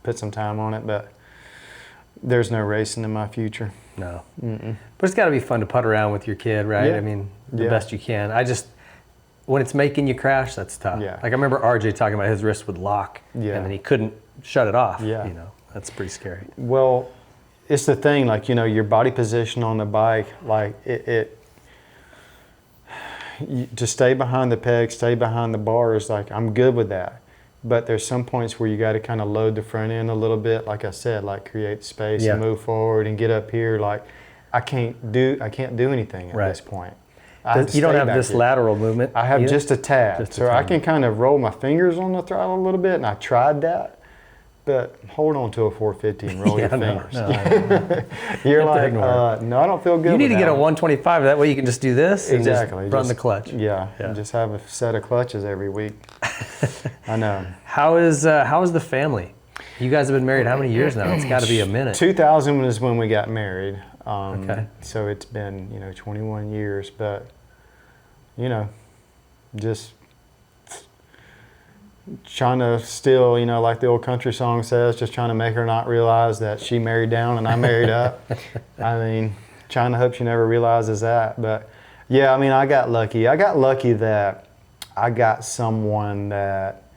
put some time on it, but there's no racing in my future. No. But it's got to be fun to putt around with your kid, right? Yeah. I mean, the best you can. When it's making you crash, that's tough. Yeah. Like I remember RJ talking about his wrist would lock, and then he couldn't shut it off. Yeah. That's pretty scary. Well, it's the thing, your body position on the bike, to stay behind the peg, stay behind the bars, I'm good with that. but there's some points where you got to kind of load the front end a little bit, like I said, like create space and move forward and get up here. Like I can't do anything at this point. You don't have this lateral movement. I have just a tad. So I can kind of roll my fingers on the throttle a little bit, and I tried that. But hold on to a 450 and roll your fingers. You're like, no, I don't feel good. You need to get a 125. That way you can just do this and just run the clutch. Yeah, and just have a set of clutches every week. I know. How is the family? You guys have been married how many years now? It's got to be a minute. 2000 was when we got married. Okay. So it's been 21 years, but just trying to still, like the old country song says, just trying to make her not realize that she married down and I married up. I mean, trying to hope she never realizes that. But yeah, I mean, I got lucky. I got lucky that I got someone that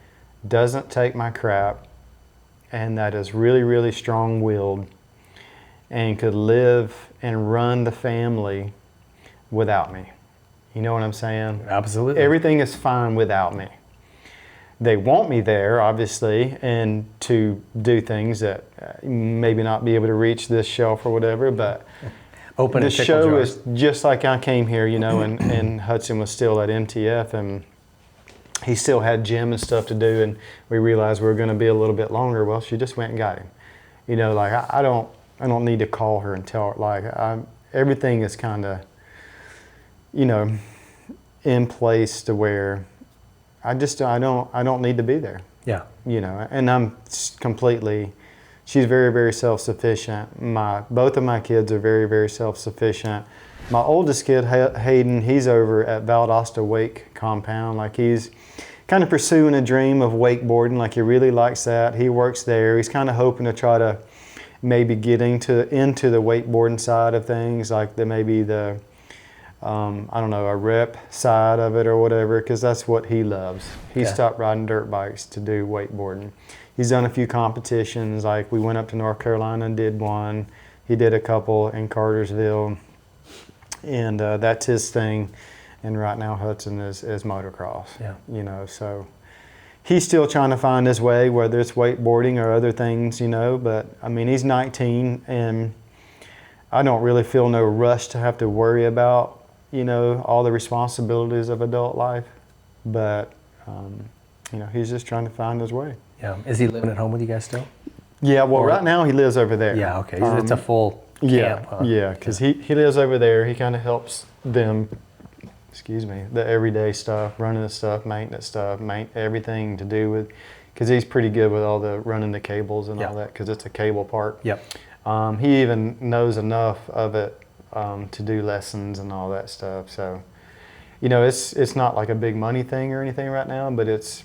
doesn't take my crap and that is really, really strong-willed and could live and run the family without me. You know what I'm saying? Absolutely. Everything is fine without me. They want me there, obviously, and to do things that maybe not be able to reach this shelf or whatever, but the show is just like I came here, and Hudson was still at MTF, and he still had gym and stuff to do, and we realized we were going to be a little bit longer. Well, she just went and got him. Like I don't need to call her and tell her. Like everything is kind of, in place to where I don't need to be there. Yeah. And I'm completely, she's very, very self-sufficient. Both of my kids are very, very self-sufficient. My oldest kid, Hayden, he's over at Valdosta Wake Compound. Like he's kind of pursuing a dream of wakeboarding. Like he really likes that. He works there. He's kind of hoping to try to maybe get into the wakeboarding side of things, like maybe the a rep side of it or whatever, because that's what he loves. He stopped riding dirt bikes to do wakeboarding. He's done a few competitions, like we went up to North Carolina and did one. He did a couple in Cartersville, and that's his thing. And right now Hudson is motocross. Yeah. So he's still trying to find his way, whether it's wakeboarding or other things, but I mean, he's 19 and I don't really feel no rush to have to worry about all the responsibilities of adult life, but he's just trying to find his way. Yeah. Is he living at home with you guys still? Yeah. Well, right now he lives over there. Yeah. Okay. It's a full camp. Huh? Yeah. Because he lives over there. He kind of helps them. The everyday stuff, running the stuff, maintenance stuff, everything to do with, because he's pretty good with all the running the cables and all that, because it's a cable park. Yep. He even knows enough of it to do lessons and all that stuff. So, it's not like a big money thing or anything right now, but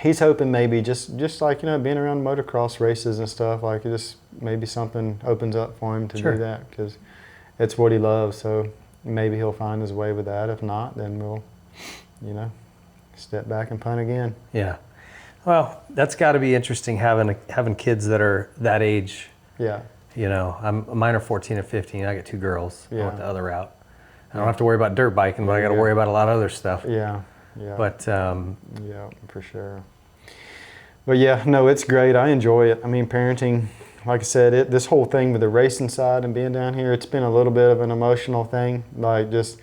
he's hoping maybe just like, being around motocross races and stuff, like just maybe something opens up for him to do that, because it's what he loves. So maybe he'll find his way with that. If not, then we'll, step back and punt again. Yeah. Well, that's got to be interesting having kids that are that age. Yeah. Mine are 14 and 15. I got two girls. I went the other route. I don't have to worry about dirt biking, but I got to worry about a lot of other stuff. Yeah. Yeah. But yeah, for sure. But yeah, no, it's great. I enjoy it. I mean, parenting, like I said, this whole thing with the racing side and being down here, it's been a little bit of an emotional thing. Like just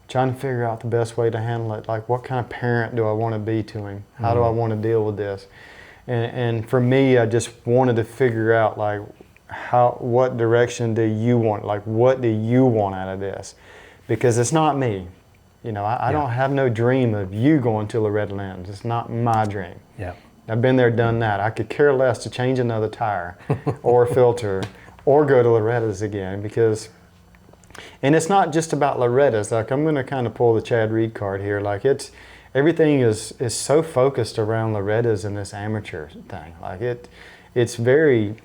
trying to figure out the best way to handle it. Like what kind of parent do I want to be to him? How do I want to deal with this? And for me, I just wanted to figure out like what direction do you want? Like what do you want out of this? Because it's not me. I don't have no dream of you going to Loretta Lynn's. It's not my dream. Yeah. I've been there, done that. I could care less to change another tire or filter or go to Loretta's again, because, and it's not just about Loretta's. Like I'm going to kind of pull the Chad Reed card here. Like everything is so focused around Loretta's and this amateur thing. Like it's very,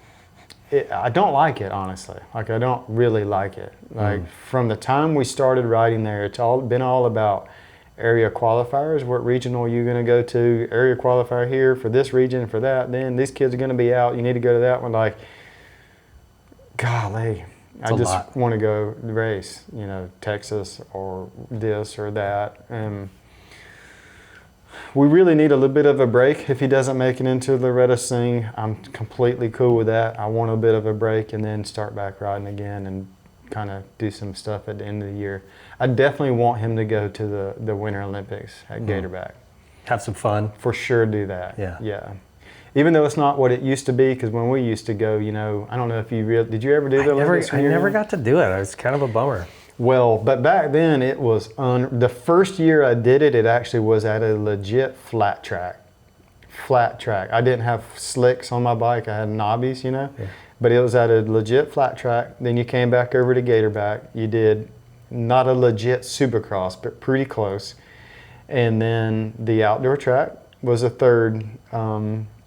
I don't like it, honestly. Like I don't really like it. Like from the time we started riding there, it's been all about area qualifiers. What regional are you going to go to? Area qualifier here for this region, for that. Then these kids are going to be out. You need to go to that one. Like, golly, I just want to go race. Texas or this or that. And We really need a little bit of a break. If he doesn't make it into the Loretta's thing, I'm completely cool with that. I want a bit of a break and then start back riding again and kind of do some stuff at the end of the year. I definitely want him to go to the Winter Olympics at Gatorback. Have some fun. For sure do that. Yeah. Yeah. Even though it's not what it used to be, because when we used to go, you know, I don't know if you did you ever do the Olympics? I never got to do it. It was kind of a bummer. Well, but back then it was the first year I did it, it actually was at a legit flat track. Flat track. I didn't have slicks on my bike. I had knobbies, you know. Yeah. But it was at a legit flat track. Then you came back over to Gatorback. You did not a legit supercross, but pretty close. And then the outdoor track was a third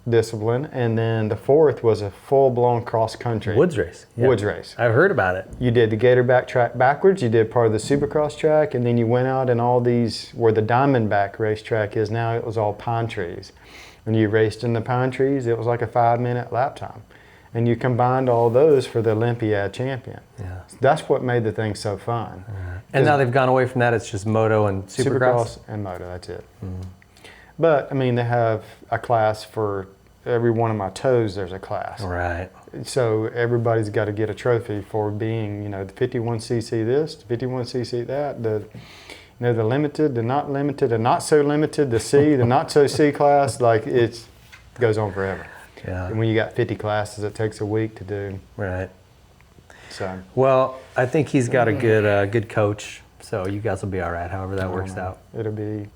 discipline, and then the fourth was a full-blown cross-country. Woods race. Yeah. Woods race. I've heard about it. You did the Gatorback track backwards, you did part of the supercross track, and then you went out and all these, where the Diamondback racetrack is now, it was all pine trees. When you raced in the pine trees, it was like a 5-minute lap time. And you combined all those for the Olympiad champion. Yeah. That's what made the thing so fun. And now they've gone away from that. It's just Moto and Supercross? And Moto, that's it. Mm-hmm. But, I mean, they have a class for every one of my toes, there's a class. Right. So everybody's got to get a trophy for being, you know, the 51cc this, the 51cc that, the limited, the not limited, the not so limited, the C, the not so C class. Like, it goes on forever. Yeah. And when you got 50 classes, it takes a week to do. Right. So. Well, I think he's got a good coach, so you guys will be all right, however that works out. It'll be.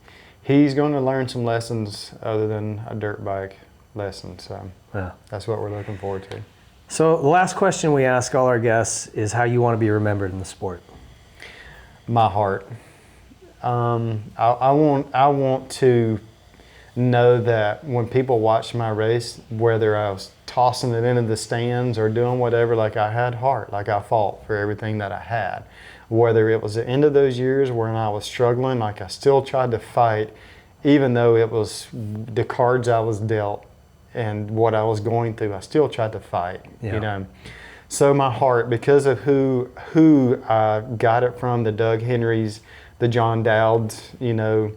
He's going to learn some lessons other than a dirt bike lesson, so yeah. That's what we're looking forward to. So the last question we ask all our guests is how you want to be remembered in the sport. My heart. I want to know that when people watch my race, whether I was tossing it into the stands or doing whatever, like I had heart, like I fought for everything that I had. Whether it was the end of those years when I was struggling, like I still tried to fight, even though it was the cards I was dealt and what I was going through, I still tried to fight, you know. So my heart, because of who I got it from, the Doug Henrys, the John Dowds, you know,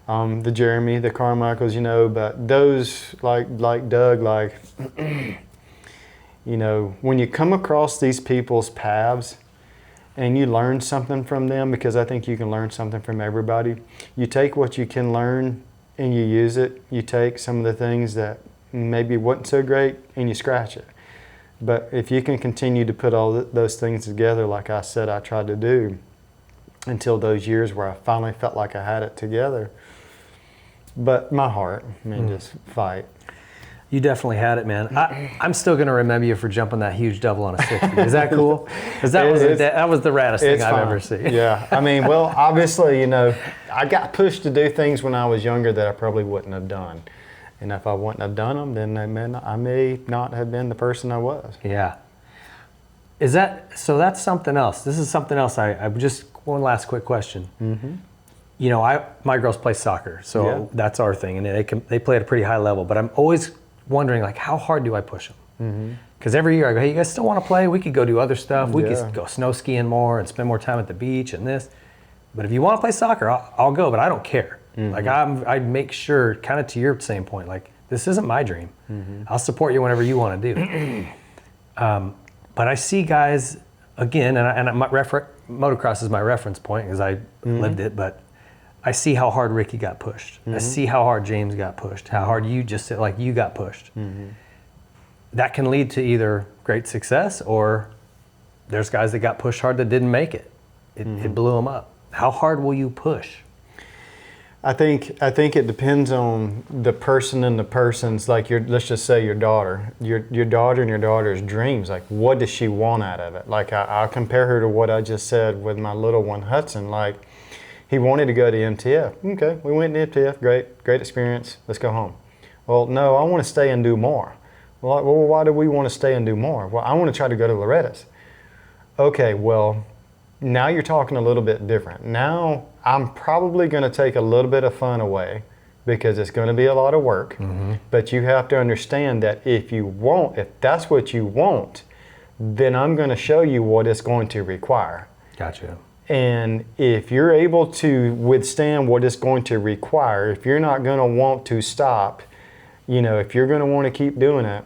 the Jeremy, the Carmichaels, you know, but those like Doug, like, you know, when you come across these people's paths and you learn something from them, because I think you can learn something from everybody, you take what you can learn and you use it. You take some of the things that maybe wasn't so great and you scratch it. But if you can continue to put all those things together, like I said I tried to do, until those years where I finally felt like I had it together. But my heart, I mean, just fight. You definitely had it, man. I'm still going to remember you for jumping that huge double on a 60. Is that cool? Because that was the raddest thing I've ever seen. Yeah. I mean, well, obviously, you know, I got pushed to do things when I was younger that I probably wouldn't have done. And if I wouldn't have done them, then I may not have been the person I was. Yeah. So that's something else. This is something else. I just, one last quick question. Mm-hmm. You know, my girls play soccer, so that's our thing, and they play at a pretty high level. But I'm always wondering, like, how hard do I push them? Because every year I go, hey, you guys still want to play? We could go do other stuff. We could go snow skiing more and spend more time at the beach and this. But if you want to play soccer, I'll go, but I don't care. Like, I make sure, kind of to your same point, like, this isn't my dream. I'll support you whenever you want to do. But I see guys, again, and motocross is my reference point because I lived it, but I see how hard Ricky got pushed. I see how hard James got pushed, how hard you got pushed. That can lead to either great success or there's guys that got pushed hard that didn't make it. It blew them up. How hard will you push? I think it depends on the person and the person's, like, let's just say your daughter. Your daughter and your daughter's dreams, like, what does she want out of it? Like, I'll compare her to what I just said with my little one, Hudson. Like, he wanted to go to MTF. Okay, we went to MTF, great experience, let's go home. Well, no, I want to stay and do more. Well, why do we want to stay and do more? Well, I want to try to go to Loretta's. Okay, well, now you're talking a little bit different. Now I'm probably going to take a little bit of fun away because it's going to be a lot of work. But you have to understand that if that's what you want, then I'm going to show you what it's going to require. Gotcha. And if you're able to withstand what it's going to require, if you're not going to want to stop, if you're going to want to keep doing it,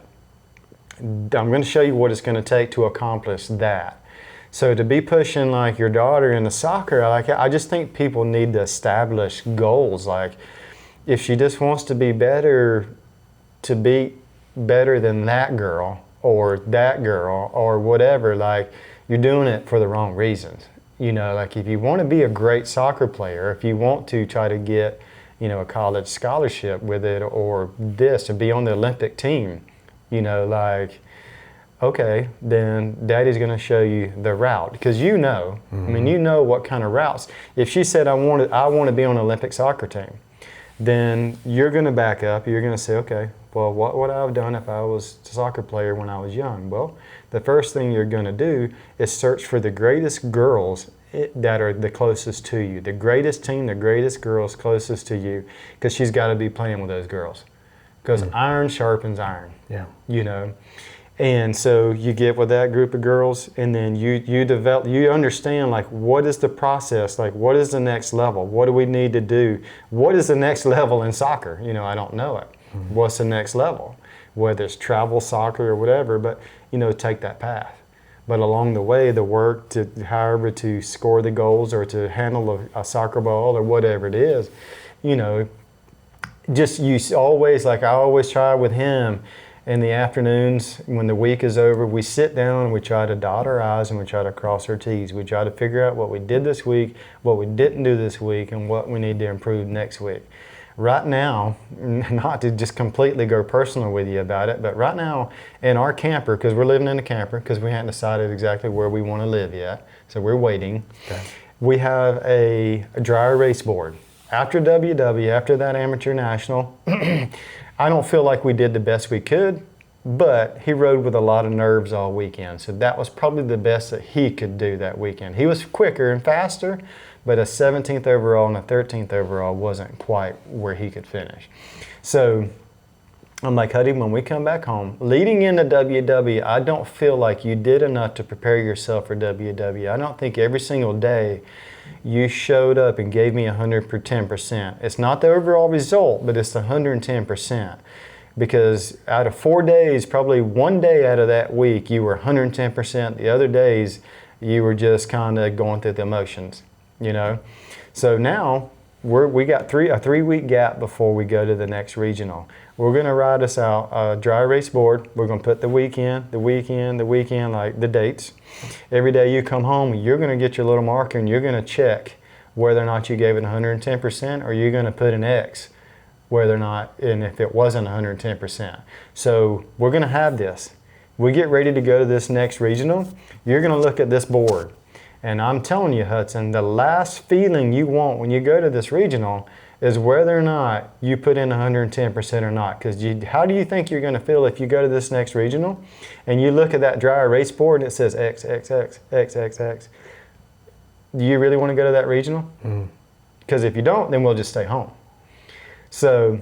I'm going to show you what it's going to take to accomplish that. So to be pushing like your daughter into soccer, I just think people need to establish goals. Like if she just wants to be better, to be better than that girl or whatever, like you're doing it for the wrong reasons. Like if you want to be a great soccer player, if you want to try to get, a college scholarship with it or this, to be on the Olympic team, like, okay, then Daddy's going to show you the route because I mean, you know what kind of routes. If she said, I want to be on an Olympic soccer team, then you're going to back up. You're going to say, okay, well, what would I have done if I was a soccer player when I was young? Well, the first thing you're going to do is search for the greatest girls that are the closest to you, the greatest team, the greatest girls closest to you, because she's got to be playing with those girls. Because iron sharpens iron. Yeah. And so you get with that group of girls, and then you understand, like, what is the process? Like, what is the next level? What do we need to do? What is the next level in soccer? I don't know it. What's the next level? Whether it's travel soccer or whatever, but, take that path. But along the way, the work to score the goals or to handle a soccer ball or whatever it is, just I always try with him in the afternoons when the week is over, we sit down and we try to dot our I's and we try to cross our T's. We try to figure out what we did this week, what we didn't do this week, and what we need to improve next week. Right now, not to just completely go personal with you about it, but right now in our camper, because we're living in a camper, because we hadn't decided exactly where we want to live yet, so we're waiting. Okay. We have a dry erase board. After WW, after that amateur national, I don't feel like we did the best we could, but he rode with a lot of nerves all weekend, so that was probably the best that he could do that weekend. He was quicker and faster, but a 17th overall and a 13th overall wasn't quite where he could finish. So I'm like, Huddy, when we come back home, leading into WW, I don't feel like you did enough to prepare yourself for WW. I don't think every single day you showed up and gave me 110%. It's not the overall result, but it's the 110%. Because out of 4 days, probably one day out of that week, you were 110%. The other days, you were just kind of going through the emotions. So now we got a 3-week gap before we go to the next regional. We're going to ride us out a dry erase board. We're going to put the weekend, like the dates. Every day you come home, you're going to get your little marker and you're going to check whether or not you gave it 110%, or you're going to put an X whether or not, and if it wasn't 110%. So we're going to have this. We get ready to go to this next regional. You're going to look at this board. And I'm telling you, Hudson, the last feeling you want when you go to this regional is whether or not you put in 110% or not. Because how do you think you're going to feel if you go to this next regional and you look at that dry erase board and it says X, X, X, X, X, X? Do you really want to go to that regional? Because if you don't, then we'll just stay home. So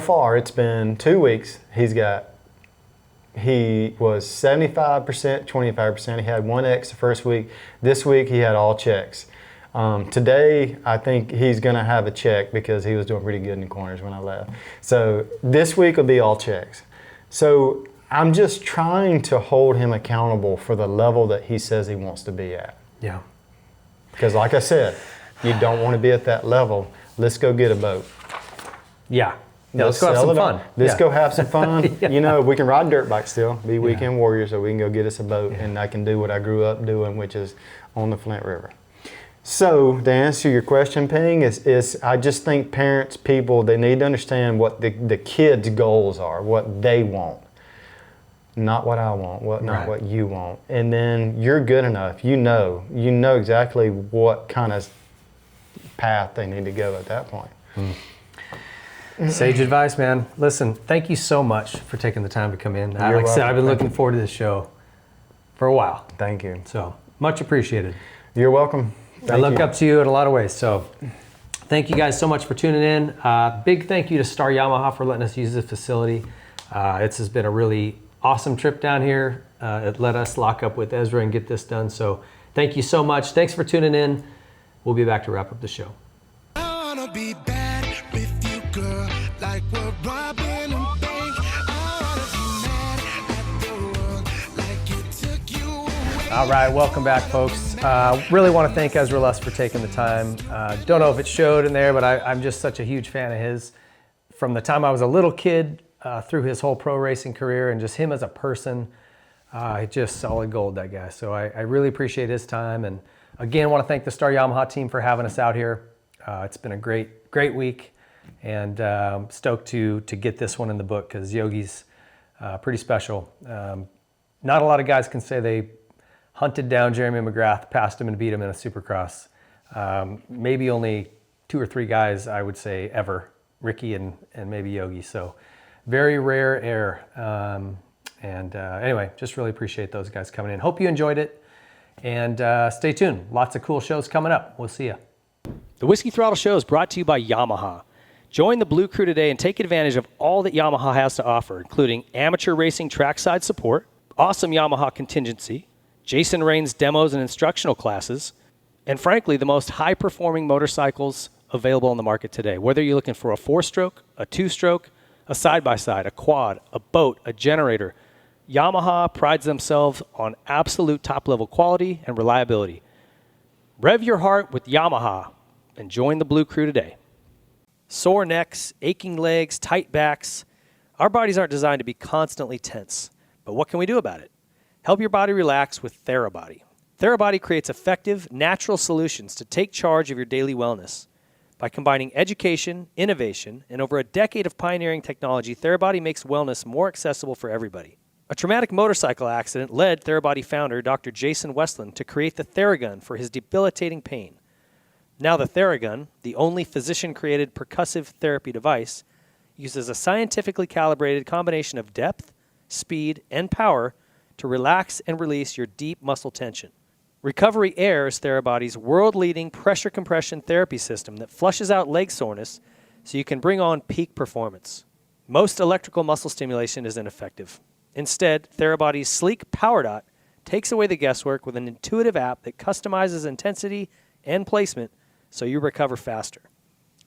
far it's been 2 weeks. He was 75%, 25%. He had 1 X the first week. This week he had all checks. Today I think he's going to have a check because he was doing pretty good in the corners when I left. So this week will be all checks. So I'm just trying to hold him accountable for the level that he says he wants to be at. Yeah. Because like I said, you don't want to be at that level. Let's go get a boat. Yeah. Yeah, let's go have some fun. Let's go have some fun. Yeah. We can ride dirt bikes still, be weekend warriors, so we can go get us a boat, and I can do what I grew up doing, which is on the Flint River. So to answer your question, Ping, is I just think parents, people, they need to understand what the kids' goals are, what they want. Not what I want, not what you want. And then you're good enough. You know exactly what kind of path they need to go at that point. Sage advice, man. Listen, thank you so much for taking the time to come in. Like I said, I've been looking forward to this show for a while. Thank you. So much appreciated. You're welcome. I look up to you in a lot of ways. So thank you guys so much for tuning in. Big thank you to Star Yamaha for letting us use the facility. This has been a really awesome trip down here. It let us lock up with Ezra and get this done. So Thank you so much. Thanks for tuning in. We'll be back to wrap up the show. I wanna be bad with you, girl, like we're robbing a bank. I wanna be mad at the world, like it took you away. All right, welcome back, folks. Really want to thank Ezra Lusk for taking the time. Don't know if it showed in there, but I'm just such a huge fan of his. From the time I was a little kid through his whole pro racing career, and just him as a person, just solid gold, that guy. So I really appreciate his time. And again, want to thank the Star Yamaha team for having us out here. It's been a great week, and stoked to get this one in the book because Yogi's pretty special. Not a lot of guys can say they hunted down Jeremy McGrath, passed him, and beat him in a Supercross. Maybe only 2 or 3 guys, I would say, ever. Ricky and maybe Yogi. So very rare air. Anyway, just really appreciate those guys coming in. Hope you enjoyed it, and stay tuned. Lots of cool shows coming up. We'll see you. The Whiskey Throttle Show is brought to you by Yamaha. Join the Blue Crew today and take advantage of all that Yamaha has to offer, including amateur racing trackside support, awesome Yamaha contingency, Jason Rain's demos and instructional classes, and frankly, the most high-performing motorcycles available on the market today. Whether you're looking for a 4-stroke, a 2-stroke, a side-by-side, a quad, a boat, a generator, Yamaha prides themselves on absolute top-level quality and reliability. Rev your heart with Yamaha and join the Blue Crew today. Sore necks, aching legs, tight backs. Our bodies aren't designed to be constantly tense, but what can we do about it? Help your body relax with TheraBody. TheraBody creates effective, natural solutions to take charge of your daily wellness. By combining education, innovation, and over a decade of pioneering technology, TheraBody makes wellness more accessible for everybody. A traumatic motorcycle accident led TheraBody founder Dr. Jason Westland to create the Theragun for his debilitating pain. Now the Theragun, the only physician-created percussive therapy device, uses a scientifically calibrated combination of depth, speed, and power to relax and release your deep muscle tension. Recovery Air is TheraBody's world-leading pressure compression therapy system that flushes out leg soreness so you can bring on peak performance. Most electrical muscle stimulation is ineffective. Instead, TheraBody's sleek Power Dot takes away the guesswork with an intuitive app that customizes intensity and placement so you recover faster.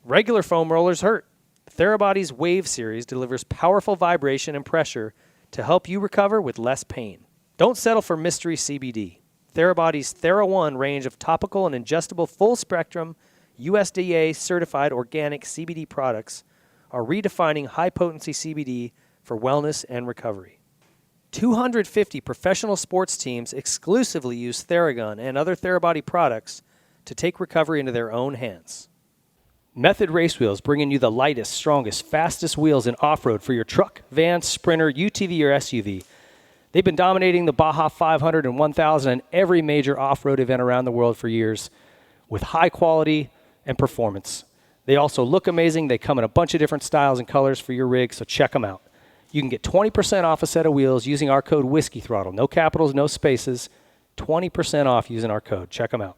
Regular foam rollers hurt. TheraBody's Wave series delivers powerful vibration and pressure to help you recover with less pain. Don't settle for mystery CBD. TheraBody's TheraOne range of topical and ingestible full-spectrum USDA-certified organic CBD products are redefining high-potency CBD for wellness and recovery. 250 professional sports teams exclusively use Theragun and other TheraBody products to take recovery into their own hands. Method Race Wheels, bringing you the lightest, strongest, fastest wheels in off-road for your truck, van, sprinter, UTV, or SUV. They've been dominating the Baja 500 and 1000 and every major off-road event around the world for years with high quality and performance. They also look amazing. They come in a bunch of different styles and colors for your rig, so check them out. You can get 20% off a set of wheels using our code Whiskey Throttle. No capitals, no spaces. 20% off using our code. Check them out.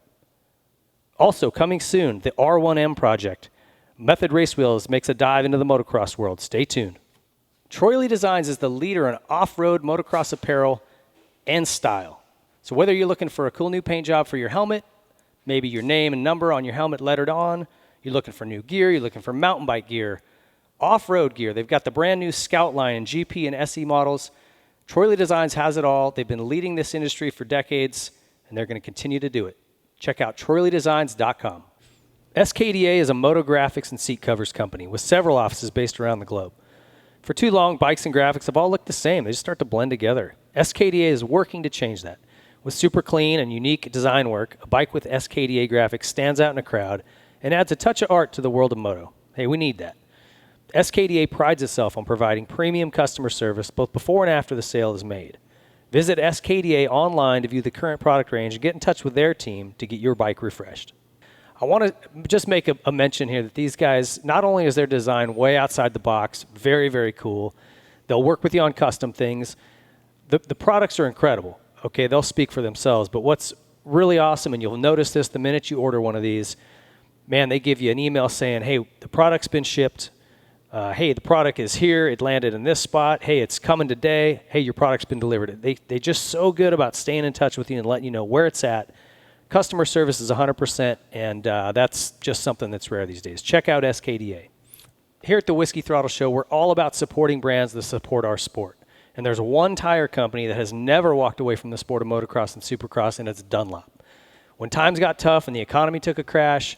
Also, coming soon, the R1M project. Method Race Wheels makes a dive into the motocross world. Stay tuned. Troy Lee Designs is the leader in off-road motocross apparel and style. So whether you're looking for a cool new paint job for your helmet, maybe your name and number on your helmet lettered on, you're looking for new gear, you're looking for mountain bike gear, off-road gear, they've got the brand new Scout line and GP and SE models. Troy Lee Designs has it all. They've been leading this industry for decades, and they're going to continue to do it. Check out TroyLeeDesigns.com. SKDA is a moto graphics and seat covers company with several offices based around the globe. For too long, bikes and graphics have all looked the same. They just start to blend together. SKDA is working to change that. With super clean and unique design work, a bike with SKDA graphics stands out in a crowd and adds a touch of art to the world of moto. Hey, we need that. SKDA prides itself on providing premium customer service both before and after the sale is made. Visit SKDA online to view the current product range and get in touch with their team to get your bike refreshed. I want to just make a mention here that these guys, not only is their design way outside the box, very, very cool. They'll work with you on custom things. The products are incredible. Okay, they'll speak for themselves. But what's really awesome, and you'll notice this the minute you order one of these, man, they give you an email saying, hey, the product's been shipped. Hey, the product is here. It landed in this spot. Hey, it's coming today. Hey, your product's been delivered. They just so good about staying in touch with you and letting you know where it's at, Customer service is 100%, and that's just something that's rare these days. Check out SKDA. Here at the Whiskey Throttle Show, we're all about supporting brands that support our sport. And there's one tire company that has never walked away from the sport of motocross and supercross, and it's Dunlop. When times got tough and the economy took a crash,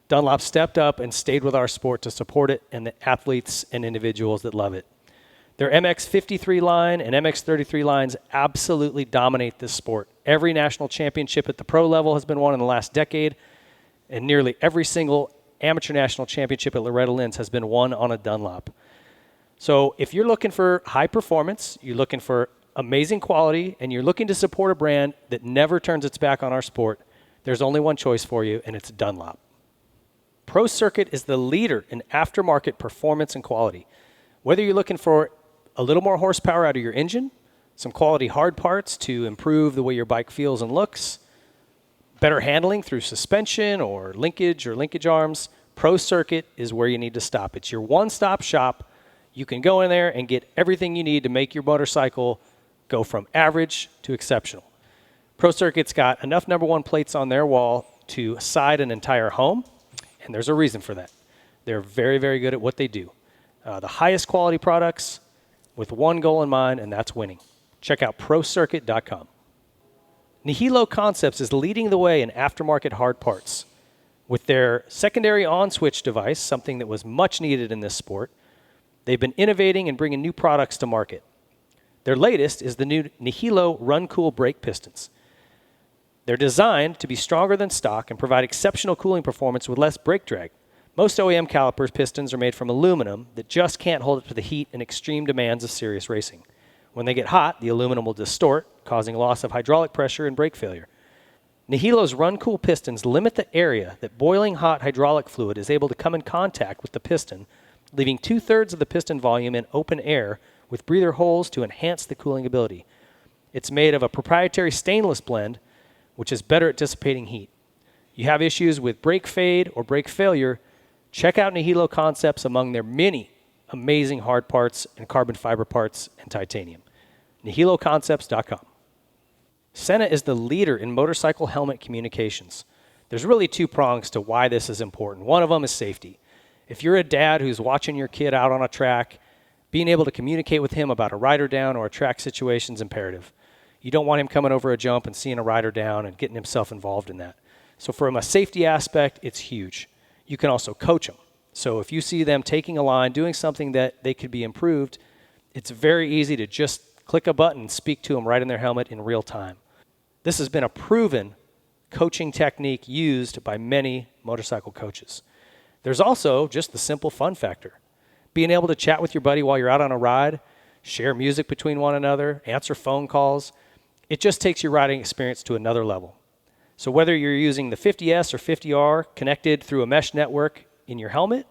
Dunlop stepped up and stayed with our sport to support it and the athletes and individuals that love it. Their MX-53 line and MX-33 lines absolutely dominate this sport. Every national championship at the pro level has been won in the last decade, and nearly every single amateur national championship at Loretta Lynn's has been won on a Dunlop. So if you're looking for high performance, you're looking for amazing quality, and you're looking to support a brand that never turns its back on our sport, there's only one choice for you, and it's Dunlop. Pro Circuit is the leader in aftermarket performance and quality. Whether you're looking for a little more horsepower out of your engine, some quality hard parts to improve the way your bike feels and looks, better handling through suspension or linkage arms, Pro Circuit is where you need to stop. It's your one-stop shop. You can go in there and get everything you need to make your motorcycle go from average to exceptional. Pro Circuit's got enough number one plates on their wall to side an entire home, and there's a reason for that. They're very, very good at what they do. The highest quality products with one goal in mind, and that's winning. Check out ProCircuit.com. Nihilo Concepts is leading the way in aftermarket hard parts. With their secondary on-switch device, something that was much needed in this sport, they've been innovating and bringing new products to market. Their latest is the new Nihilo Run Cool brake pistons. They're designed to be stronger than stock and provide exceptional cooling performance with less brake drag. Most OEM calipers pistons are made from aluminum that just can't hold up to the heat and extreme demands of serious racing. When they get hot, the aluminum will distort, causing loss of hydraulic pressure and brake failure. Nihilo's Run Cool pistons limit the area that boiling hot hydraulic fluid is able to come in contact with the piston, leaving 2/3 of the piston volume in open air with breather holes to enhance the cooling ability. It's made of a proprietary stainless blend, which is better at dissipating heat. You have issues with brake fade or brake failure, check out Nihilo Concepts among their many amazing hard parts and carbon fiber parts and titanium. NihiloConcepts.com. Senna is the leader in motorcycle helmet communications. There's really two prongs to why this is important. One of them is safety. If you're a dad who's watching your kid out on a track, being able to communicate with him about a rider down or a track situation is imperative. You don't want him coming over a jump and seeing a rider down and getting himself involved in that. So from a safety aspect, it's huge. You can also coach them. So if you see them taking a line, doing something that they could be improved, it's very easy to just click a button and speak to them right in their helmet in real time. This has been a proven coaching technique used by many motorcycle coaches. There's also just the simple fun factor. Being able to chat with your buddy while you're out on a ride, share music between one another, answer phone calls. It just takes your riding experience to another level. So whether you're using the 50S or 50R connected through a mesh network in your helmet,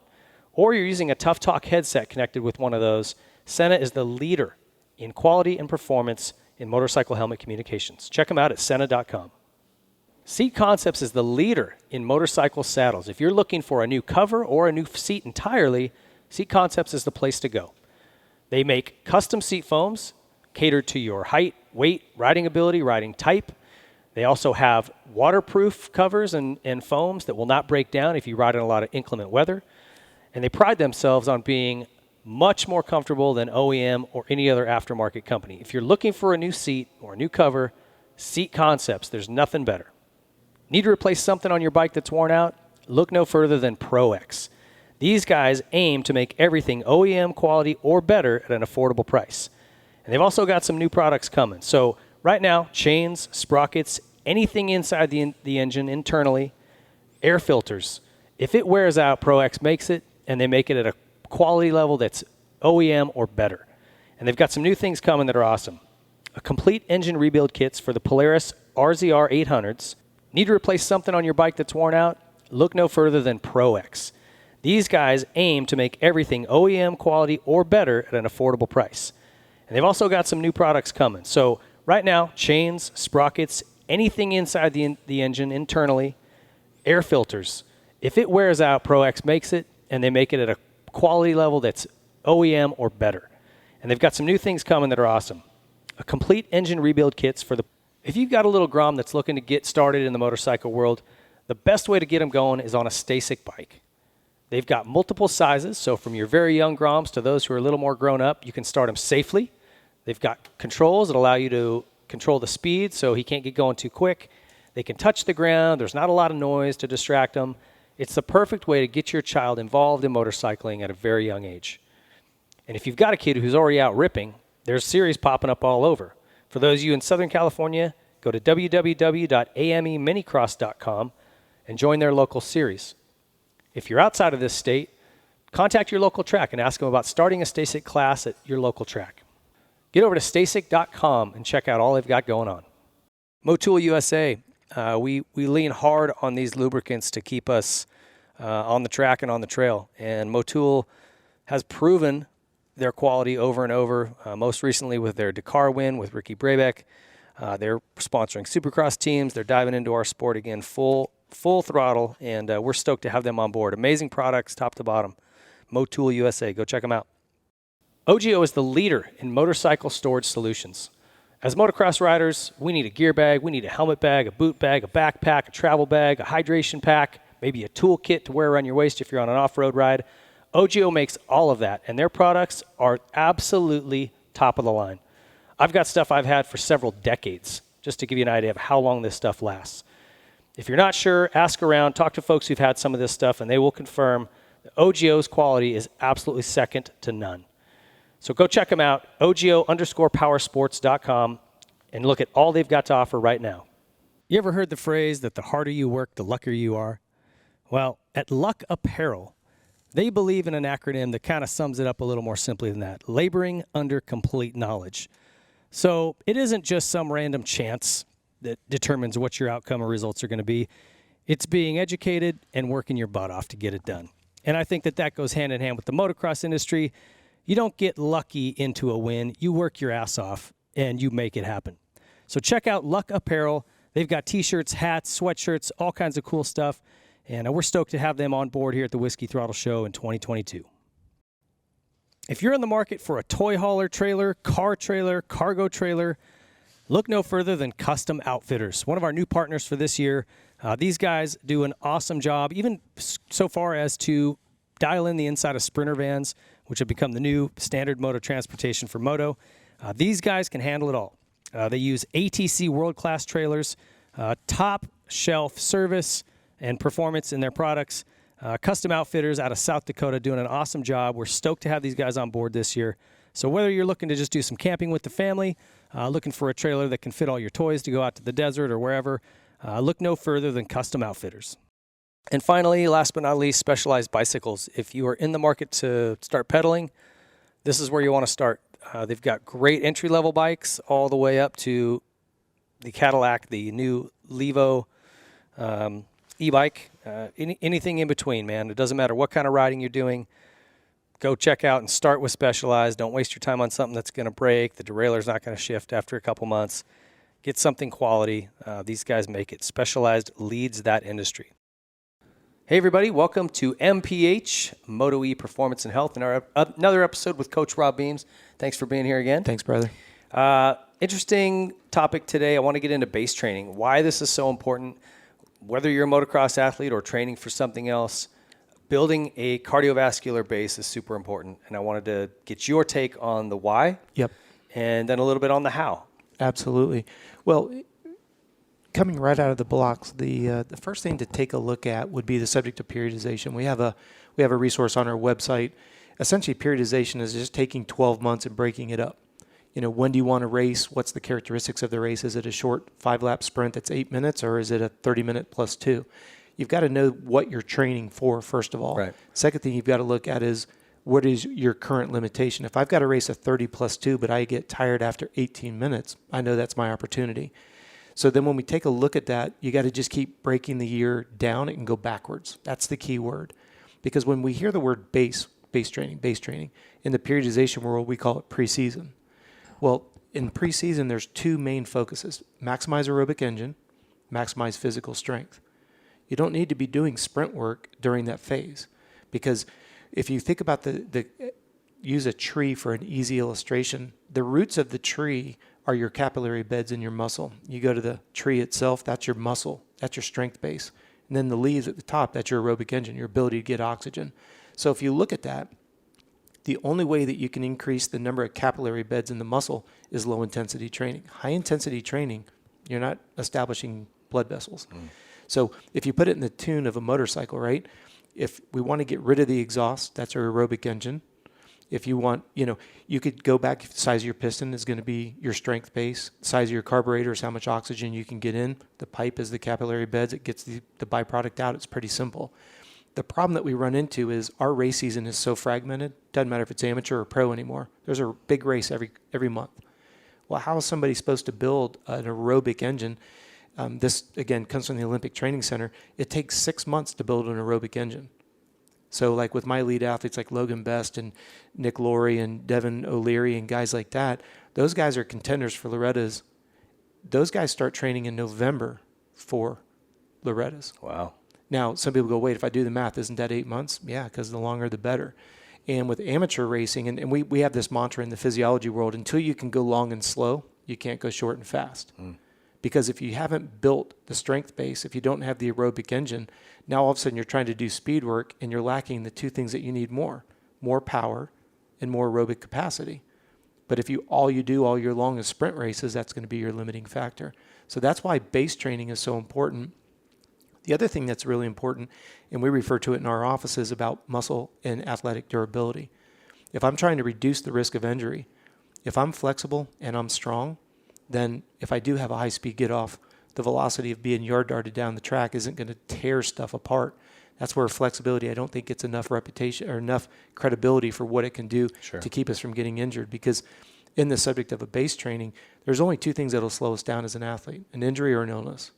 or you're using a Tough Talk headset connected with one of those, Senna is the leader in quality and performance in motorcycle helmet communications. Check them out at Senna.com. Seat Concepts is the leader in motorcycle saddles. If you're looking for a new cover or a new seat entirely, Seat Concepts is the place to go. They make custom seat foams catered to your height, weight, riding ability, riding type. They also have waterproof covers and foams that will not break down if you ride in a lot of inclement weather. And they pride themselves on being much more comfortable than OEM or any other aftermarket company. If you're looking for a new seat or a new cover, Seat Concepts, there's nothing better. Need to replace something on your bike that's worn out? Look no further than Pro-X. These guys aim to make everything OEM quality or better at an affordable price. And they've also got some new products coming. So right now, chains, sprockets, anything inside the engine internally, air filters. If it wears out, Pro-X makes it, and they make it at a quality level that's OEM or better. And they've got some new things coming that are awesome. A complete engine rebuild kits for the Polaris RZR 800s. Need to replace something on your bike that's worn out? Look no further than Pro-X. These guys aim to make everything OEM quality or better at an affordable price. And they've also got some new products coming. So right now, chains, sprockets, anything inside the engine internally, air filters. If it wears out, Pro-X makes it, and they make it at a quality level that's OEM or better. And they've got some new things coming that are awesome. A complete engine rebuild kits for the If you've got a little Grom that's looking to get started in the motorcycle world, the best way to get them going is on a Stasic bike. They've got multiple sizes, so from your very young Groms to those who are a little more grown up, you can start them safely. They've got controls that allow you to control the speed so he can't get going too quick. They can touch the ground. There's not a lot of noise to distract them. It's the perfect way to get your child involved in motorcycling at a very young age. And if you've got a kid who's already out ripping, there's series popping up all over. For those of you in Southern California, go to www.ameminicross.com and join their local series. If you're outside of this state, contact your local track and ask them about starting a Stasic class at your local track. Get over to stasic.com and check out all they've got going on. Moto USA, we lean hard on these lubricants to keep us on the track and on the trail. And Motul has proven their quality over and over, most recently with their Dakar win with Ricky Brabeck. They're sponsoring Supercross teams. They're diving into our sport again full throttle, and we're stoked to have them on board. Amazing products, top to bottom. Motul USA, go check them out. OGIO is the leader in motorcycle storage solutions. As motocross riders, we need a gear bag, we need a helmet bag, a boot bag, a backpack, a travel bag, a hydration pack, maybe a tool kit to wear around your waist if you're on an off-road ride. OGIO makes all of that, and their products are absolutely top of the line. I've got stuff I've had for several decades, just to give you an idea of how long this stuff lasts. If you're not sure, ask around, talk to folks who've had some of this stuff, and they will confirm that OGIO's quality is absolutely second to none. So go check them out, OGIO_powersports.com, and look at all they've got to offer right now. You ever heard the phrase that the harder you work, the luckier you are? Well, at Luck Apparel, they believe in an acronym that kind of sums it up a little more simply than that, laboring under complete knowledge. So it isn't just some random chance that determines what your outcome or results are going to be. It's being educated and working your butt off to get it done. And I think that goes hand in hand with the motocross industry. You don't get lucky into a win. You work your ass off and you make it happen. So check out Luck Apparel. They've got t-shirts, hats, sweatshirts, all kinds of cool stuff. And we're stoked to have them on board here at the Whiskey Throttle Show in 2022. If you're in the market for a toy hauler trailer, cargo trailer, look no further than Custom Outfitters, one of our new partners for this year. These guys do an awesome job, even so far as to dial in the inside of Sprinter vans, which have become the new standard moto transportation for moto. These guys can handle it all. They use ATC world-class trailers, top shelf service and performance in their products. Custom Outfitters out of South Dakota doing an awesome job. We're stoked to have these guys on board this year. So whether you're looking to just do some camping with the family, looking for a trailer that can fit all your toys to go out to the desert or wherever, look no further than Custom Outfitters. And finally, last but not least, Specialized Bicycles. If you are in the market to start pedaling, this is where you want to start. They've got great entry-level bikes all the way up to the Cadillac, the new Levo e-bike, anything in between, man. It doesn't matter what kind of riding you're doing. Go check out and start with Specialized. Don't waste your time on something that's going to break. The derailler's not going to shift after a couple months. Get something quality. These guys make it. Specialized leads that industry. Hey, everybody. Welcome to MPH, Moto E Performance and Health, and another episode with Coach Rob Beams. Thanks for being here again. Thanks, brother. Interesting topic today. I want to get into base training, why this is so important. Whether you're a motocross athlete or training for something else, building a cardiovascular base is super important. And I wanted to get your take on the why. Yep. And then a little bit on the how. Absolutely. Well, coming right out of the blocks, the first thing to take a look at would be the subject of periodization. We have a resource on our website. Essentially, periodization is just taking 12 months and breaking it up. You know, when do you want to race? What's the characteristics of the race? Is it a short 5-lap sprint that's 8 minutes, or is it a 30-minute plus 2? You've got to know what you're training for, first of all. Right. Second thing you've got to look at is what is your current limitation. If I've got to race a 30 plus 2, but I get tired after 18 minutes, I know that's my opportunity. So then when we take a look at that, you got to just keep breaking the year down and go backwards. That's the key word. Because when we hear the word base training, in the periodization world, we call it preseason. Well, in preseason, there's two main focuses: maximize aerobic engine, maximize physical strength. You don't need to be doing sprint work during that phase, because if you think about use a tree for an easy illustration, the roots of the tree are your capillary beds in your muscle. You go to the tree itself, that's your muscle, that's your strength base. And then the leaves at the top, that's your aerobic engine, your ability to get oxygen. So if you look at that, the only way that you can increase the number of capillary beds in the muscle is low intensity training. High intensity training, you're not establishing blood vessels. So if you put it in the tune of a motorcycle, right? If we want to get rid of the exhaust, that's our aerobic engine. If you want, you could go back, the size of your piston is going to be your strength base. The size of your carburetor is how much oxygen you can get in. The pipe is the capillary beds. It gets the byproduct out. It's pretty simple. The problem that we run into is our race season is so fragmented. Doesn't matter if it's amateur or pro anymore. There's a big race every month. Well, how is somebody supposed to build an aerobic engine? This, again, comes from the Olympic Training Center. It takes 6 months to build an aerobic engine. So like with my lead athletes like Logan Best and Nick Laurie and Devin O'Leary and guys like that, those guys are contenders for Loretta's. Those guys start training in November for Loretta's. Wow. Now, some people go, wait, if I do the math, isn't that 8 months? Yeah, because the longer the better. And with amateur racing, and we have this mantra in the physiology world, until you can go long and slow, you can't go short and fast. Because if you haven't built the strength base, if you don't have the aerobic engine, now all of a sudden you're trying to do speed work and you're lacking the two things that you need more power and more aerobic capacity. But if all you do all year long is sprint races, that's going to be your limiting factor. So that's why base training is so important. The other thing that's really important, and we refer to it in our offices about muscle and athletic durability. If I'm trying to reduce the risk of injury, if I'm flexible and I'm strong, then if I do have a high-speed get-off, the velocity of being yard darted down the track isn't going to tear stuff apart. That's where flexibility, I don't think, gets enough reputation or enough credibility for what it can do to keep us from getting injured. Because in the subject of a base training, there's only two things that will slow us down as an athlete, an injury or an illness.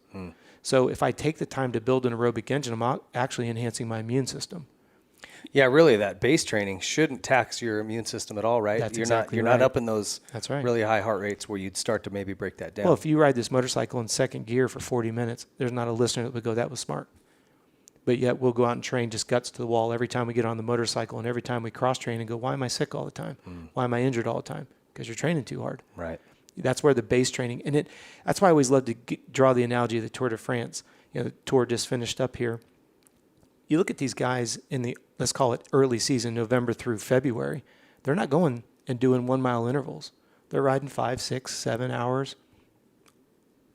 So if I take the time to build an aerobic engine, I'm actually enhancing my immune system. Yeah, really, that base training shouldn't tax your immune system at all, right? That's You're not up in those That's right. really high heart rates where you'd start to maybe break that down. Well, if you ride this motorcycle in second gear for 40 minutes, there's not a listener that would go, that was smart. But yet we'll go out and train just guts to the wall every time we get on the motorcycle and every time we cross-train and go, why am I sick all the time? Why am I injured all the time? Because you're training too hard. Right. That's where the base training, and that's why I always love to draw the analogy of the Tour de France. The Tour just finished up here. You look at these guys in the, let's call it early season, November through February, they're not going and doing 1 mile intervals. They're riding 5, 6, 7 hours,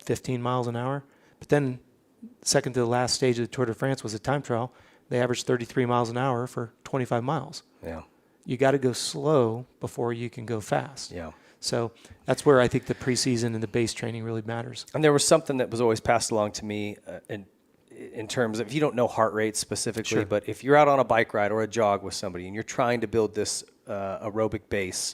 15 miles an hour. But then second to the last stage of the Tour de France was a time trial. They averaged 33 miles an hour for 25 miles. Yeah. You got to go slow before you can go fast. Yeah. So that's where I think the preseason and the base training really matters. And there was something that was always passed along to me in terms of, if you don't know heart rate specifically, but if you're out on a bike ride or a jog with somebody and you're trying to build this aerobic base,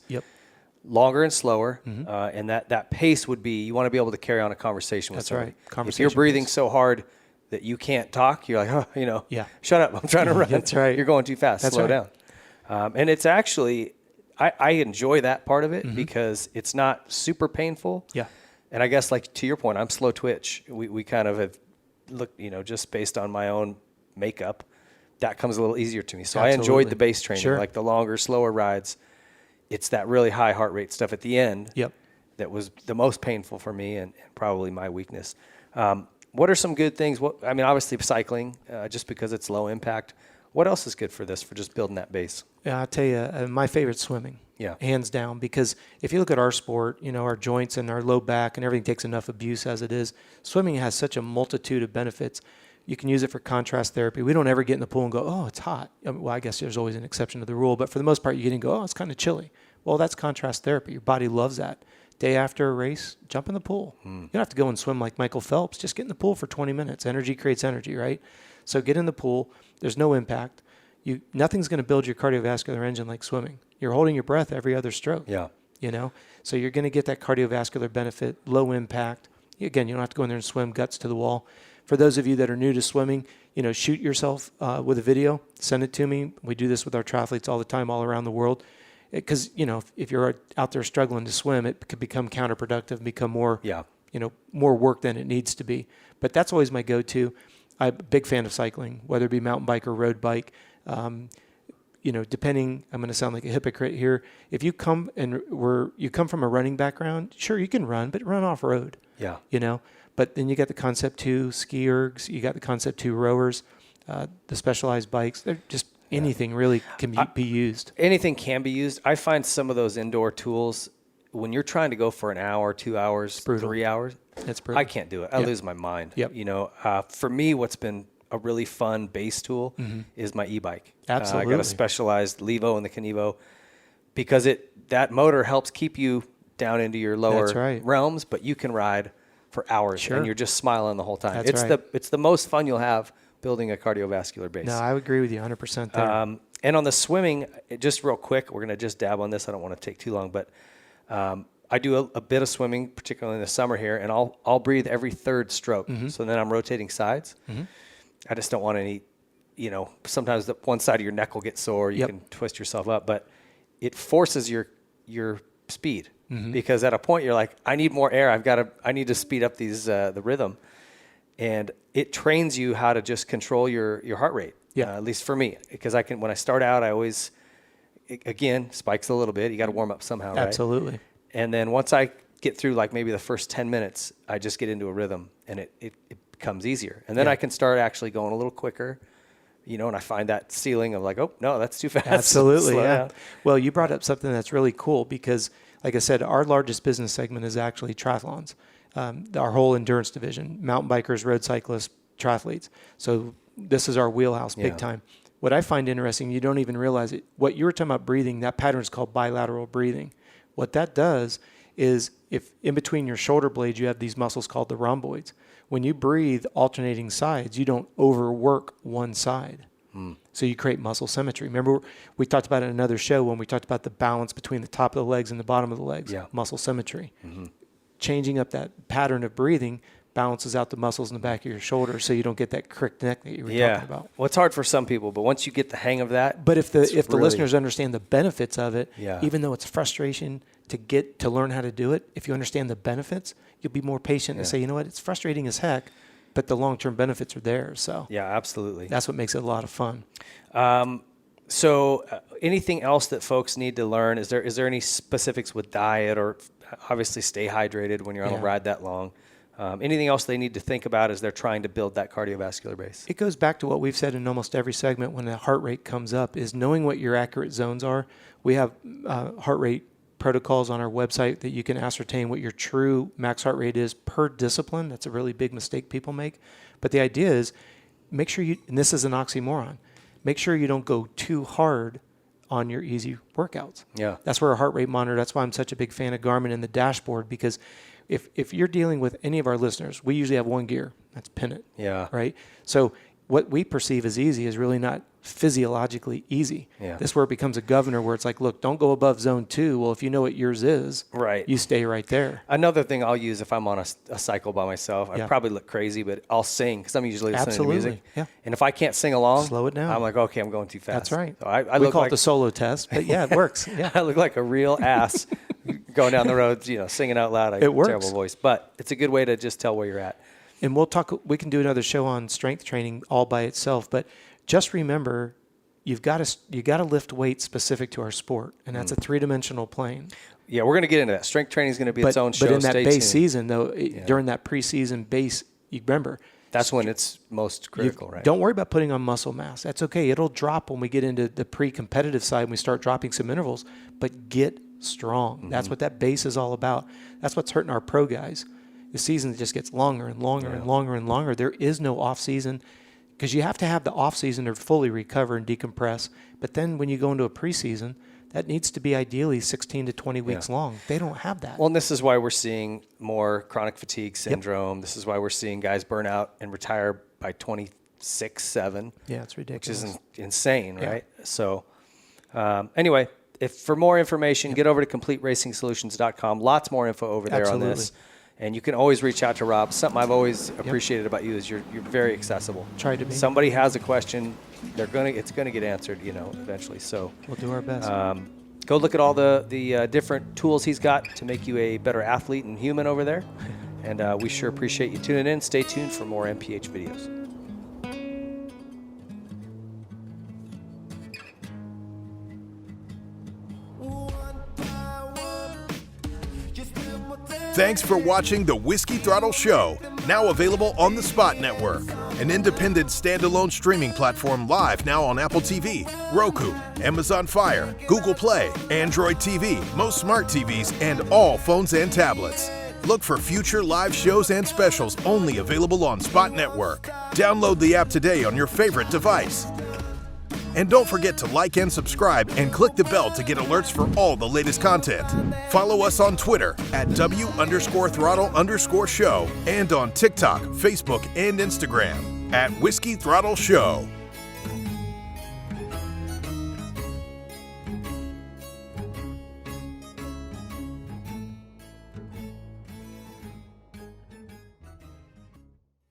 longer and slower, and that pace would be, you want to be able to carry on a conversation with somebody. That's right. If you're breathing so hard that you can't talk, you're like, shut up, I'm trying to run. That's right. You're going too fast, slow down. And it's actually, I enjoy that part of it because it's not super painful. Yeah. And I guess, like, to your point, I'm slow twitch. We kind of have looked, just based on my own makeup, that comes a little easier to me. So I enjoyed the base training, like the longer, slower rides. It's that really high heart rate stuff at the end that was the most painful for me and probably my weakness. What are some good things? Obviously cycling, just because it's low impact. What else is good for this, for just building that base? Yeah, I'll tell you, my favorite swimming, hands down, because if you look at our sport, our joints and our low back and everything takes enough abuse as it is. Swimming has such a multitude of benefits. You can use it for contrast therapy. We don't ever get in the pool and go, oh, it's hot. Well, I guess there's always an exception to the rule, but for the most part, you get in and go, oh, it's kind of chilly. Well, that's contrast therapy. Your body loves that. Day after a race, jump in the pool. You don't have to go and swim like Michael Phelps. Just get in the pool for 20 minutes. Energy creates energy, right? So get in the pool. There's no impact. Nothing's going to build your cardiovascular engine like swimming. You're holding your breath every other stroke. Yeah. So you're going to get that cardiovascular benefit, low impact. Again, you don't have to go in there and swim guts to the wall. For those of you that are new to swimming, shoot yourself with a video, send it to me. We do this with our triathletes all the time, all around the world. Because, if you're out there struggling to swim, it could become counterproductive and become more, more work than it needs to be. But that's always my go-to. I'm a big fan of cycling, whether it be mountain bike or road bike. depending, I'm going to sound like a hypocrite here. If you come from a running background, sure, you can run, but run off road. Yeah. But then you got the Concept 2 ski ergs, you got the Concept 2 rowers, the Specialized bikes. They're just anything really can be used. Anything can be used. I find some of those indoor tools, when you're trying to go for an hour, 2 hours, 3 hours, it's brutal. I can't do it. I lose my mind. Yep. For me, what's been a really fun base tool is my e-bike. Absolutely. I got a Specialized Levo and the Kenevo because that motor helps keep you down into your lower realms, but you can ride for hours and you're just smiling the whole time. It's the most fun you'll have building a cardiovascular base. No, I would agree with you 100% there. And on the swimming, just real quick, we're going to just dab on this. I don't want to take too long, but I do a bit of swimming, particularly in the summer here, and I'll breathe every third stroke. So then I'm rotating sides. I just don't want any, sometimes one side of your neck will get sore. You can twist yourself up, but it forces your speed because at a point you're like, I need more air. I need to speed up the rhythm. And it trains you how to just control your heart rate. At least for me, because when I start out, I always, again, spikes a little bit. You got to warm up somehow, right? Absolutely. And then once I get through like maybe the first 10 minutes, I just get into a rhythm and it becomes easier. And then I can start actually going a little quicker, and I find that ceiling of like, oh, no, that's too fast. Absolutely, Slow yeah. down. Well, you brought up something that's really cool because, like I said, our largest business segment is actually triathlons. Our whole endurance division, mountain bikers, road cyclists, triathletes. So this is our wheelhouse big time. What I find interesting, you don't even realize it. What you were talking about breathing, that pattern is called bilateral breathing. What that does is if in between your shoulder blades, you have these muscles called the rhomboids. When you breathe alternating sides, you don't overwork one side. So you create muscle symmetry. Remember, we talked about it in another show when we talked about the balance between the top of the legs and the bottom of the legs, muscle symmetry. Changing up that pattern of breathing balances out the muscles in the back of your shoulder so you don't get that cricked neck that you were talking about. Well, it's hard for some people, but once you get the hang of that. But if the listeners understand the benefits of it, even though it's frustration to learn how to do it, if you understand the benefits, you'll be more patient and say, you know what, it's frustrating as heck, but the long-term benefits are there. So yeah, absolutely. That's what makes it a lot of fun. So anything else that folks need to learn? Is there any specifics with diet or obviously stay hydrated when you're on a ride that long? Anything else they need to think about as they're trying to build that cardiovascular base? It goes back to what we've said in almost every segment when the heart rate comes up is knowing what your accurate zones are. We have heart rate protocols on our website that you can ascertain what your true max heart rate is per discipline. That's a really big mistake people make. But the idea is make sure and this is an oxymoron, make sure you don't go too hard on your easy workouts. Yeah. That's where a heart rate monitor, that's why I'm such a big fan of Garmin and the dashboard, because if you're dealing with any of our listeners, we usually have one gear, that's pin it. Yeah. Right? So what we perceive as easy is really not physiologically easy. Yeah. This is where it becomes a governor where it's like, look, don't go above zone 2. Well, if you know what yours is, you stay right there. Another thing I'll use if I'm on a cycle by myself, I probably look crazy, but I'll sing because I'm usually listening to music. Yeah. And if I can't sing along, slow it down. I'm like, okay, I'm going too fast. That's right. So we call it the solo test, but yeah, it works. Yeah. I look like a real ass going down the road, singing out loud. I have a terrible voice, but it's a good way to just tell where you're at. And we can do another show on strength training all by itself, but just remember, you got to lift weight specific to our sport, and that's a 3-dimensional plane. Yeah, we're going to get into that. Strength training is going to be its own show. But in that Stay base tuned. season, though, during that preseason base, you remember. That's when it's most critical, right? Don't worry about putting on muscle mass. That's okay. It'll drop when we get into the pre-competitive side and we start dropping some intervals, but get strong. That's what that base is all about. That's what's hurting our pro guys. The season just gets longer and longer and longer and longer. There is no off season because you have to have the off season to fully recover and decompress. But then when you go into a preseason, that needs to be ideally 16 to 20 weeks long. They don't have that. Well, and this is why we're seeing more chronic fatigue syndrome. This is why we're seeing guys burn out and retire by 26, 7. Yeah, it's ridiculous. Which is insane, right? So anyway, if for more information, get over to CompleteRacingSolutions.com. Lots more info over there on this. And you can always reach out to Rob. Something I've always appreciated about you is you're very accessible. Try to be. Somebody has a question, it's gonna get answered, eventually. So we'll do our best. Go look at all the different tools he's got to make you a better athlete and human over there. And we sure appreciate you tuning in. Stay tuned for more MPH videos. Thanks for watching the Whiskey Throttle Show, now available on the Spot Network, an independent standalone streaming platform live now on Apple TV, Roku, Amazon Fire, Google Play, Android TV, most smart TVs, and all phones and tablets. Look for future live shows and specials only available on Spot Network. Download the app today on your favorite device. And don't forget to like and subscribe and click the bell to get alerts for all the latest content. Follow us on Twitter at W_Throttle_show and on TikTok, Facebook, and Instagram at Whiskey Throttle Show.